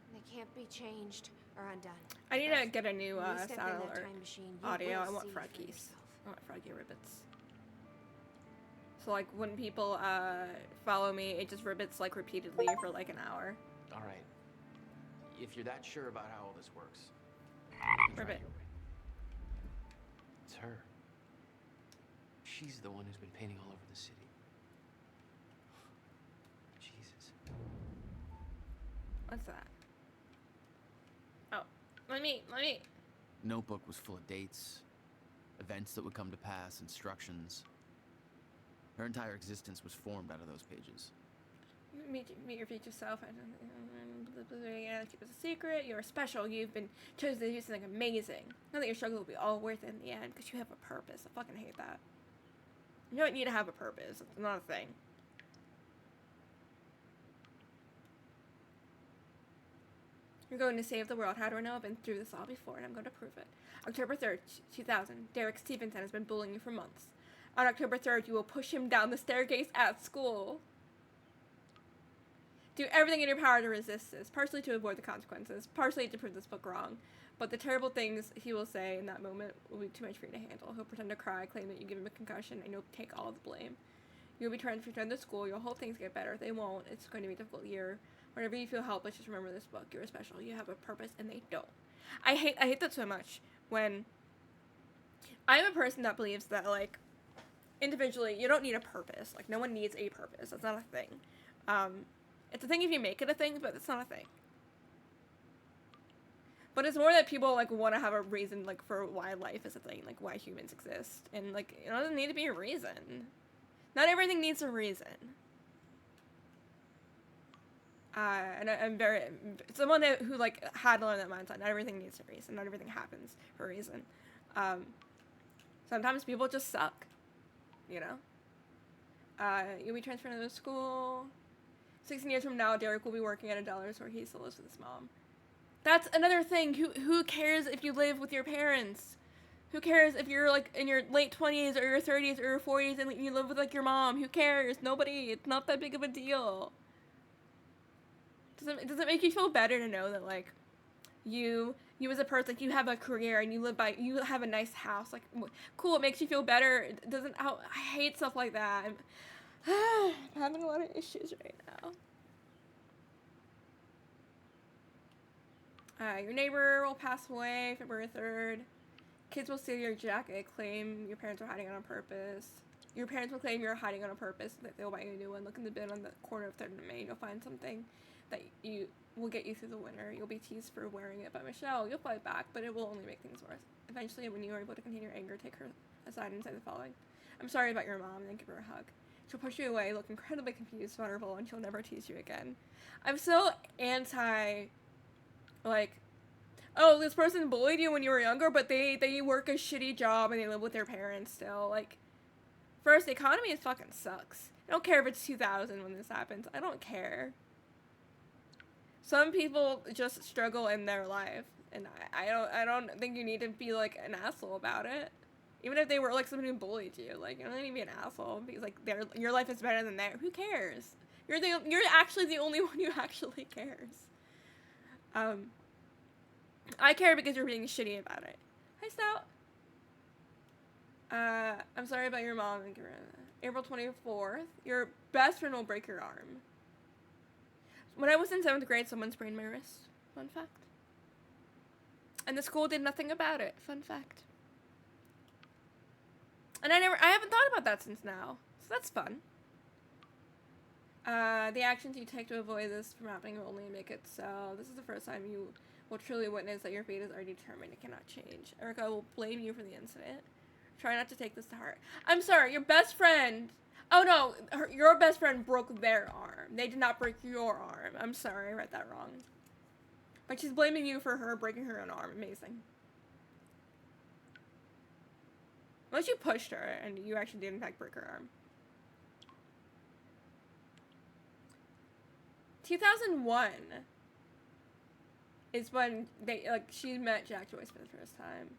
And they can't be changed or undone. I need to get a new When you step in sound that alert time machine, you audio. will I want see for froggies. yourself. I want froggy ribbits. So like when people follow me, it just ribbits like repeatedly for like an hour. All right. If you're that sure about how all this works, Ribbit. it's her. She's the one who's been painting all over the city. Jesus. What's that? Oh, let me. Notebook was full of dates, events that would come to pass, instructions. Her entire existence was formed out of those pages. Meet your future self. Keep it a secret. You're special. You've been chosen to do something amazing. Know that your struggle will be all worth it in the end because you have a purpose. I fucking hate that. You don't need to have a purpose. It's not a thing. You're going to save the world. How do I know? I've been through this all before, and I'm going to prove it. October 3rd, 2000. Derek Stevenson has been bullying you for months. On October 3rd, you will push him down the staircase at school. Do everything in your power to resist this, partially to avoid the consequences, partially to prove this book wrong. But the terrible things he will say in that moment will be too much for you to handle. He'll pretend to cry, claim that you give him a concussion, and you'll take all the blame. You'll be transferred to another school. You'll hope things get better. They won't. It's going to be a difficult year. Whenever you feel helpless, just remember this book. You're special. You have a purpose, and they don't. I hate that so much. When I'm a person that believes that, like, individually, you don't need a purpose. Like, no one needs a purpose. That's not a thing. It's a thing if you make it a thing, but it's not a thing. But it's more that people, like, want to have a reason, like, for why life is a thing, like, why humans exist. And, like, it doesn't need to be a reason. Not everything needs a reason. And I'm very, someone who, like, had to learn that mindset. Not everything needs a reason. Not everything happens for a reason. Sometimes people just suck, you know? You'll be transferred to another school. 16 years from now, Derek will be working at a dollar store. He still lives with his mom. That's another thing. Who cares if you live with your parents? Who cares if you're, like, in your late 20s or your 30s or your 40s and you live with, like, your mom? Who cares? Nobody. It's not that big of a deal. Does it make you feel better to know that, like, you as a person, like, you have a career and you have a nice house? Like, cool, it makes you feel better. It doesn't, I hate stuff like that. I'm having a lot of issues right now. Your neighbor will pass away February 3rd. Kids will steal your jacket, claim your parents are hiding on purpose. Your parents will claim you're hiding on purpose, that they'll buy you a new one. Look in the bin on the corner of 3rd and Main. You'll find something that will get you through the winter. You'll be teased for wearing it by Michelle. You'll fight back, but it will only make things worse. Eventually, when you are able to contain your anger, take her aside and say the following. I'm sorry about your mom, and then give her a hug. She'll push you away, look incredibly confused, vulnerable, and she'll never tease you again. I'm so anti, like, oh, this person bullied you when you were younger, but they work a shitty job and they live with their parents still. Like, first, the economy fucking sucks. I don't care if it's 2000 when this happens. I don't care. Some people just struggle in their life, and I don't think you need to be, like, an asshole about it. Even if they were, like, someone who bullied you, like, you don't need to be an asshole because, like, your life is better than theirs. Who cares? You're actually the only one who actually cares. I care because you're being shitty about it. Hi, Stout. I'm sorry about your mom. April 24th. Your best friend will break your arm. When I was in 7th grade, someone sprained my wrist. Fun fact. And the school did nothing about it. Fun fact. And I haven't thought about that since now. So that's fun. The actions you take to avoid this from happening will only make it so. This is the first time you will truly witness that your fate is already determined. It cannot change. Erica will blame you for the incident. Try not to take this to heart. I'm sorry, your best friend... Oh no, your best friend broke their arm. They did not break your arm. I'm sorry, I read that wrong. But she's blaming you for her breaking her own arm. Amazing. Unless you pushed her and you actually did in fact break her arm. 2001 is when she met Jack Joyce for the first time.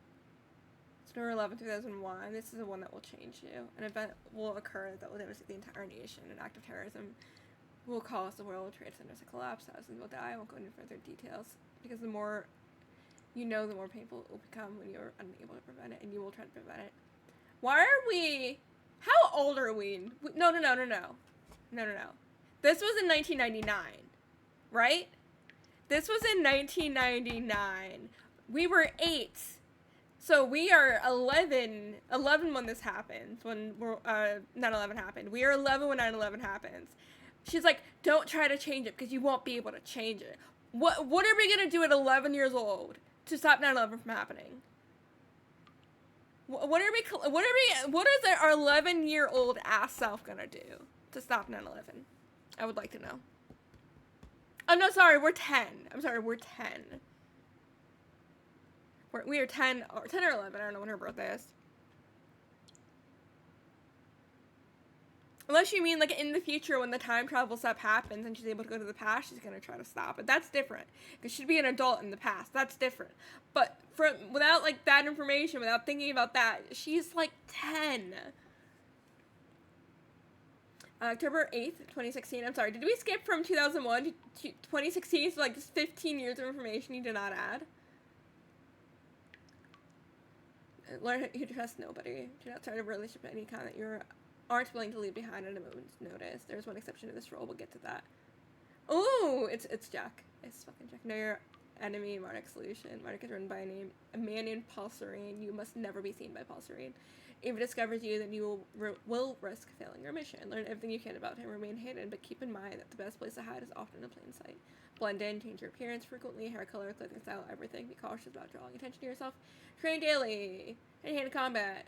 September 11, 2001. This is the one that will change you. An event will occur that will devastate the entire nation. An act of terrorism will cause the World Trade Center to collapse. Thousands will die. I won't go into further details because the more you know, the more painful it will become when you're unable to prevent it, and you will try to prevent it. Why are we? How old are we? No. This was in 1999, right? This was in 1999. We were 8. So we are 11 when this happens, when 9/11 happened. We are 11 when 9/11 happens. She's like, don't try to change it because you won't be able to change it. What are we going to do at 11 years old to stop 9/11 from happening? What is our 11-year-old ass self going to do to stop 9/11? I would like to know. Oh, no, sorry, we're 10. I'm sorry, we're 10. We are 10 or 11. I don't know when her birthday is. Unless you mean, like, in the future when the time travel stuff happens and she's able to go to the past, she's going to try to stop it. That's different. Because she'd be an adult in the past. That's different. But without, like, that information, without thinking about that, she's, like, 10. October 8th, 2016. I'm sorry, did we skip from 2001 to 2016? So, like, just 15 years of information you did not add? Learn who to trust nobody. Do not start a relationship of any kind that you're aren't willing to leave behind at a moment's notice. There's one exception to this rule. We'll get to that. Ooh, it's Jack. It's fucking Jack. Know your enemy, Marduk's solution. Marduk is run by a man named Paul Serene. You must never be seen by Paul Serene. If it discovers you, then you will risk failing your mission. Learn everything you can about him. Remain hidden, but keep in mind that the best place to hide is often in plain sight. Blend in, change your appearance frequently, hair color, clothing style, everything. Be cautious about drawing attention to yourself. Train daily. Hand-to-hand combat.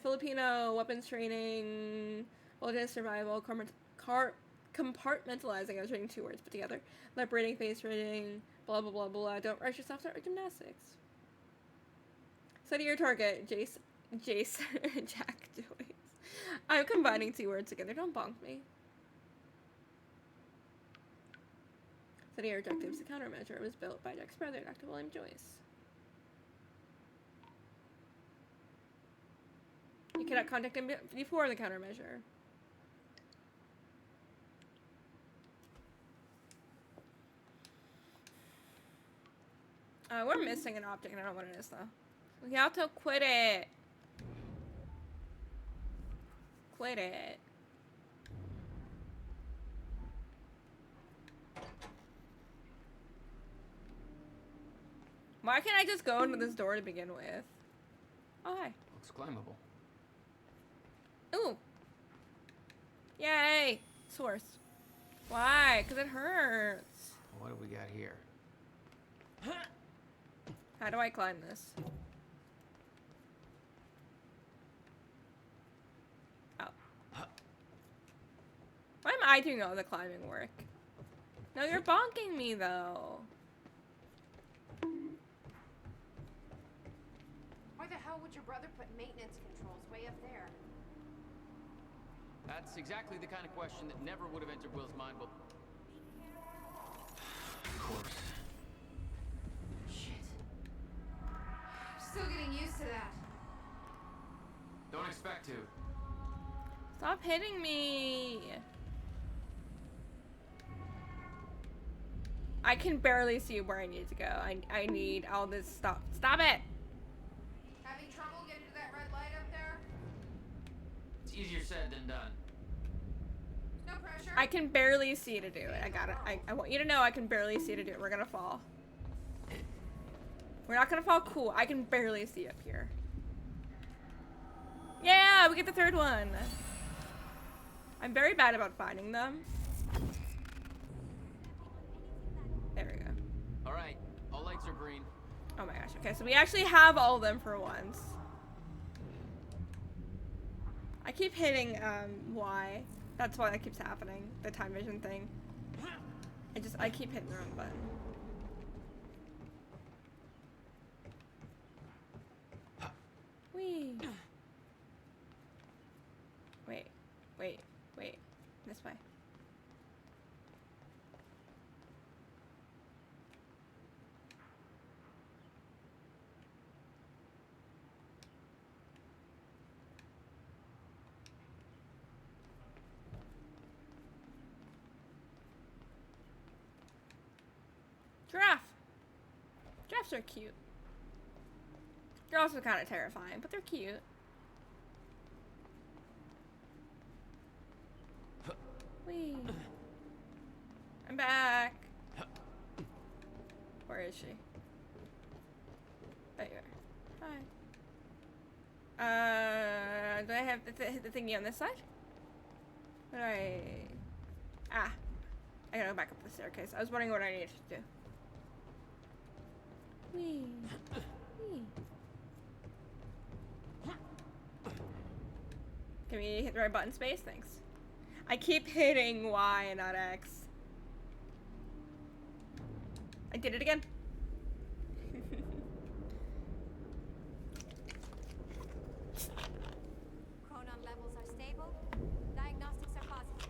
Filipino weapons training. Wilderness survival. Compartmentalizing. I was reading 2 words put together. Liberating, face reading. Blah, blah, blah, blah. Don't rush yourself. Start with gymnastics. Study your target. Jace, Jack Joyce. I'm combining 2 words together. Don't bonk me. Study your objectives. The countermeasure was built by Jack's brother, Dr. William Joyce. You cannot contact him before the countermeasure. We're missing an object. I don't know what it is, though. We have to quit it. Quit it. Why can't I just go into this door to begin with? Oh, hi. Looks climbable. Ooh. Yay. Source. Why? Because it hurts. What do we got here? How do I climb this? Oh. Why am I doing all the climbing work? No, you're bonking me, though. Why the hell would your brother put maintenance controls way up there? That's exactly the kind of question that never would have entered Will's mind, but... Of course. Shit. Still getting used to that. Don't expect to. Stop hitting me. I can barely see where I need to go. I need all this stuff. Stop it! Having trouble getting to that red light up there? It's easier said than done. No pressure. I can barely see to do it. I got it. I want you to know I can barely see to do it. We're gonna fall. We're not gonna fall. Cool. I can barely see up here. Yeah, we get the 3rd one. I'm very bad about finding them. There we go. All right, all lights are green. Oh my gosh. Okay, so we actually have all of them for once. I keep hitting Y. That's why that keeps happening. The time vision thing. I keep hitting the wrong button. Whee. Wait. This way. Giraffe. Giraffes are cute. They're also kind of terrifying, but they're cute. Whee. I'm back. Where is she? There you are. Hi. Do I have the thingy on this side? What do I... Ah. I gotta go back up the staircase. I was wondering what I needed to do. Whee. Whee. Can we hit the right button? Space? Thanks. I keep hitting Y and not X. I did it again. Chronon levels are stable. Diagnostics are positive.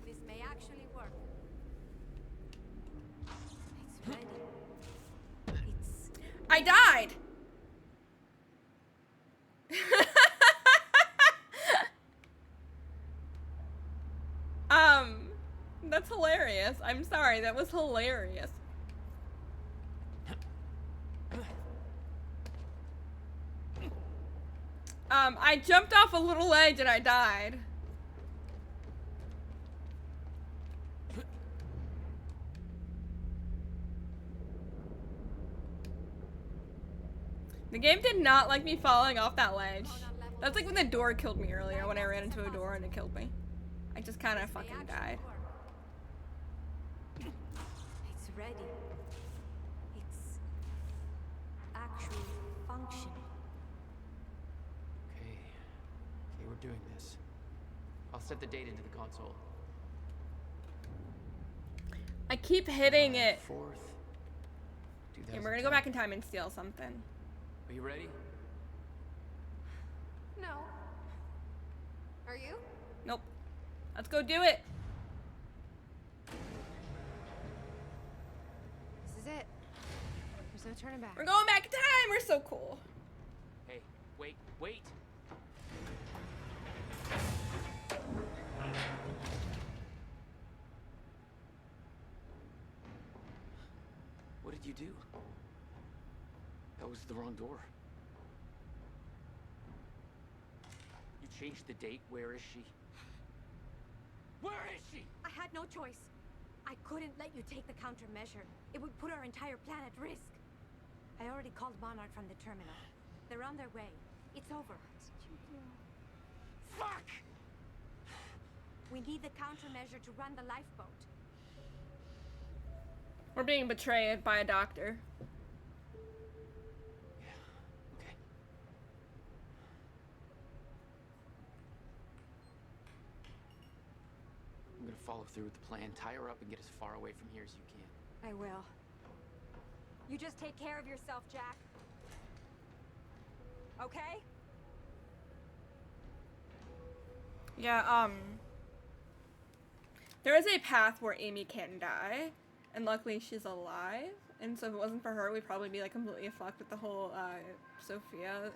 This may actually work. It's ready. I died! That's hilarious. I'm sorry, that was hilarious. I jumped off a little ledge and I died. The game did not like me falling off that ledge. That's like when the door killed me earlier, when I ran into a door and it killed me. I just kind of fucking died. It's ready. It's actually functioning. Okay, we're doing this. I'll set the date into the console. I keep hitting it. 4th. Okay, we're gonna go back in time and steal something. Are you ready? No. Are you? Nope. Let's go do it. This is it. There's no turning back. We're going back in time. We're so cool. Hey, wait. What did you do? That was the wrong door. You changed the date. Where is she? Where is she? I had no choice. I couldn't let you take the countermeasure. It would put our entire plan at risk. I already called Monarch from the terminal. They're on their way. It's over. Fuck! We need the countermeasure to run the lifeboat. We're being betrayed by a doctor. I'm gonna follow through with the plan. Tie her up and get as far away from here as you can. I will. You just take care of yourself, Jack. Okay? Yeah, there is a path where Amy can't die, and luckily she's alive, and so if it wasn't for her, we'd probably be like completely fucked with the whole, Sophia.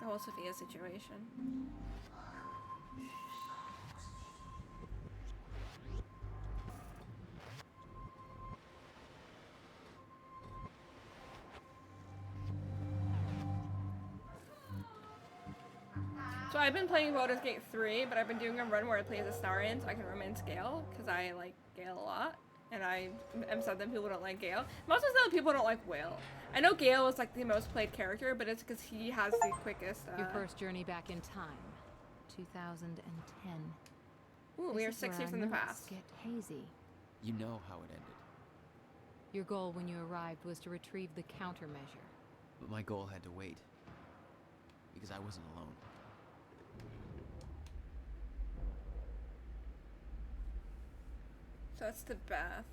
The whole Sophia situation. So I've been playing Baldur's Gate 3, but I've been doing a run where I play as Astarion so I can remain Gale, because I like Gale a lot. And I am sad that people don't like Gale. I'm also sad that people don't like Will. I know Gale is like the most played character, but it's because he has the quickest. Your first journey back in time, 2010. Ooh, we are 6 years in the past. Get hazy. You know how it ended. Your goal when you arrived was to retrieve the countermeasure. But my goal had to wait. Because I wasn't alone. So that's the bath.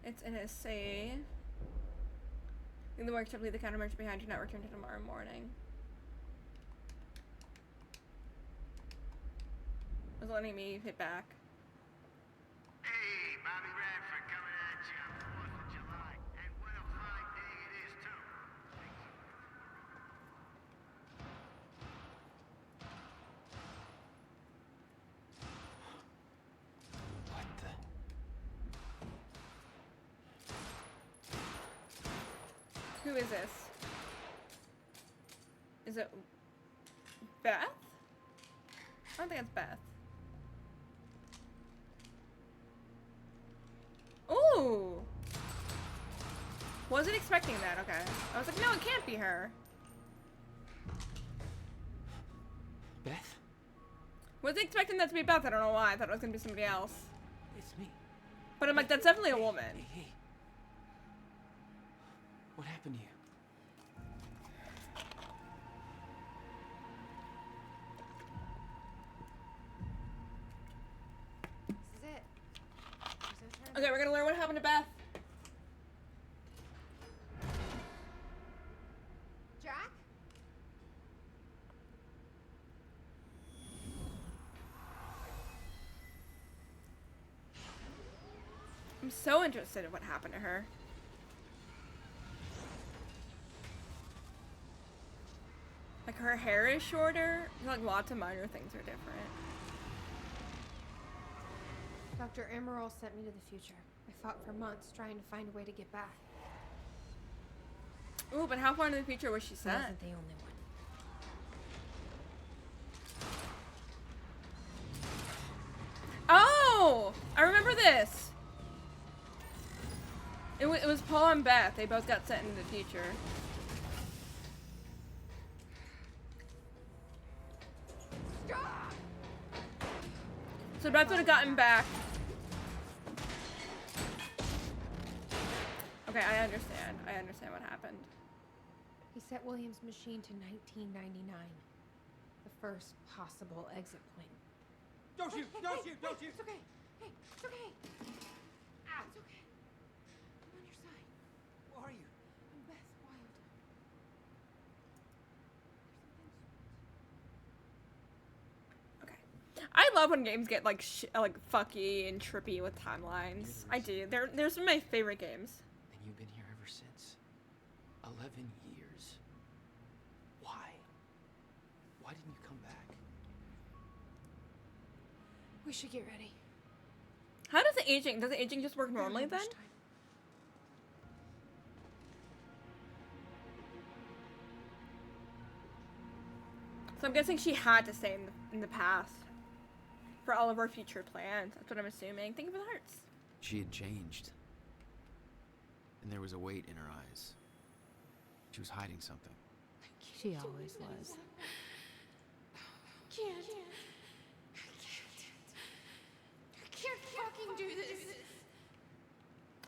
It's in his save. In the workshop, leave the countermeasure behind. Do not return to tomorrow morning. It was letting me hit back. Hey, Bobby Radford coming at you on the 4th of July. And what a fine day it is, too. What the? Who is this? Is it Beth? I don't think it's Beth. Ooh! Wasn't expecting that, okay. I was like, no, it can't be her. Beth? Wasn't expecting that to be Beth, I don't know why. I thought it was gonna be somebody else. It's me. But I'm like, that's definitely a woman. Hey. What happened to you? This is it. There's no turning Okay, we're gonna learn what happened to Beth. Jack? I'm so interested in what happened to her. Like, her hair is shorter. Like, lots of minor things are different. Dr. Emerald sent me to the future. I fought for months trying to find a way to get back. Ooh, but how far into the future was she I sent? wasn't the only one. Oh! I remember this! It was Paul and Beth. They both got sent into the future. So Beth would have gotten back. Okay, I understand. I understand what happened. He set William's machine to 1999. The first possible exit point. Don't shoot! Don't shoot! Don't shoot! It's okay. Hey, it's okay. It's okay. I'm on your side. Who are you? I'm Beth Wilder. I love when games get like like fucky and trippy with timelines. I do. They're some of my favorite games. And you've been here ever since. 11 years. Why? Why didn't you come back? We should get ready. How does the aging? Does the aging just work normally then? So I'm guessing she had to stay in the past for all of our future plans. That's what I'm assuming. Think of the hearts. She had changed. And there was a weight in her eyes. She was hiding something. She always was. Can't. I can't fucking do this.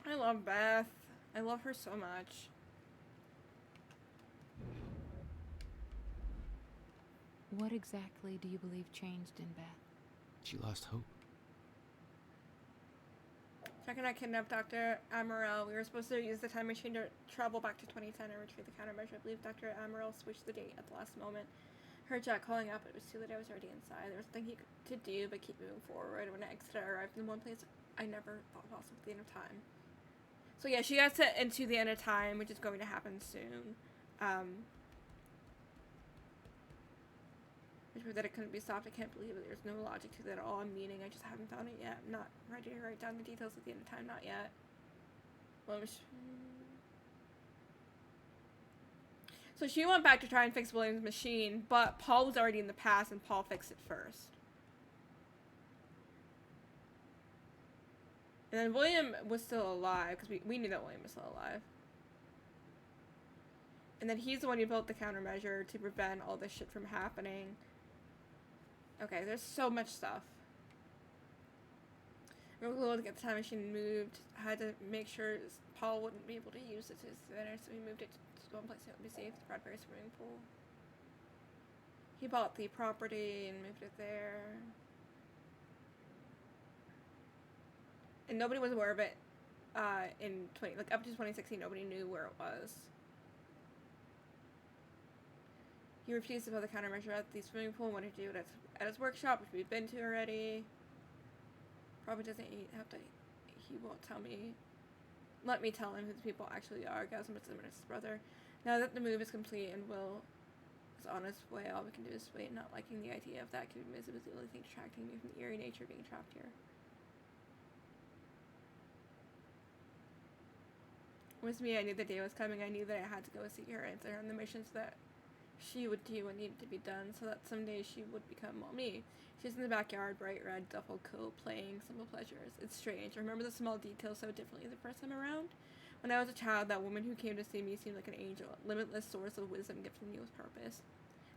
I love Beth. I love her so much. What exactly do you believe changed in Beth? She lost hope. Checking out kidnapped Dr. Amaral. We were supposed to use the time machine to travel back to 2010 and retrieve the countermeasure. I believe Dr. Amaral switched the date at the last moment. Heard Jack calling out, but it was too late. I was already inside. There was nothing he could do but keep moving forward. When I exited, I arrived in one place I never thought possible at the end of time. So yeah, she got sent into the end of time, which is going to happen soon. Which means that it couldn't be stopped. I can't believe it. There's no logic to that at all. I'm meaning I just haven't found it yet. I'm not ready to write down the details at the end of time. Not yet. Well, so she went back to try and fix William's machine, but Paul was already in the past and Paul fixed it first. And then William was still alive, because we knew that William was still alive. And then he's the one who built the countermeasure to prevent all this shit from happening. Okay, there's so much stuff. We were able to get the time machine moved. Had to make sure Paul wouldn't be able to use it to his advantage, so we moved it to one place that would be safe, the Bradbury swimming pool. He bought the property and moved it there. And nobody was aware of it up to 2016, nobody knew where it was. He refused to build the countermeasure at the swimming pool and wanted to do it at his workshop, which we've been to already. Probably doesn't have to, he won't tell me. Let me tell him who the people actually are. Gasm and his brother. Now that the move is complete and Will is on his way, all we can do is wait, not liking the idea of that Cuban visit was the only thing distracting me from the eerie nature of being trapped here. With me, I knew the day was coming. I knew that I had to go see her, answer her on the missions that she would do what needed to be done, so that someday she would become, well, me. She's in the backyard, bright red duffel coat, playing Simple Pleasures. It's strange. I remember the small details so differently the first time around. When I was a child, that woman who came to see me seemed like an angel, a limitless source of wisdom gifting me with purpose.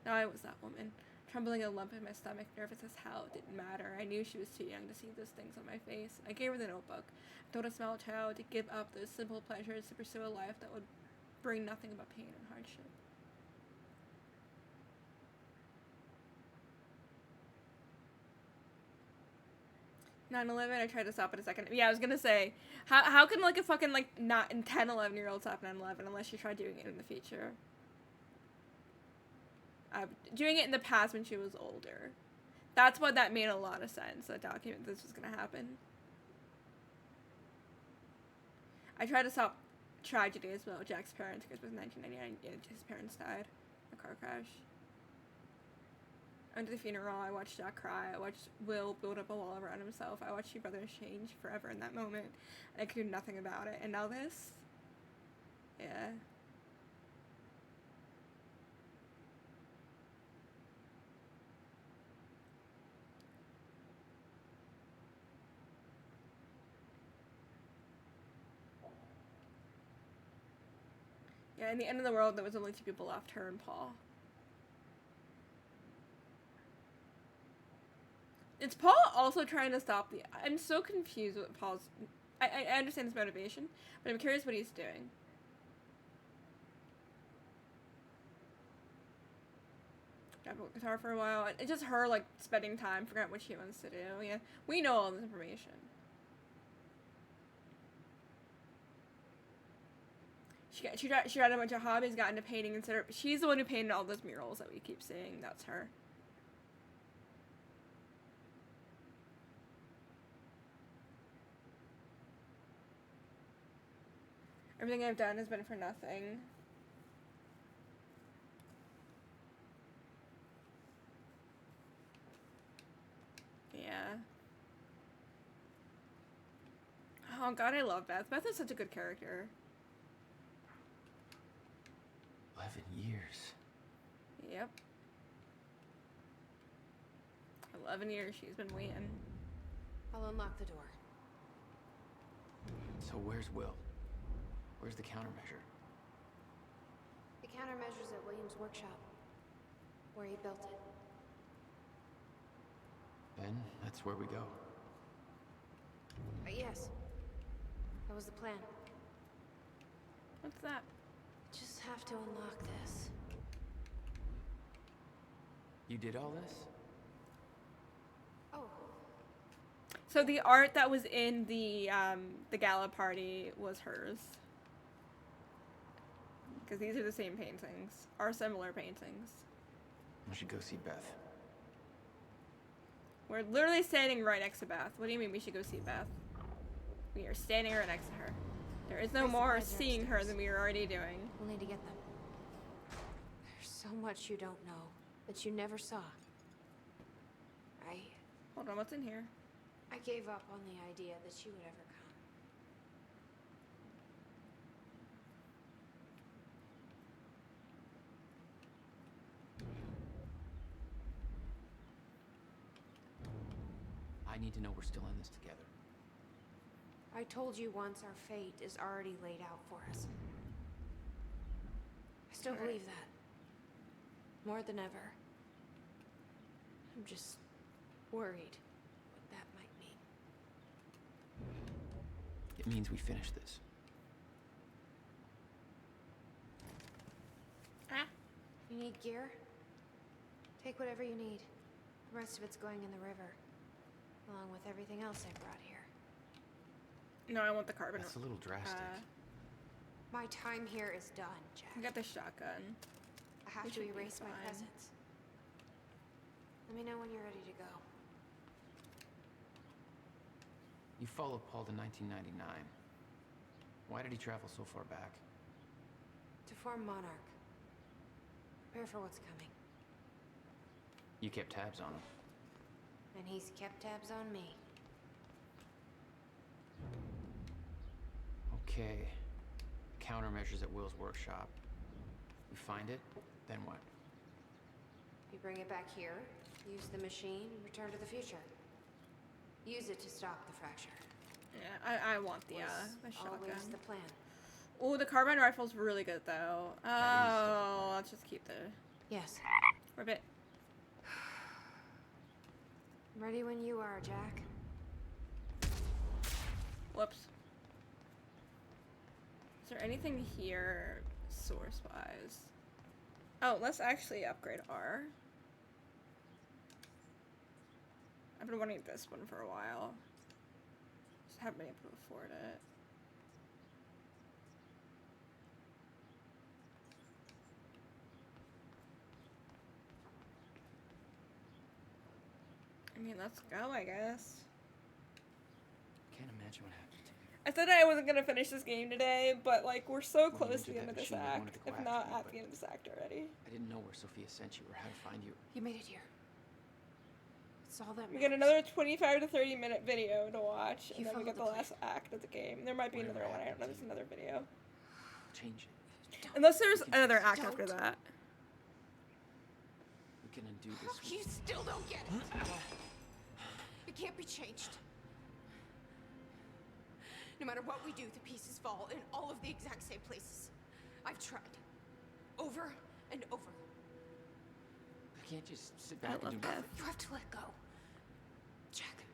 Now I was that woman, trembling a lump in my stomach, nervous as hell. It didn't matter. I knew she was too young to see those things on my face. I gave her the notebook. I told a small child to give up those simple pleasures to pursue a life that would bring nothing but pain and hardship. I tried to stop it a second. Yeah, I was gonna say, how can like a fucking like not 10, 11-year-old stop 9/11 unless you try doing it in the future? Doing it in the past when she was older. That's why that made a lot of sense. That document this was gonna happen. I tried to stop tragedy as well. Jack's parents, because it was 1999, his parents died in a car crash. I went to the funeral, I watched Jack cry, I watched Will build up a wall around himself, I watched your brothers change forever in that moment, and I could do nothing about it. And now this? Yeah. Yeah, in the end of the world, there was only 2 people left, her and Paul. Is Paul also trying to stop the... I'm so confused with Paul's... I understand his motivation, but I'm curious what he's doing. Grab a guitar for a while. It's just her, like, spending time, figuring out what she wants to do. Yeah, we know all this information. She tried a bunch of hobbies, got into painting instead of... She's the one who painted all those murals that we keep seeing. That's her. Everything I've done has been for nothing. Yeah. Oh god, I love Beth. Beth is such a good character. 11 years. Yep. 11 years she's been waiting. I'll unlock the door. So where's Will? Where's the countermeasure? The countermeasure's at Williams' workshop, where he built it. Then that's where we go. Yes. That was the plan. What's that? Just have to unlock this. You did all this? Oh. So the art that was in the gala party was hers. Because these are the same paintings, or similar paintings. We should go see Beth. We're literally standing right next to Beth. What do you mean we should go see Beth? We are standing right next to her. There is no more seeing her than we are already doing. We'll need to get them. There's so much you don't know, that you never saw. Hold on, what's in here? I gave up on the idea that she would ever come. I need to know we're still in this together. I told you once our fate is already laid out for us. I still believe that. More than ever. I'm just worried what that might mean. It means we finish this. You need gear? Take whatever you need. The rest of it's going in the river. Along with everything else I brought here. No, I want the carbon. That's a little drastic. My time here is done, Jack. I got the shotgun. I have to erase my presence. Let me know when you're ready to go. You followed Paul to 1999. Why did he travel so far back? To form Monarch. Prepare for what's coming. You kept tabs on him. And he's kept tabs on me. Okay. Countermeasures at Will's workshop. We find it, then what? You bring it back here, use the machine, and return to the future. Use it to stop the fracture. Yeah, I want the shotgun. Always the plan. Oh, the carbine rifle's really good though. Oh, let's just keep the... Yes. Ribbit. I'm ready when you are, Jack. Whoops. Is there anything here, source-wise? Oh, let's actually upgrade R. I've been wanting this one for a while. Just haven't been able to afford it. I mean, let's go, I guess. Can't imagine what happened to you. I said I wasn't gonna finish this game today, but like we're so When you close to the entered end that of this machine, I wanted act, to go if after not you, at but the end of this act already. I didn't know where Sophia sent you or how to find you. You made it here. That's all that We get another 25 to 30 minute video to watch, and You then we get the followed the last act of the game. There might be another one. I don't know. There's another video. Change it. Unless there's another act after that. We can undo this. You still don't get it. It can't be changed. No matter what we do, the pieces fall in all of the exact same places. I've tried. Over and over. I can't just sit back and do nothing. You have to let go. Jack.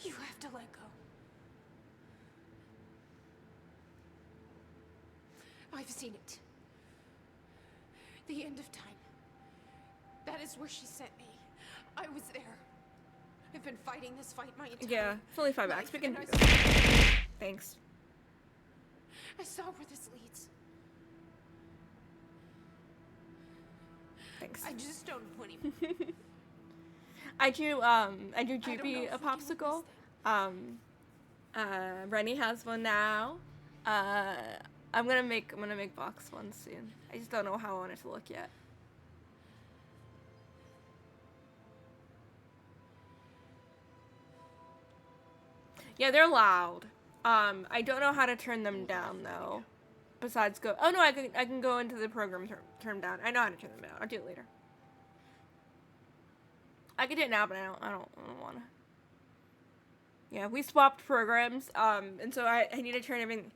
You have to let go. I've seen it. The end of time. That is where she sent me. I was there. I've been fighting this fight my entire Yeah, it's only 5 acts. We can do life, this. and Thanks. I saw where this leads. Thanks. I just don't know anymore. I drew Droopy a popsicle. Rennie has one now. I'm gonna make box ones soon. I just don't know how I want it to look yet. Yeah, they're loud. I don't know how to turn them down though. Besides go. Oh no, I can go into the program turn them down. I know how to turn them down. I'll do it later. I can do it now, but I don't want to. Yeah, we swapped programs. And so I need to turn everything.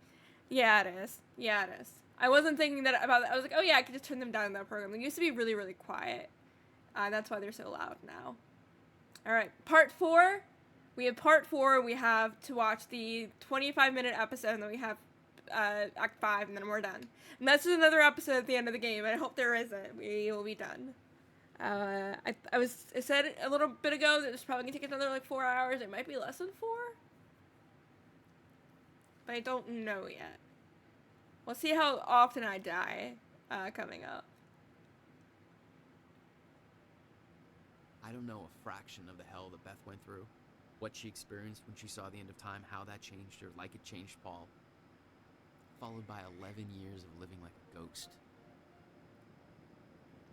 Yeah, it is. Yeah, it is. I wasn't thinking that about that. I was like, oh yeah, I could just turn them down in that program. They used to be really, really quiet. That's why they're so loud now. All right, part 4. We have part 4. We have to watch the 25-minute episode, and then we have Act 5, and then we're done. And that's just another episode at the end of the game. I hope there isn't. We will be done. I said a little bit ago that it's probably gonna take another like 4 hours. It might be less than 4, but I don't know yet. We'll see how often I die coming up. I don't know a fraction of the hell that Beth went through. What she experienced when she saw the end of time, how that changed her, like it changed Paul. Followed by 11 years of living like a ghost.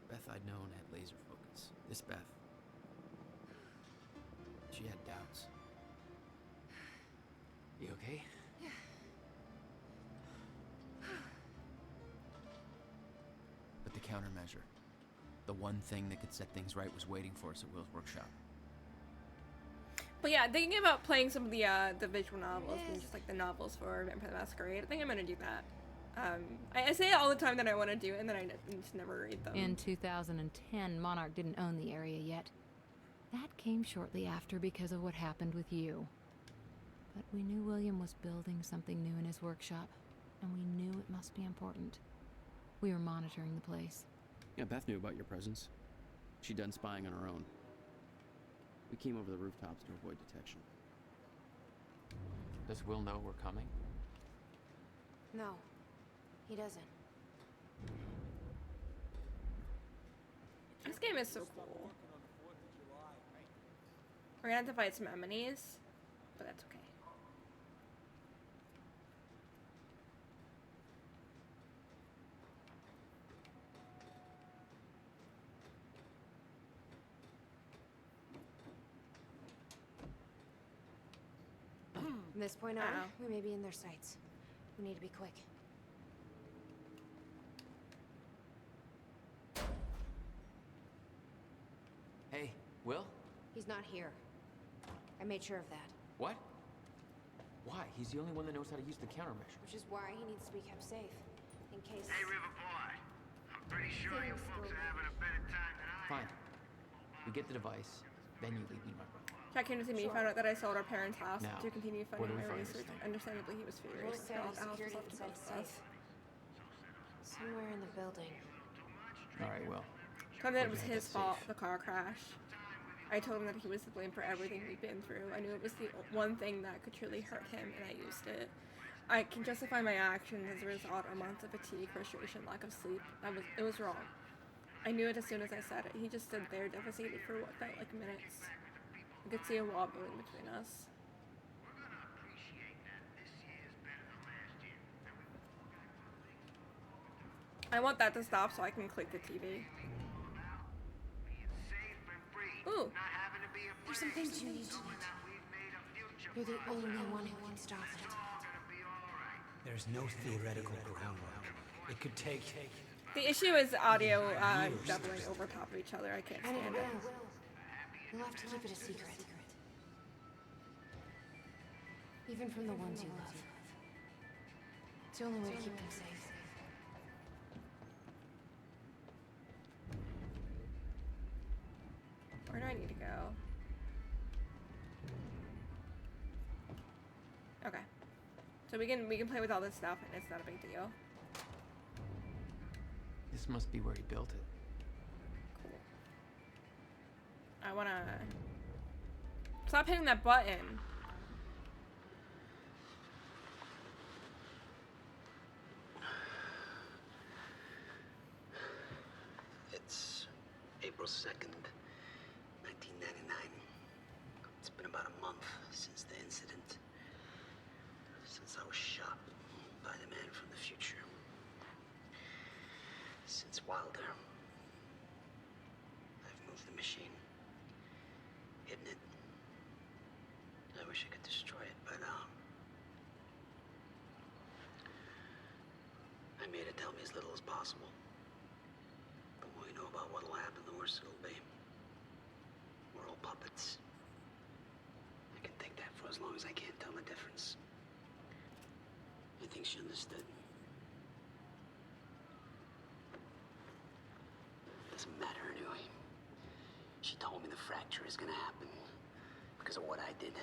Beth I'd known had laser focus. This Beth, she had doubts. You okay? Yeah. But the countermeasure, the one thing that could set things right, was waiting for us at Will's workshop. But yeah, thinking about playing some of the visual novels and just like the novels for Vampire the Masquerade, I think I'm gonna do that. I say it all the time that I want to do it, and then I just never read them. In 2010, Monarch didn't own the area yet. That came shortly after because of what happened with you. But we knew William was building something new in his workshop, and we knew it must be important. We were monitoring the place. Yeah, Beth knew about your presence. She'd done spying on her own. We came over the rooftops to avoid detection. Does Will know we're coming? No, he doesn't. This game is so cool. We're gonna have to fight some enemies, but that's okay. From this point on, we may be in their sights. We need to be quick. Hey, Will? He's not here. I made sure of that. What? Why? He's the only one that knows how to use the countermeasure. Which is why he needs to be kept safe. In case... Hey, River Boy. I'm pretty sure you folks are having a better time than I am. Fine. We get the device, then you lead me to my brother. Jack came to see me, found out that I sold our parents' house Now, to continue where funding do we my find this research. thing? Understandably, he was furious. Will said All his the house was security left to said both of us. safe. Somewhere in the building. All right, Will. Told me that it was Where'd you his have that fault, safe? the car crash. I told him that he was to blame for everything we've been through. I knew it was the one thing that could truly hurt him, and I used it. I can justify my actions as a result of months of fatigue, frustration, lack of sleep. It was wrong. I knew it as soon as I said it. He just stood there, devastated for what felt like minutes. I could see a wall building between us. I want that to stop so I can click the TV. There's some things you need to know. You're the only one who can stop it. There's no theoretical groundwork. It could take... The issue is audio doubling over top of each other. I can't And it stand it. will. You'll have to keep it a secret. Even from the ones you love. It's the only way to keep them safe. Where do I need to go? Okay. So we can play with all this stuff and it's not a big deal. This must be where he built it. Cool. I wanna stop hitting that button. It's April 2nd, 1999. It's been about a month since the incident. Since I was shot by the man from the future. Since Wilder. I've moved the machine. Hidden it. I wish I could destroy it, but I made it tell me as little as possible. The more you know about what'll happen, the worse it'll be. We're all puppets. I can take that for as long as I can't tell the difference. I think she understood. Doesn't matter anyway. She told me the fracture is gonna happen because of what I did.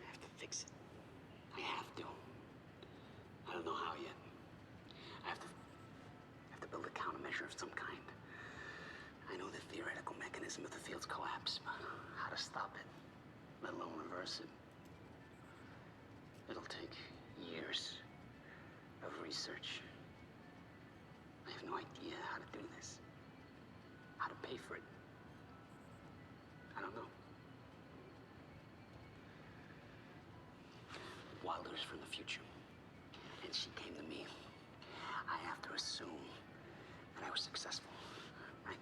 I have to fix it. I have to. I don't know how yet. I have to build a countermeasure of some kind. I know the theoretical mechanism of the field's collapse, but how to stop it, let alone reverse it. It'll take years of research. I have no idea how to do this. How to pay for it. I don't know. Wilder's from the future, and she came to me. I have to assume that I was successful, right?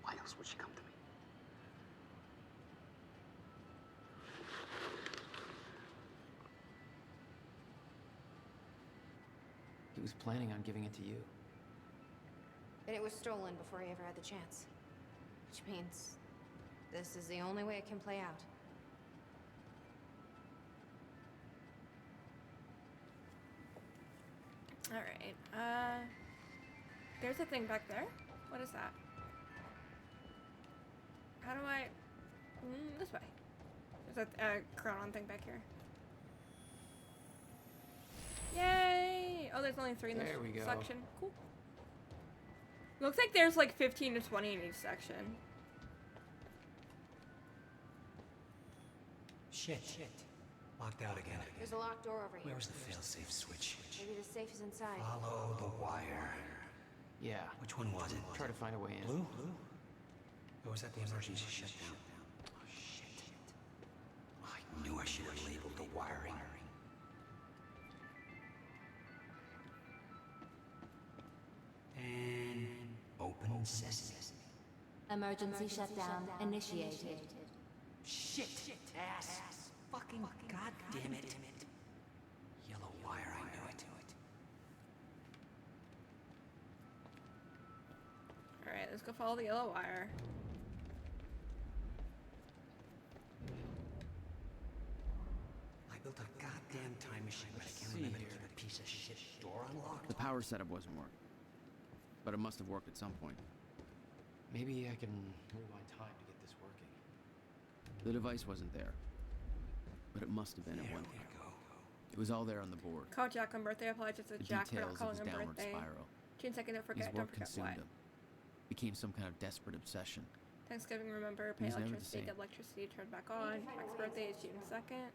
Why else would she come to me? He was planning on giving it to you. And it was stolen before he ever had the chance. Which means this is the only way it can play out. Alright, there's a thing back there. What is that? How do I... this way. There's a chronon thing back here. Yay! Oh, there's only 3 in this There we go. section. Cool. Looks like there's like 15 to 20 in each section. Shit. Locked out again. There's a locked door over here. Where was the failsafe switch? Maybe the safe is inside. Follow the wire. Yeah. Which one was it? Try to find a way in. Blue? Or was that the emergency shutdown? Oh, shit. I knew I should have labeled the wiring. And open sesame. Emergency shutdown initiated. Shit! Ass! Fucking goddamn it! Yellow wire, I knew it. Alright, let's go follow the yellow wire. I built a goddamn time machine, but I can't remember to keep a piece of shit door unlocked. The power setup wasn't working. But it must have worked at some point. Maybe I can rewind time to get this working. The device wasn't there. But it must have been at one point. It was all there on the board. Call Jack on birthday. Apologies to The Jack for not details of calling his him downward birthday. spiral. June 2nd, don't His forget. Don't work forget consumed what. him. Became some kind of desperate obsession. Thanksgiving, remember, He pay was never the electricity, same. get electricity turned back on. Jack's birthday is June 2nd.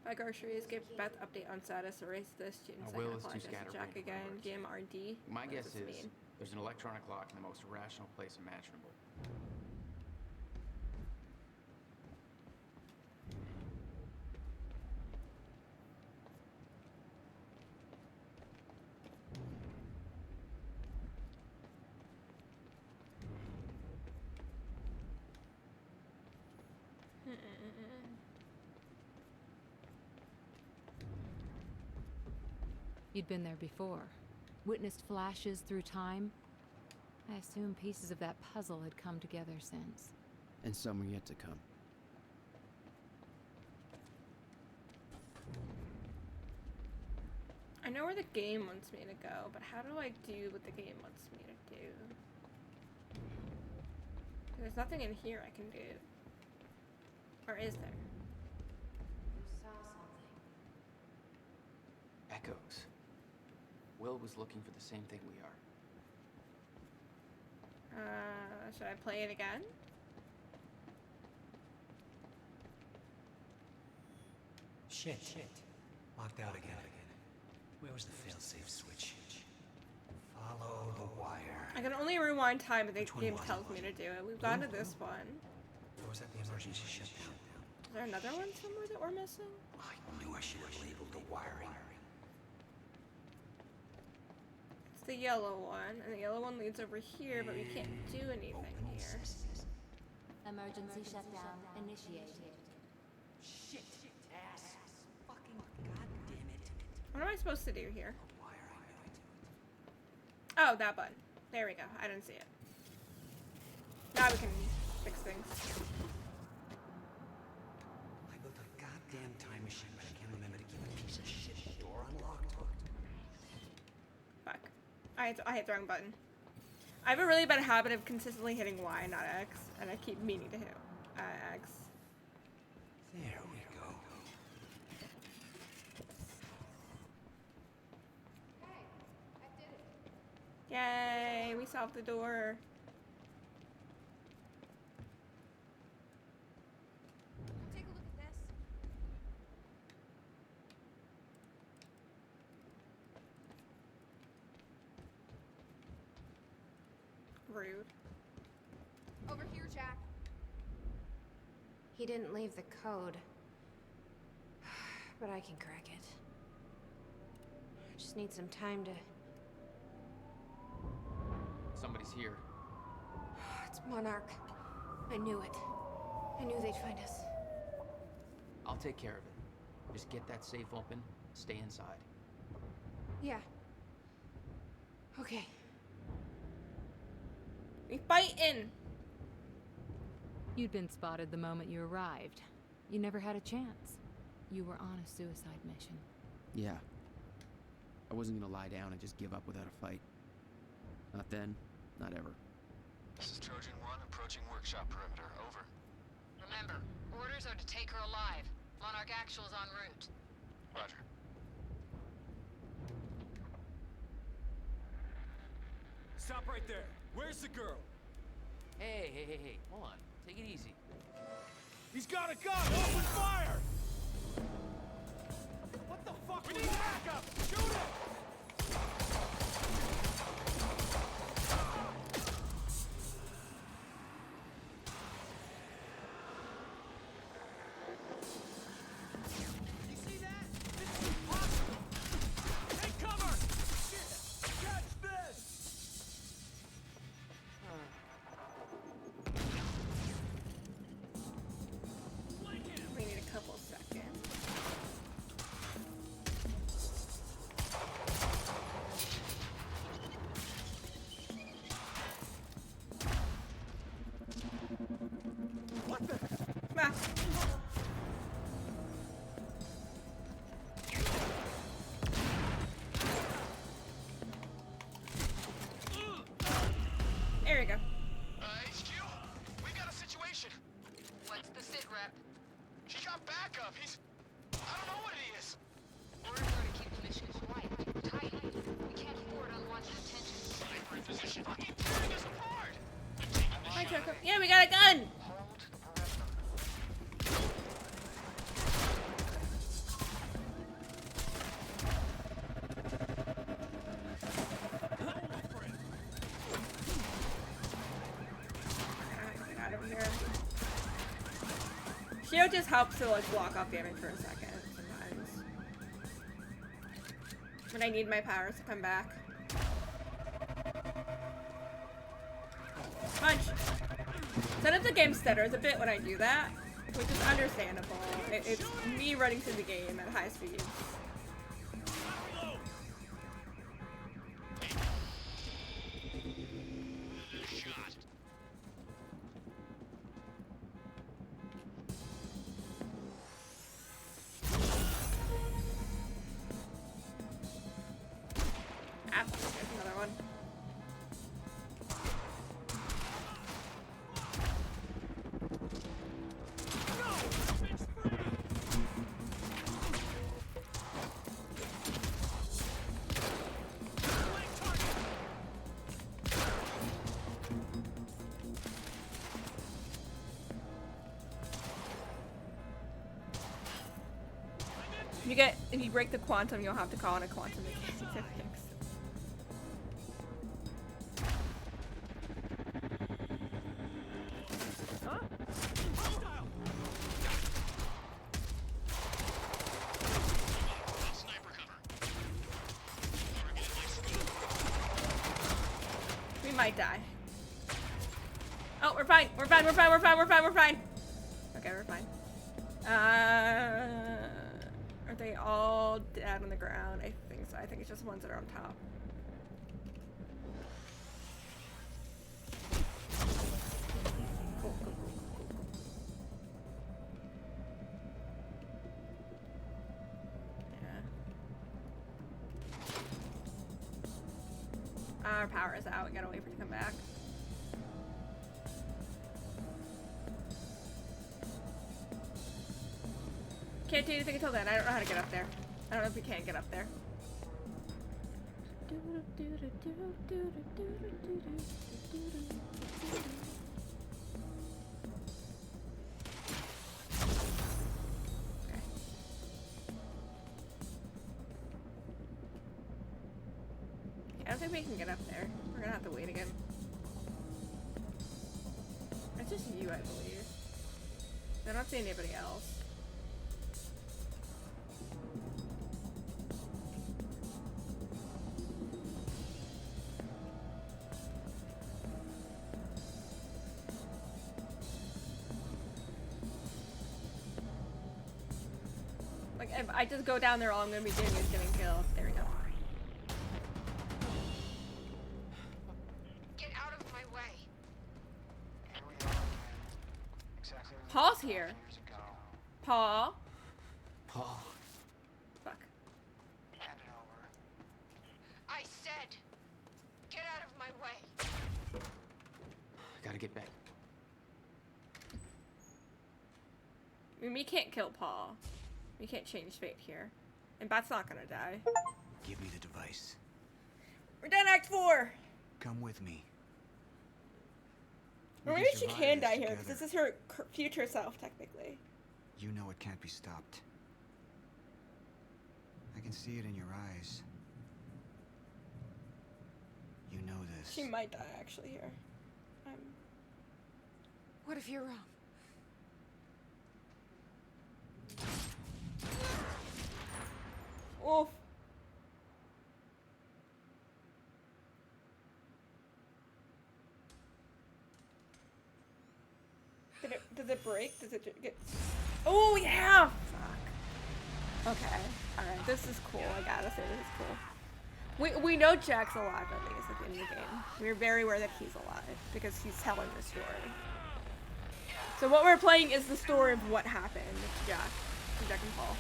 Buy groceries, give Beth update on status, erase this, June 2nd. Will is too Apologize to scatterbrained Jack for again. words. Jim RD. My What guess does this is mean? there's an electronic lock in the most irrational place imaginable. You'd been there before. Witnessed flashes through time. I assume pieces of that puzzle had come together since. And some are yet to come. I know where the game wants me to go, but how do I do what the game wants me to do? There's nothing in here I can do. Or is there? You saw something. Echoes. Will was looking for the same thing we are. Should I play it again? Shit. Locked out again. Where was the failsafe switch? Follow the wire. I can only rewind time, but the Which one game was it? tells me to do it. We've gone to this one. Or was that the emergency shutdown? Is there another one somewhere that we're missing? I knew I should have labeled the wiring. It's the yellow one, and the yellow one leads over here, but we can't do anything here. Emergency shutdown initiated. Shit. Ass. Fucking goddamn it. What am I supposed to do here? Oh, that button. There we go. I didn't see it. Now we can fix things. I built a goddamn time machine, but I can't remember to keep a piece of shit door unlocked. Fuck. I hit the wrong button. I have a really bad habit of consistently hitting Y, not X, and I keep meaning to hit X. There we go. Yay, we solved the door. Take a look at this. Rude. Over here, Jack. He didn't leave the code. But I can crack it. I just need some time to... Somebody's here. It's Monarch. I knew it. I knew they'd find us. I'll take care of it. Just get that safe open, stay inside. Yeah. Okay. We fight in. You'd been spotted the moment you arrived. You never had a chance. You were on a suicide mission. Yeah. I wasn't gonna lie down and just give up without a fight. Not then, not ever. This is Trojan 1 approaching workshop perimeter. Over. Remember, orders are to take her alive. Monarch Actual's en route. Roger. Stop right there. Where's the girl? Hey. Hold on. Take it easy. He's got a gun! Open fire! What the fuck? We need backup! Shoot him! You see that? This is impossible! Take cover! Shit! Catch this! We need a couple seconds. What the? Come on. There we go. HQ, we got a situation. What's the sit rep? He got backup. He's... I don't know what he is. Orders are to keep the mission quiet. Tight. We can't afford unwanted attention. Sniper in position. Fucking tearing us apart. Hi, Choco. Yeah, we got a gun. Get out of here. Shield just helps to like block off damage for a second sometimes. When I need my powers to come back. Punch! Sometimes the game stutters a bit when I do that, which is understandable. It's me running through the game at high speeds. If you break the quantum, you'll have to call in a quantum mechanics to fix. We might die. Oh, we're fine. We're fine. We're fine. We're fine. We're fine. We're fine. Okay, we're fine. Are they all dead on the ground? I think so. I think it's just ones that are on top. Cool, cool, cool, cool, cool. Yeah. Our power is out. We gotta wait for it to come back. Can't do anything until then. I don't know how to get up there. I don't know if we can get up there. Okay. I don't think we can get up there. We're gonna have to wait again. It's just you, I believe. I don't see anybody else. Like, if I just go down there, all I'm gonna be doing is getting killed. There we go. Get out of my way. Here we are again. Exactly what Paul's we here. thought years ago. Paul. Paul. Fuck. Hand it over. I said, get out of my way. Gotta get back. I mean, we can't kill Paul. We can't change fate here. And Bat's not gonna die. Give me the device. We're done Act 4! Come with me. Or We maybe can she survive can this die here, because together. this is her future self, technically. You know it can't be stopped. I can see it in your eyes. You know this. She might die, actually, here. What if you're wrong? Oof. Does it break? Does it get... Oh, yeah! Fuck. Okay. Alright, this is cool. I gotta say, this is cool. We know Jack's alive, at least, at the end of the game. We're very aware that he's alive, because he's telling the story. So what we're playing is the story of what happened to Jack and Paul.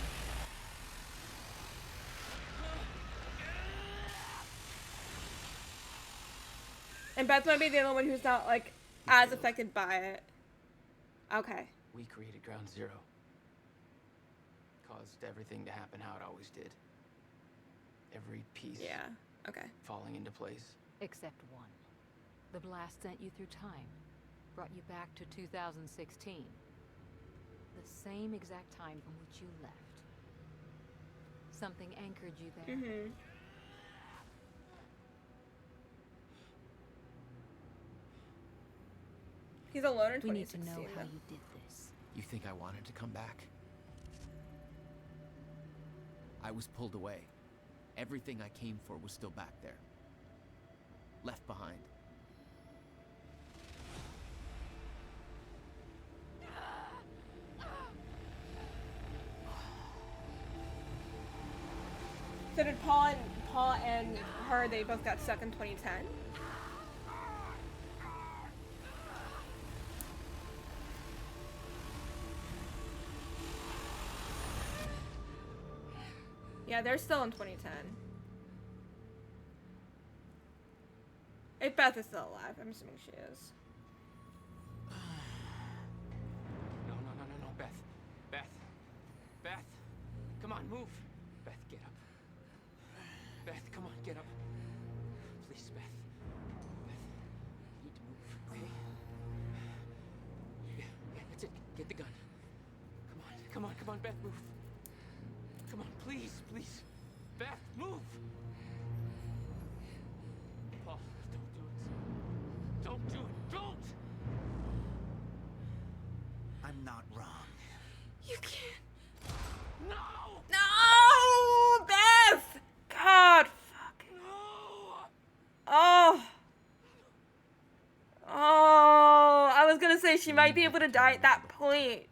And Beth might be the only one who's not, like, as affected by it. Okay. We created Ground Zero. Caused everything to happen how it always did. Every piece. Yeah. Okay. Falling into place. Except one. The blast sent you through time. Brought you back to 2016. The same exact time from which you left. Something anchored you there. Mm-hmm. He's alone in 2016. We need to know how you did this. You think I wanted to come back? I was pulled away. Everything I came for was still back there. Left behind. So did Paul and her, they both got stuck in 2010? Yeah, they're still in 2010. If Beth is still alive, I'm assuming she is. No, Beth. Beth. Come on, move. Beth, get up. Beth, come on, get up. Please, Beth. Beth, you need to move, okay? Yeah, that's it. Get the gun. Come on, Beth, move. Come on, Please, please. Beth, move! Paul, don't do it. Don't do it. Don't! I'm not wrong. You can't. No! No! Beth! God, fuck. No! Oh. Oh, I was gonna say she might be able to die at that point.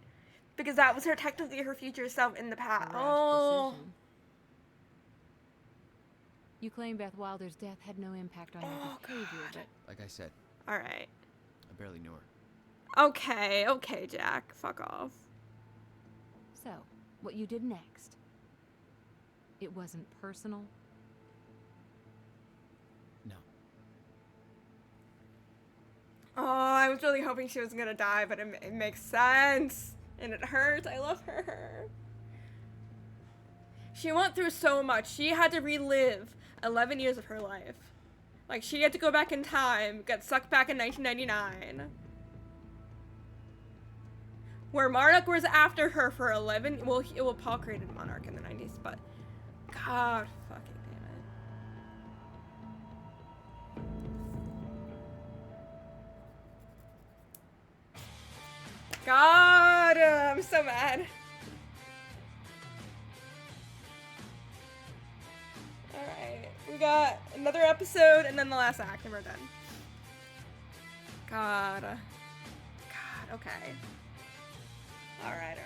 Because that was technically her future self in the past. Oh. Decision. You claim Beth Wilder's death had no impact on your behavior, but... Like I said, Alright. I barely knew her. Okay, Jack. Fuck off. So, what you did next? It wasn't personal? No. Oh, I was really hoping she was gonna die, but it makes sense. And it hurts. I love her. She went through so much. She had to relive 11 years of her life. Like, she had to go back in time, get sucked back in 1999. Where Monarch was after her for 11... Well, Paul created Monarch in the 90s, but... God fucking damn it. God, I'm so mad. Alright, we got another episode and then the last act and we're done. God, okay. Alright.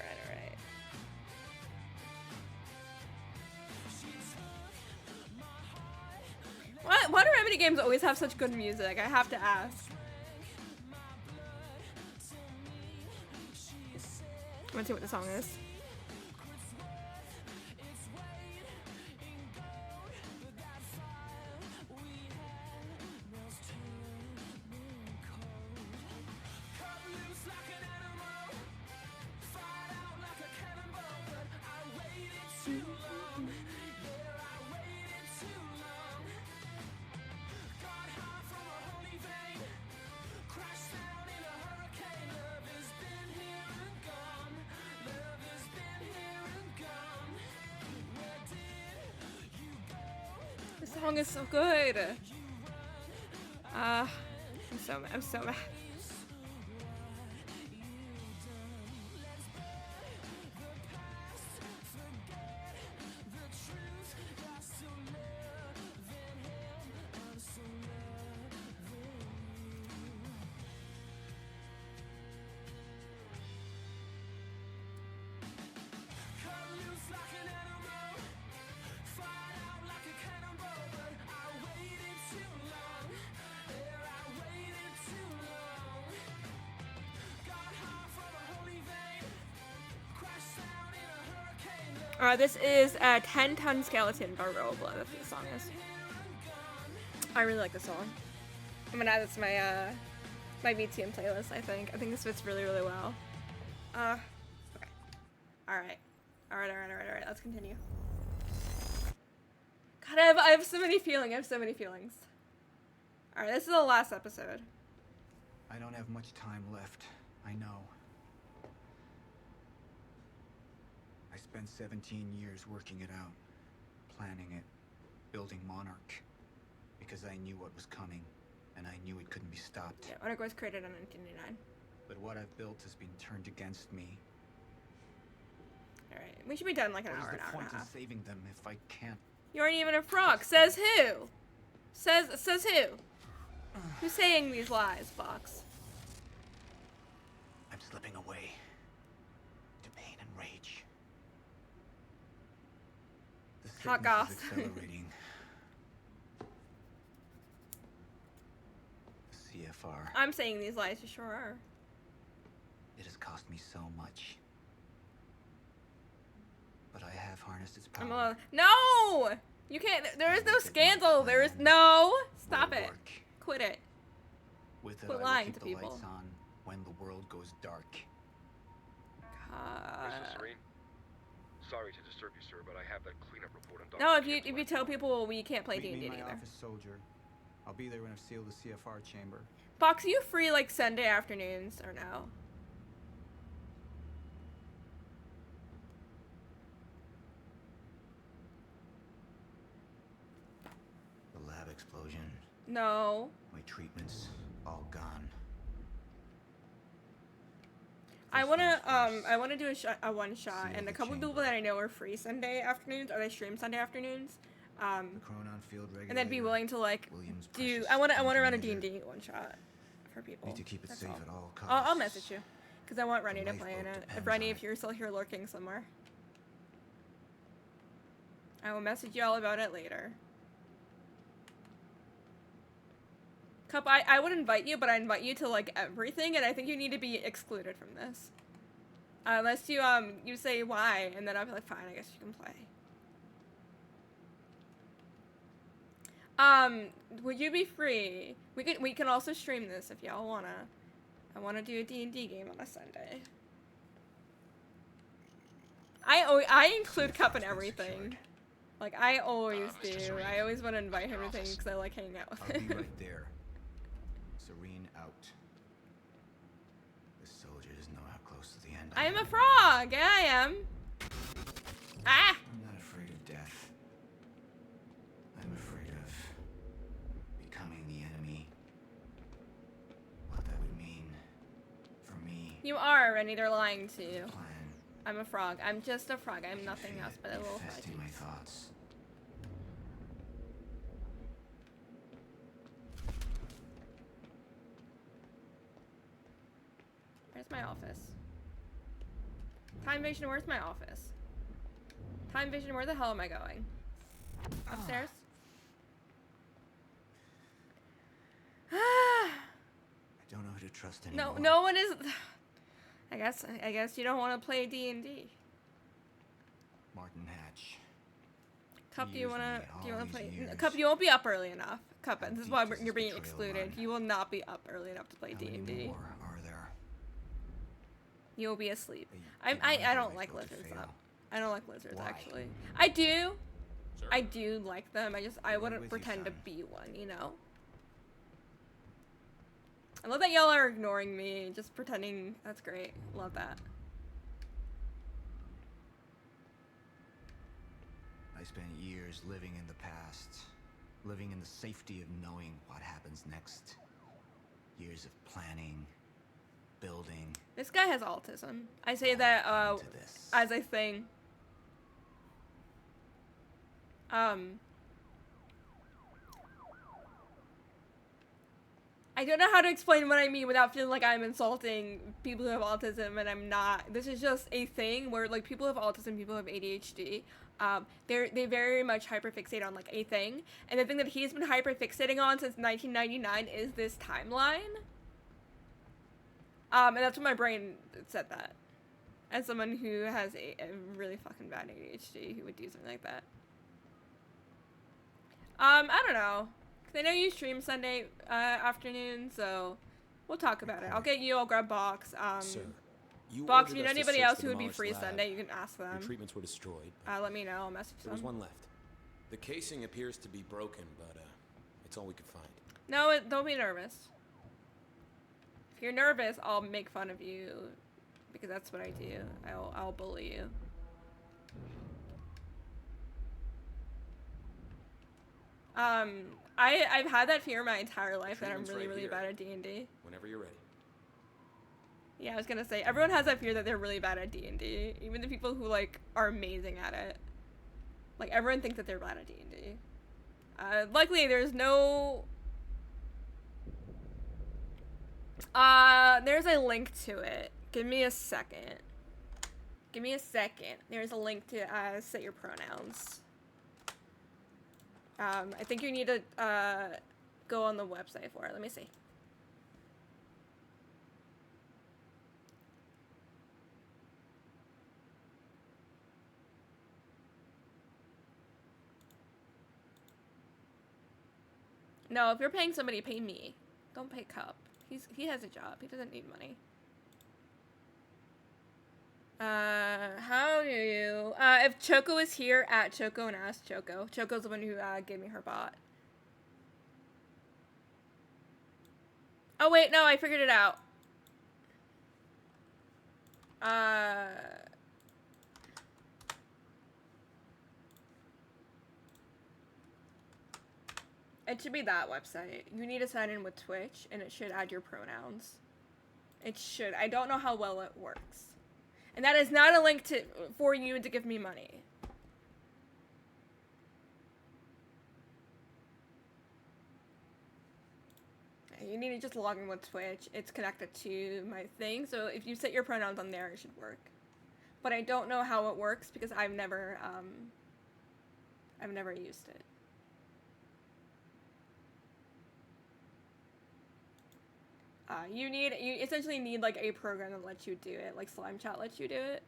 Why do Remedy games always have such good music? I have to ask. Let's see what the song is. This song is so good. I'm so mad. This is a 10-ton skeleton by Royal Blood. That's what the song is. I really like this song. I'm gonna add this to my my VTM playlist. I think this fits really well. Okay. All right. Let's continue. God, I have so many feelings. All right, this is the last episode. I don't have much time left. I know. I spent 17 years working it out, planning it, building Monarch, because I knew what was coming, and I knew it couldn't be stopped. Yeah, Monarch was created in 1999. But what I've built has been turned against me. All right, we should be done in like an hour What is the and a point in half. saving them if I can't? You aren't even a frog. Says who? Says who? Who's saying these lies, Fox? I'm slipping away to pain and rage. The Hot sickness goss. is accelerating. The CFR. I'm saying these lies, you sure are. It has cost me so much. But I have harnessed its power. I'm alone. No! You can't. There is no scandal. There is no. Stop it. Quit it. With it, Quit I will lying keep to the people. lights on when the world goes dark. Mr. Serene, sorry to disturb you, sir, but I have that cleanup report on Dr. No, if you tell people we can't play Meet me D&D in my either. office, soldier. I'll be there when I've sealed the CFR chamber. Fox, are you free like Sunday afternoons or no? No. My treatments all gone. I wanna do a one shot, and a couple of people that I know are free Sunday afternoons, or they stream Sunday afternoons. The Chronon field regulator. And they'd be willing to like Williams do. precious I wanna run a measure. D&D one shot for people. Need to keep it That's safe all. at all costs. I'll message you, cause I want Rennie to play in lifeboat it. depends If Rennie, on if you're still here lurking somewhere, I will message you all about it later. Cup, I would invite you, but I invite you to like everything, and I think you need to be excluded from this. Unless you you say why, and then I'll be like, fine, I guess you can play. Would you be free? We can also stream this if y'all wanna. I wanna do a D&D game on a Sunday. I include Cup in everything. Like I always do. I always want to invite him to things because I like hanging out with I'll him. be right there. Serene out. The soldiers know how close to the end I I'm a frog. Yeah, I am. Ah! I'm not afraid of death. I'm afraid of becoming the enemy. What that would mean for me. You are, Rennie. They're lying to you. I'm a frog. I'm just a frog. I'm nothing else but a little frog. Manifesting my thoughts. Where's my office? Time Vision, where's my office? Time Vision, where the hell am I going? Upstairs? I don't know who to trust anymore. No one is. I guess you don't want to play D&D. Martin Hatch. Cup, do you want to play? years. Cup, you won't be up early enough. Cup, this is why you're being excluded. You will not be up early enough to play D&D. More are there? You will be asleep. I don't like lizards though. I don't like lizards Why? actually. I do. I do like them. I wouldn't pretend to be one, you know. I love that y'all are ignoring me, just pretending. That's great. Love that. I spent years living in the past, living in the safety of knowing what happens next. Years of planning, building. This guy has autism. I say that as a thing. I don't know how to explain what I mean without feeling like I'm insulting people who have autism, and I'm not. This is just a thing where like people have autism, people have ADHD. They very much hyperfixate on like a thing, and the thing that he's been hyperfixating on since 1999 is this timeline. And that's what my brain said that. As someone who has a really fucking bad ADHD who would do something like that. I don't know. Cause I know you stream Sunday afternoon, so we'll talk about it. I'll get you. I'll grab Box. Sir, you Box, if ordered you know us to anybody search else the who would be demolished free lab. Sunday, you can ask them. Your treatments were destroyed. Let me know. I'll message There was them. one left. The casing appears to be broken, but it's all we could find. No, don't be nervous. If you're nervous, I'll make fun of you because that's what I do. I'll bully you. I've had that fear my entire life that I'm Treatment's really right really here. bad at D&D. Whenever you're ready. Yeah, I was gonna say everyone has that fear that they're really bad at D&D. Even the people who like are amazing at it. Like everyone thinks that they're bad at D&D. Luckily, there's no. There's a link to it. Give me a second. Give me a second. There's a link to set your pronouns. I think you need to go on the website for it. Let me see. No, if you're paying somebody, pay me. Don't pay Cup. He has a job. He doesn't need money. How do you... if Choco is here, at Choco and ask Choco. Choco's the one who gave me her bot. Oh wait, no, I figured it out. It should be that website. You need to sign in with Twitch, and it should add your pronouns. It should. I don't know how well it works. And that is not a link to for you to give me money. You need to just log in with Twitch. It's connected to my thing, so if you set your pronouns on there, it should work. But I don't know how it works because I've never used it. You essentially need like a program that lets you do it, like Slime Chat lets you do it.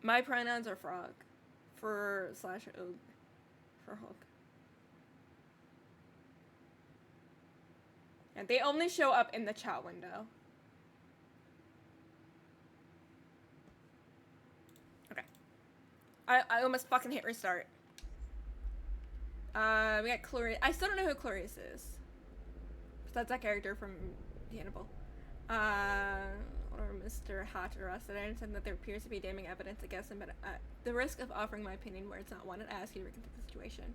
My pronouns are frog, for /og, for hook. And they only show up in the chat window. Okay. I almost fucking hit restart. We got Clarice. I still don't know who Clarice is. That's that character from Hannibal. Or Mr. Hatch arrested. I understand that there appears to be damning evidence against him, but at the risk of offering my opinion where it's not wanted, I ask you to reconsider the situation.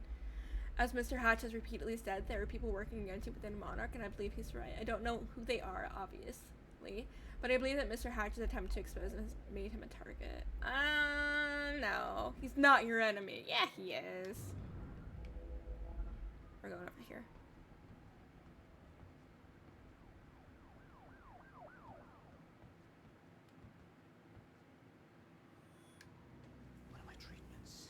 As Mr. Hatch has repeatedly said, there are people working against you within Monarch, and I believe he's right. I don't know who they are, obviously, but I believe that Mr. Hatch's attempt to expose him has made him a target. No. He's not your enemy. Yeah, he is. We're going over here. One of my treatments.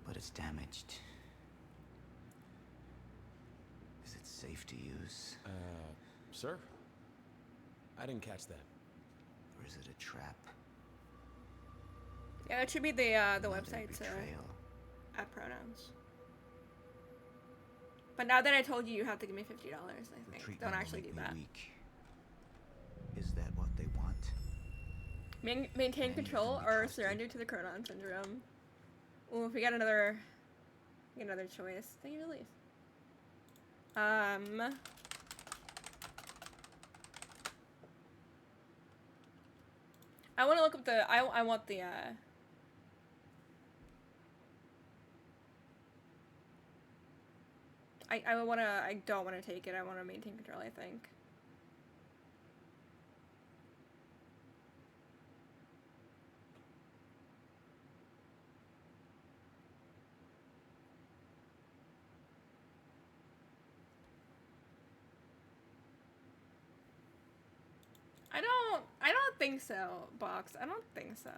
But it's damaged. Is it safe to use? Sir? I didn't catch that. Or is it a trap? Yeah, it should be the website to add pronouns. But now that I told you, you have to give me $50, I think. Don't actually do that. Weak. Is that what they want? Maintain control or surrender to the Chronon Syndrome. Ooh, if we got another choice, then you leave. I want to look up the. I want the. I don't want to take it. I want to maintain control, I think. I don't think so, Box. I don't think so.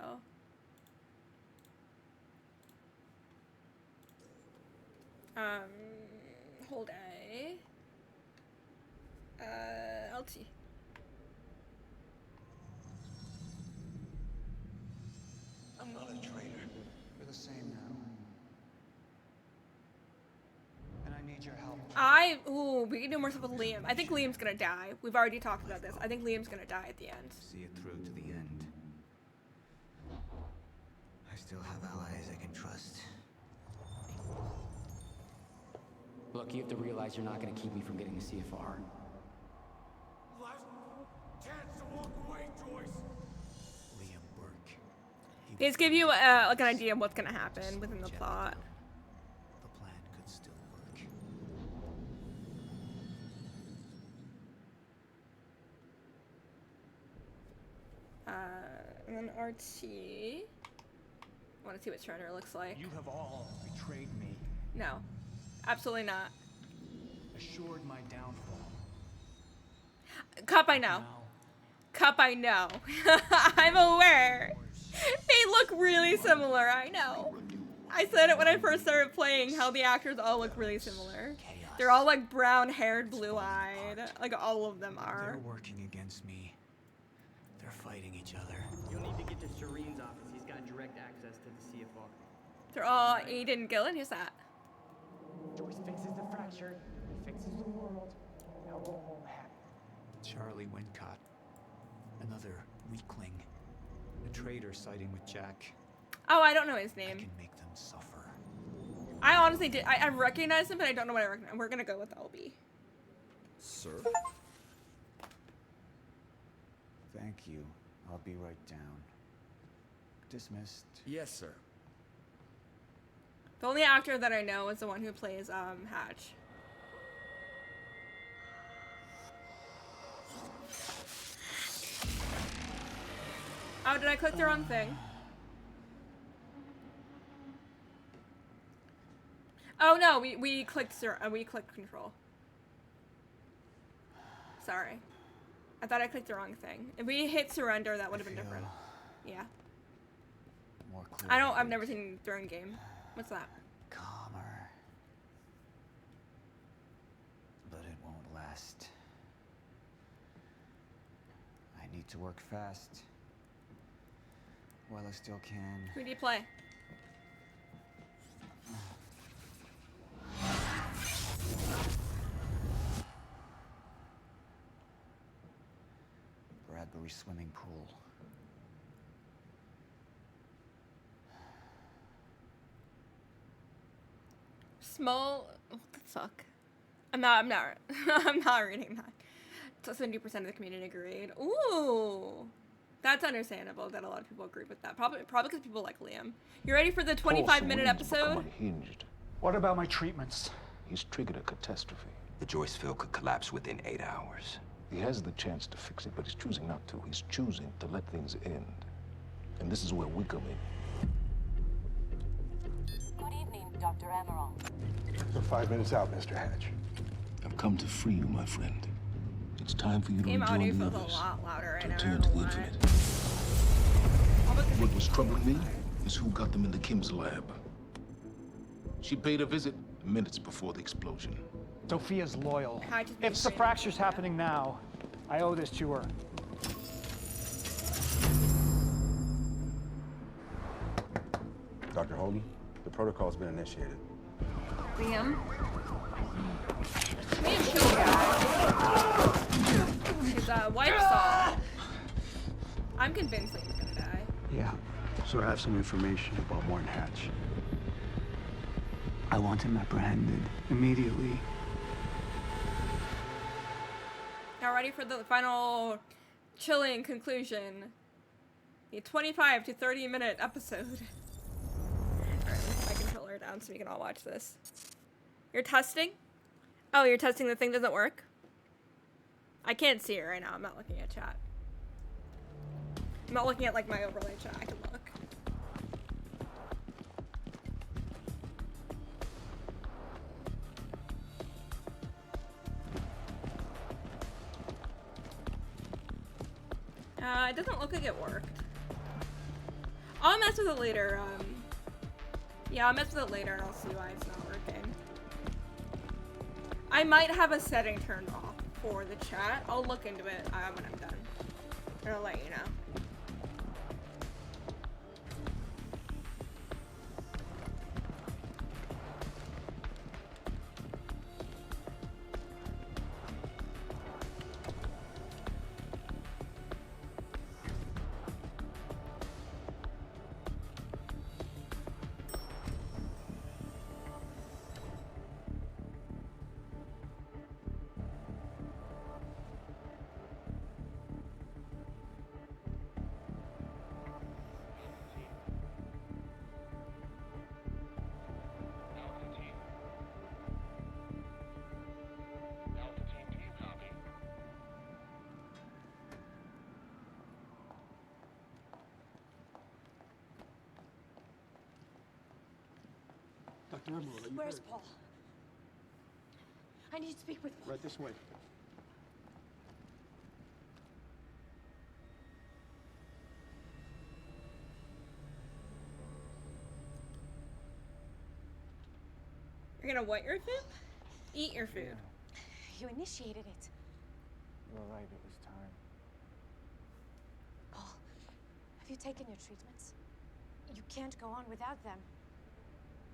Hold A. LT. I'm not a traitor. We're the same now. And I need your help. Ooh, we can do more stuff with Liam. I think Liam's gonna die. We've already talked about this. I think Liam's gonna die at the end. See it through to the end. I still have allies I can trust. Look, you have to realize you're not going to keep me from getting the CFR. Last chance to walk away, Joyce. Liam Burke. These give you like an idea of what's gonna happen within the plot. The plan could still work. And then RT. I want to see what Shredder looks like. You have all betrayed me. No, absolutely not. Assured my downfall. Cup, I know. Cup, I know. I'm aware. They look really similar, I know. I said it when I first started playing, how the actors all look really similar. They're all like brown-haired, blue-eyed. Like all of them are. They're working against me. They're fighting each other. You'll need to get to Serene's office. He's got direct access to the CFR. They're all Aiden Gillen. Who's that? Joyce fixes the fracture. He fixes the world. Now go home happy. Charlie Wincott. Another weakling. A traitor siding with Jack. Oh, I don't know his name. I can make them suffer. I honestly did. I recognize him, but I don't know what I recognize. We're gonna go with LB. Sir? Thank you. I'll be right down. Dismissed. Yes, sir. The only actor that I know is the one who plays Hatch. Oh, did I click the wrong thing? Oh no, we clicked control. Sorry. I thought I clicked the wrong thing. If we hit surrender, that would have been different. Yeah. More clear. I've never seen Throne Game. What's that? Calmer. But it won't last. I need to work fast. While I still can. Who do you play? Bradbury swimming pool. Small. What the fuck? I'm not. I'm not reading that. 70% of the community agreed. Ooh, that's understandable that a lot of people agree with that. Probably because people like Liam. You ready for the 25-minute episode? Unhinged. What about my treatments? He's triggered a catastrophe. The Joyce field could collapse within 8 hours. He has the chance to fix it, but he's choosing not to. He's choosing to let things end. And this is where we come in. Good evening, Dr. Amaral. You're 5 minutes out, Mr. Hatch. I've come to free you, my friend. It's time for you to Game rejoin audio the feels a others. lot louder right now. Return to the infinite. What was troubling me is who got them in the Kim's lab. She paid a visit minutes before the explosion. Sophia's loyal. If the fracture's happening now, I owe this to her. Dr. Holden, the protocol's been initiated. Liam? Me and Kill Guy. His wife saw. I'm convinced Liam's gonna die. Yeah. So I have some information about Warren Hatch. I want him apprehended immediately. Now ready for the final chilling conclusion. The 25 to 30-minute episode. Alright, let's put my controller down so we can all watch this. You're testing? Oh, you're testing the thing doesn't work? I can't see it right now. I'm not looking at chat. I'm not looking at like my overlay chat. I can look. It doesn't look like it worked. I'll mess with it later. Yeah, I'll mess with it later and I'll see why it's not working. I might have a setting turned off for the chat. I'll look into it when I'm done. And I'll let you know. Dr. Emerald, are you Where's hurt? Paul? I need to speak with Paul. Right this way. You're gonna what your food? Eat your food. You initiated it. You were right, it was time. Paul, have you taken your treatments? You can't go on without them.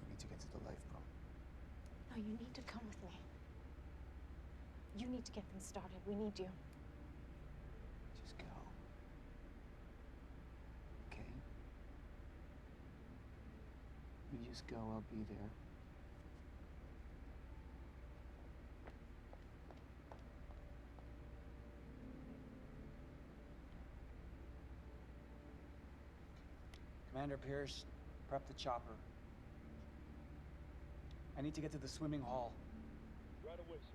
You need to get to the life bro. No, you need to come with me. You need to get them started. We need you. Just go. Okay? You just go, I'll be there. Commander Pierce, prep the chopper. I need to get to the swimming hall. Right away, sir.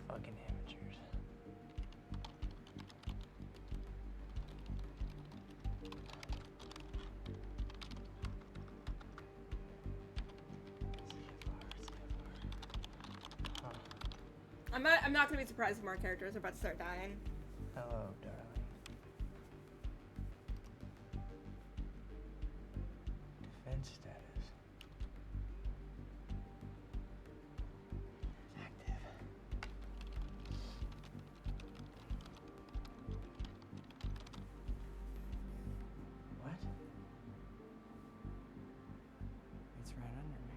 Fucking amateurs. I'm not gonna be surprised if more characters are about to start dying. Hello, darling. Defense status. Active. What? It's right under me.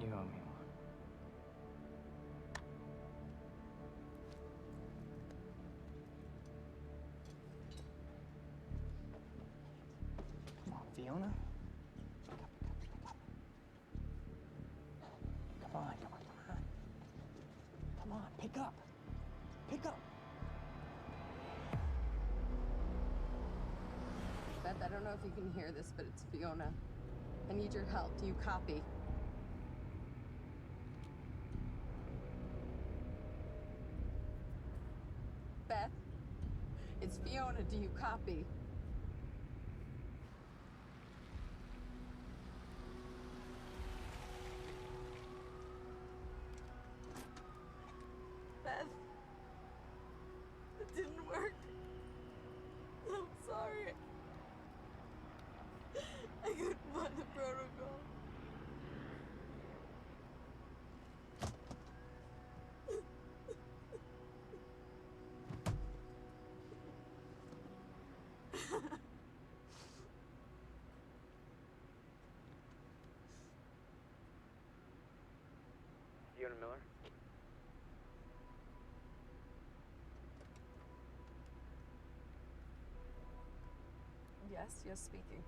You owe me one. Come on, Fiona. Come on, come on, come on. Come on, pick up. Pick up. Beth, I don't know if you can hear this, but it's Fiona. I need your help. Do you copy? Beth? It's Fiona. Do you copy? Beth? It didn't work. I'm sorry. I couldn't find the protocol. Fiona Miller? Yes, speaking.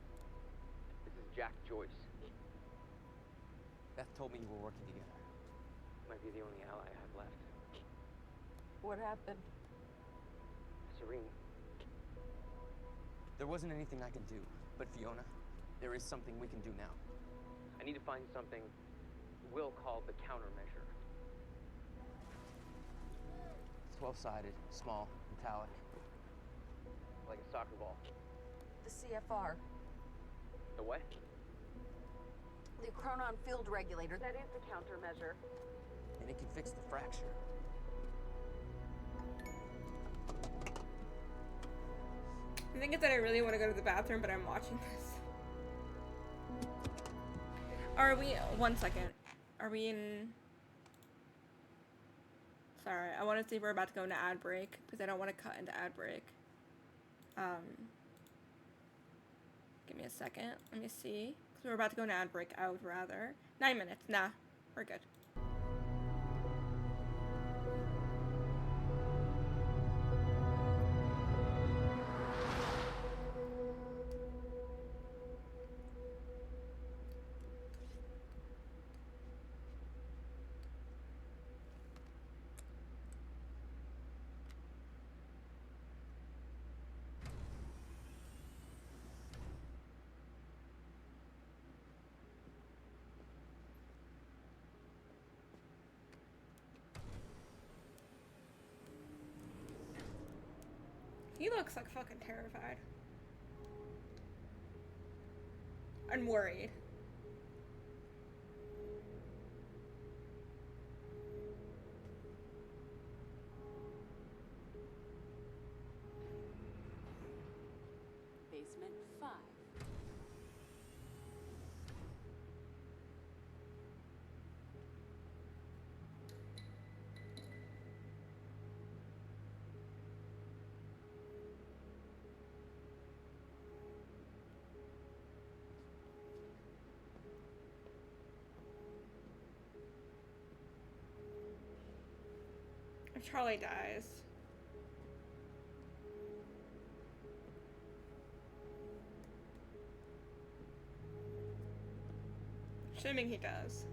This is Jack Joyce. Beth told me you were working together. Might be the only ally I have left. What happened? Serene. There wasn't anything I can do, but Fiona, there is something we can do now. I need to find something Will called the countermeasure. It's 12-sided, small, metallic. Like a soccer ball. The CFR. The what? The Chronon Field Regulator. That is the countermeasure. And it can fix the fracture. I think it's that I really want to go to the bathroom, but I'm watching this. Are we... One second. Are we in... Sorry, I want to see if we're about to go into ad break, because I don't want to cut into ad break. Give me a second. Let me see. Because we're about to go into ad break. I would rather... 9 minutes. Nah. We're good. He looks like fucking terrified. And worried. Charlie dies. Assuming he does.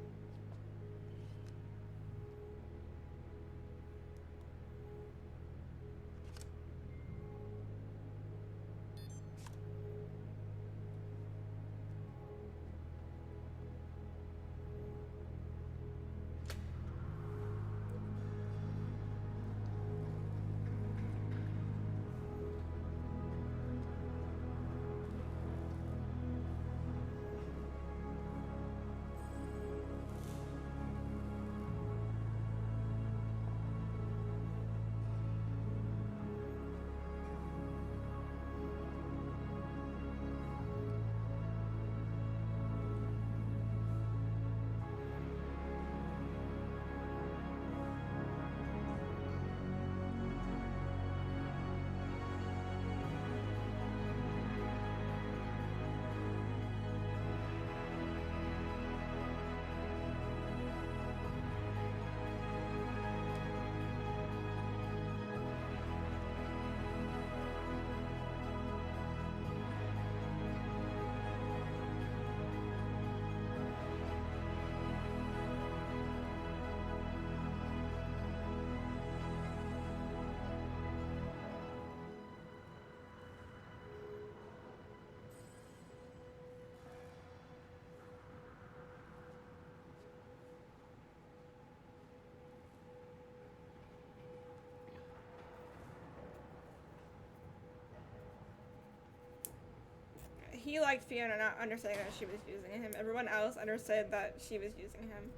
He liked Fiona not understanding that she was using him. Everyone else understood that she was using him.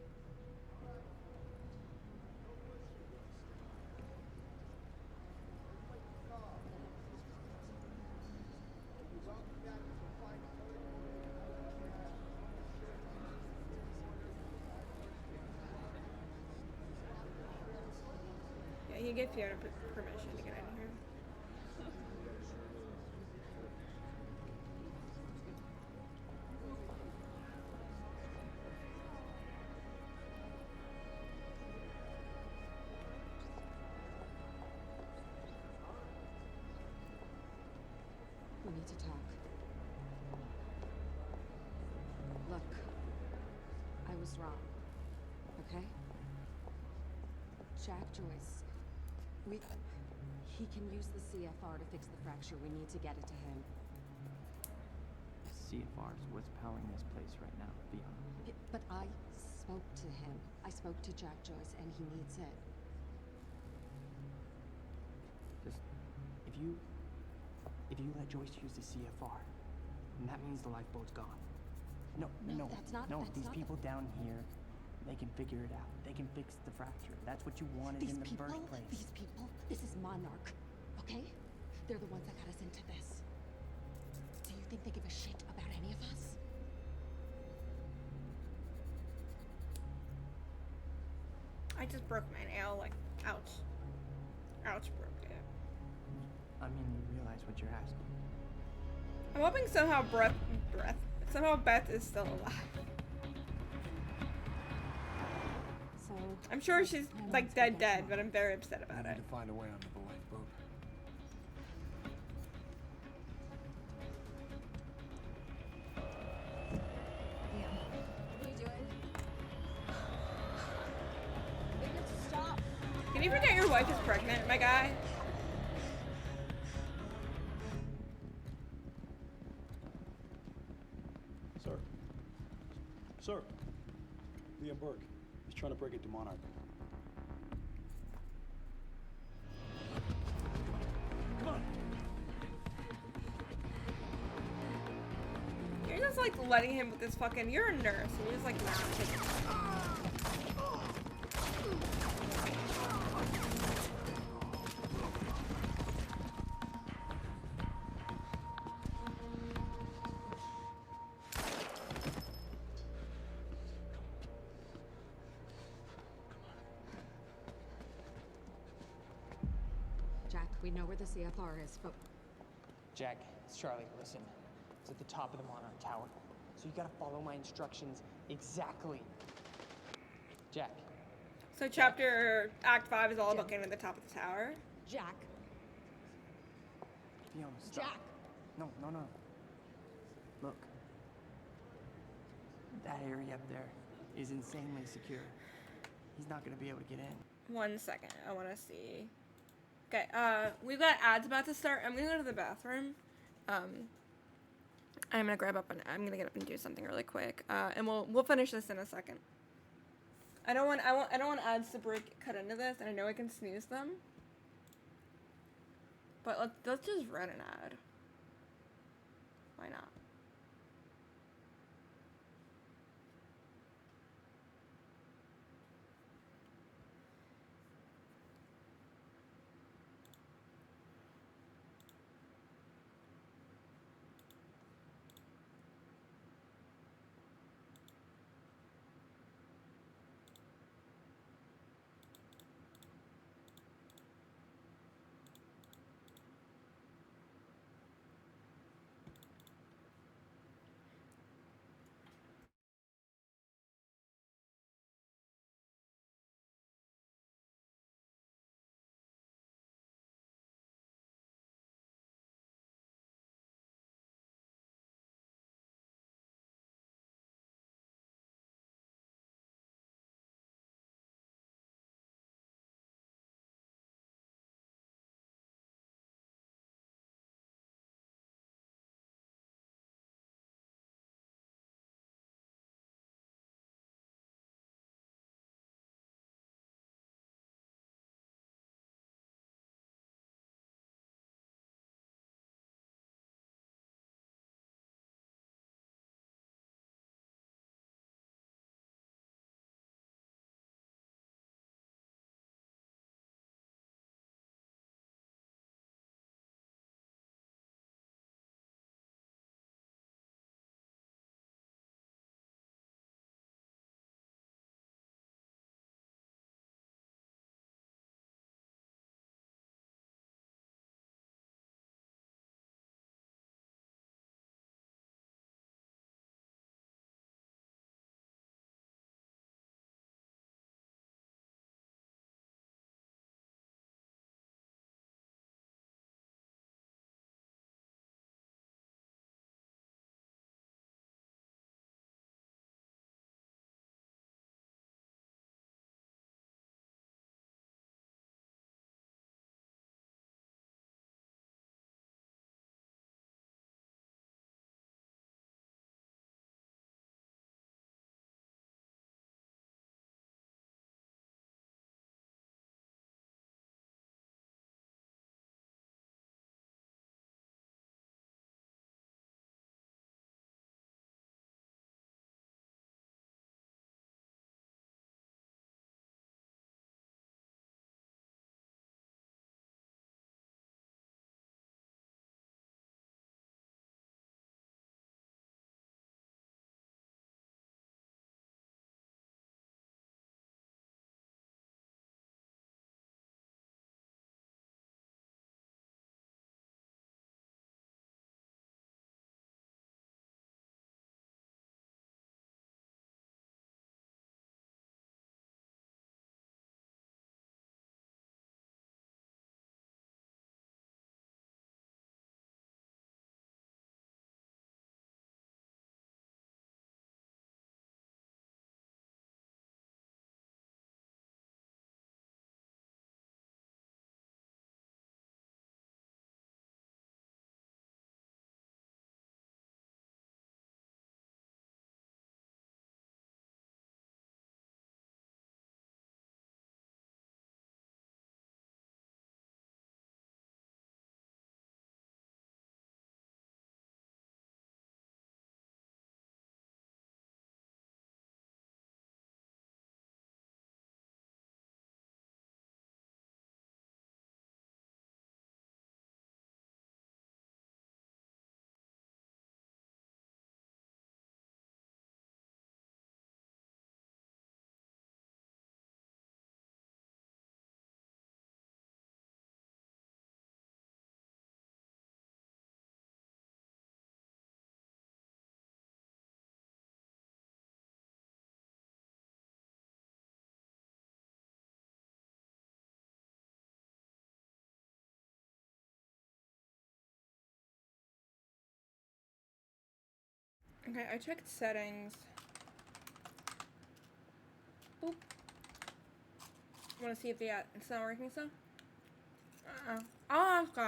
Yeah, he gave Fiona permission to get in here. We need to talk. Look, I was wrong, okay? Jack Joyce, he can use the CFR to fix the fracture. We need to get it to him. CFR is what's powering this place right now, Fiona. But I spoke to him. I spoke to Jack Joyce, and he needs it. Just, if you let Joyce use the CFR, then that means the lifeboat's gone. No, that's not. No, that's these not people down here, they can figure it out. They can fix the fracture. That's what you wanted in the first place. These people, this is Monarch, okay? They're the ones that got us into this. Do you think they give a shit about any of us? I just broke my nail, like, ouch. Ouch, broke it. I mean, you realize what you're asking. I'm hoping somehow somehow Beth is still alive. So I'm sure she's like dead, but I'm very upset about it. To find a way onto the lifeboat. What are you doing? Victor, stop! Can you forget your wife is pregnant, my guy? Sir, Liam Burke. He's trying to break into Monarch. Come on. You're just like letting him with this fucking. You're a nurse, and you're just like not taking it. Jack, we know where the CFR is, but Jack, it's Charlie. Listen, it's at the top of the Monarch Tower. So you gotta follow my instructions exactly. Jack. So Act 5 is all about getting to the top of the tower. Jack. Fiona, stop. Jack. No, no, no. Look. That area up there is insanely secure. He's not gonna be able to get in. 1 second, I want to see. Okay, we've got ads about to start. I'm gonna go to the bathroom. I'm gonna I'm gonna get up and do something really quick. And we'll finish this in a second. I don't want ads to cut into this, and I know I can snooze them. But let's just run an ad. Why not? Okay, I checked settings. Boop. Want to see if it's not working still? I'll ask for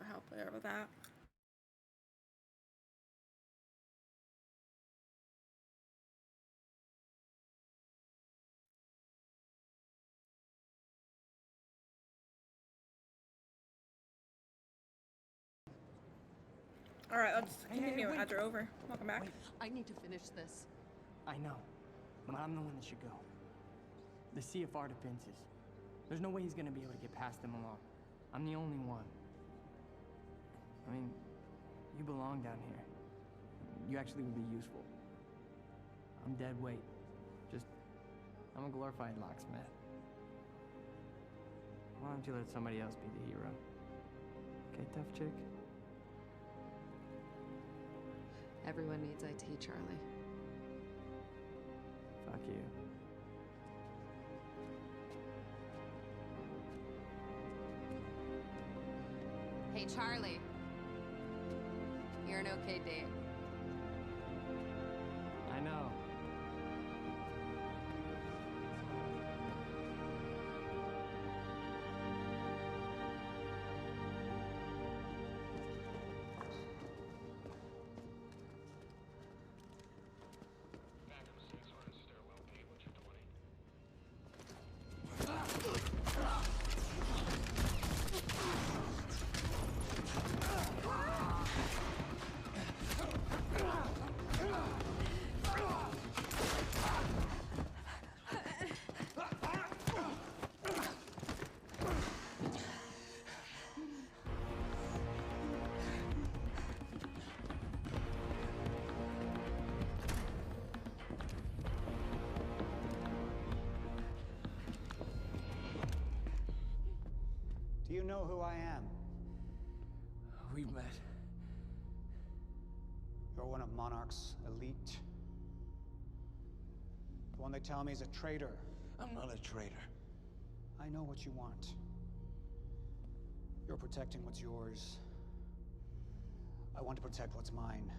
help there with that. Alright, let's continue as you're over. Welcome back. I need to finish this. I know, but I'm the one that should go. The CFR defenses. There's no way he's gonna be able to get past them alone. I'm the only one. I mean, you belong down here. You actually would be useful. I'm dead weight. I'm a glorified locksmith. Why don't you let somebody else be the hero? Okay, tough chick? Everyone needs IT, Charlie. Fuck you. Hey, Charlie. You're an okay date. I know. Do you know who I am? We've met. You're one of Monarch's elite. The one they tell me is a traitor. I'm not a traitor. I know what you want. You're protecting what's yours. I want to protect what's mine.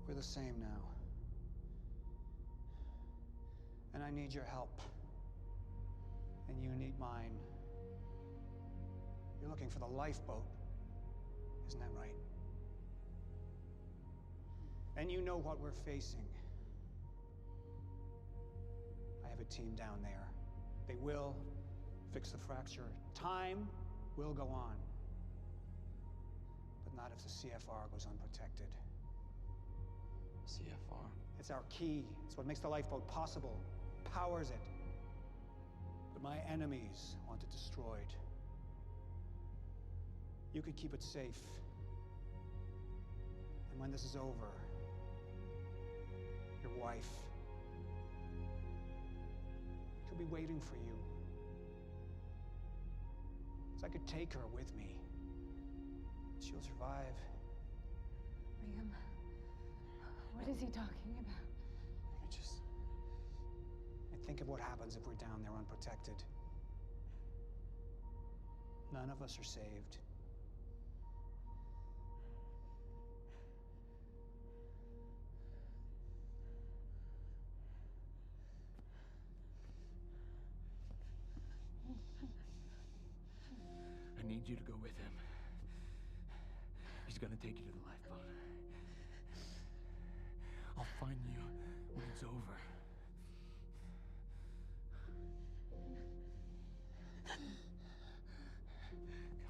We're the same now. And I need your help. And you need mine. You're looking for the lifeboat. Isn't that right? And you know what we're facing. I have a team down there. They will fix the fracture. Time will go on. But not if the CFR goes unprotected. CFR? It's our key. It's what makes the lifeboat possible. Powers it. But my enemies want it destroyed. You could keep it safe. And when this is over, your wife, she'll be waiting for you. So I could take her with me. She'll survive. Liam, what is he talking about? I think of what happens if we're down there unprotected. None of us are saved. I need you to go with him. He's gonna take you to the lifeboat. I'll find you when it's over.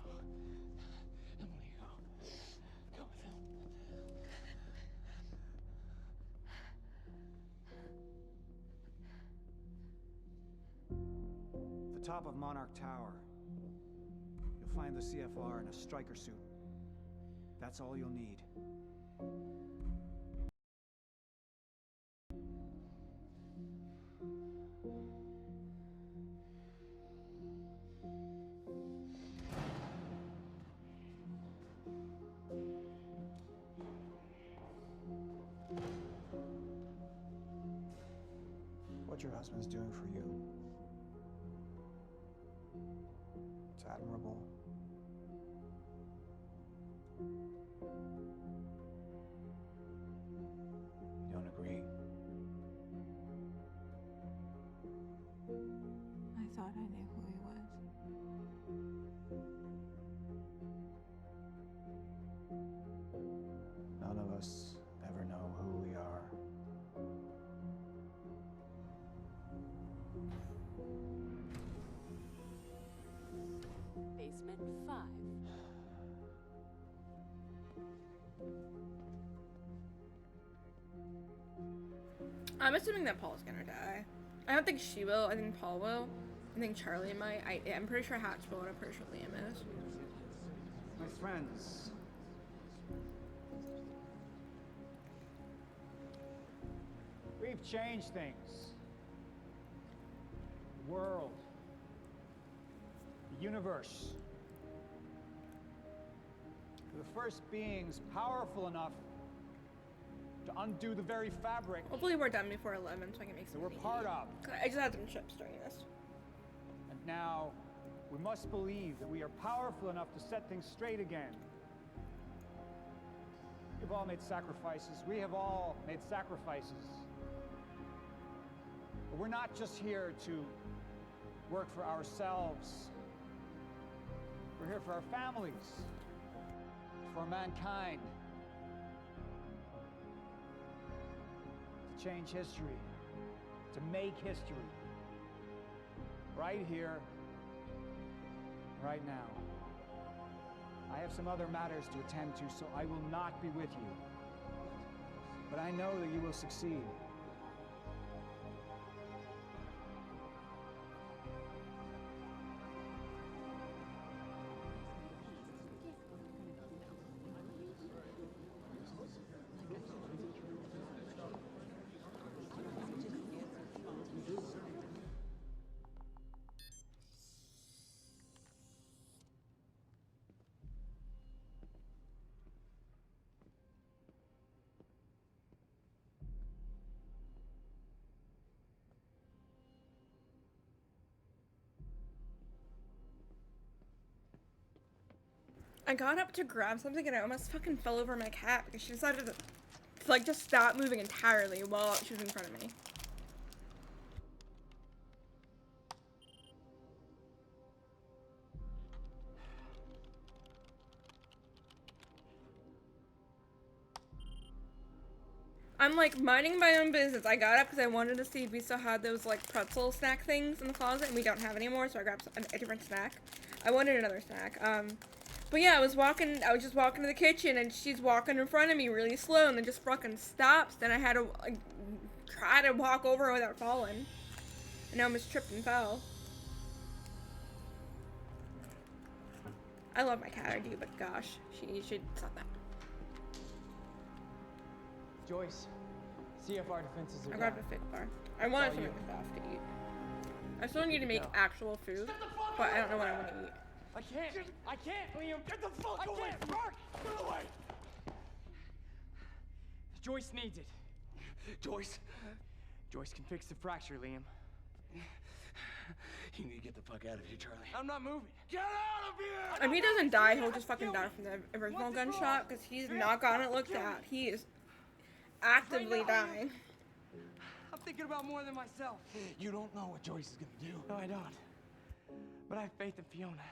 Go. Emily, go. Go with him. The top of Monarch Tower. You'll find the CFR in a striker suit. That's all you'll need. What your husband's doing for you, it's admirable. Unit 5. I'm assuming that Paul's gonna die. I don't think she will. I think Paul will. I think Charlie might. I'm pretty sure Hatch will, and I'm pretty sure Liam is. My friends. We've changed things. The world. The universe. We're the first beings powerful enough to undo the very fabric. Hopefully we're done before 11 so I can make some we're part of. I just had some chips during this. And now, we must believe that we are powerful enough to set things straight again. We've all made sacrifices. We have all made sacrifices. But we're not just here to work for ourselves. We're here for our families, for mankind. To change history, to make history. Right here, right now. I have some other matters to attend to, so I will not be with you. But I know that you will succeed. I got up to grab something and I almost fucking fell over my cat because she decided to like just stop moving entirely while she was in front of me. I'm like minding my own business. I got up because I wanted to see if we still had those like pretzel snack things in the closet, and we don't have anymore, so I grabbed a different snack. I wanted another snack. But yeah, I was just walking to the kitchen, and she's walking in front of me really slow, and then just fucking stops. Then I had to like try to walk over her without falling, and I almost tripped and fell. I love my cat, I do, but gosh, she should stop that. Joyce, CFR defenses are I grabbed a fig bar. I wanted something soft to eat. I still need to make actual food, but I don't know what I want to eat. I can't, Liam! Get the fuck away! Mark! Get away! Joyce needs it. Joyce can fix the fracture, Liam. You need to get the fuck out of here, Charlie. I'm not moving. Get out of here! If he doesn't die, he'll just fucking die from the original gunshot, because he's not gotten it looked at. He is actively dying. I'm thinking about more than myself. You don't know what Joyce is gonna do. No, I don't. But I have faith in Fiona.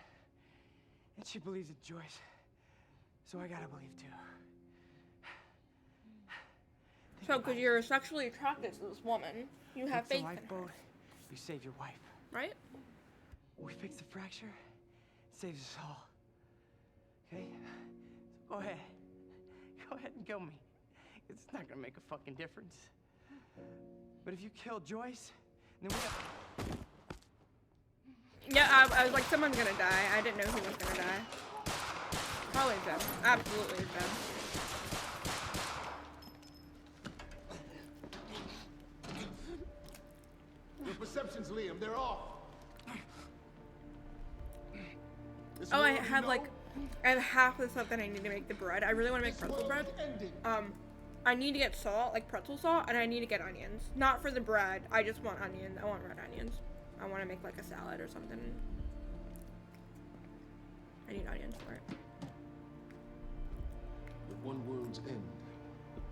And she believes in Joyce. So I gotta believe too. So, because you're sexually attracted to this woman, you have faith in her. Lifeboat, you save your wife. Right? We fix the fracture, it saves us all. Okay? So go ahead. Go ahead and kill me. It's not gonna make a fucking difference. But if you kill Joyce, then we have... Yeah, I was like, someone's gonna die. I didn't know who was gonna die. Probably them. Absolutely them. Your perceptions, Liam, they're off. Oh, I have like, I have half the stuff that I need to make the bread. I really want to make pretzel bread. I need to get salt, like pretzel salt, and I need to get onions. Not for the bread. I just want onions. I want red onions. I want to make like a salad or something. I need onions for it. But one world's end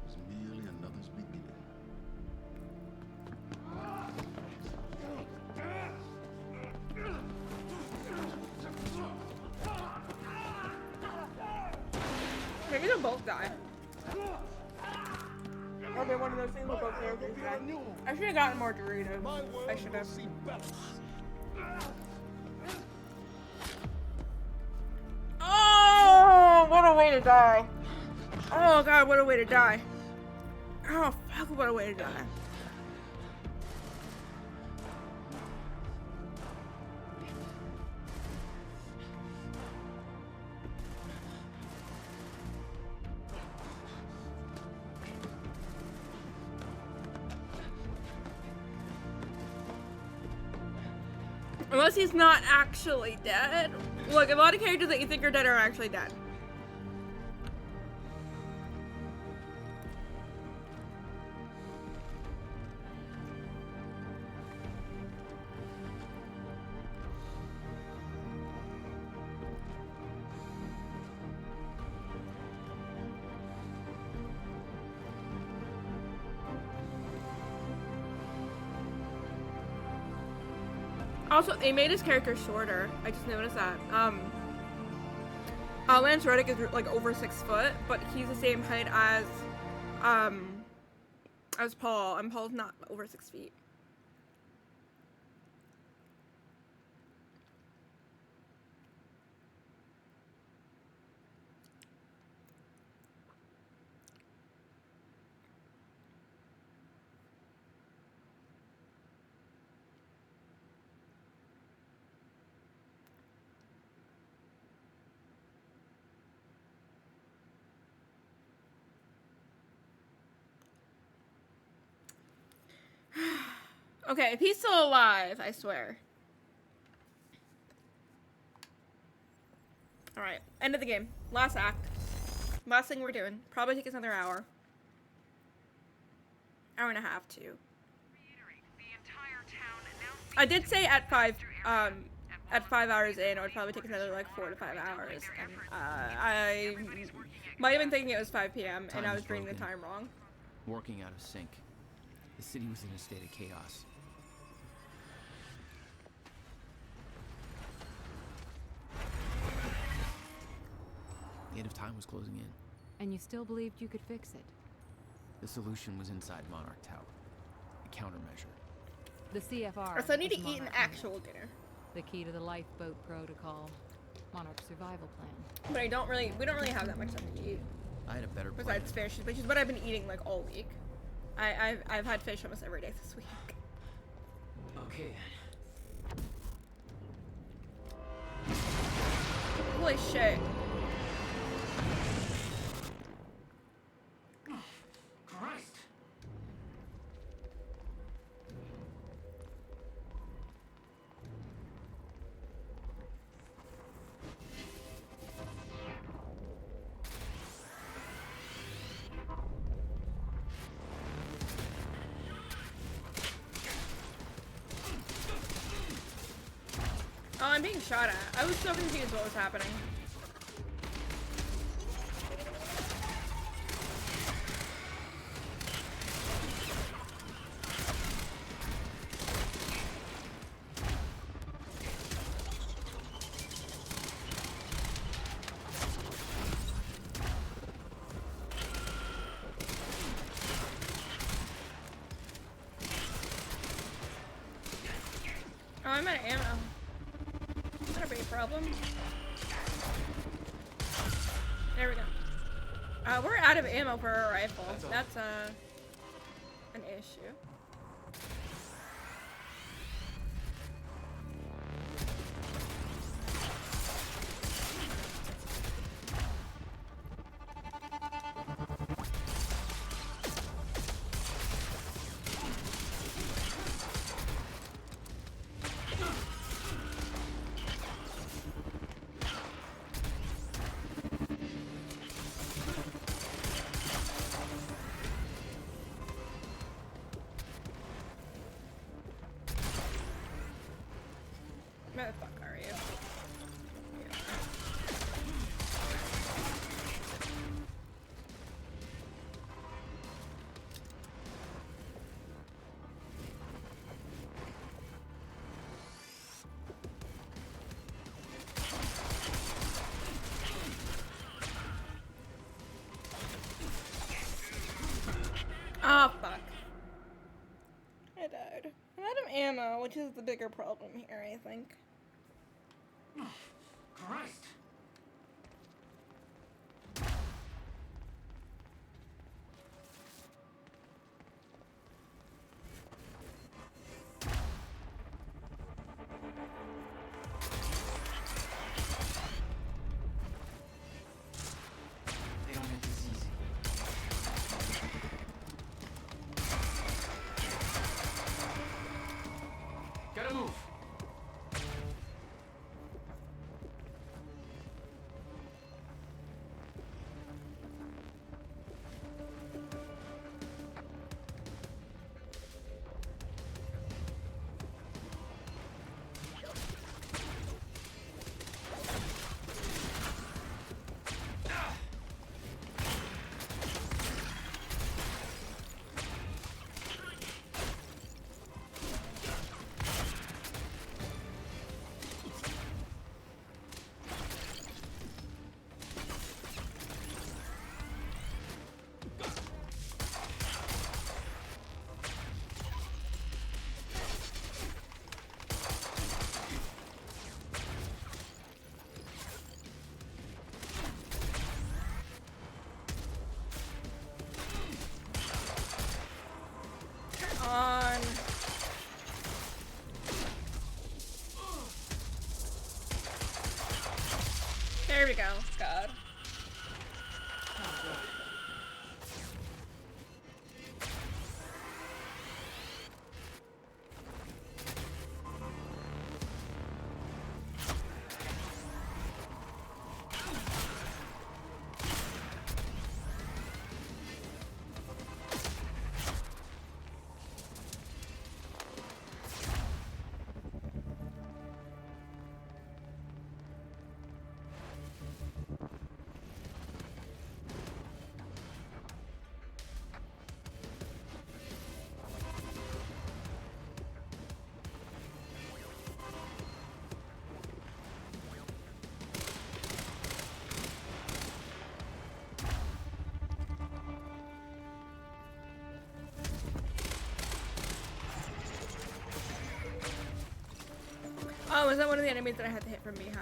was merely another's beginning. Maybe they'll both die. Or they're one of those things where both characters die. I should have gotten more Doritos. I should have. to die. Oh god, what a way to die. Oh fuck, what a way to die. Unless he's not actually dead. Look, a lot of characters that you think are dead are actually dead. Also, they made his character shorter. I just noticed that. Lance Reddick is like over 6 foot, but he's the same height as Paul, and Paul's not over 6 feet. Okay, if he's still alive, I swear. Alright, end of the game. Last act. Last thing we're doing. Probably take us another hour. Hour and a half, too. I did say at 5 hours in, it would probably take us another like 4 to 5 hours. And I might have been thinking it was 5 p.m. and I was reading the time wrong. Working out of sync. The city was in a state of chaos. The end of time was closing in. And you still believed you could fix it? The solution was inside Monarch Tower. A countermeasure. The CFR. Or so I need to is eat an Monarch actual Meal. dinner. The key to the lifeboat protocol. Monarch's survival plan. But we don't really have that much stuff to eat. I had a better plan. Besides fish, which is what I've been eating like all week. I've had fish almost every day this week. Okay. Holy shit. Christ. Oh, I'm being shot at. I was so confused what was happening. Oh, I'm out of ammo. That'll be a problem. There we go. We're out of ammo for our rifle. That's an issue. Where the fuck are you? Oh fuck. I died. I'm out of ammo, which is the bigger problem here, I think. Christ. There we go. God. Oh, is that one of the enemies that I had to hit from behind?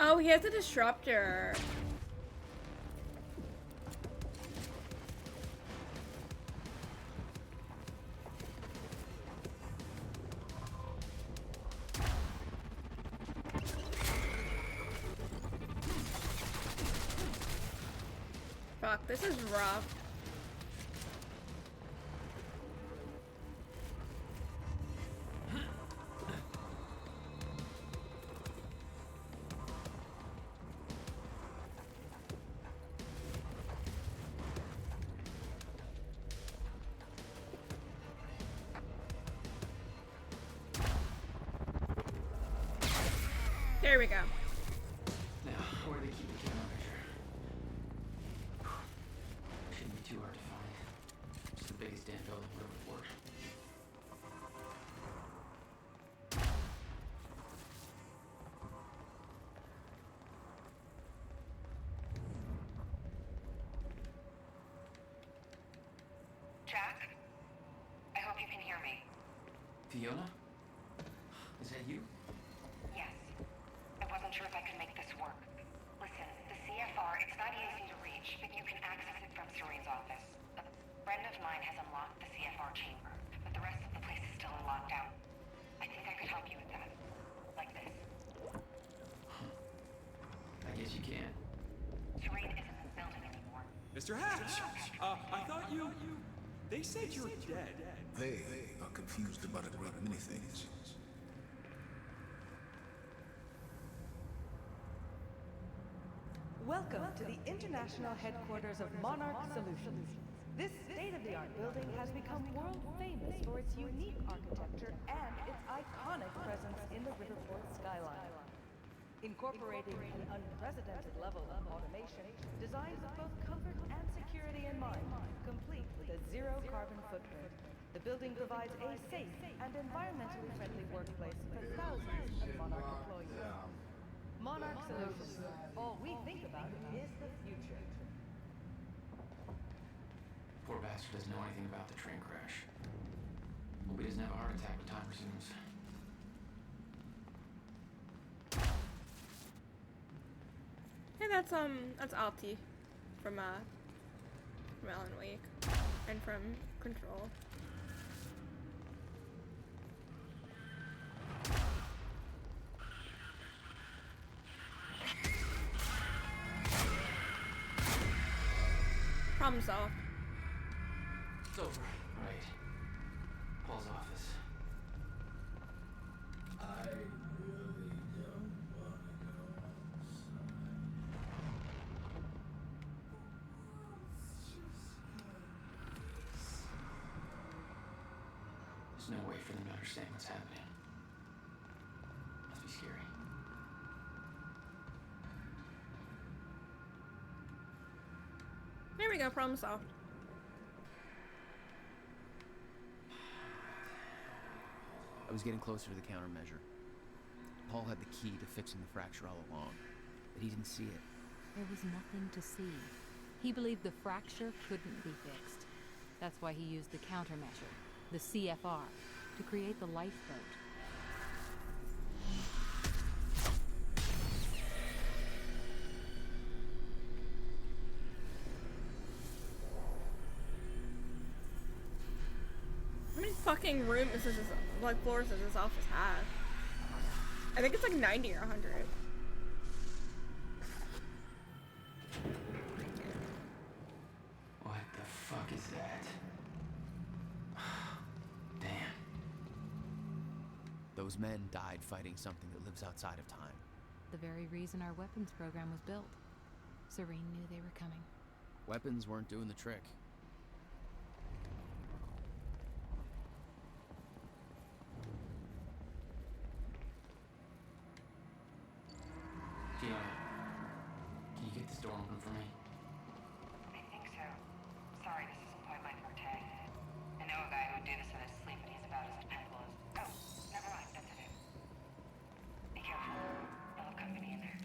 Oh, he has a disruptor. Fuck, this is rough. There we go. Now, where do they keep the countermeasure? Shouldn't be too hard to find. It's the biggest damn building where it works. Jack? I hope you can hear me. Fiona? Is that you? Yes. I wasn't sure if I could make this work. Listen, the CFR, it's not easy to reach, but you can access it from Serene's office. A friend of mine has unlocked the CFR chamber, but the rest of the place is still in lockdown. I think I could help you with that. Like this. I guess you can. Serene isn't in the building anymore. Mr. Hatch, I thought you... They said you're dead. They are confused about a great many things. Welcome to the international headquarters of Monarch Solutions. This state-of-the-art building has become world famous for its unique architecture and its iconic presence in the Riverport skyline. Incorporating an unprecedented level of automation designed with both comfort and security in mind, complete with a zero-carbon footprint, the building provides a safe and environmentally friendly workplace for thousands of Monarch employees. Monarch Solutions. All we think about is the future. Poor bastard doesn't know anything about the train crash. Hope he doesn't have a heart attack when time resumes. Hey, that's Opti from Alan Wake and from Control. Problem solved. It's over. Right. Paul's office. I really don't want to go outside. There's no way for them to understand what's happening. Must be scary. There we go, problem solved. I was getting closer to the countermeasure. Paul had the key to fixing the fracture all along, but he didn't see it. There was nothing to see. He believed the fracture couldn't be fixed. That's why he used the countermeasure, the CFR, to create the lifeboat. How many fucking rooms does this, like, floors does this office have? I think it's like 90 or 100. What the fuck is that? Damn. Those men died fighting something that lives outside of time. The very reason our weapons program was built. Serene knew they were coming. Weapons weren't doing the trick. Fiona, can you get this door open for me? I think so. Sorry, this isn't quite my forte. I know a guy who would do this in his sleep, and he's about as dependable as... Oh, never mind, that's it. Be careful. I'll have company in there.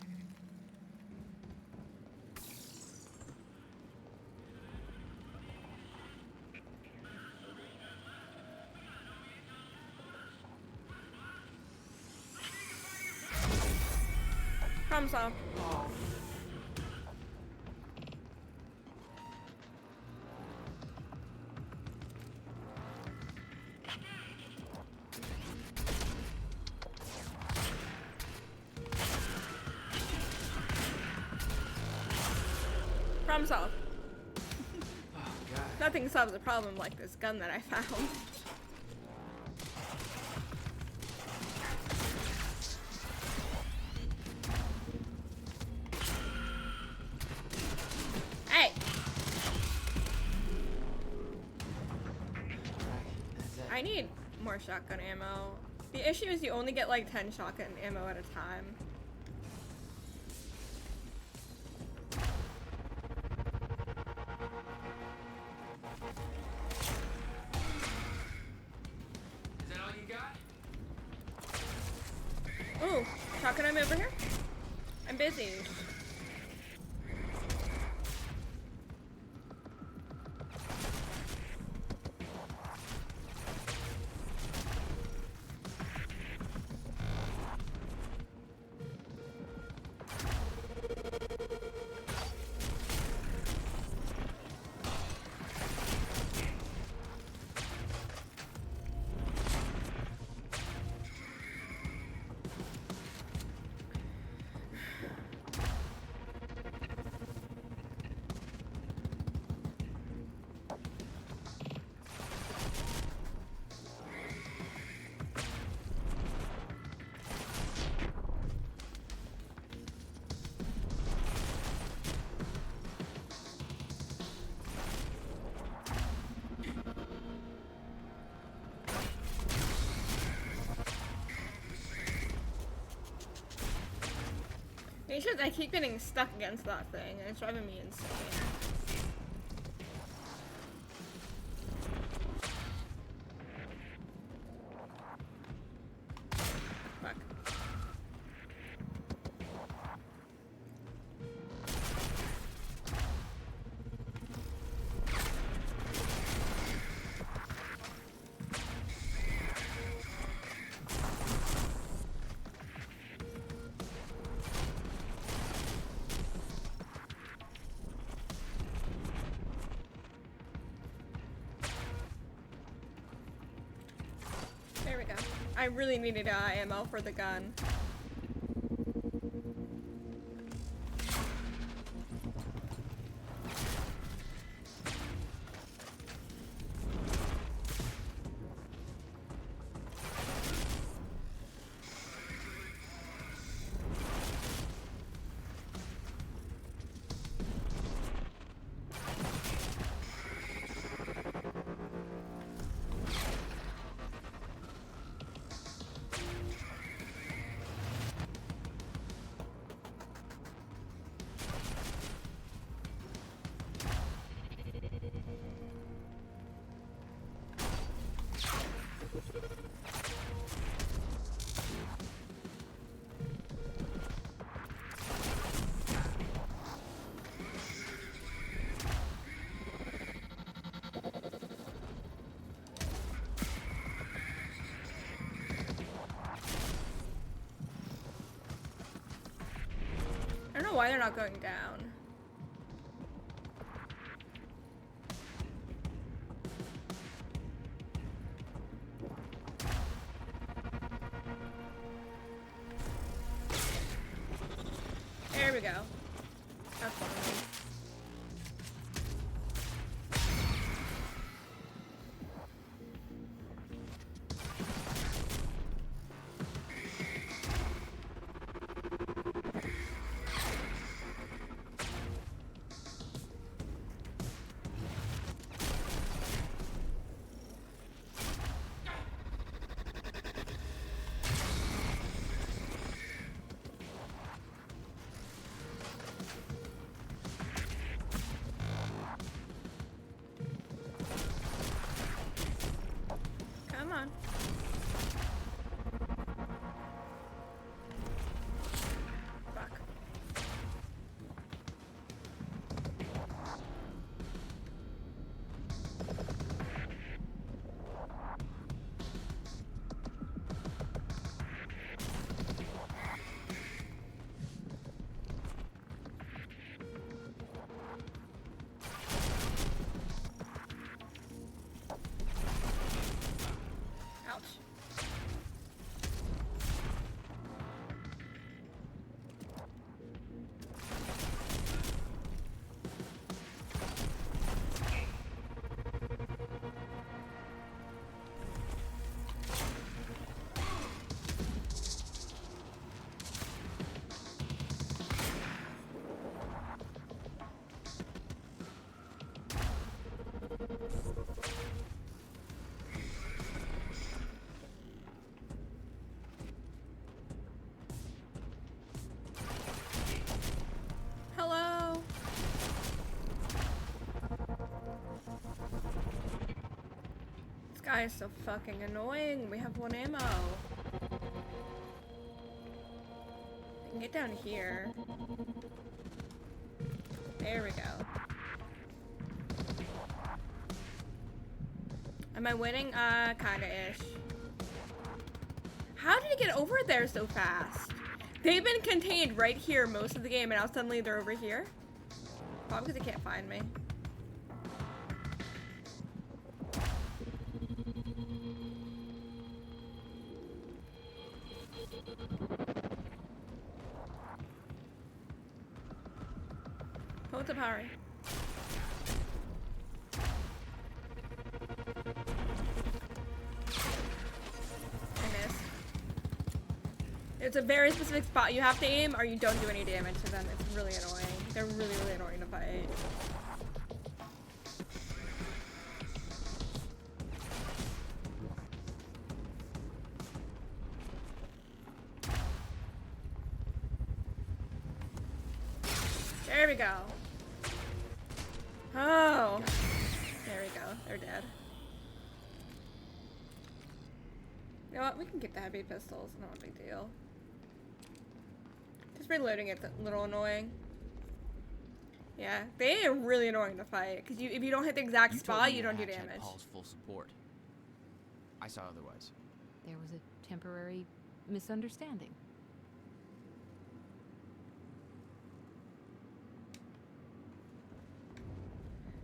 Problem solved. Problem solved. Nothing solves a problem like this gun that I found. Hey! I need more shotgun ammo. The issue is you only get like 10 shotgun ammo at a time. Is that all you got? Ooh, shotgun ammo over here? I'm busy. It's just I keep getting stuck against that thing and it's driving me insane. Fuck. There we go. I really needed ammo for the gun. why they're not going down. There we go. That's fine. Come on. Fuck. Ouch. Hello. This guy is so fucking annoying. We have 1 ammo. I can get down here. There we go. Am I winning? Kinda-ish. How did it get over there so fast? They've been contained right here most of the game, and now suddenly they're over here? Probably because they can't find me. What's up, Harry? I missed. It's a very specific spot you have to aim, or you don't do any damage to them. It's really annoying. They're really, really annoying to fight. There we go. Oh. There we go. They're dead. You know what? We can get the heavy pistols. Not a big deal. Just reloading it's a little annoying. Yeah, they are really annoying to fight. Because if you don't hit the exact spot, you don't do Hatch had damage. Paul's full support. I saw otherwise. There was a temporary misunderstanding.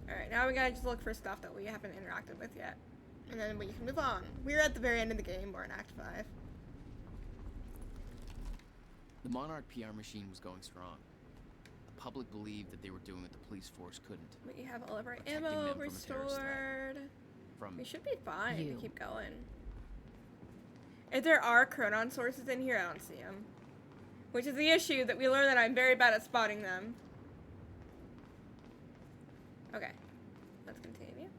Alright, now we gotta just look for stuff that we haven't interacted with yet. And then we can move on. We're at the very end of the game. We're in Act 5. The Monarch PR machine was going strong. The public believed that they were doing what the police force couldn't. We have all of our Protecting ammo them from a terrorist threat. restored. From We should be fine you. to keep going. If there are Chronon sources in here, I don't see them. Which is the issue that we learned that I'm very bad at spotting them. Okay. Let's continue.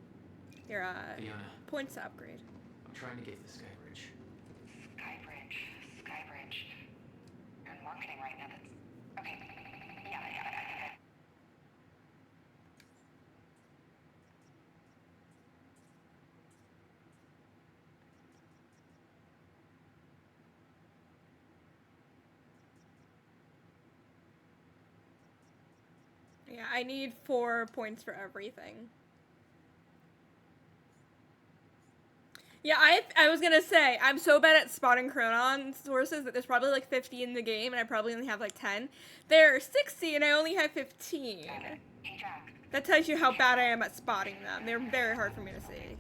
Your Fiona. points to upgrade. I'm trying to get to the Sky Bridge. Skybridge. You're in marketing right now. That's okay. Yeah, I think I. Yeah, I need 4 points for everything. Yeah, I was gonna say, I'm so bad at spotting chronon sources that there's probably like 50 in the game, and I probably only have like 10. There are 60, and I only have 15. That tells you how bad I am at spotting them. They're very hard for me to see.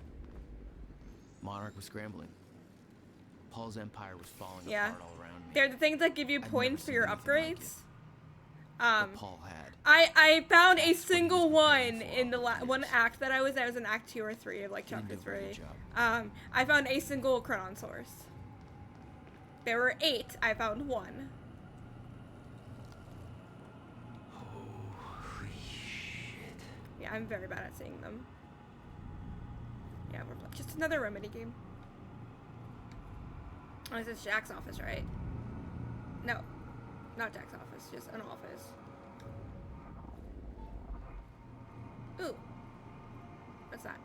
Monarch was scrambling. Paul's empire was falling Yeah. apart all around me. They're the things that give you points for your upgrades. Paul had. I found a single one in the one act that I was in Act 2 or 3 of like Chapter 3. I found a single chronon source. There were 8. I found 1. Holy shit. Yeah, I'm very bad at seeing them. Yeah, we're just another Remedy game. Oh, this is Jack's office, right? No, not Jack's office, just an office. Ooh. What's that?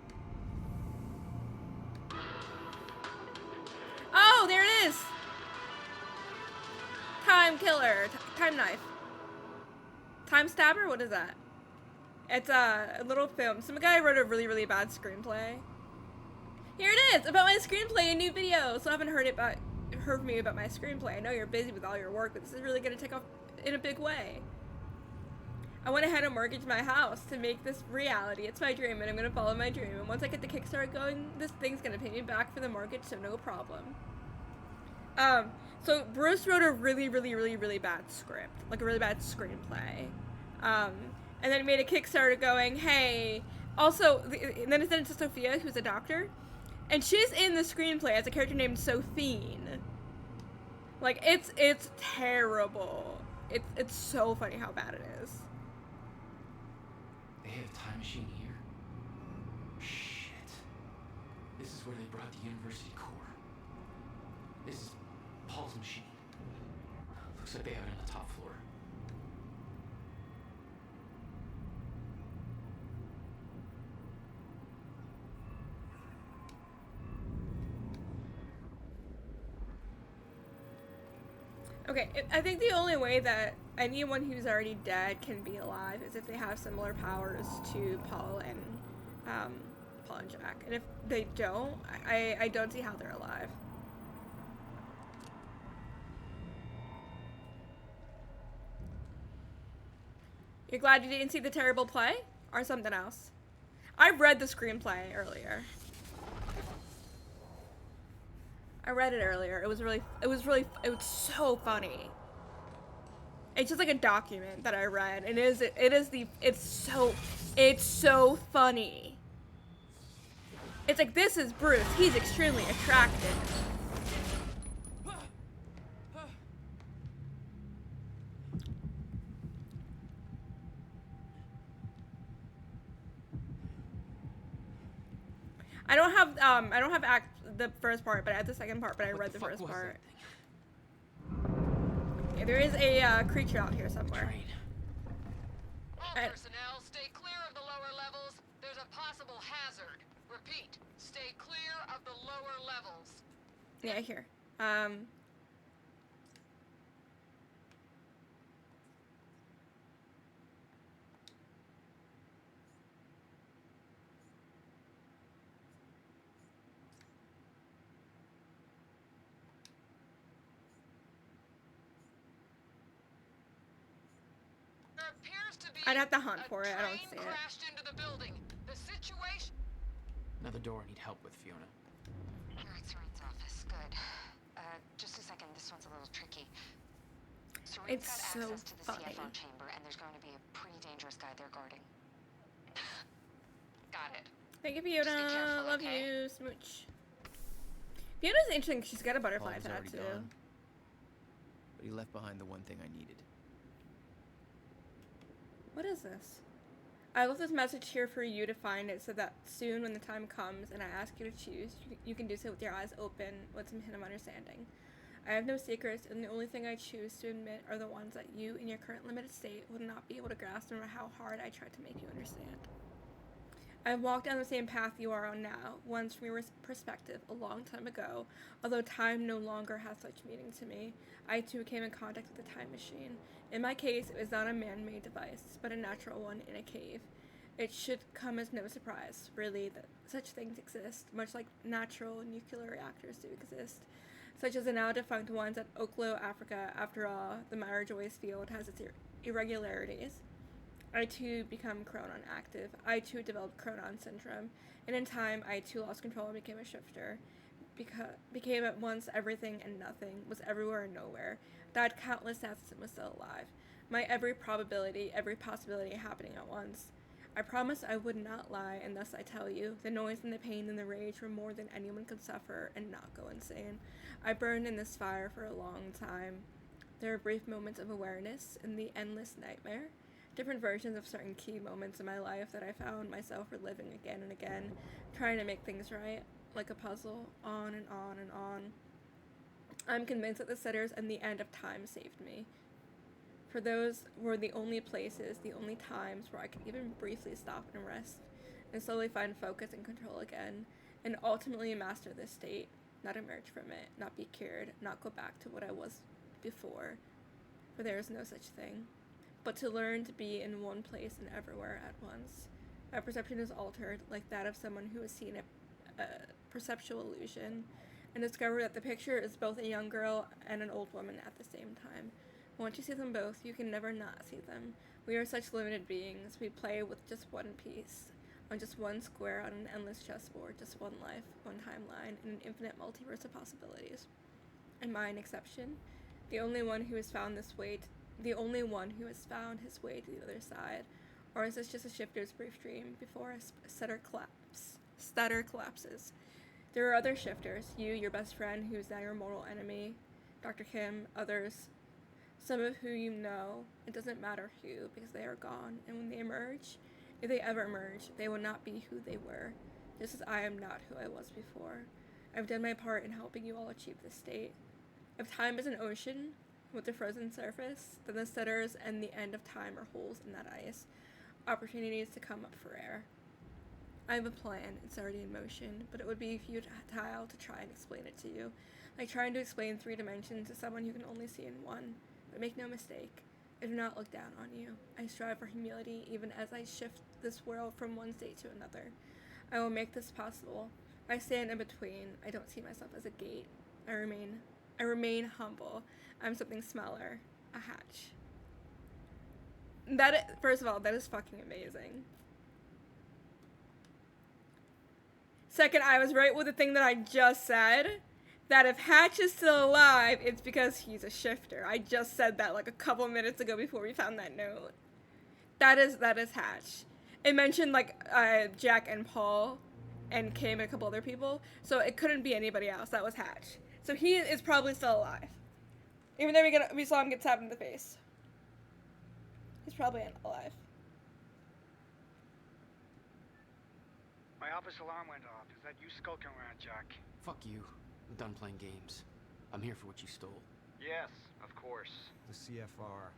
Oh, there it is! Time killer. Time knife. Time stabber? What is that? It's a little film. Some guy wrote a really, really bad screenplay. Here it is! About my screenplay, a new video! So I haven't heard from me about my screenplay. I know you're busy with all your work, but this is really gonna take off in a big way. I went ahead and mortgaged my house to make this reality. It's my dream, and I'm gonna follow my dream. And once I get the Kickstarter going, this thing's gonna pay me back for the mortgage, so no problem. So Bruce wrote a really, really, really, really bad script, like a really bad screenplay. And then made a Kickstarter going, hey, also, and then it sent it to Sophia, who's a doctor, and she's in the screenplay as a character named Sophine. Like, it's terrible. It's so funny how bad it is. They have a time machine here? Shit. This is where they brought the University core. This is Paul's machine. Looks like they have it on the top floor. Okay, I think the only way that anyone who's already dead can be alive is if they have similar powers to Paul and Jack. And if they don't, I don't see how they're alive. You're glad you didn't see the terrible play? Or something else? I read the screenplay earlier. I read it earlier. It was so funny. It's just like a document that I read, and it's so funny. It's like, this is Bruce. He's extremely attractive. I don't have the first part, but I have the second part, but I read the first part. Yeah, there is a creature out here somewhere. All personnel, stay clear of the lower levels. There's a possible hazard. Repeat, stay clear of the lower levels. Yeah, here. I'd have to hunt for it. I don't see it. Crashed into the building. The situation. Another door I need help with, Fiona. You're at Serene's office. Good. Just a second. This one's a little tricky. Serene's got access to the CFR chamber, and there's going to be a pretty dangerous guy there guarding. Got it. Thank you, Fiona. Just be careful, Love okay? you. Smooch. Fiona's interesting. She's got a butterfly Paul's already tattoo. gone, but he left behind the one thing I needed. What is this? I left this message here for you to find it so that soon when the time comes and I ask you to choose, you can do so with your eyes open with some hint of understanding. I have no secrets, and the only thing I choose to admit are the ones that you, in your current limited state, would not be able to grasp no matter how hard I try to make you understand. I've walked down the same path you are on now, once from your perspective, a long time ago. Although time no longer has such meaning to me, I too came in contact with the time machine. In my case, it was not a man-made device, but a natural one in a cave. It should come as no surprise, really, that such things exist, much like natural nuclear reactors do exist, such as the now defunct ones at Oklo, Africa. After all, the Myra Joyce field has its irregularities. I too become chronon active. I too developed chronon syndrome, and in time, I too lost control and became a shifter. Became at once everything and nothing, was everywhere and nowhere, died countless deaths and was still alive. My every probability, every possibility happening at once. I promised I would not lie, and thus I tell you, the noise and the pain and the rage were more than anyone could suffer and not go insane. I burned in this fire for a long time. There are brief moments of awareness in the endless nightmare, different versions of certain key moments in my life that I found myself reliving again and again, trying to make things right, like a puzzle, on and on and on. I'm convinced that the Sitters and the end of time saved me. For those were the only places, the only times where I could even briefly stop and rest, and slowly find focus and control again, and ultimately master this state, not emerge from it, not be cured, not go back to what I was before, for there is no such thing, but to learn to be in one place and everywhere at once. My perception is altered, like that of someone who has seen a perceptual illusion, and discover that the picture is both a young girl and an old woman at the same time. Once you see them both, you can never not see them. We are such limited beings. We play with just one piece, on just one square on an endless chessboard, just one life, one timeline, and an infinite multiverse of possibilities. Am I an exception? The only one who has found his way to the other side? Or is this just a shifter's brief dream before a stutter collapses? There are other shifters, you, your best friend, who is now your mortal enemy, Dr. Kim, others, some of who you know. It doesn't matter who, because they are gone, and when they emerge, if they ever emerge, they will not be who they were, just as I am not who I was before. I've done my part in helping you all achieve this state. If time is an ocean with a frozen surface, then the Sitters and the end of time are holes in that ice, opportunities to come up for air. I have a plan, it's already in motion, but it would be futile to try and explain it to you, like trying to explain 3 dimensions to someone who can only see in one. But make no mistake, I do not look down on you. I strive for humility even as I shift this world from one state to another. I will make this possible. I stand in between. I don't see myself as a gate. I remain humble. I'm something smaller. A hatch. First of all, that is fucking amazing. Second, I was right with the thing that I just said. That if Hatch is still alive, it's because he's a shifter. I just said that like a couple minutes ago before we found that note. That is Hatch. It mentioned like Jack and Paul and Kim and a couple other people, so it couldn't be anybody else. That was Hatch. So he is probably still alive. Even though we saw him get stabbed in the face. He's probably alive. My office alarm went off. Is that you skulking around, Jack? Fuck you. I'm done playing games. I'm here for what you stole. Yes, of course. The CFR.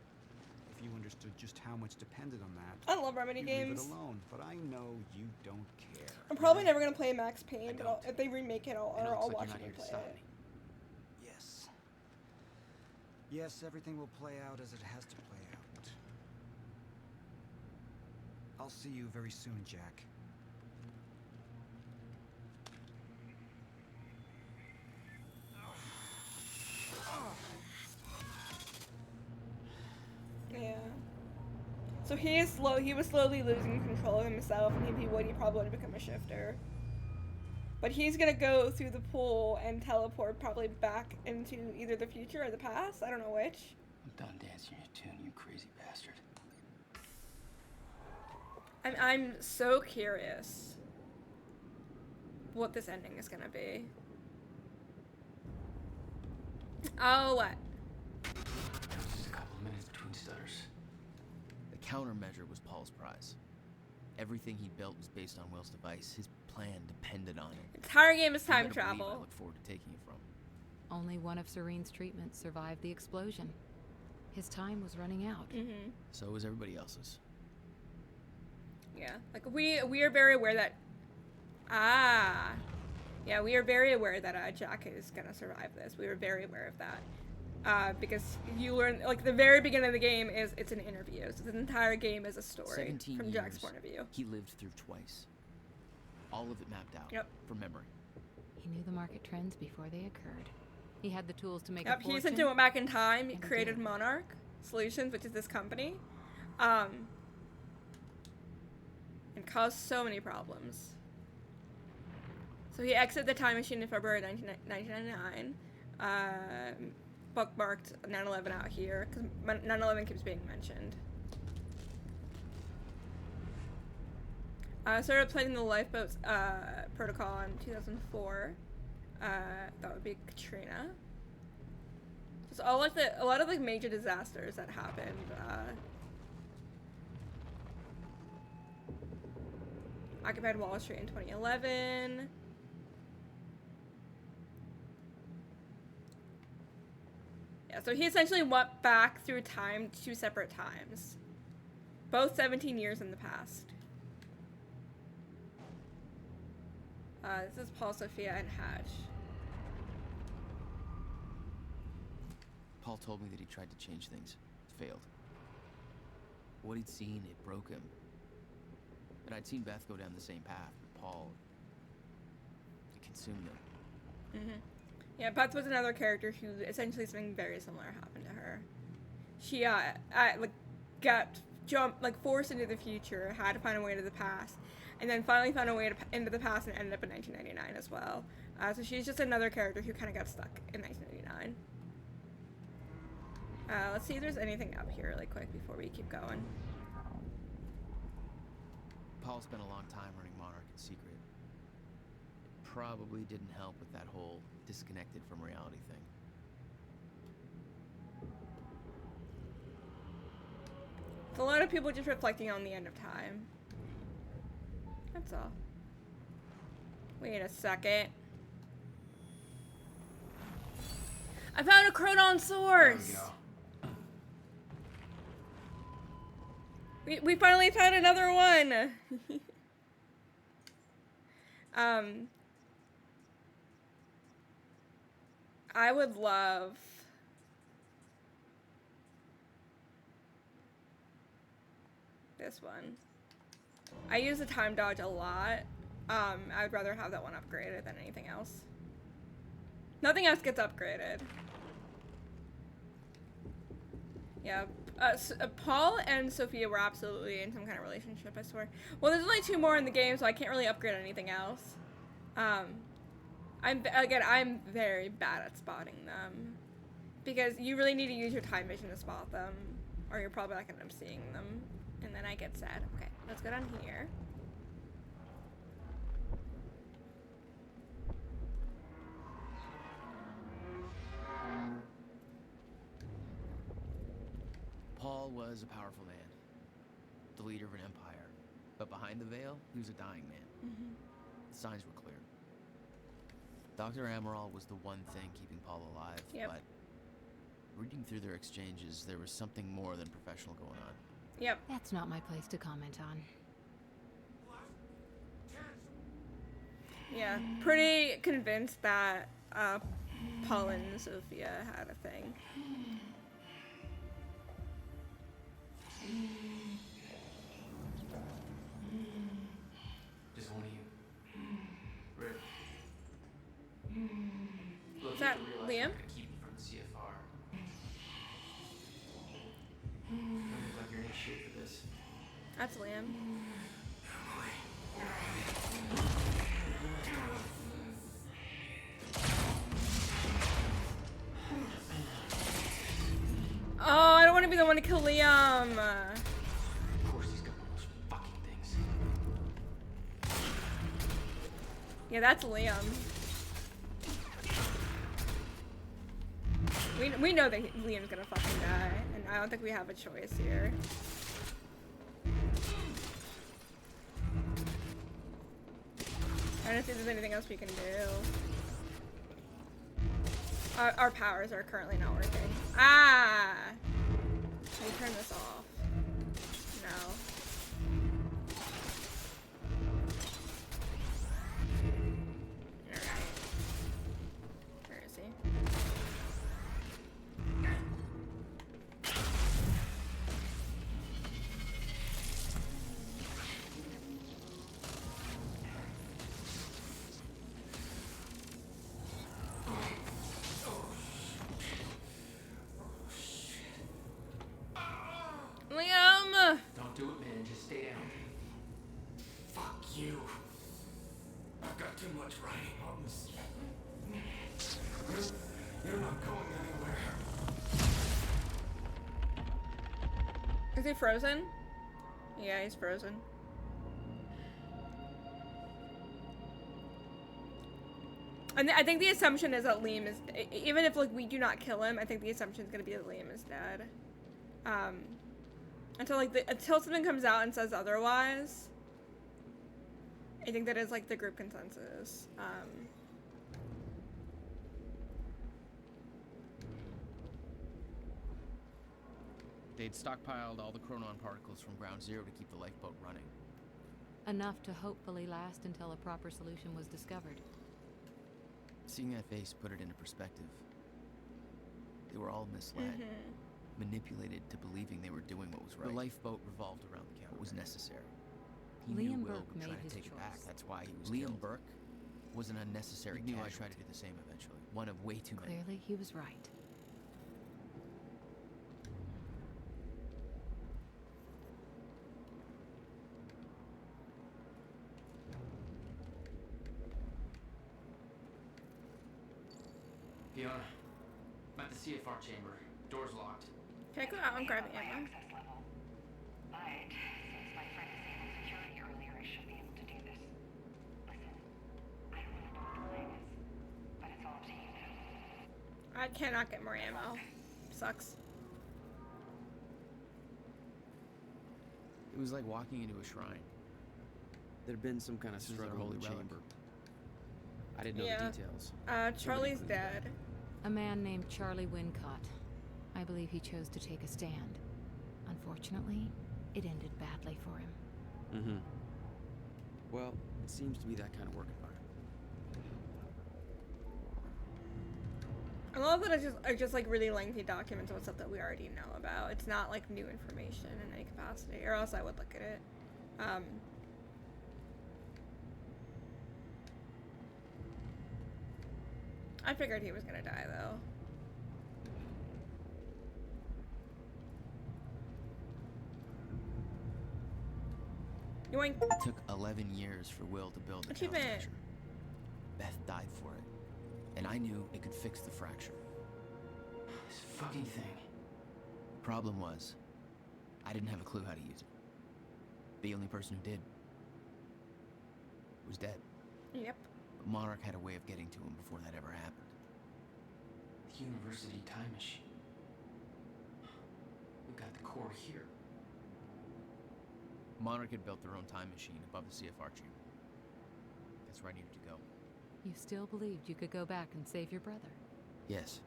If you understood just how much depended on that, I love Remedy games. Leave it alone, but I know you don't care. I'm probably never gonna play Max Payne, but if they remake it, I'll watch it and play it. Yes. Yes, everything will play out as it has to play out. I'll see you very soon, Jack. Yeah. So he was slowly losing control of himself, and he probably would become a shifter. But he's gonna go through the pool and teleport probably back into either the future or the past. I don't know which. I'm done dancing your tune, you crazy bastard. I'm so curious what this ending is gonna be. Oh, what? Just a couple of minutes between stutters. The countermeasure was Paul's prize. Everything he built was based on Will's device. His plan depended on it. The entire game is time You better believe travel. I look forward to taking it from him. Only one of Serene's treatments survived the explosion. His time was running out. Mm-hmm. So was everybody else's. Yeah, like we are very aware that we are very aware that Jack is gonna survive this. We were very aware of that. because you learn, like, the very beginning of the game is it's an interview. So the entire game is a story 17 from years Jack's point of view. he lived through twice. All of it mapped out from memory. He knew the market trends before they occurred. He had the tools to make a Yep, fortune. he essentially went back in time. He and he created did. Monarch Solutions, which is this company, and caused so many problems. So he exited the time machine in February 1999. Bookmarked 9/11 out here because 9/11 keeps being mentioned. I started playing the lifeboats protocol in 2004. That would be Katrina. Just a lot of like major disasters that happened. Occupied Wall Street in 2011. Yeah, so he essentially went back through time 2 separate times. Both 17 years in the past. This is Paul, Sophia, and Hatch. Paul told me that he tried to change things. Failed. What he'd seen, it broke him. And I'd seen Beth go down the same path, but Paul... it consumed him. Mm-hmm. Yeah, Beth was another character who essentially something very similar happened to her. She got forced into the future, had to find a way to the past, and then finally found a way into the past and ended up in 1999 as well. So she's just another character who kind of got stuck in 1999. Let's see if there's anything up here really quick before we keep going. Paul spent a long time running Monarch in secret. Probably didn't help with that whole disconnected from reality thing. It's a lot of people just reflecting on the end of time. That's all. Wait a second. I found a Chronon source! We finally found another one! I would love... this one. I use the time dodge a lot. I would rather have that one upgraded than anything else. Nothing else gets upgraded. Yeah, Paul and Sophia were absolutely in some kind of relationship, I swear. Well, there's only 2 more in the game, so I can't really upgrade anything else. I'm very bad at spotting them. Because you really need to use your time vision to spot them, or you're probably not gonna end up seeing them. And then I get sad. Okay, let's go down here. Paul was a powerful man, the leader of an empire, but behind the veil, he was a dying man. Mm-hmm. The signs were clear. Dr. Amaral was the one thing keeping Paul alive, but reading through their exchanges, there was something more than professional going on. Yep. That's not my place to comment on. Yeah, pretty convinced that Paul and Sophia had a thing. Just one of you. Rick. Look, Is that you have to realize Liam? you're gonna keep me from the CFR. You look like you're in shape for this. That's Liam. Oh, I don't want to be the one to kill Liam. Of course he's got one of those fucking things. Yeah, that's Liam. We know that Liam's gonna fucking die, and I don't think we have a choice here. I don't see if there's anything else we can do. Our powers are currently not working. Ah! Can we turn this off? No. Alright. Where is he? you. I've got too much writing on this. You're not going anywhere. Is he frozen? Yeah, he's frozen. And I think the assumption is that Liam is, even if like we do not kill him, I think the assumption is gonna be that Liam is dead. Until something comes out and says otherwise. I think that is like the group consensus. They'd stockpiled all the chronon particles from Ground Zero to keep the lifeboat running. Enough to hopefully last until a proper solution was discovered. Seeing that face put it into perspective. They were all misled, manipulated to believing they were doing what was right. The lifeboat revolved around the camp. What was necessary. He knew Liam Will Burke would try made to his take it back. choice. That's why he was killed. Liam Burke was an unnecessary casualty. He knew I'd try to do the same eventually. One of way too many. Clearly, he was right. Fiona, I'm at the CFR chamber. Door's locked. Can I go out and grab ammo? But since my friend disabled security earlier, I should be able to do this. Listen, I don't really know what the plan is, but it's all up to you now. I cannot get more ammo. Sucks. It was like walking into a shrine. There'd been some kind of struggle in the chamber. I didn't know the details. Charlie's dead. A man named Charlie Wincott. I believe he chose to take a stand. Unfortunately, it ended badly for him. Mm-hmm. Well, it seems to be that kind of work environment. I love that it's just like really lengthy documents about stuff that we already know about. It's not like new information in any capacity, or else I would look at it. I figured he was gonna die though. Yoink. It took 11 years for Will to build the countermeasure. Beth died for it. And I knew it could fix the fracture. This fucking thing. Problem was, I didn't have a clue how to use it. The only person who did was dead. Yep. But Monarch had a way of getting to him before that ever happened. The University time machine. We got the core here. Monarch had built their own time machine above the CFR chamber. That's where I needed to go. You still believed you could go back and save your brother? Yes.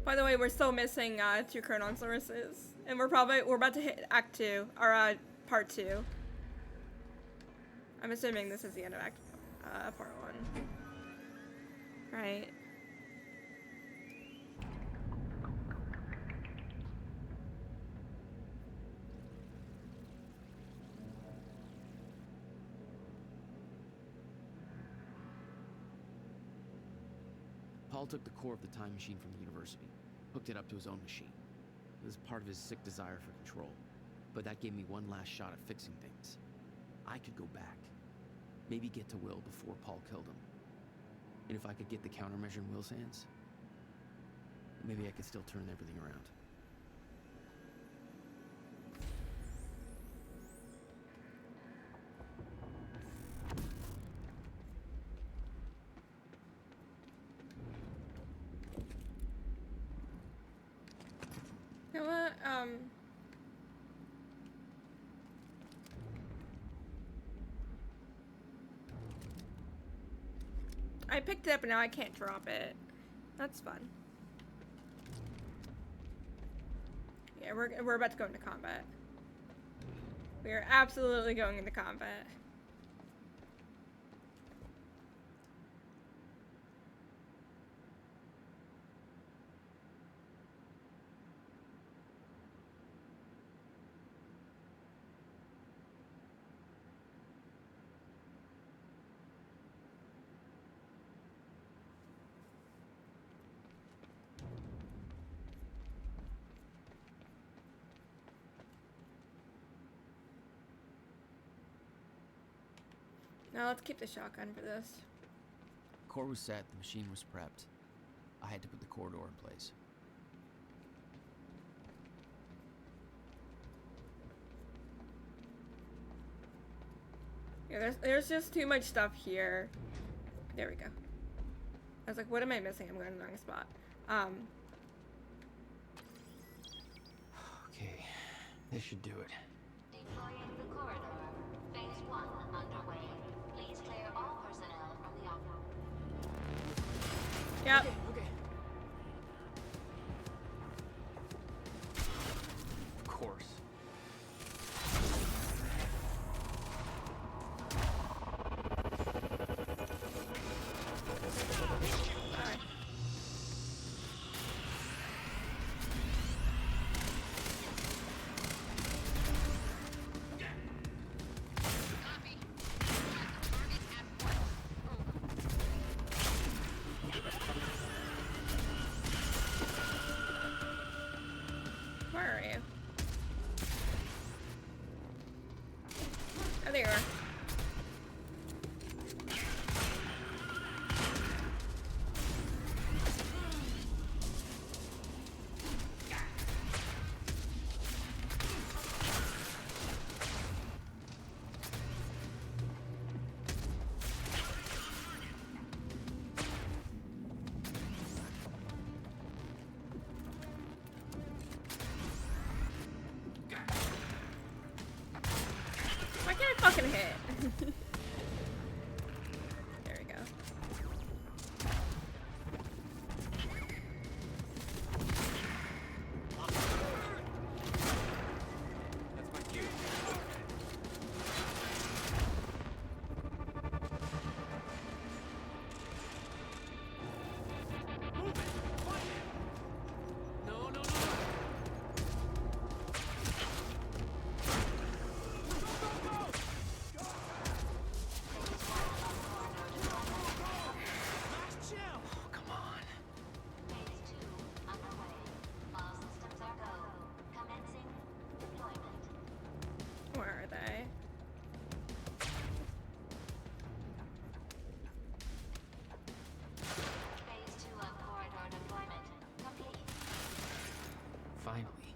By the way, we're still missing 2 chronon sources, and we're about to hit Act 2 or Part 2. I'm assuming this is the end of Part 1. Right. Paul took the core of the time machine from the university, hooked it up to his own machine. It was part of his sick desire for control, but that gave me one last shot at fixing things. I could go back, maybe get to Will before Paul killed him. And if I could get the countermeasure in Will's hands, maybe I could still turn everything around. You know what? I picked it up and now I can't drop it. That's fun. Yeah, we're about to go into combat. We are absolutely going into combat. Now let's keep the shotgun for this. Core was set, the machine was prepped. I had to put the corridor in place. Yeah, there's just too much stuff here. There we go. I was like, what am I missing? I'm going to the wrong spot. Okay, this should do it. Deploying the corridor. Phase 1 underway. Please clear all personnel from the office. Yep. Okay. Of course. Where are you? Oh, there you are. Why can't I fucking hit? There we go. That's my cue. No, no, no. Come on. Phase 2 underway. All systems are go. Commencing deployment. Where are they? Phase 2 of corridor deployment complete. Finally.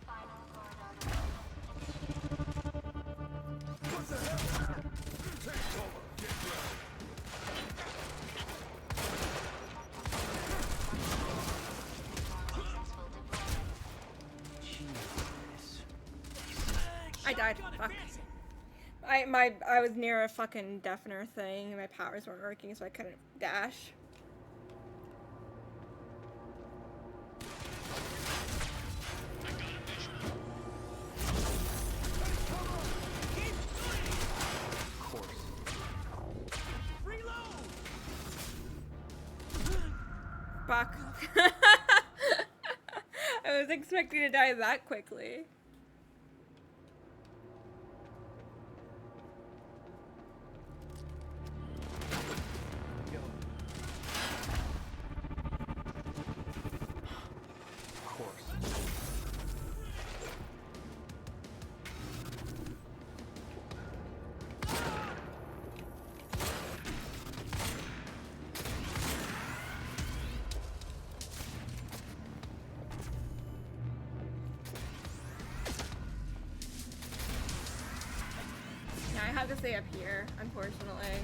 Final corridor deployment. Successful deployment. I died. Fuck. I was near a fucking deafener thing and my powers weren't working, so I couldn't dash. Fuck. I was expecting to die that quickly. Of course. Yeah, I have to stay up here, unfortunately.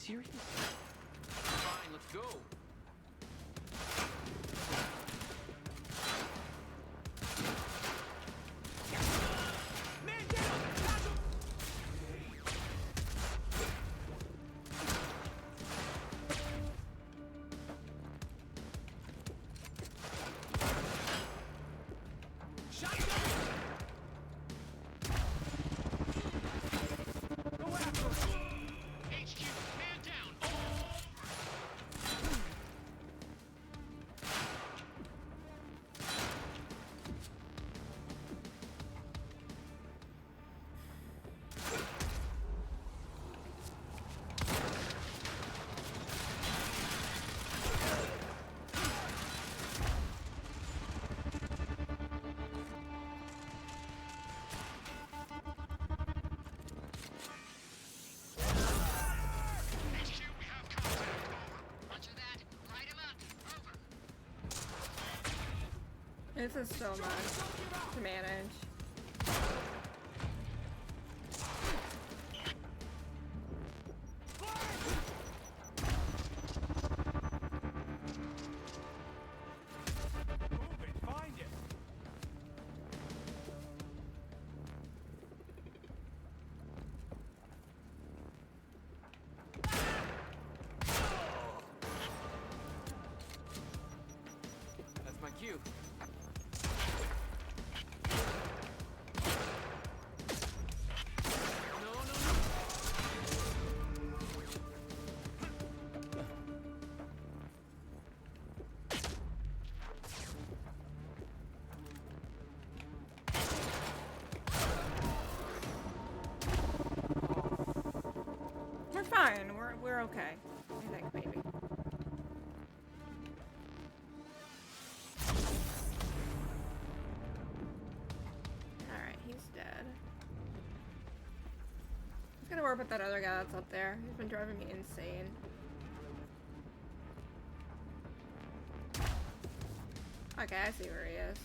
serious? Fine, let's go. This is so much to manage. That's my cue. We're fine. We're okay. I think maybe. Alright, he's dead. He's gonna work with that other guy that's up there. He's been driving me insane. Okay, I see where he is.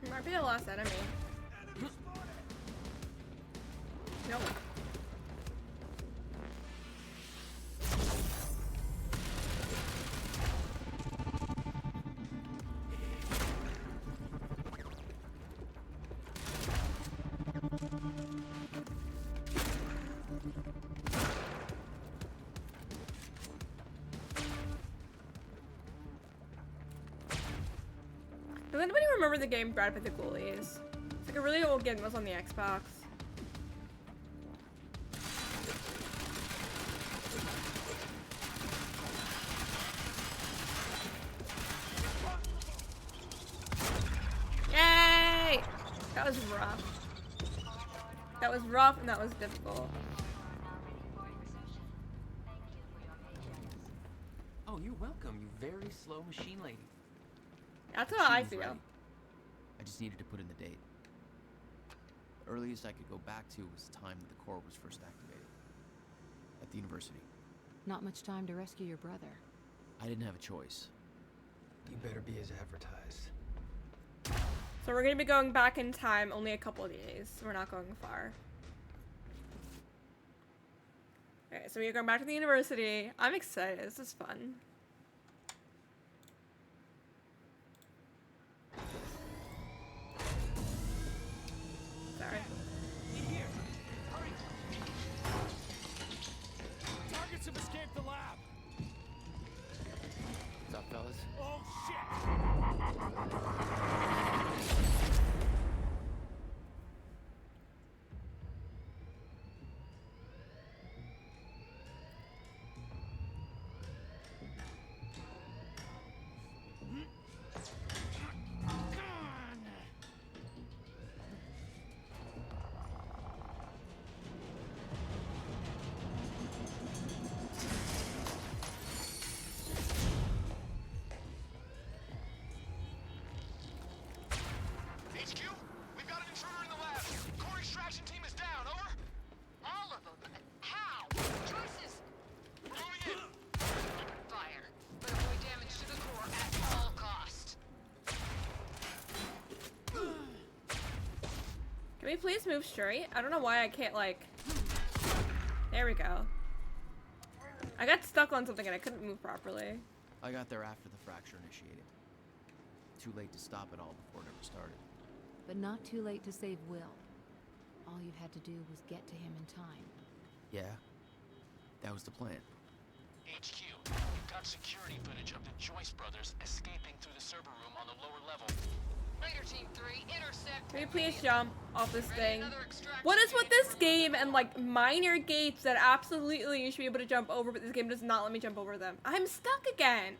Might be the last enemy. Nope. Does anybody remember the game Brad Pitt the Ghoulies? It's like a really old game that was on the Xbox. Yay! That was rough. That was rough and that was difficult. Oh, you're welcome, you very slow machine lady. That's how I Machine's feel. ready. I just needed to put in the date. The earliest I could go back to was the time that the core was first activated. At the university. Not much time to rescue your brother. I didn't have a choice. You better be as advertised. So we're gonna be going back in time only a couple of days. We're not going far. Okay, so we're going back to the university. I'm excited. This is fun. Sorry. Targets have escaped the lab. What's up, fellas? Oh shit! Can we please move straight? I don't know why I can't, like... There we go. I got stuck on something and I couldn't move properly. I got there after the fracture initiated. Too late to stop it all before it ever started. But not too late to save Will. All you had to do was get to him in time. Yeah? That was the plan. HQ, you've got security footage of the Joyce brothers escaping through the server room on the lower level. Raider Team 3, intercept. Can we please jump off this thing? What is with this game and like minor gates that absolutely you should be able to jump over, but this game does not let me jump over them? I'm stuck again.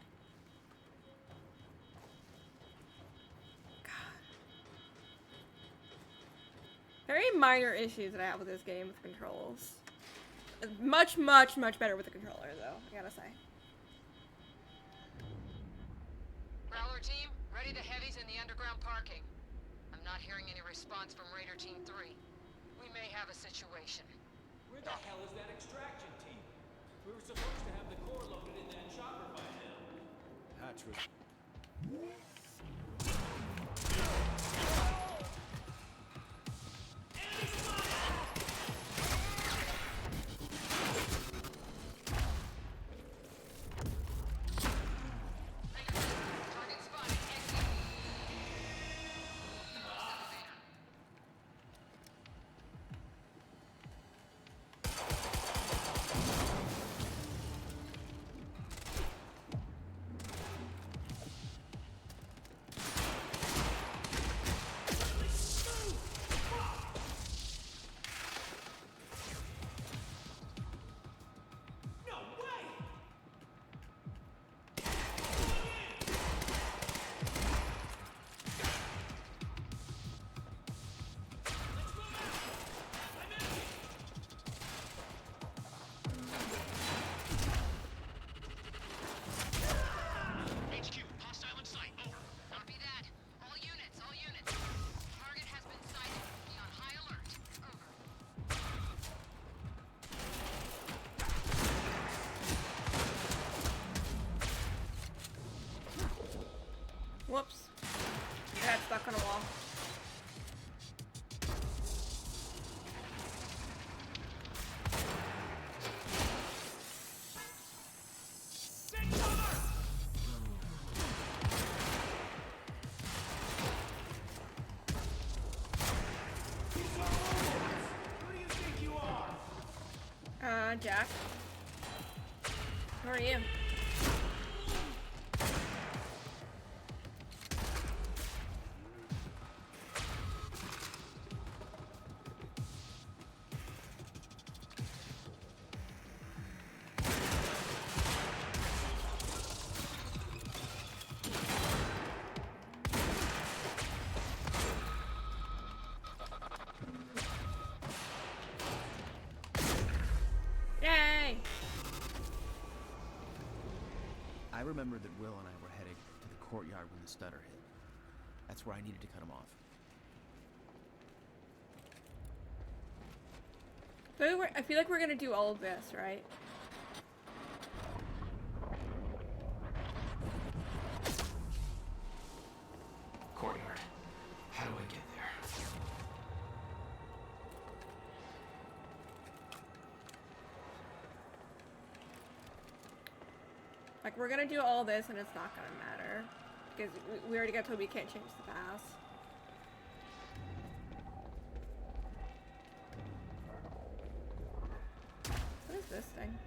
God. Very minor issues that I have with this game with controls. Much, much, much better with the controller though, I gotta say. Prowler Team, ready to heavies in the underground parking. I'm not hearing any response from Raider Team 3. We may have a situation. Where the hell is that extraction team? We were supposed to have the core loaded in that chopper by now. Hatchwood. Whoops. I got stuck on a wall. Jack. Who are you? I remembered that Will and I were heading to the courtyard when the stutter hit. That's where I needed to cut him off. So I feel like we're gonna do all of this, right? Courtyard. How do I get there? Like, we're gonna do all this and it's not gonna matter. Because we already got told we can't change the past. What is this thing?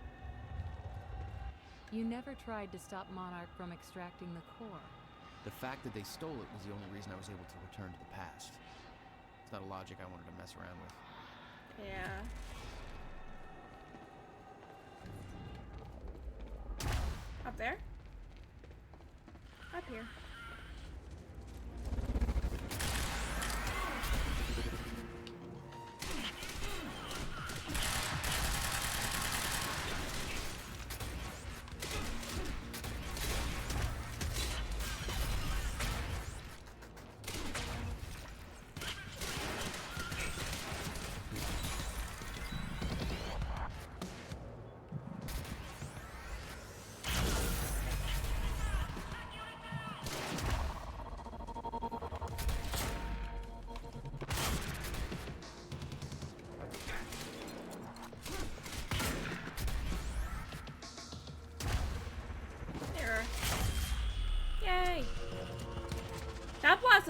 You never tried to stop Monarch from extracting the core. The fact that they stole it was the only reason I was able to return to the past. It's not a logic I wanted to mess around with. Yeah. Up there? Up here.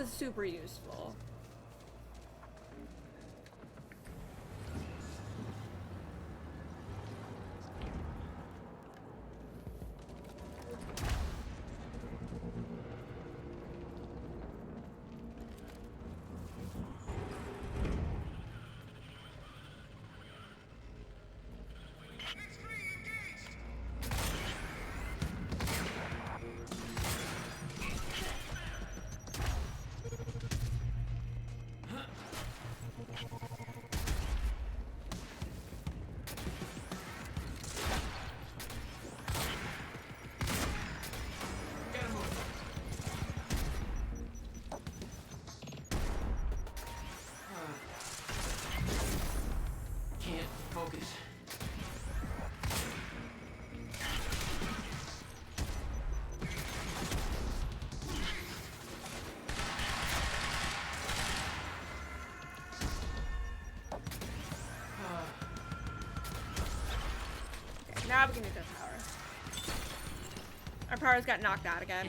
is super useful. Can't focus. Okay, now we can do the power. Our powers got knocked out again.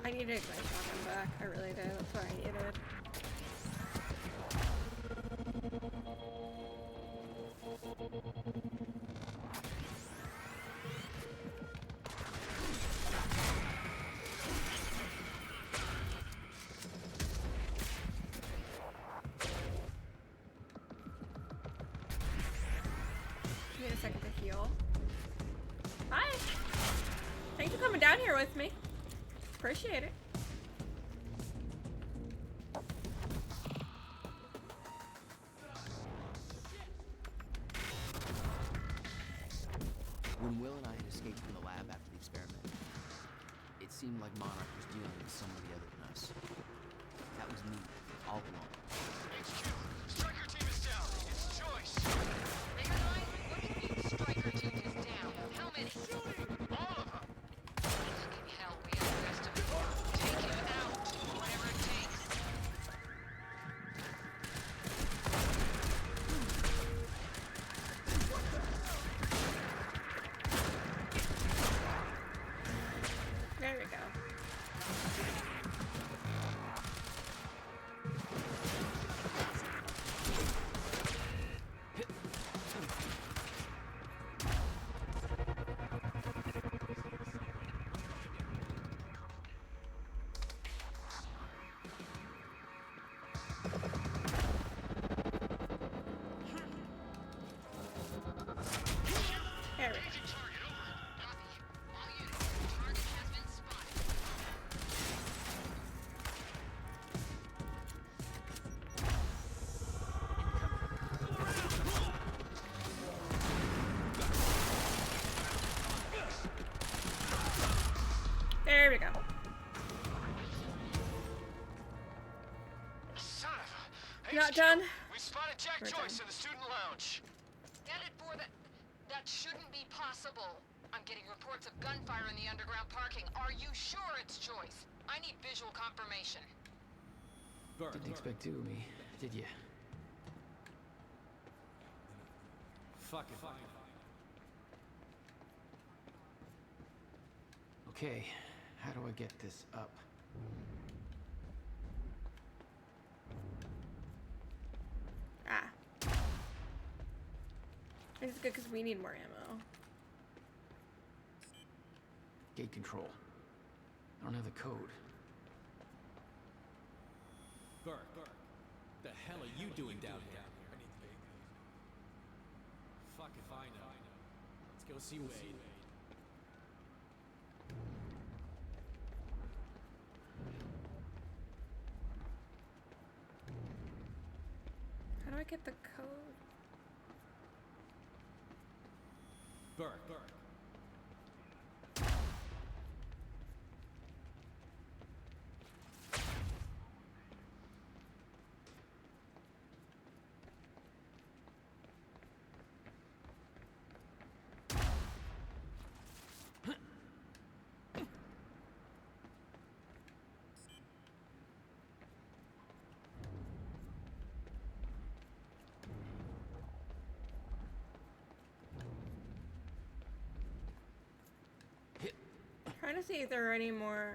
I needed my shotgun back. I really did. That's what I needed. Give me a second to heal. Hi! Thanks for coming down here with me. Appreciate it. When Will and I had escaped from the lab after the experiment, it seemed like Monarch was dealing with somebody other than us. That was me, all along. HQ, Striker team is down. It's Joyce. Megamind, what do you mean Striker team is down? How many? All of them. Fucking hell, we have the rest of the world. Take him out, whatever it takes. There we go. There we go. There we go. Son of a... Not HQ, done? We spotted Jack We're Joyce done. in the student lounge. Headed for the... That shouldn't be possible. I'm getting reports of gunfire in the underground parking. Are you sure it's Joyce? I need visual confirmation. Didn't expect two of me, did you? Fuck it. Okay, how do I get this up? It's good because we need more ammo. Gate control. I don't have the code. Burke, the hell are you doing down here? Fuck if I know. Let's go see Wade. How do I get the code? Burke. Trying to see if there are any more.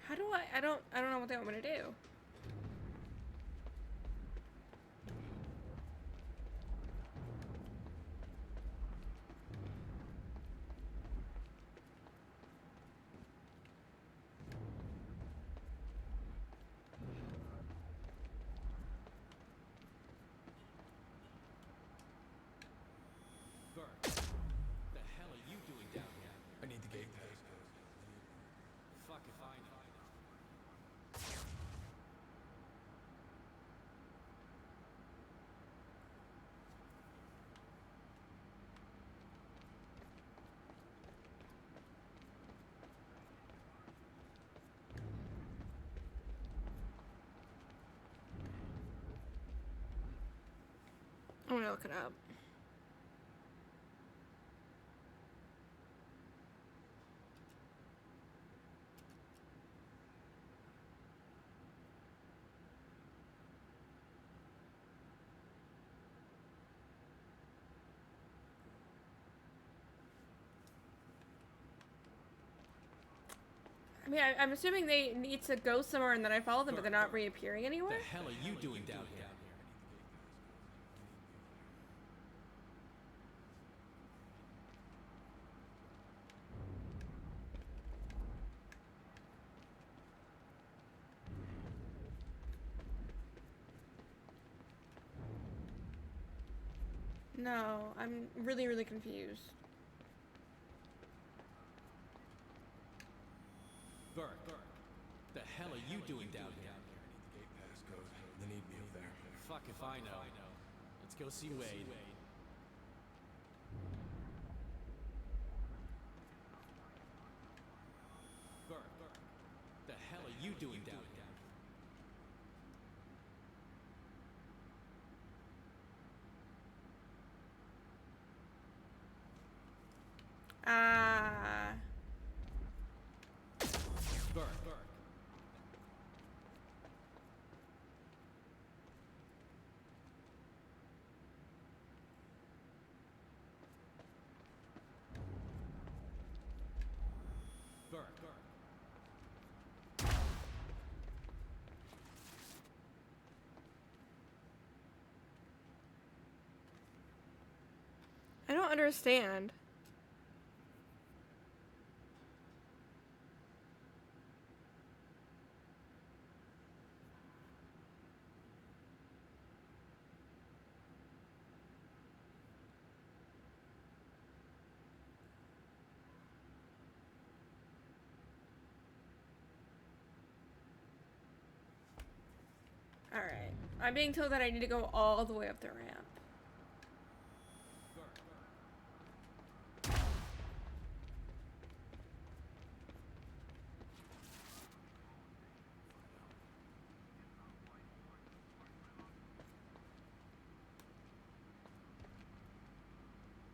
How do I don't know what they want me to do. Burke, the hell are you doing down here? I need the gate pass. Fuck if I know. I'm gonna look it up. I mean, I'm assuming they need to go somewhere and then I follow them, but they're not reappearing anywhere? The hell are you doing down here? No, I'm really, really confused. Burke, the hell are you doing down here? Gate pass code. They need me up there. Fuck if I know. Let's go see Wade. Burke, the hell are you doing down here? Burke. I don't understand. Alright. I'm being told that I need to go all the way up the ramp.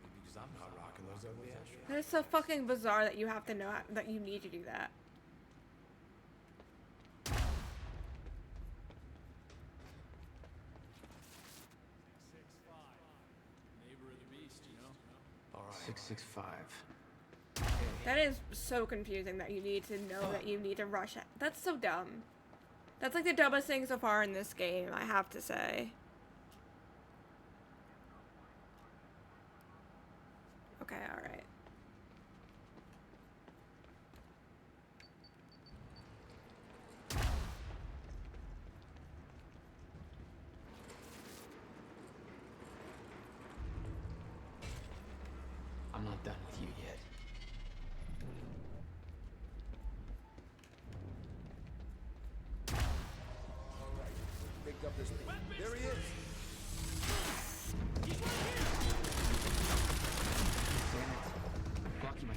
Maybe because I'm not rocking those That is so fucking bizarre that you have to know that you need to do that. Neighbor of the beast, you know? All right. 665. That is so confusing that you need to know that you need to rush it. That's so dumb. That's like the dumbest thing so far in this game, I have to say. Okay, alright. I'm not done with you yet. Picked up this. There he is. Blocky my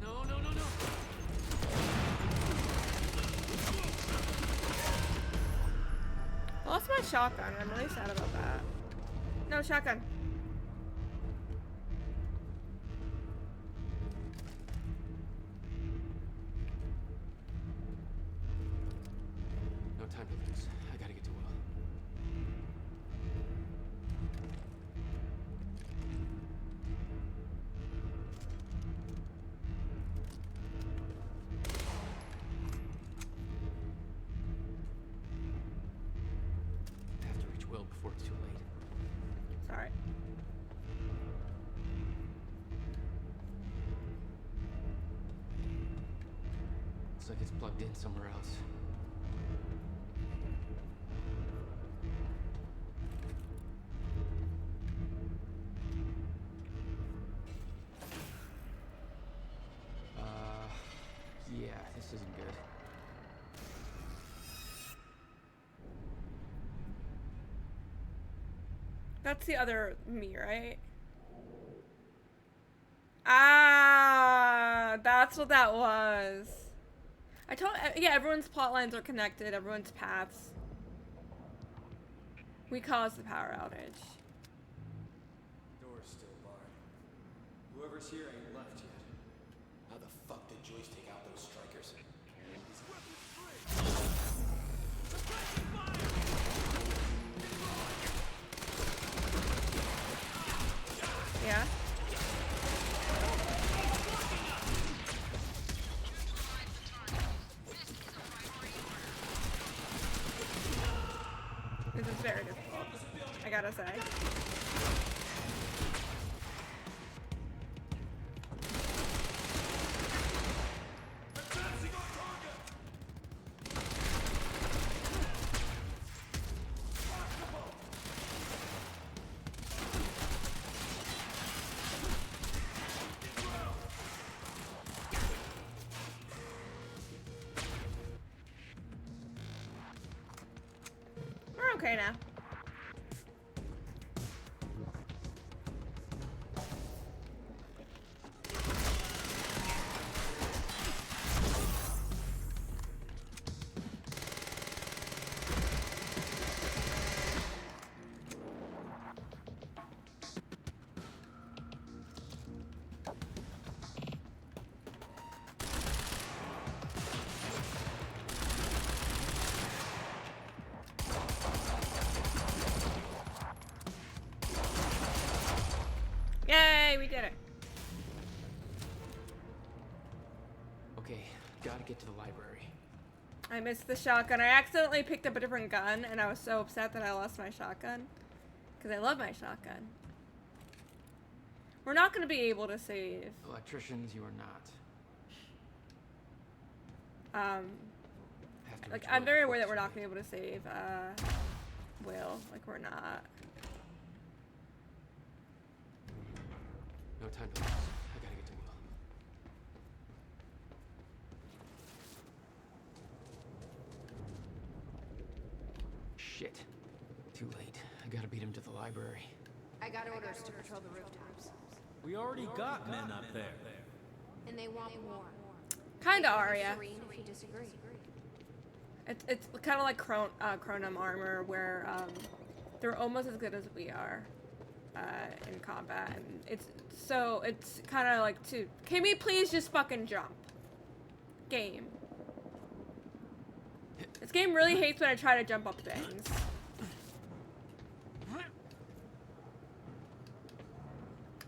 No, no, no, no! I lost my shotgun. I'm really sad about that. No shotgun. No time to lose. I gotta get to Will. I have to reach Will before it's too late. Sorry. Looks like it's plugged in somewhere else. Yeah, this isn't good. That's the other me, right? Ah, that's what that was. I told, yeah, everyone's plot lines are connected, everyone's paths. We caused the power outage. Door's still barred. Whoever's here ain't left yet. How the fuck did Joyce take out those strikers? Yeah? This is very difficult, I gotta say. We're okay now. Yay, we did it. Okay, gotta get to the library. I missed the shotgun. I accidentally picked up a different gun, and I was so upset that I lost my shotgun. Because I love my shotgun. We're not going to be able to save. Electricians, you are not. Like, I'm very aware that we're not going to be able to save, Will. Like, we're not. No time to lose. I gotta get to Will. Shit. Too late. I gotta beat him to the library. I got orders to patrol the rooftops. We already got men up there. And they want more. Kinda Arya. Serene if you disagree. It's kind of like Chronom armor, where they're almost as good as we are in combat, and it's kind of like can we please just fucking jump? Game. This game really hates when I try to jump up things.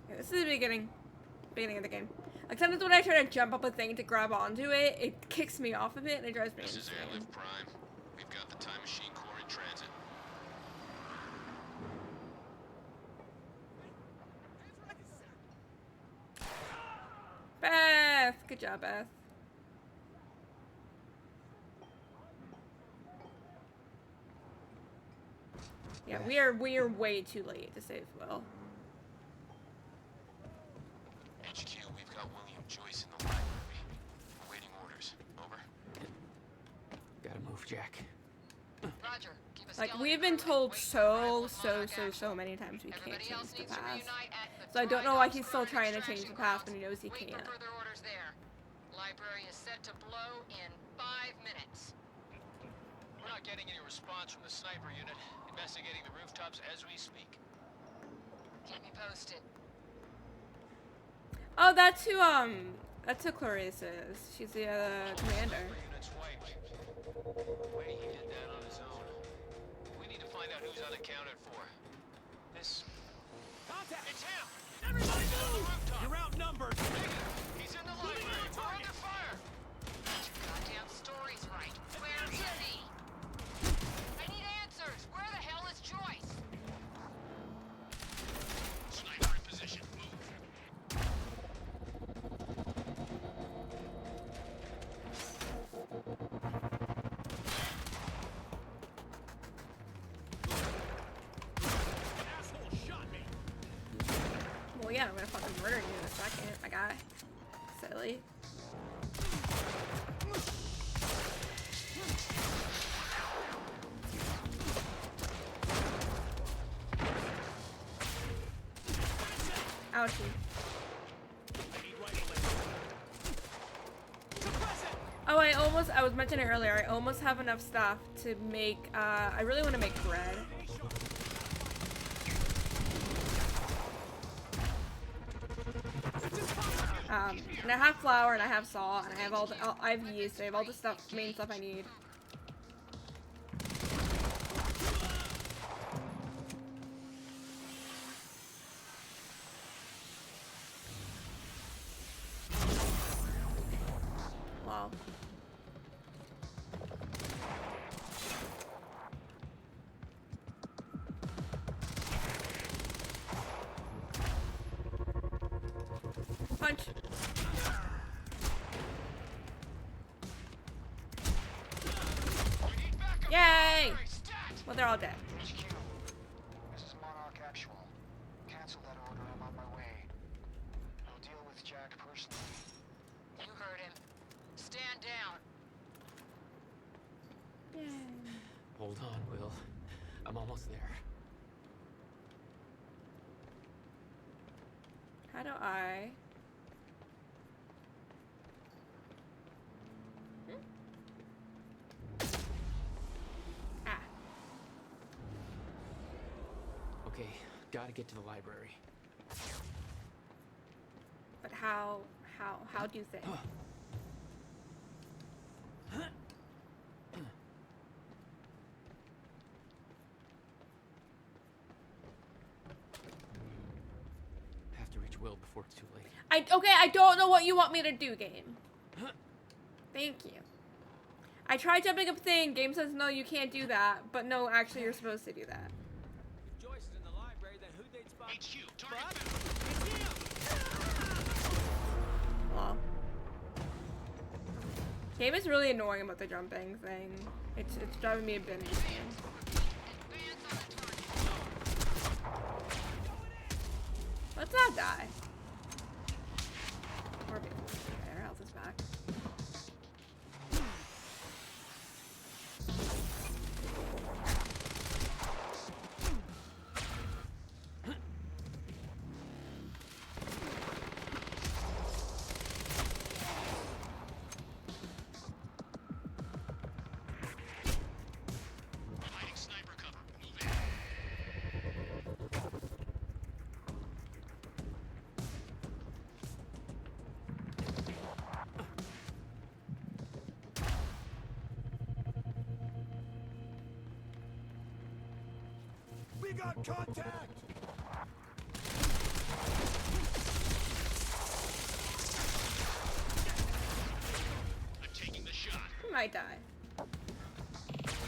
Okay, this is the beginning of the game. Like sometimes when I try to jump up a thing to grab onto it, it kicks me off of it and it drives me insane. This is Airlift Prime. We've got the Time Machine Core in transit. Beth! Good job, Beth. Yeah, we are way too late to save Will. HQ, we've got William Joyce in the library. Awaiting orders. Over. Gotta move, Jack. Roger. Keep us Like, we've been told so many times we can't change the path. So I don't know why he's still trying to change the path when he knows he can't. Further orders there. Library is set to blow in 5 minutes. We're not getting any response from the sniper unit. Investigating the rooftops as we speak. Keep me posted. Oh, that's who Clarissa is. She's the commander. Unit's wiped. Way he did that on his own. We need to find out who's unaccounted for. This... Contact! It's him! Everybody move! You're outnumbered! He's in the library! We're under fire! Get your goddamn stories right. Where is he? I need answers! Where the hell is Joyce? Sniper in position. Move. Well, yeah, I'm gonna fucking murder you in a second, my guy. Silly. Ouchie. Oh, I was mentioning earlier, I almost have enough stuff to make, I really want to make bread. And I have flour, and I have salt, and I have I have yeast, I have all the stuff, main stuff I need. Wow. Punch. Yay! Well, they're all dead. HQ, this is Monarch Actual. Cancel that order, I'm on my way. I'll deal with Jack personally. You heard him. Stand down. Hold on, Will. I'm almost there. How do I... Ah. Okay, gotta get to the library. But how do you think? Have to reach Will before it's too late. Okay, I don't know what you want me to do, game. Thank you. I tried jumping up thing, game says no, you can't do that, but no, actually you're supposed to do that. If Joyce is in the library, then who'd they spot? HQ, target. Well. Game is really annoying about the jumping thing. It's driving me a bit insane. Let's not die. Or okay, our health is back. We got contact! I'm taking the shot. He might die.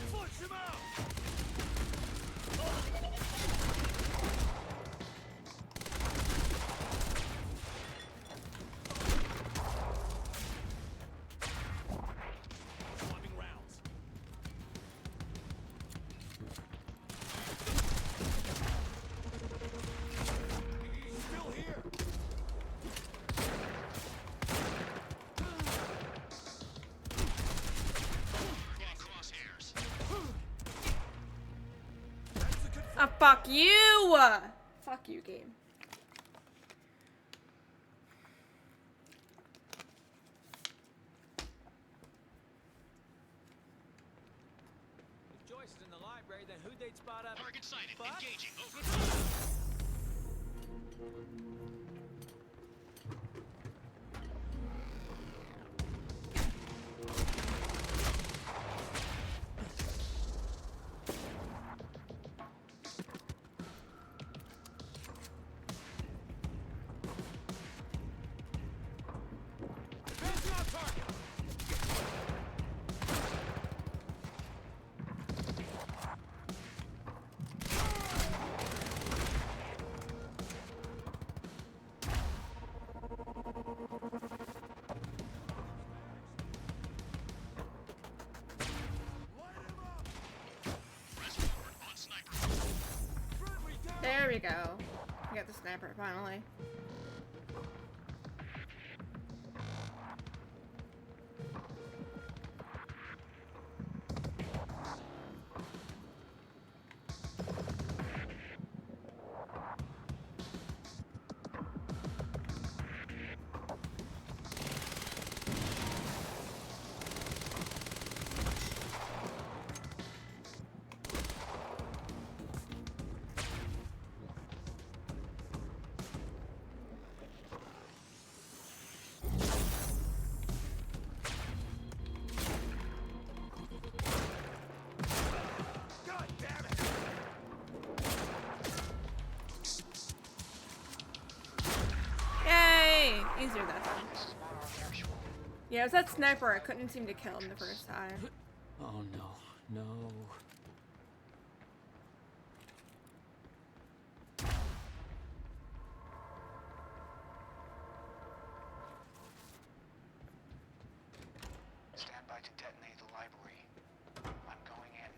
Flush him out! Swapping rounds. Still here. Getting crosshairs. Fuck you! Fuck you, game. If Joyce is in the library, then who'd they spot up? Target sighted. Fuck. Engaging. Over. Advancing on target. There we go. We got the sniper finally. God damn it! Yay! Easier that time. Yeah, it was that sniper. I couldn't seem to kill him the first time. Oh no, no. Stand by to detonate the library. I'm going in.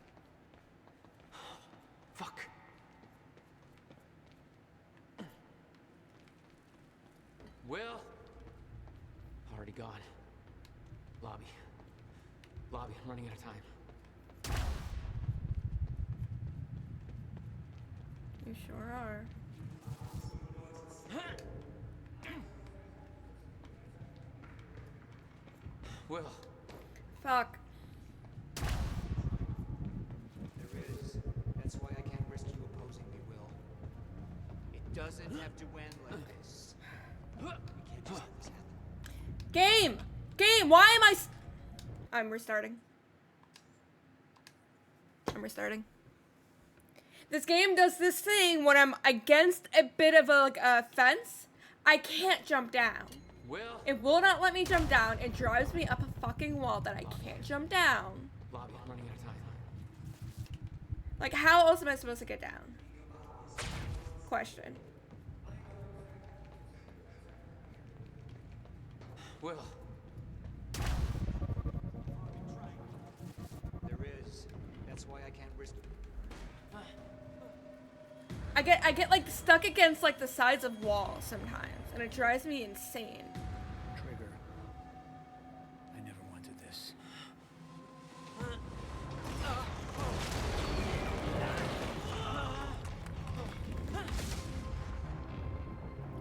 Fuck. Will? Already gone. Lobby. Lobby, I'm running out of time. You sure are. Will. Fuck. There is. That's why I can't risk you opposing me, Will. It doesn't have to end like this. We can't just let this happen. Game! Game! Why am I I'm restarting. I'm restarting. This game does this thing when I'm against a bit of a fence. I can't jump down. Will? It will not let me jump down. It drives me up a fucking wall that I can't jump down. Lobby, I'm running out of time. Like, how else am I supposed to get down? Question. Will. There is. That's why I can't risk. I get like stuck against like the sides of walls sometimes, and it drives me insane. Trigger. I never wanted this.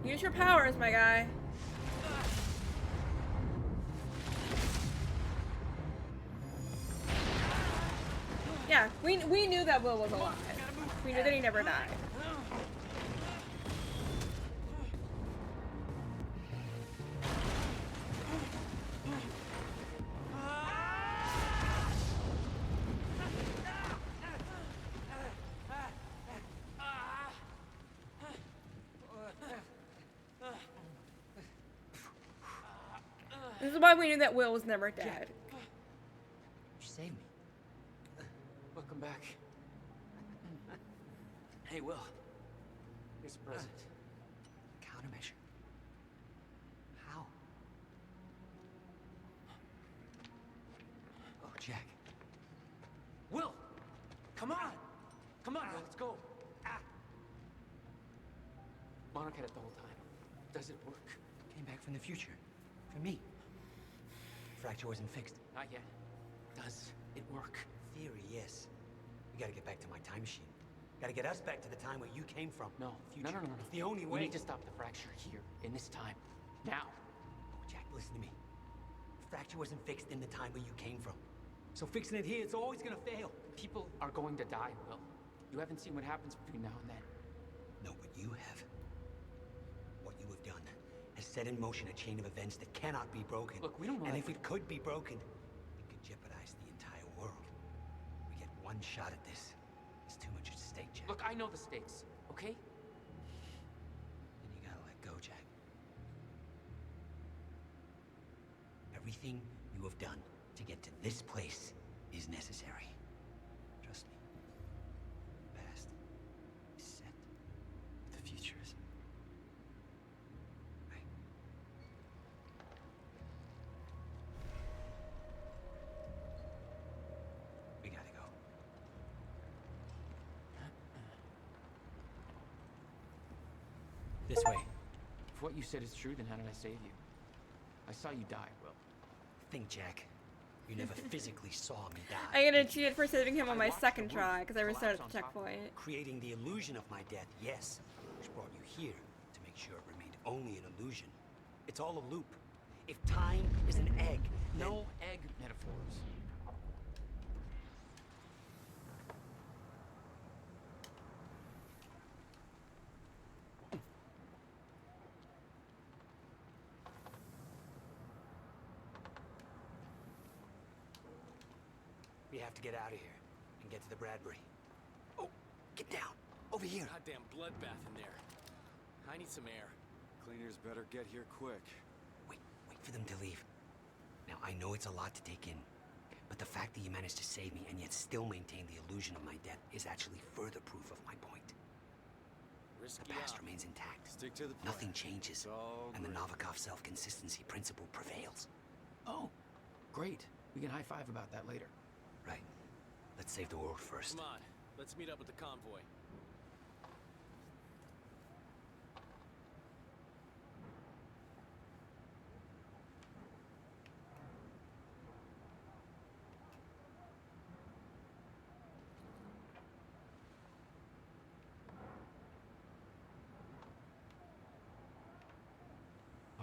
Use your powers, my guy. Yeah, we knew that Will was alive. We knew that he never died. This is why we knew that Will was never dead. You saved me. Welcome back. Hey, Will. Here's a present. Countermeasure. How? Oh, Jack. Will! Come on! Come on, Will, let's go. Monarch had it the whole time. Does it work? Came back from the future. For me. Fracture wasn't fixed. Not yet. Does it work? Theory, yes. We gotta get back to my time machine. Gotta get us back to the time where you came from. No. Future. No. It's the only We way. need to stop the fracture here, in this time. Now. Oh, Jack, listen to me. Fracture wasn't fixed in the time where you came from. So fixing it here, it's always gonna fail. People are going to die, Will. You haven't seen what happens between now and then. No, but you have. What you have done has set in motion a chain of events that cannot be broken. Look, we don't know And that if it could be broken, it could jeopardize the entire world. We get one shot at this. It's too much at stake, Jack. Look, I know the stakes, okay? Then you gotta let go, Jack. Everything you have done to get to this place is necessary. Trust me. The past is set. The future is. Right. We gotta go. This way. If what you said is true, then how did I save you? I saw you die, Will. Think, Jack. You never physically saw me die. I get cheated for saving him on my second try because I restarted the checkpoint. Creating the illusion of my death, yes. Which brought you here to make sure it remained only an illusion. It's all a loop. If time is an egg, then... No egg metaphors. We have to get out of here and get to the Bradbury. Oh, get down. Over here. Goddamn bloodbath in there. I need some air. Cleaners better get here quick. Wait for them to leave. Now, I know it's a lot to take in, but the fact that you managed to save me and yet still maintain the illusion of my death is actually further proof of my point. Risky The past op. remains intact. Stick to the plan. Nothing changes, all and the great. Novikov self-consistency principle prevails. Oh, great. We can high-five about that later. Right. Let's save the world first. Come on, let's meet up with the convoy.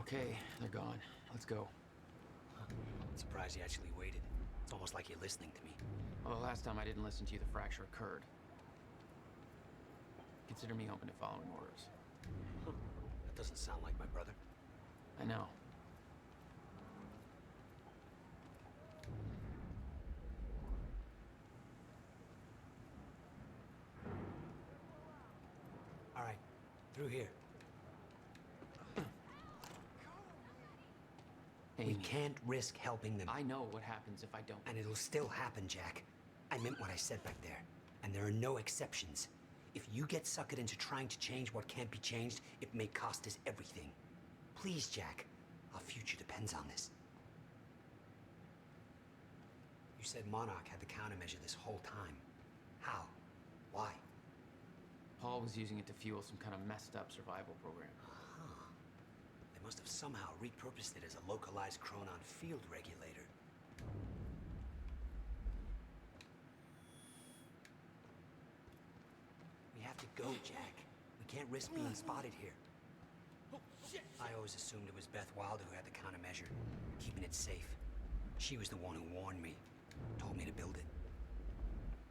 Okay, they're gone. Let's go. Surprised you actually waited. It's almost like you're listening to me. Well, the last time I didn't listen to you, the fracture occurred. Consider me open to following orders. That doesn't sound like my brother. I know. All right, through here. We Amy. can't risk helping them. I know what happens if I don't. And it'll still happen, Jack. I meant what I said back there. And there are no exceptions. If you get suckered into trying to change what can't be changed, it may cost us everything. Please, Jack. Our future depends on this. You said Monarch had the countermeasure this whole time. How? Why? Paul was using it to fuel some kind of messed up survival program. They must have somehow repurposed it as a localized Chronon field regulator. We have to go, Jack. We can't risk being spotted here. I always assumed it was Beth Wilder who had the countermeasure, keeping it safe. She was the one who warned me, told me to build it.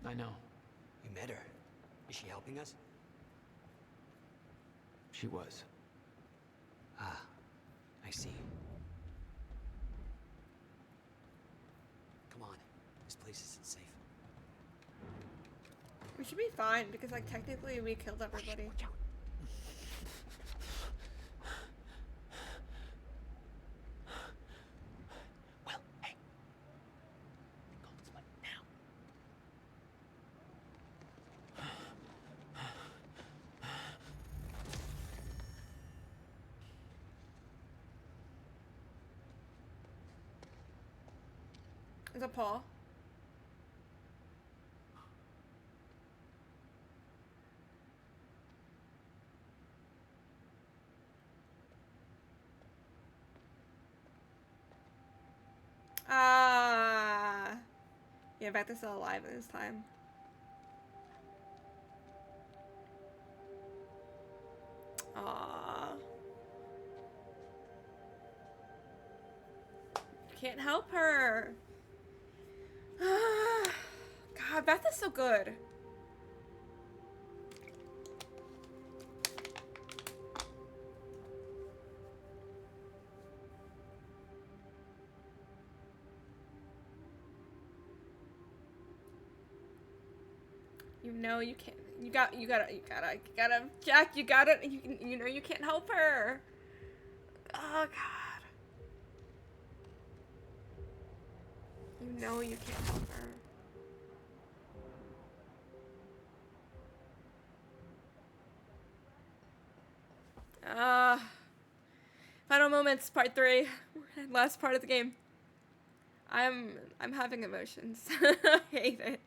I know. You met her. Is she helping us? She was. Ah, I see. Come on. This place isn't safe. We should be fine because, like, technically we killed everybody. Watch out. Is that Paul? Ah. Yeah, Beth is still alive this time. Aww. Can't help her. God, Beth is so good. You know you can't. You gotta, Jack, you gotta, you know you can't help her. Oh, God. You know you can't help her. Final moments, part 3. Last part of the game. I'm having emotions. I hate it.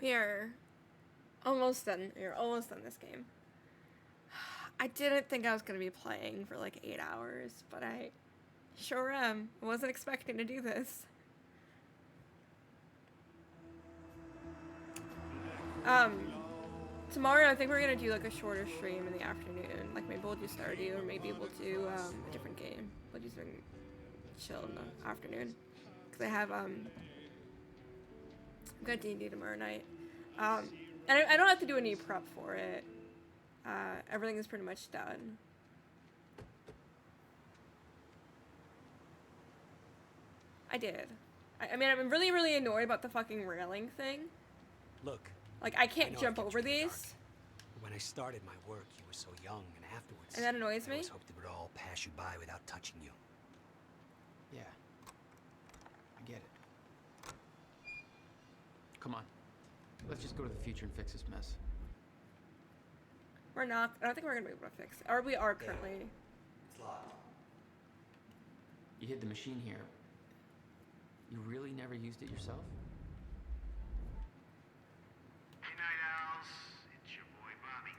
We're almost done. We're almost done this game. I didn't think I was going to be playing for like 8 hours, but I sure am. I wasn't expecting to do this. Tomorrow I think we're going to do like a shorter stream in the afternoon. Like maybe we'll do Stardew, or maybe we'll do a different game. We'll do something chill in the afternoon. Because I have I've got D&D tomorrow night. And I don't have to do any prep for it. Everything is pretty much done. I did. I mean, I'm really, really annoyed about the fucking railing thing. Look. Like, I can't jump over these. When I started my work, you were so young, and afterwards... And that annoys me? I always hoped it would all pass you by without touching you. Yeah. I get it. Come on. Let's just go to the future and fix this mess. We're not. I don't think we're gonna be able to fix it. Or we are currently. It's locked. You hid the machine here. You really never used it yourself? Hey, Night Owls. It's your boy, Bobby.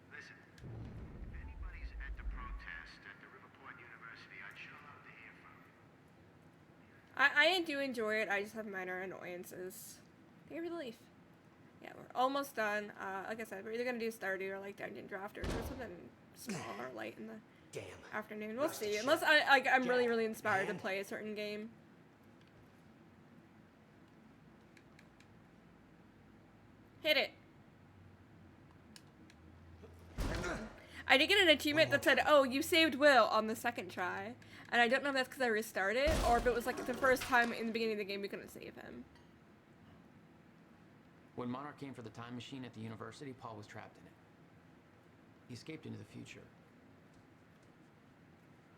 Listen, if anybody's at the protest at the Riverport University, I'd sure love to hear from you. I do enjoy it. I just have minor annoyances. Take a relief. Yeah, we're almost done. Like I said, we're either gonna do Stardew or like Dungeon Draft or something small or light in the afternoon. We'll see. Unless I'm really, really inspired to play a certain game. Hit it. I did get an achievement that said, "Oh, you saved Will on the second try," and I don't know if that's because I restarted or if it was like the first time in the beginning of the game we couldn't save him. When Monarch came for the time machine at the university, Paul was trapped in it. He escaped into the future.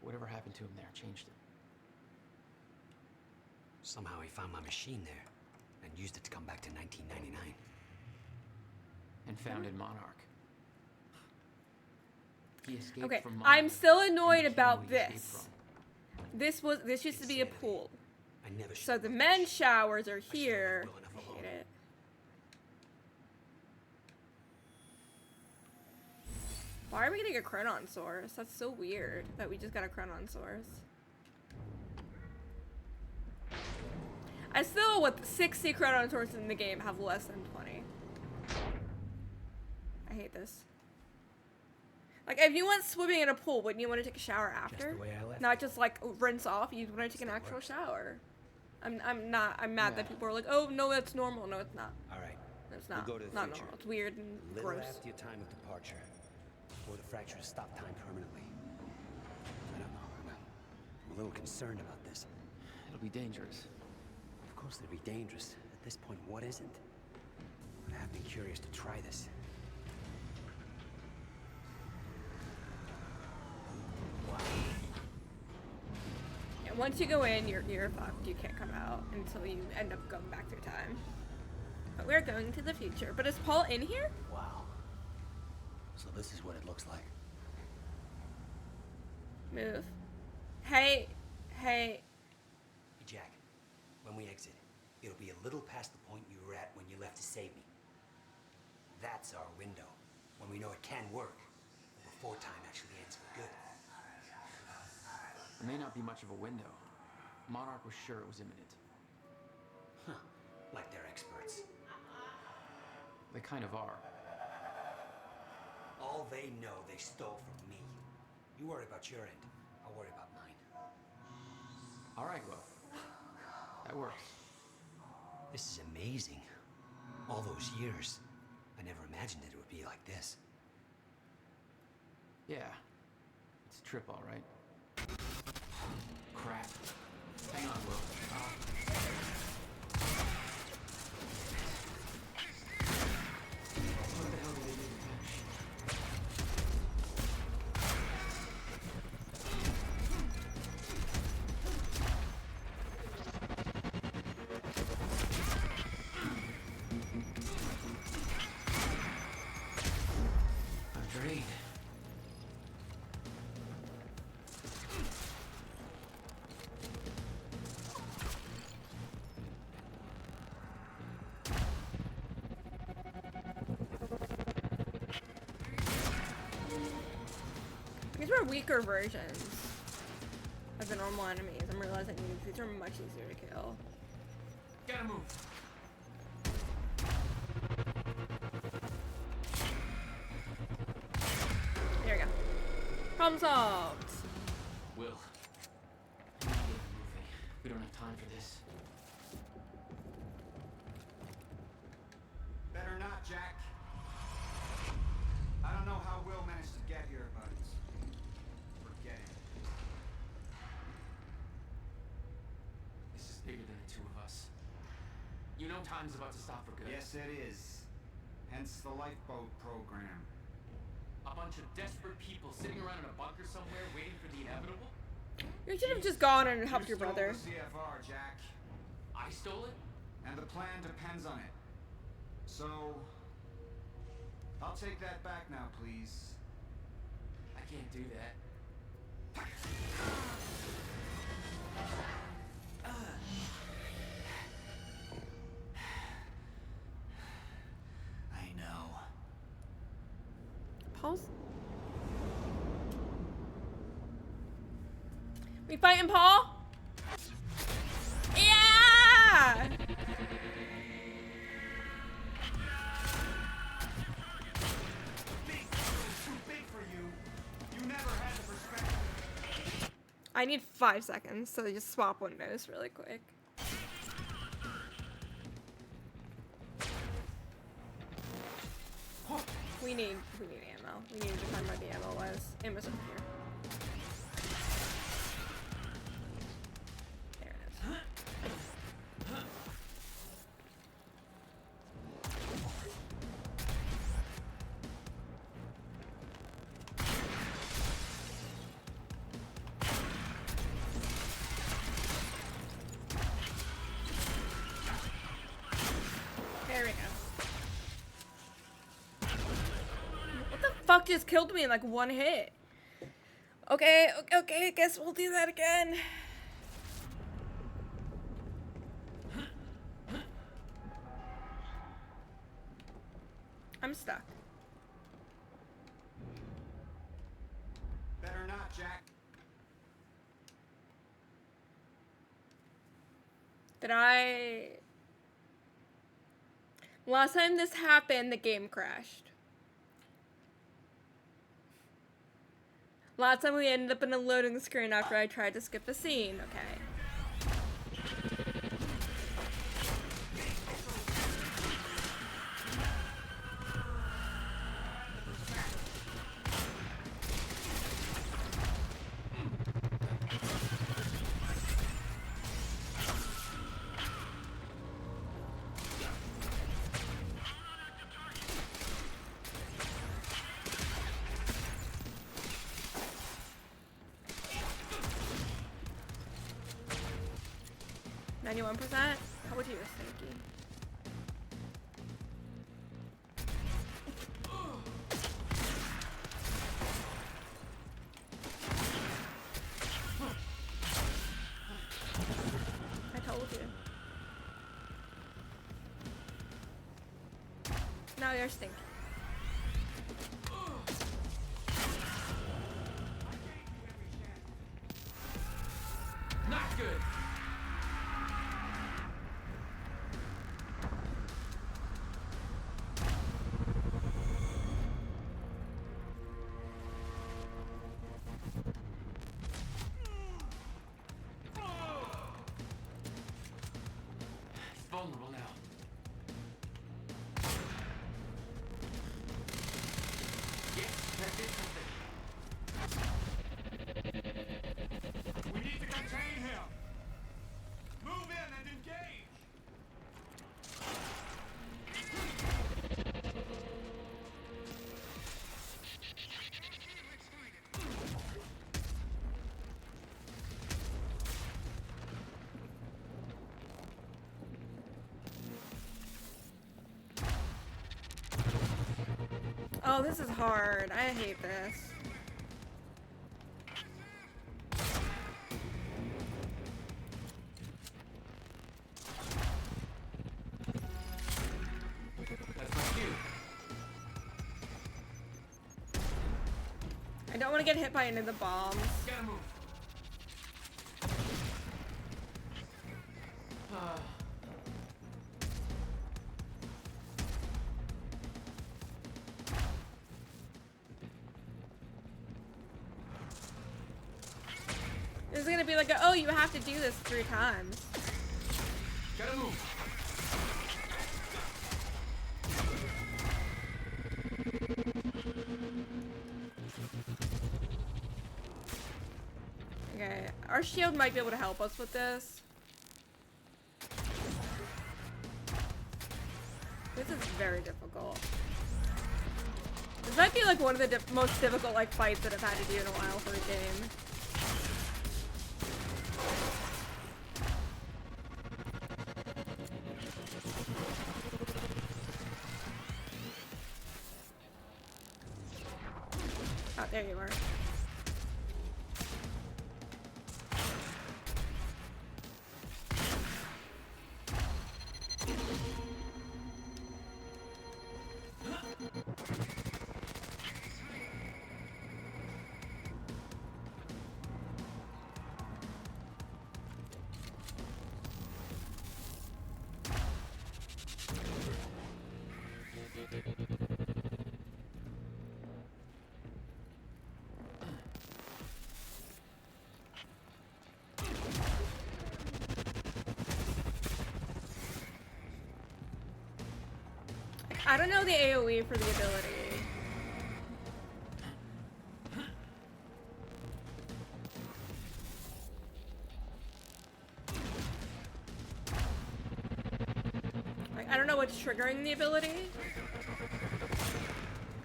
Whatever happened to him there changed it. Somehow he found my machine there and used it to come back to 1999. And founded Monarch. He escaped Okay, from Monarch. I'm still annoyed about this. This used to be a pool. So the men's showers are here. I hate it. Why are we getting a Chronon Source? That's so weird that we just got a Chronon Source. I still, with 60 Chronon Sources in the game, have less than 20. I hate this. Like, if you went swimming in a pool, wouldn't you want to take a shower after? the way I left Not just, like, rinse off. You'd want to take an actual shower. I'm mad that people are like, oh no, that's normal. No, it's not. All right. It's not. We'll go to the not future. normal. It's weird and A little gross. after your time of departure, before the fracture has stopped time permanently. I don't know. I'm a little concerned about this. It'll be dangerous. Of course it'll be dangerous. At this point, what isn't? But I have been curious to try this. Yeah, once you go in, you're fucked. You can't come out until you end up going back through time. But we're going to the future. But is Paul in here? Wow. So this is what it looks like. Move. Hey. Hey, Jack. When we exit, it'll be a little past the point you were at when you left to save me. That's our window. When we know it can work. Before time actually ends for good. There may not be much of a window. Monarch was sure it was imminent. Huh. Like they're experts. They kind of are. All they know they stole from me. You worry about your end. I'll worry about mine. All right, well, that works. This is amazing. All those years. I never imagined it would be like this. Yeah. It's a trip, all right. Crap. Hang on, Will. What the hell did they do? I'm drained. These were weaker versions of the normal enemies. I'm realizing these are much easier to kill. Gotta move. There we go. Problem solved. Will. I need to get moving. We don't have time for this. Better not, Jack. I don't know how Will managed to get here, but forget it. This is bigger than the two of us. You know time's about to stop for good. Yes, it is. Hence the lifeboat program. A bunch of desperate people sitting around in a bunker somewhere waiting for the inevitable? You should have just gone and helped your stole brother. the CFR, Jack. I stole it? And the plan depends on it. So, I'll take that back now, please. I can't do that. I know. Paul's. We fighting Paul? Yeah! Too big for you. You never had the perspective. I need 5 seconds, so just swap windows really quick. We need ammo. We need to find where the ammo was. Ammo's over here. There it is. There we go. What the fuck just killed me in like one hit? Okay, okay, I guess we'll do that again. I'm stuck. Better not, Jack. Did I... Last time this happened, the game crashed. Last time we ended up in a loading screen after I tried to skip a scene. Okay. 91%? How would you use Stinky? I told you. Now you're Stinky. Not good. It's vulnerable now. Yes, that did something. We need to contain him. Move in and engage. Oh, this is hard. I hate this. That's my cue. I don't want to get hit by any of the bombs. Gotta move. This is gonna be like, oh, you have to do this 3 times. Gotta move. Okay, our shield might be able to help us with this. This is very difficult. This might be like one of the most difficult like fights that I've had to do in a while for a game. Oh, there you are. I don't know the AoE for the ability. Like, I don't know what's triggering the ability.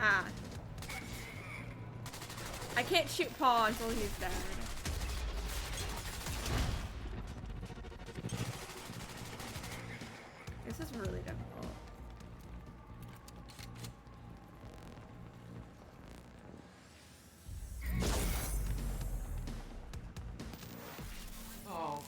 Ah. I can't shoot Paul until he's dead. This is really difficult. Oh.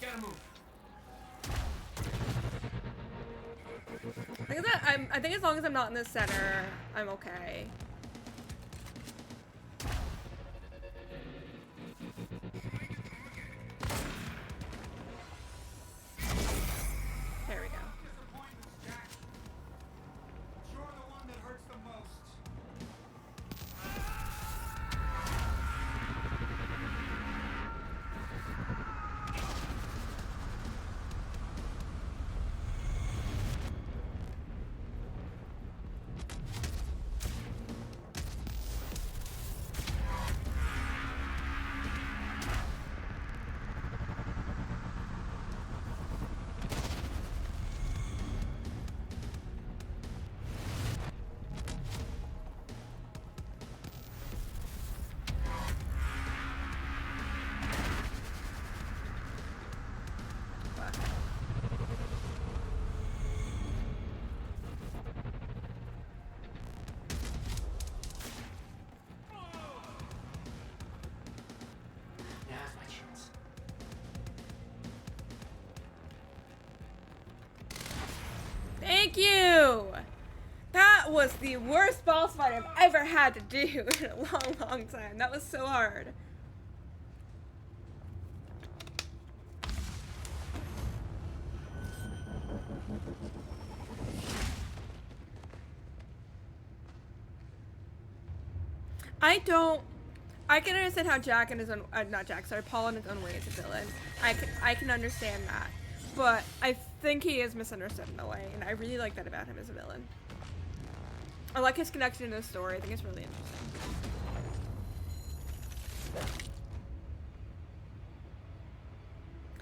Gotta move. I think as long as I'm not in the center, I'm okay. There we go. You're the one that hurts the most. Thank you! That was the worst boss fight I've ever had to do in a long, long time. That was so hard. I can understand how Jack in his own, not Jack, sorry, Paul in his own way is a villain. I can understand that. But I think he is misunderstood in a way, and I really like that about him as a villain. I like his connection to the story. I think it's really interesting.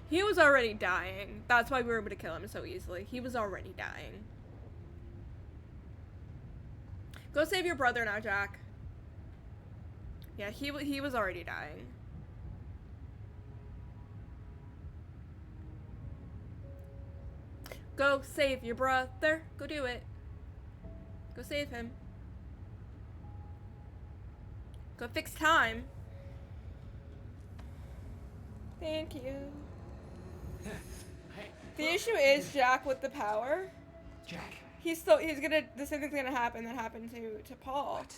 He was already dying. That's why we were able to kill him so easily. He was already dying. Go save your brother now, Jack. Yeah, he was already dying. Go save your brother. Go do it. Go save him. Go fix time. Thank you. The issue is Jack with the power. Jack. The same thing's gonna happen that happened to Paul. What?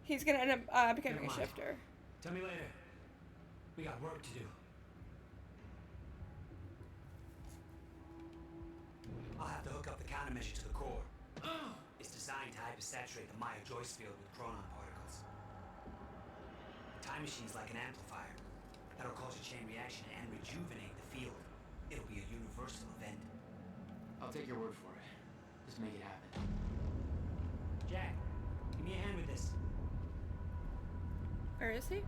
He's gonna end up becoming a Never mind. shifter. Tell me later. We got work to do. I'll have to hook up the countermeasure to the core. It's designed to hypersaturate the Maya Joyce field with chronon particles. The time machine's like an amplifier. That'll cause a chain reaction and rejuvenate the field. It'll be a universal event. I'll take your word for it. Just make it happen. Jack, give me a hand with this. Where is he?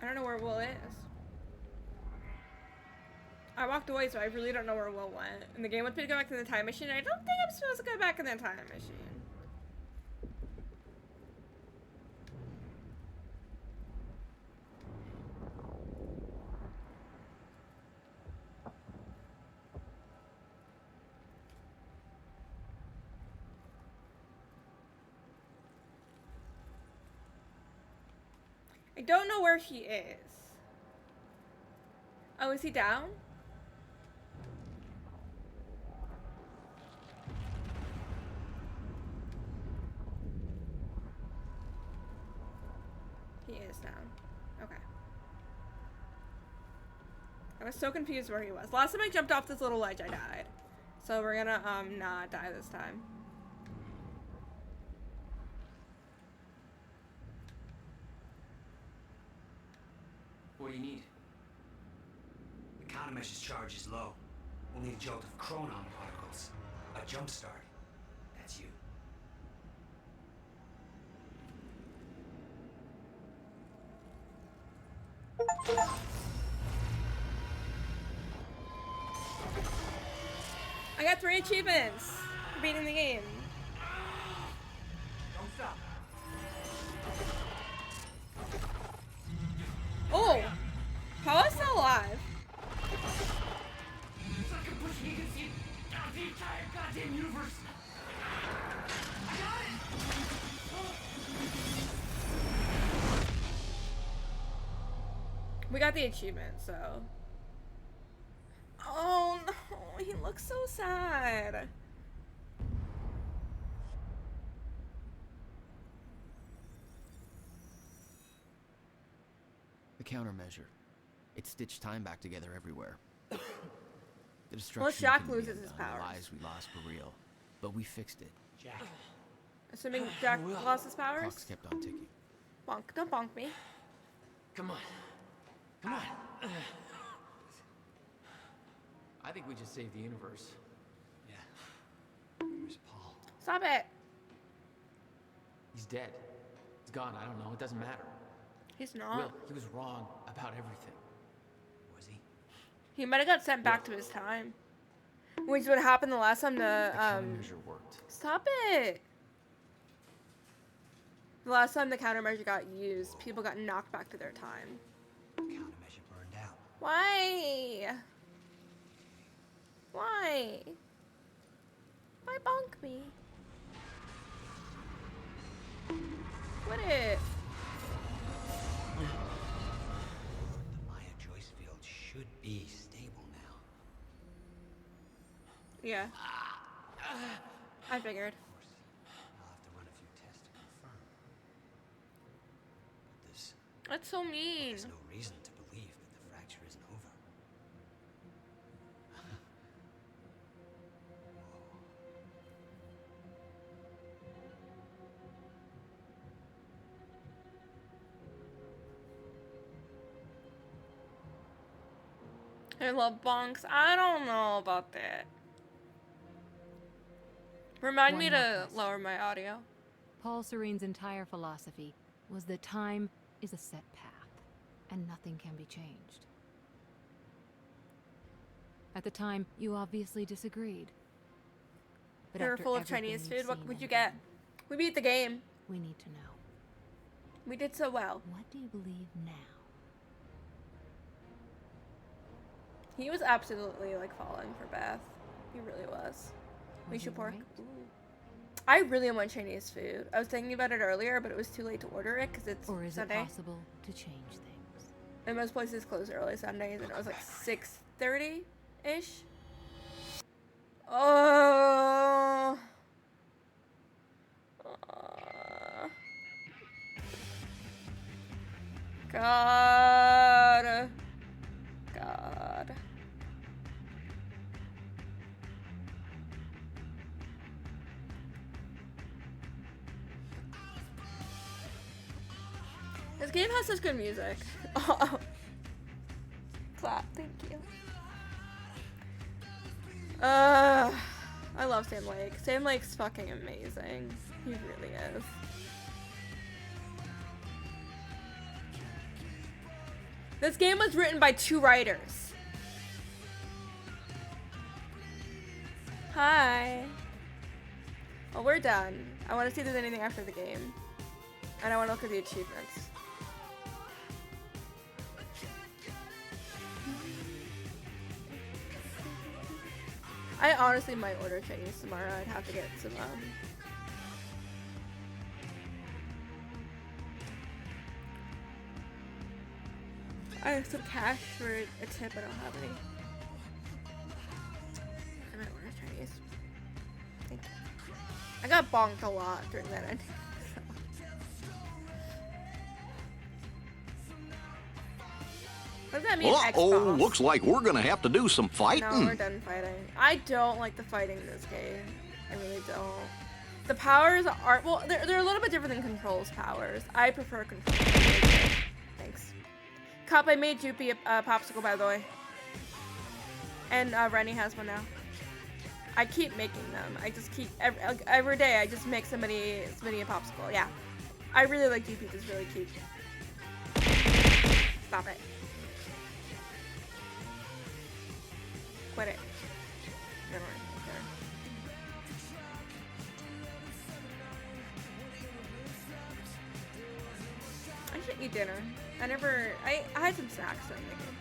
I don't know where Will is. I walked away, so I really don't know where Will went. And the game wants me to go back to the time machine. I don't think I'm supposed to go back in the time machine. I don't know where he is. Oh, is he down? He is down. Okay. I was so confused where he was. Last time I jumped off this little ledge, I died. So we're gonna, not die this time. What do you need? The countermeasure's charge is low. We'll need a jolt of chronon particles. A jump start. That's you. I got 3 achievements for beating the game. Don't stop. Oh! Paula's still alive. It's like I'm pushing against the entire goddamn universe. I got it! We got the achievement, so. Oh no, he looks so sad. The countermeasure. It stitched time back together everywhere. The destruction Well, Jack couldn't be loses his undone, the powers. lives we lost were real, but we fixed it. Jack. Assuming Jack lost his powers? Clocks kept on ticking. Bonk, don't bonk me. Come on. Come on. I think we just saved the universe. Yeah. Where's Paul? Stop it. He's dead. He's gone. I don't know. It doesn't matter. He's not. Will, he was wrong about everything. Was he? He might have got sent back to his time. Which is what happened the last time The countermeasure worked. Stop it. The last time the countermeasure got used, people got knocked back to their time. Countermeasure burned out. Why? Why? Why bonk me? Yeah. I figured. I'll have to run a few tests to confirm. But That's so mean. there's no reason to believe that the fracture isn't over. I love bonks. I don't know about that. Remind me One to necklace. lower my audio. Paul Serene's entire philosophy was that time is a set path, and nothing can be changed. At the time, you obviously disagreed. But They were after full of everything Chinese you've food. What seen would you and get? done, We beat the game. we need to know. We did so well. What do you believe now? He was absolutely like falling for Beth. He really was. We Was should he pork. right? I really want Chinese food. I was thinking about it earlier, but it was too late to order it because it's Or is Sunday. it possible to change things? And most places close early Sundays, and it was like 6:30-ish. Oh. God. God. This game has such good music. Oh. Clap, thank you. I love Sam Lake. Sam Lake's fucking amazing. He really is. This game was written by 2 writers. Hi. Well, we're done. I want to see if there's anything after the game. And I want to look at the achievements. I honestly might order Chinese tomorrow. I'd have to get some, I have some cash for a tip. I don't have any. I might order Chinese. Thank you. I got bonked a lot during that ending. So. What does that mean? Uh-oh, Xbox? looks like we're gonna have to do some No, fighting. we're done fighting. I don't like the fighting in this game. I really don't. The powers are, well, they're a little bit different than Control's powers. I prefer Control. Thanks. Cup, I made Joopy a popsicle, by the way. And Rennie has one now. I keep making them. I just keep, every day I just make somebody a popsicle. Yeah. I really like Joopy. It's really cute. Stop it. Quit it. Never mind. I should eat dinner. I had some snacks during the game.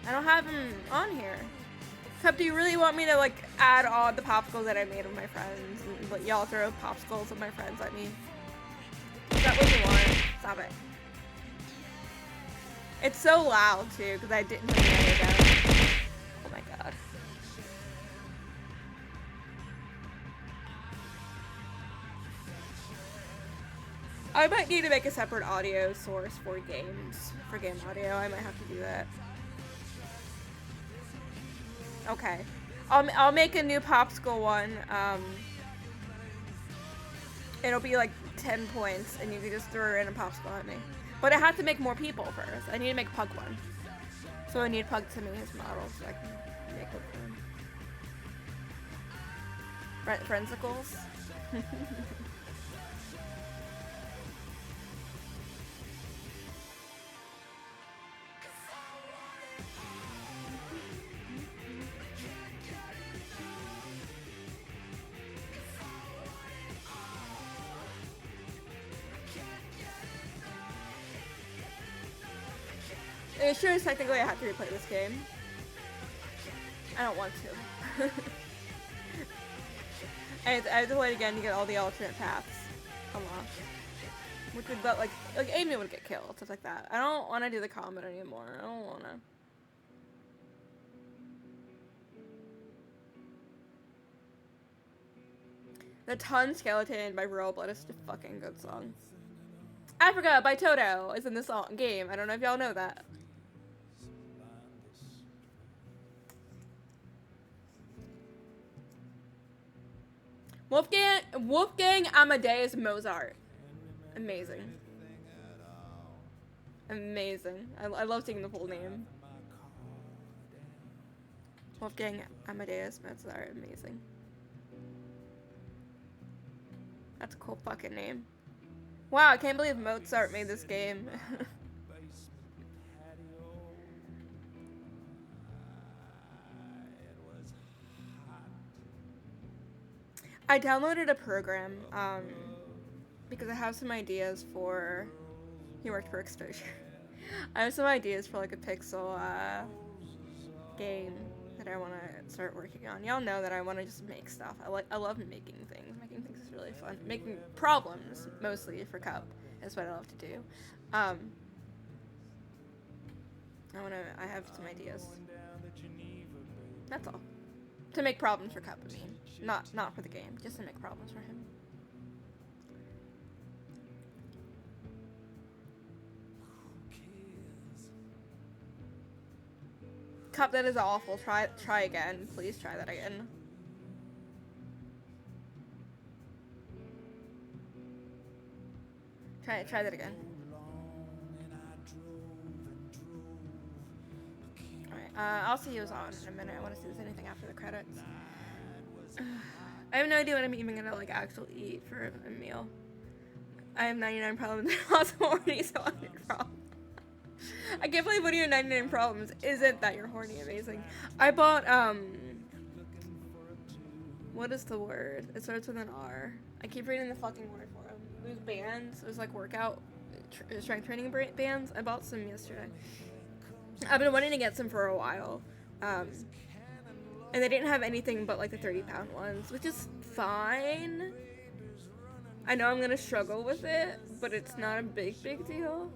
I don't have them on here. Cup, do you really want me to like add all the popsicles that I made with my friends and let y'all throw popsicles with my friends at me? Is that what you want? Stop it. It's so loud too because I didn't turn the other down. Oh my god. I might need to make a separate audio source for games, for game audio. I might have to do that. Okay. I'll make a new popsicle one. It'll be like 10 points and you can just throw a random popsicle at me. But I have to make more people first. I need to make Pug one. So I need Pug to make his model so I can make it for him. Frensicles? It sure is technically I have to replay this game. I don't want to. I have to play it again to get all the alternate paths unlocked. Which would let, like Amy would get killed, stuff like that. I don't want to do the combat anymore. I don't want to. The Ton Skeleton by Royal Blood is a fucking good song. Africa by Toto is in the song game. I don't know if y'all know that. Wolfgang Amadeus Mozart. Amazing. Amazing. I love seeing the full name. Wolfgang Amadeus Mozart. Amazing. That's a cool fucking name. Wow, I can't believe Mozart made this game. I downloaded a program because I have some ideas for. He worked for Exposure. I have some ideas for like a pixel game that I want to start working on. Y'all know that I want to just make stuff. I love making things. Making things is really fun. Making problems mostly for Cup is what I love to do. I have some ideas. That's all. To make problems for Cup, I mean. Not for the game, just to make problems for him. Cup, that is awful. Try again. Please try that again. Try that again. Alright, I'll see who's on in a minute. I want to see if there's anything after the credits. I have no idea what I'm even gonna like actually eat for a meal. I have 99 problems and also horny, so 100 problems. I can't believe one of your 99 problems isn't that you're horny. Amazing. I bought what is the word? It starts with an R. I keep reading the fucking word for them. Those bands, those like workout strength training bands. I bought some yesterday. I've been wanting to get some for a while. And they didn't have anything but like the 30-pound ones, which is fine. I know I'm gonna struggle with it, but it's not a big deal.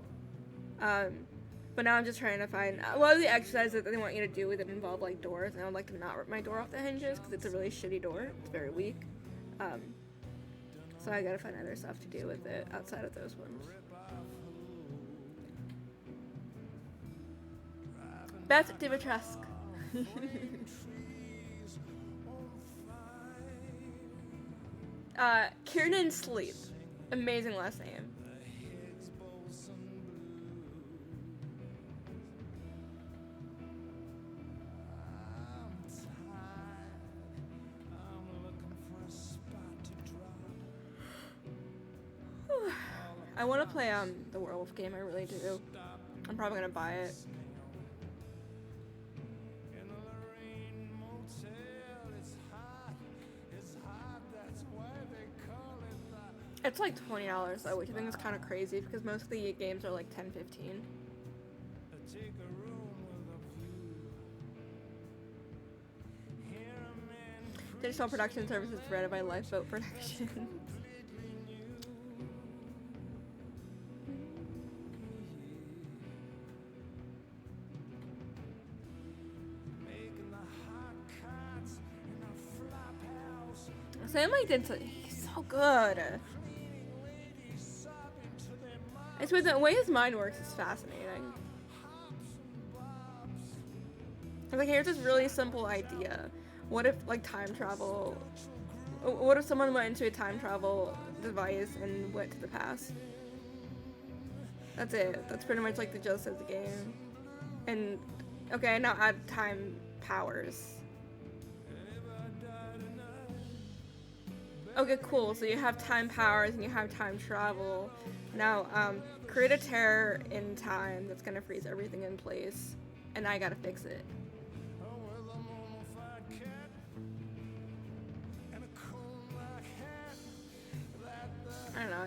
But now I'm just trying to find a lot of the exercises that they want you to do that involve like doors, and I would like to not rip my door off the hinges because it's a really shitty door. It's very weak. So I gotta find other stuff to do with it outside of those ones. Beth Dimitrescu. Kiernan Sleep. Amazing last name. I want to play the werewolf game, I really do. I'm probably gonna buy it. It's like $20 though, which I think is kind of crazy because most of the games are like $10, $15. Digital production services provided by Lifeboat Productions. Sam like did so, he's so good. It's with the way his mind works is fascinating. It's like, here's this really simple idea. What if like time travel? What if someone went into a time travel device and went to the past? That's it. That's pretty much like the gist of the game. And okay, now add time powers. Okay, cool. So you have time powers and you have time travel. Now, create a terror in time that's gonna freeze everything in place, and I gotta fix it. I don't know.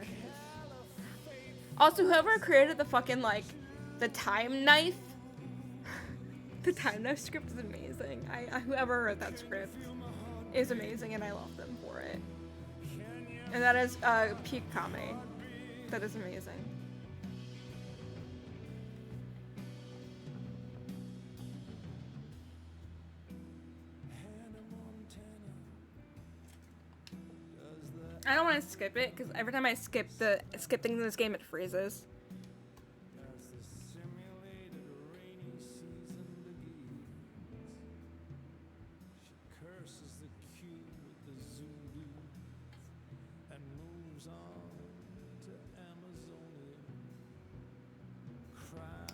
Also, whoever created the fucking like the time knife, the time knife script is amazing. Whoever wrote that script is amazing, and I love them for it. And that is peak comedy. That is amazing. I don't want to skip it because every time I skip things in this game, it freezes. As the simulated rainy season begins, she curses the cube with the Zulu and moves on to Amazonia.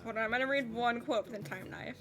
Hold on, I'm gonna read one quote from the Time Knife.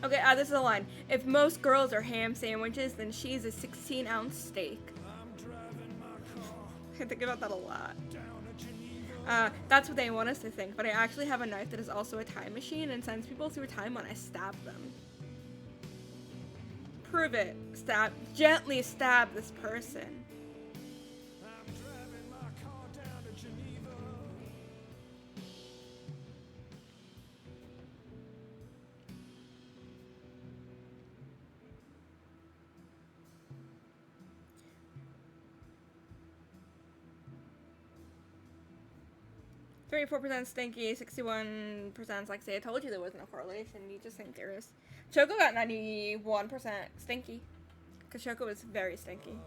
Okay, this is a line. If most girls are ham sandwiches, then she's a 16-ounce steak. I think about that a lot. That's what they want us to think, but I actually have a knife that is also a time machine and sends people through time when I stab them. Prove it. Stab. Gently stab this person. 34% stinky, 61% sexy. I told you there wasn't a correlation. You just think there is. Choco got 91% stinky. Because Choco is very stinky.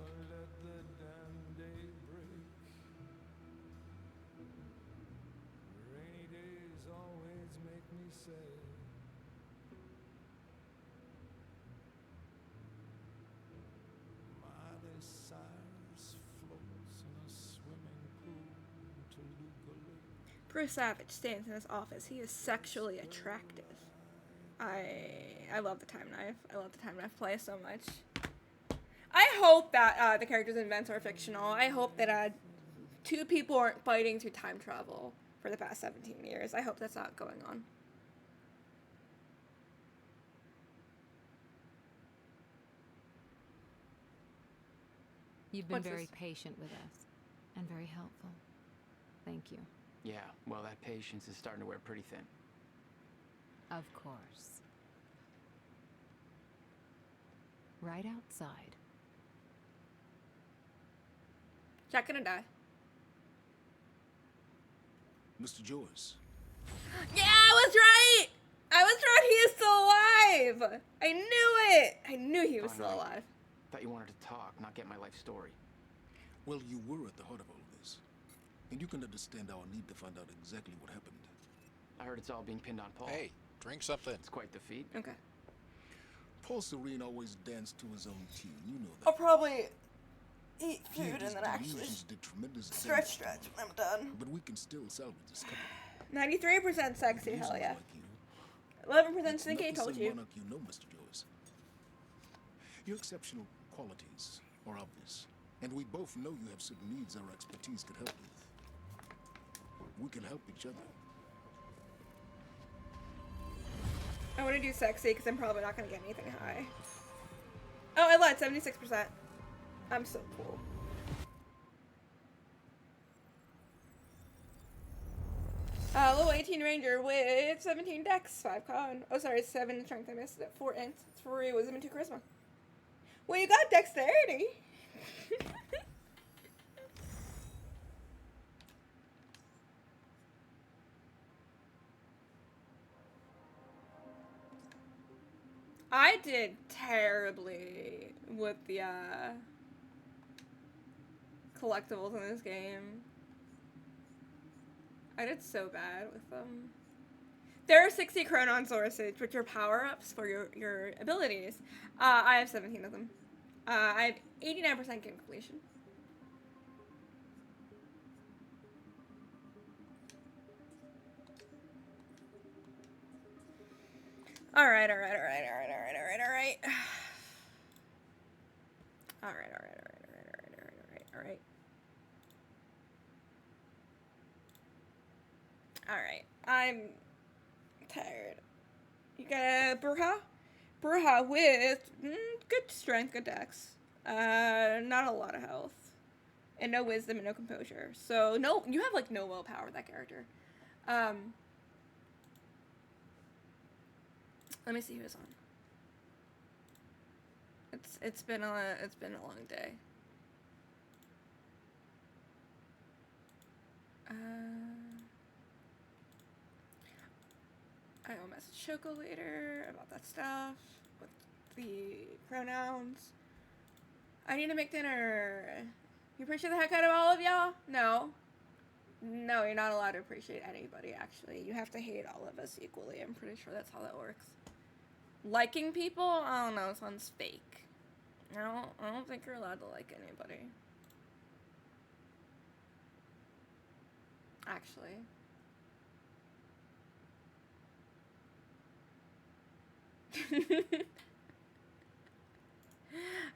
Rainy days always make me sad. Miley Cyrus floats in a swimming pool in Toluca Lake. Bruce Savage stands in his office. He is sexually attractive. I love the Time Knife. I love the Time Knife play so much. I hope that the characters in events are fictional. I hope that two people aren't fighting through time travel for the past 17 years. I hope that's not going on. You've been What's very this? patient with us and very helpful. Thank you. Yeah, well, that patience is starting to wear pretty thin. Of course. Right outside. Jack gonna die. Mr. Joyce. Yeah, I was right! I was right, he is still alive! I knew it! I knew he was still Finally. alive. Thought you wanted to talk, not get my life story. Well, you were at the heart of all this. And you can understand our need to find out exactly what happened. I heard it's all being pinned on Paul. Hey, drink something. It's quite the feat. Okay. Paul Serene always danced to his own tune, you know that. I'll probably eat He and food his and then actually delusions did tremendous stretch damage. when I'm done. But we can still salvage this company. 93% sexy, hell yeah. Like you. 11% stinky, I Not the told same you. monarch you know, Mr. Joyce. Your exceptional qualities are obvious, and we both know you have certain needs our expertise could help with. We can help each other. I want to do sexy because I'm probably not going to get anything high. Oh, I lied, 76%. I'm so cool. Little 18 Ranger with 17 dex, 5 con. Oh, sorry, 7 strength. I missed it. 4 int, 3 wisdom, and 2 charisma. Well, you got dexterity. I did terribly with the collectibles in this game. I did so bad with them. There are 60 Chronon sources, which are power-ups for your abilities. I have 17 of them. I have 89% game completion. Alright. Alright, I'm tired. You got a Brujah with good strength, good dex. Not a lot of health. And no wisdom and no composure. So, no, you have, like, no willpower with that character. Let me see who's on. It's been a long day. I will message Shoko later about that stuff with the pronouns. I need to make dinner. You appreciate the heck out of all of y'all? No. No, you're not allowed to appreciate anybody, actually. You have to hate all of us equally. I'm pretty sure that's how that works. Liking people? I don't know, sounds fake. I don't think you're allowed to like anybody. Actually.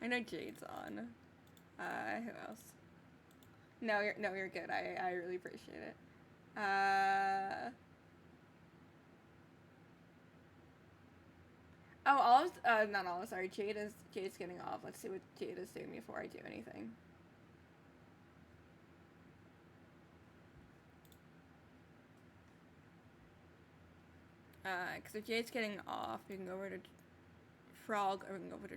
I know Jade's on. Who else? No, you're good. I really appreciate it. Oh, not Olive, sorry. Jade's getting off. Let's see what Jade is doing before I do anything. Because if Jade's getting off, we can go over to Frog, or we can go over to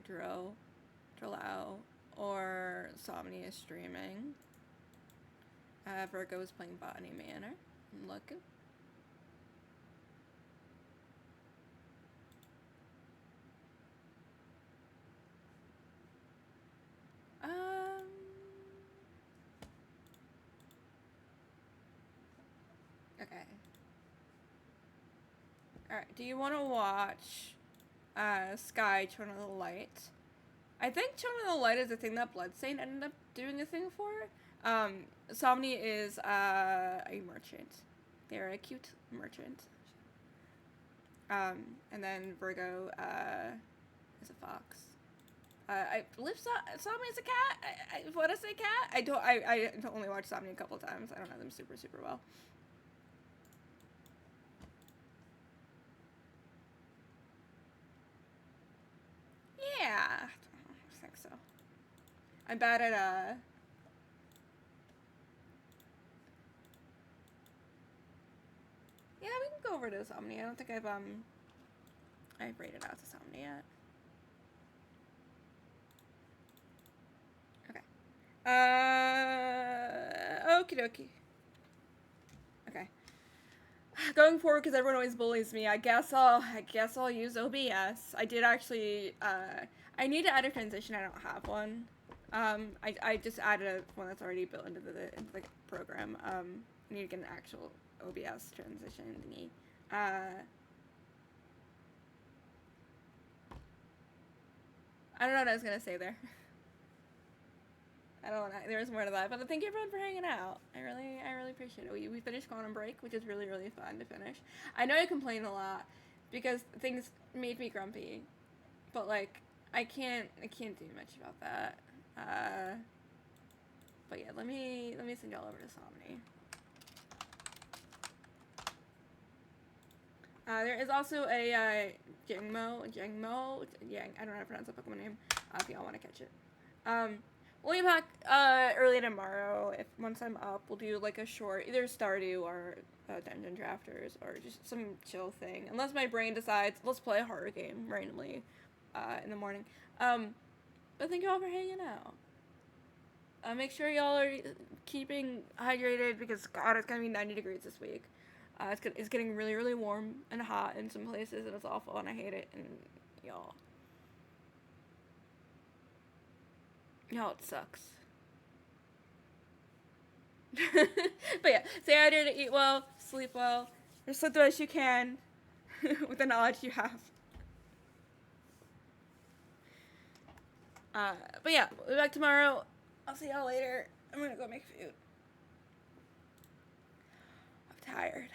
Drolau, or Somni is streaming. Virgo is playing Botany Manor. I'm looking. Okay. Alright, do you want to watch Sky Children of the Light? I think Children of the Light is the thing that Bloodstain ended up doing a thing for. Somni is a merchant. They're a cute merchant. And then Virgo is a fox. I believe Somni is a cat. I want to say cat. I only watched Somni a couple times. I don't know them super well. Yeah, I think so. I'm bad at yeah, we can go over to Somni. I don't think I've rated out to Somni yet. Okay. Okie dokie. Okay. Going forward, because everyone always bullies me, I guess I'll use OBS. I did actually, I need to add a transition. I don't have one. I just added one that's already built into the program. I need to get an actual OBS transition thingy. I don't know what I was gonna say there. I don't know. There's more to that, but thank you everyone for hanging out. I really appreciate it. We finished Quantum Break, which is really fun to finish. I know I complain a lot because things made me grumpy, but like I can't do much about that. But yeah, let me send y'all over to Somni. There is also a Jangmo, I don't know how to pronounce the Pokemon name, if y'all want to catch it. We'll be back early tomorrow. Once I'm up, we'll do like a short, either Stardew or Dungeon Drafters, or just some chill thing. Unless my brain decides, let's play a horror game randomly in the morning. But thank you all for hanging out. Make sure y'all are keeping hydrated because God, it's gonna be 90 degrees this week. It's getting really warm and hot in some places, and it's awful, and I hate it. And y'all, it sucks. But yeah, stay hydrated, eat well, sleep well, or sleep the best you can with the knowledge you have. But yeah, we'll be back tomorrow. I'll see y'all later. I'm gonna go make food. I'm tired.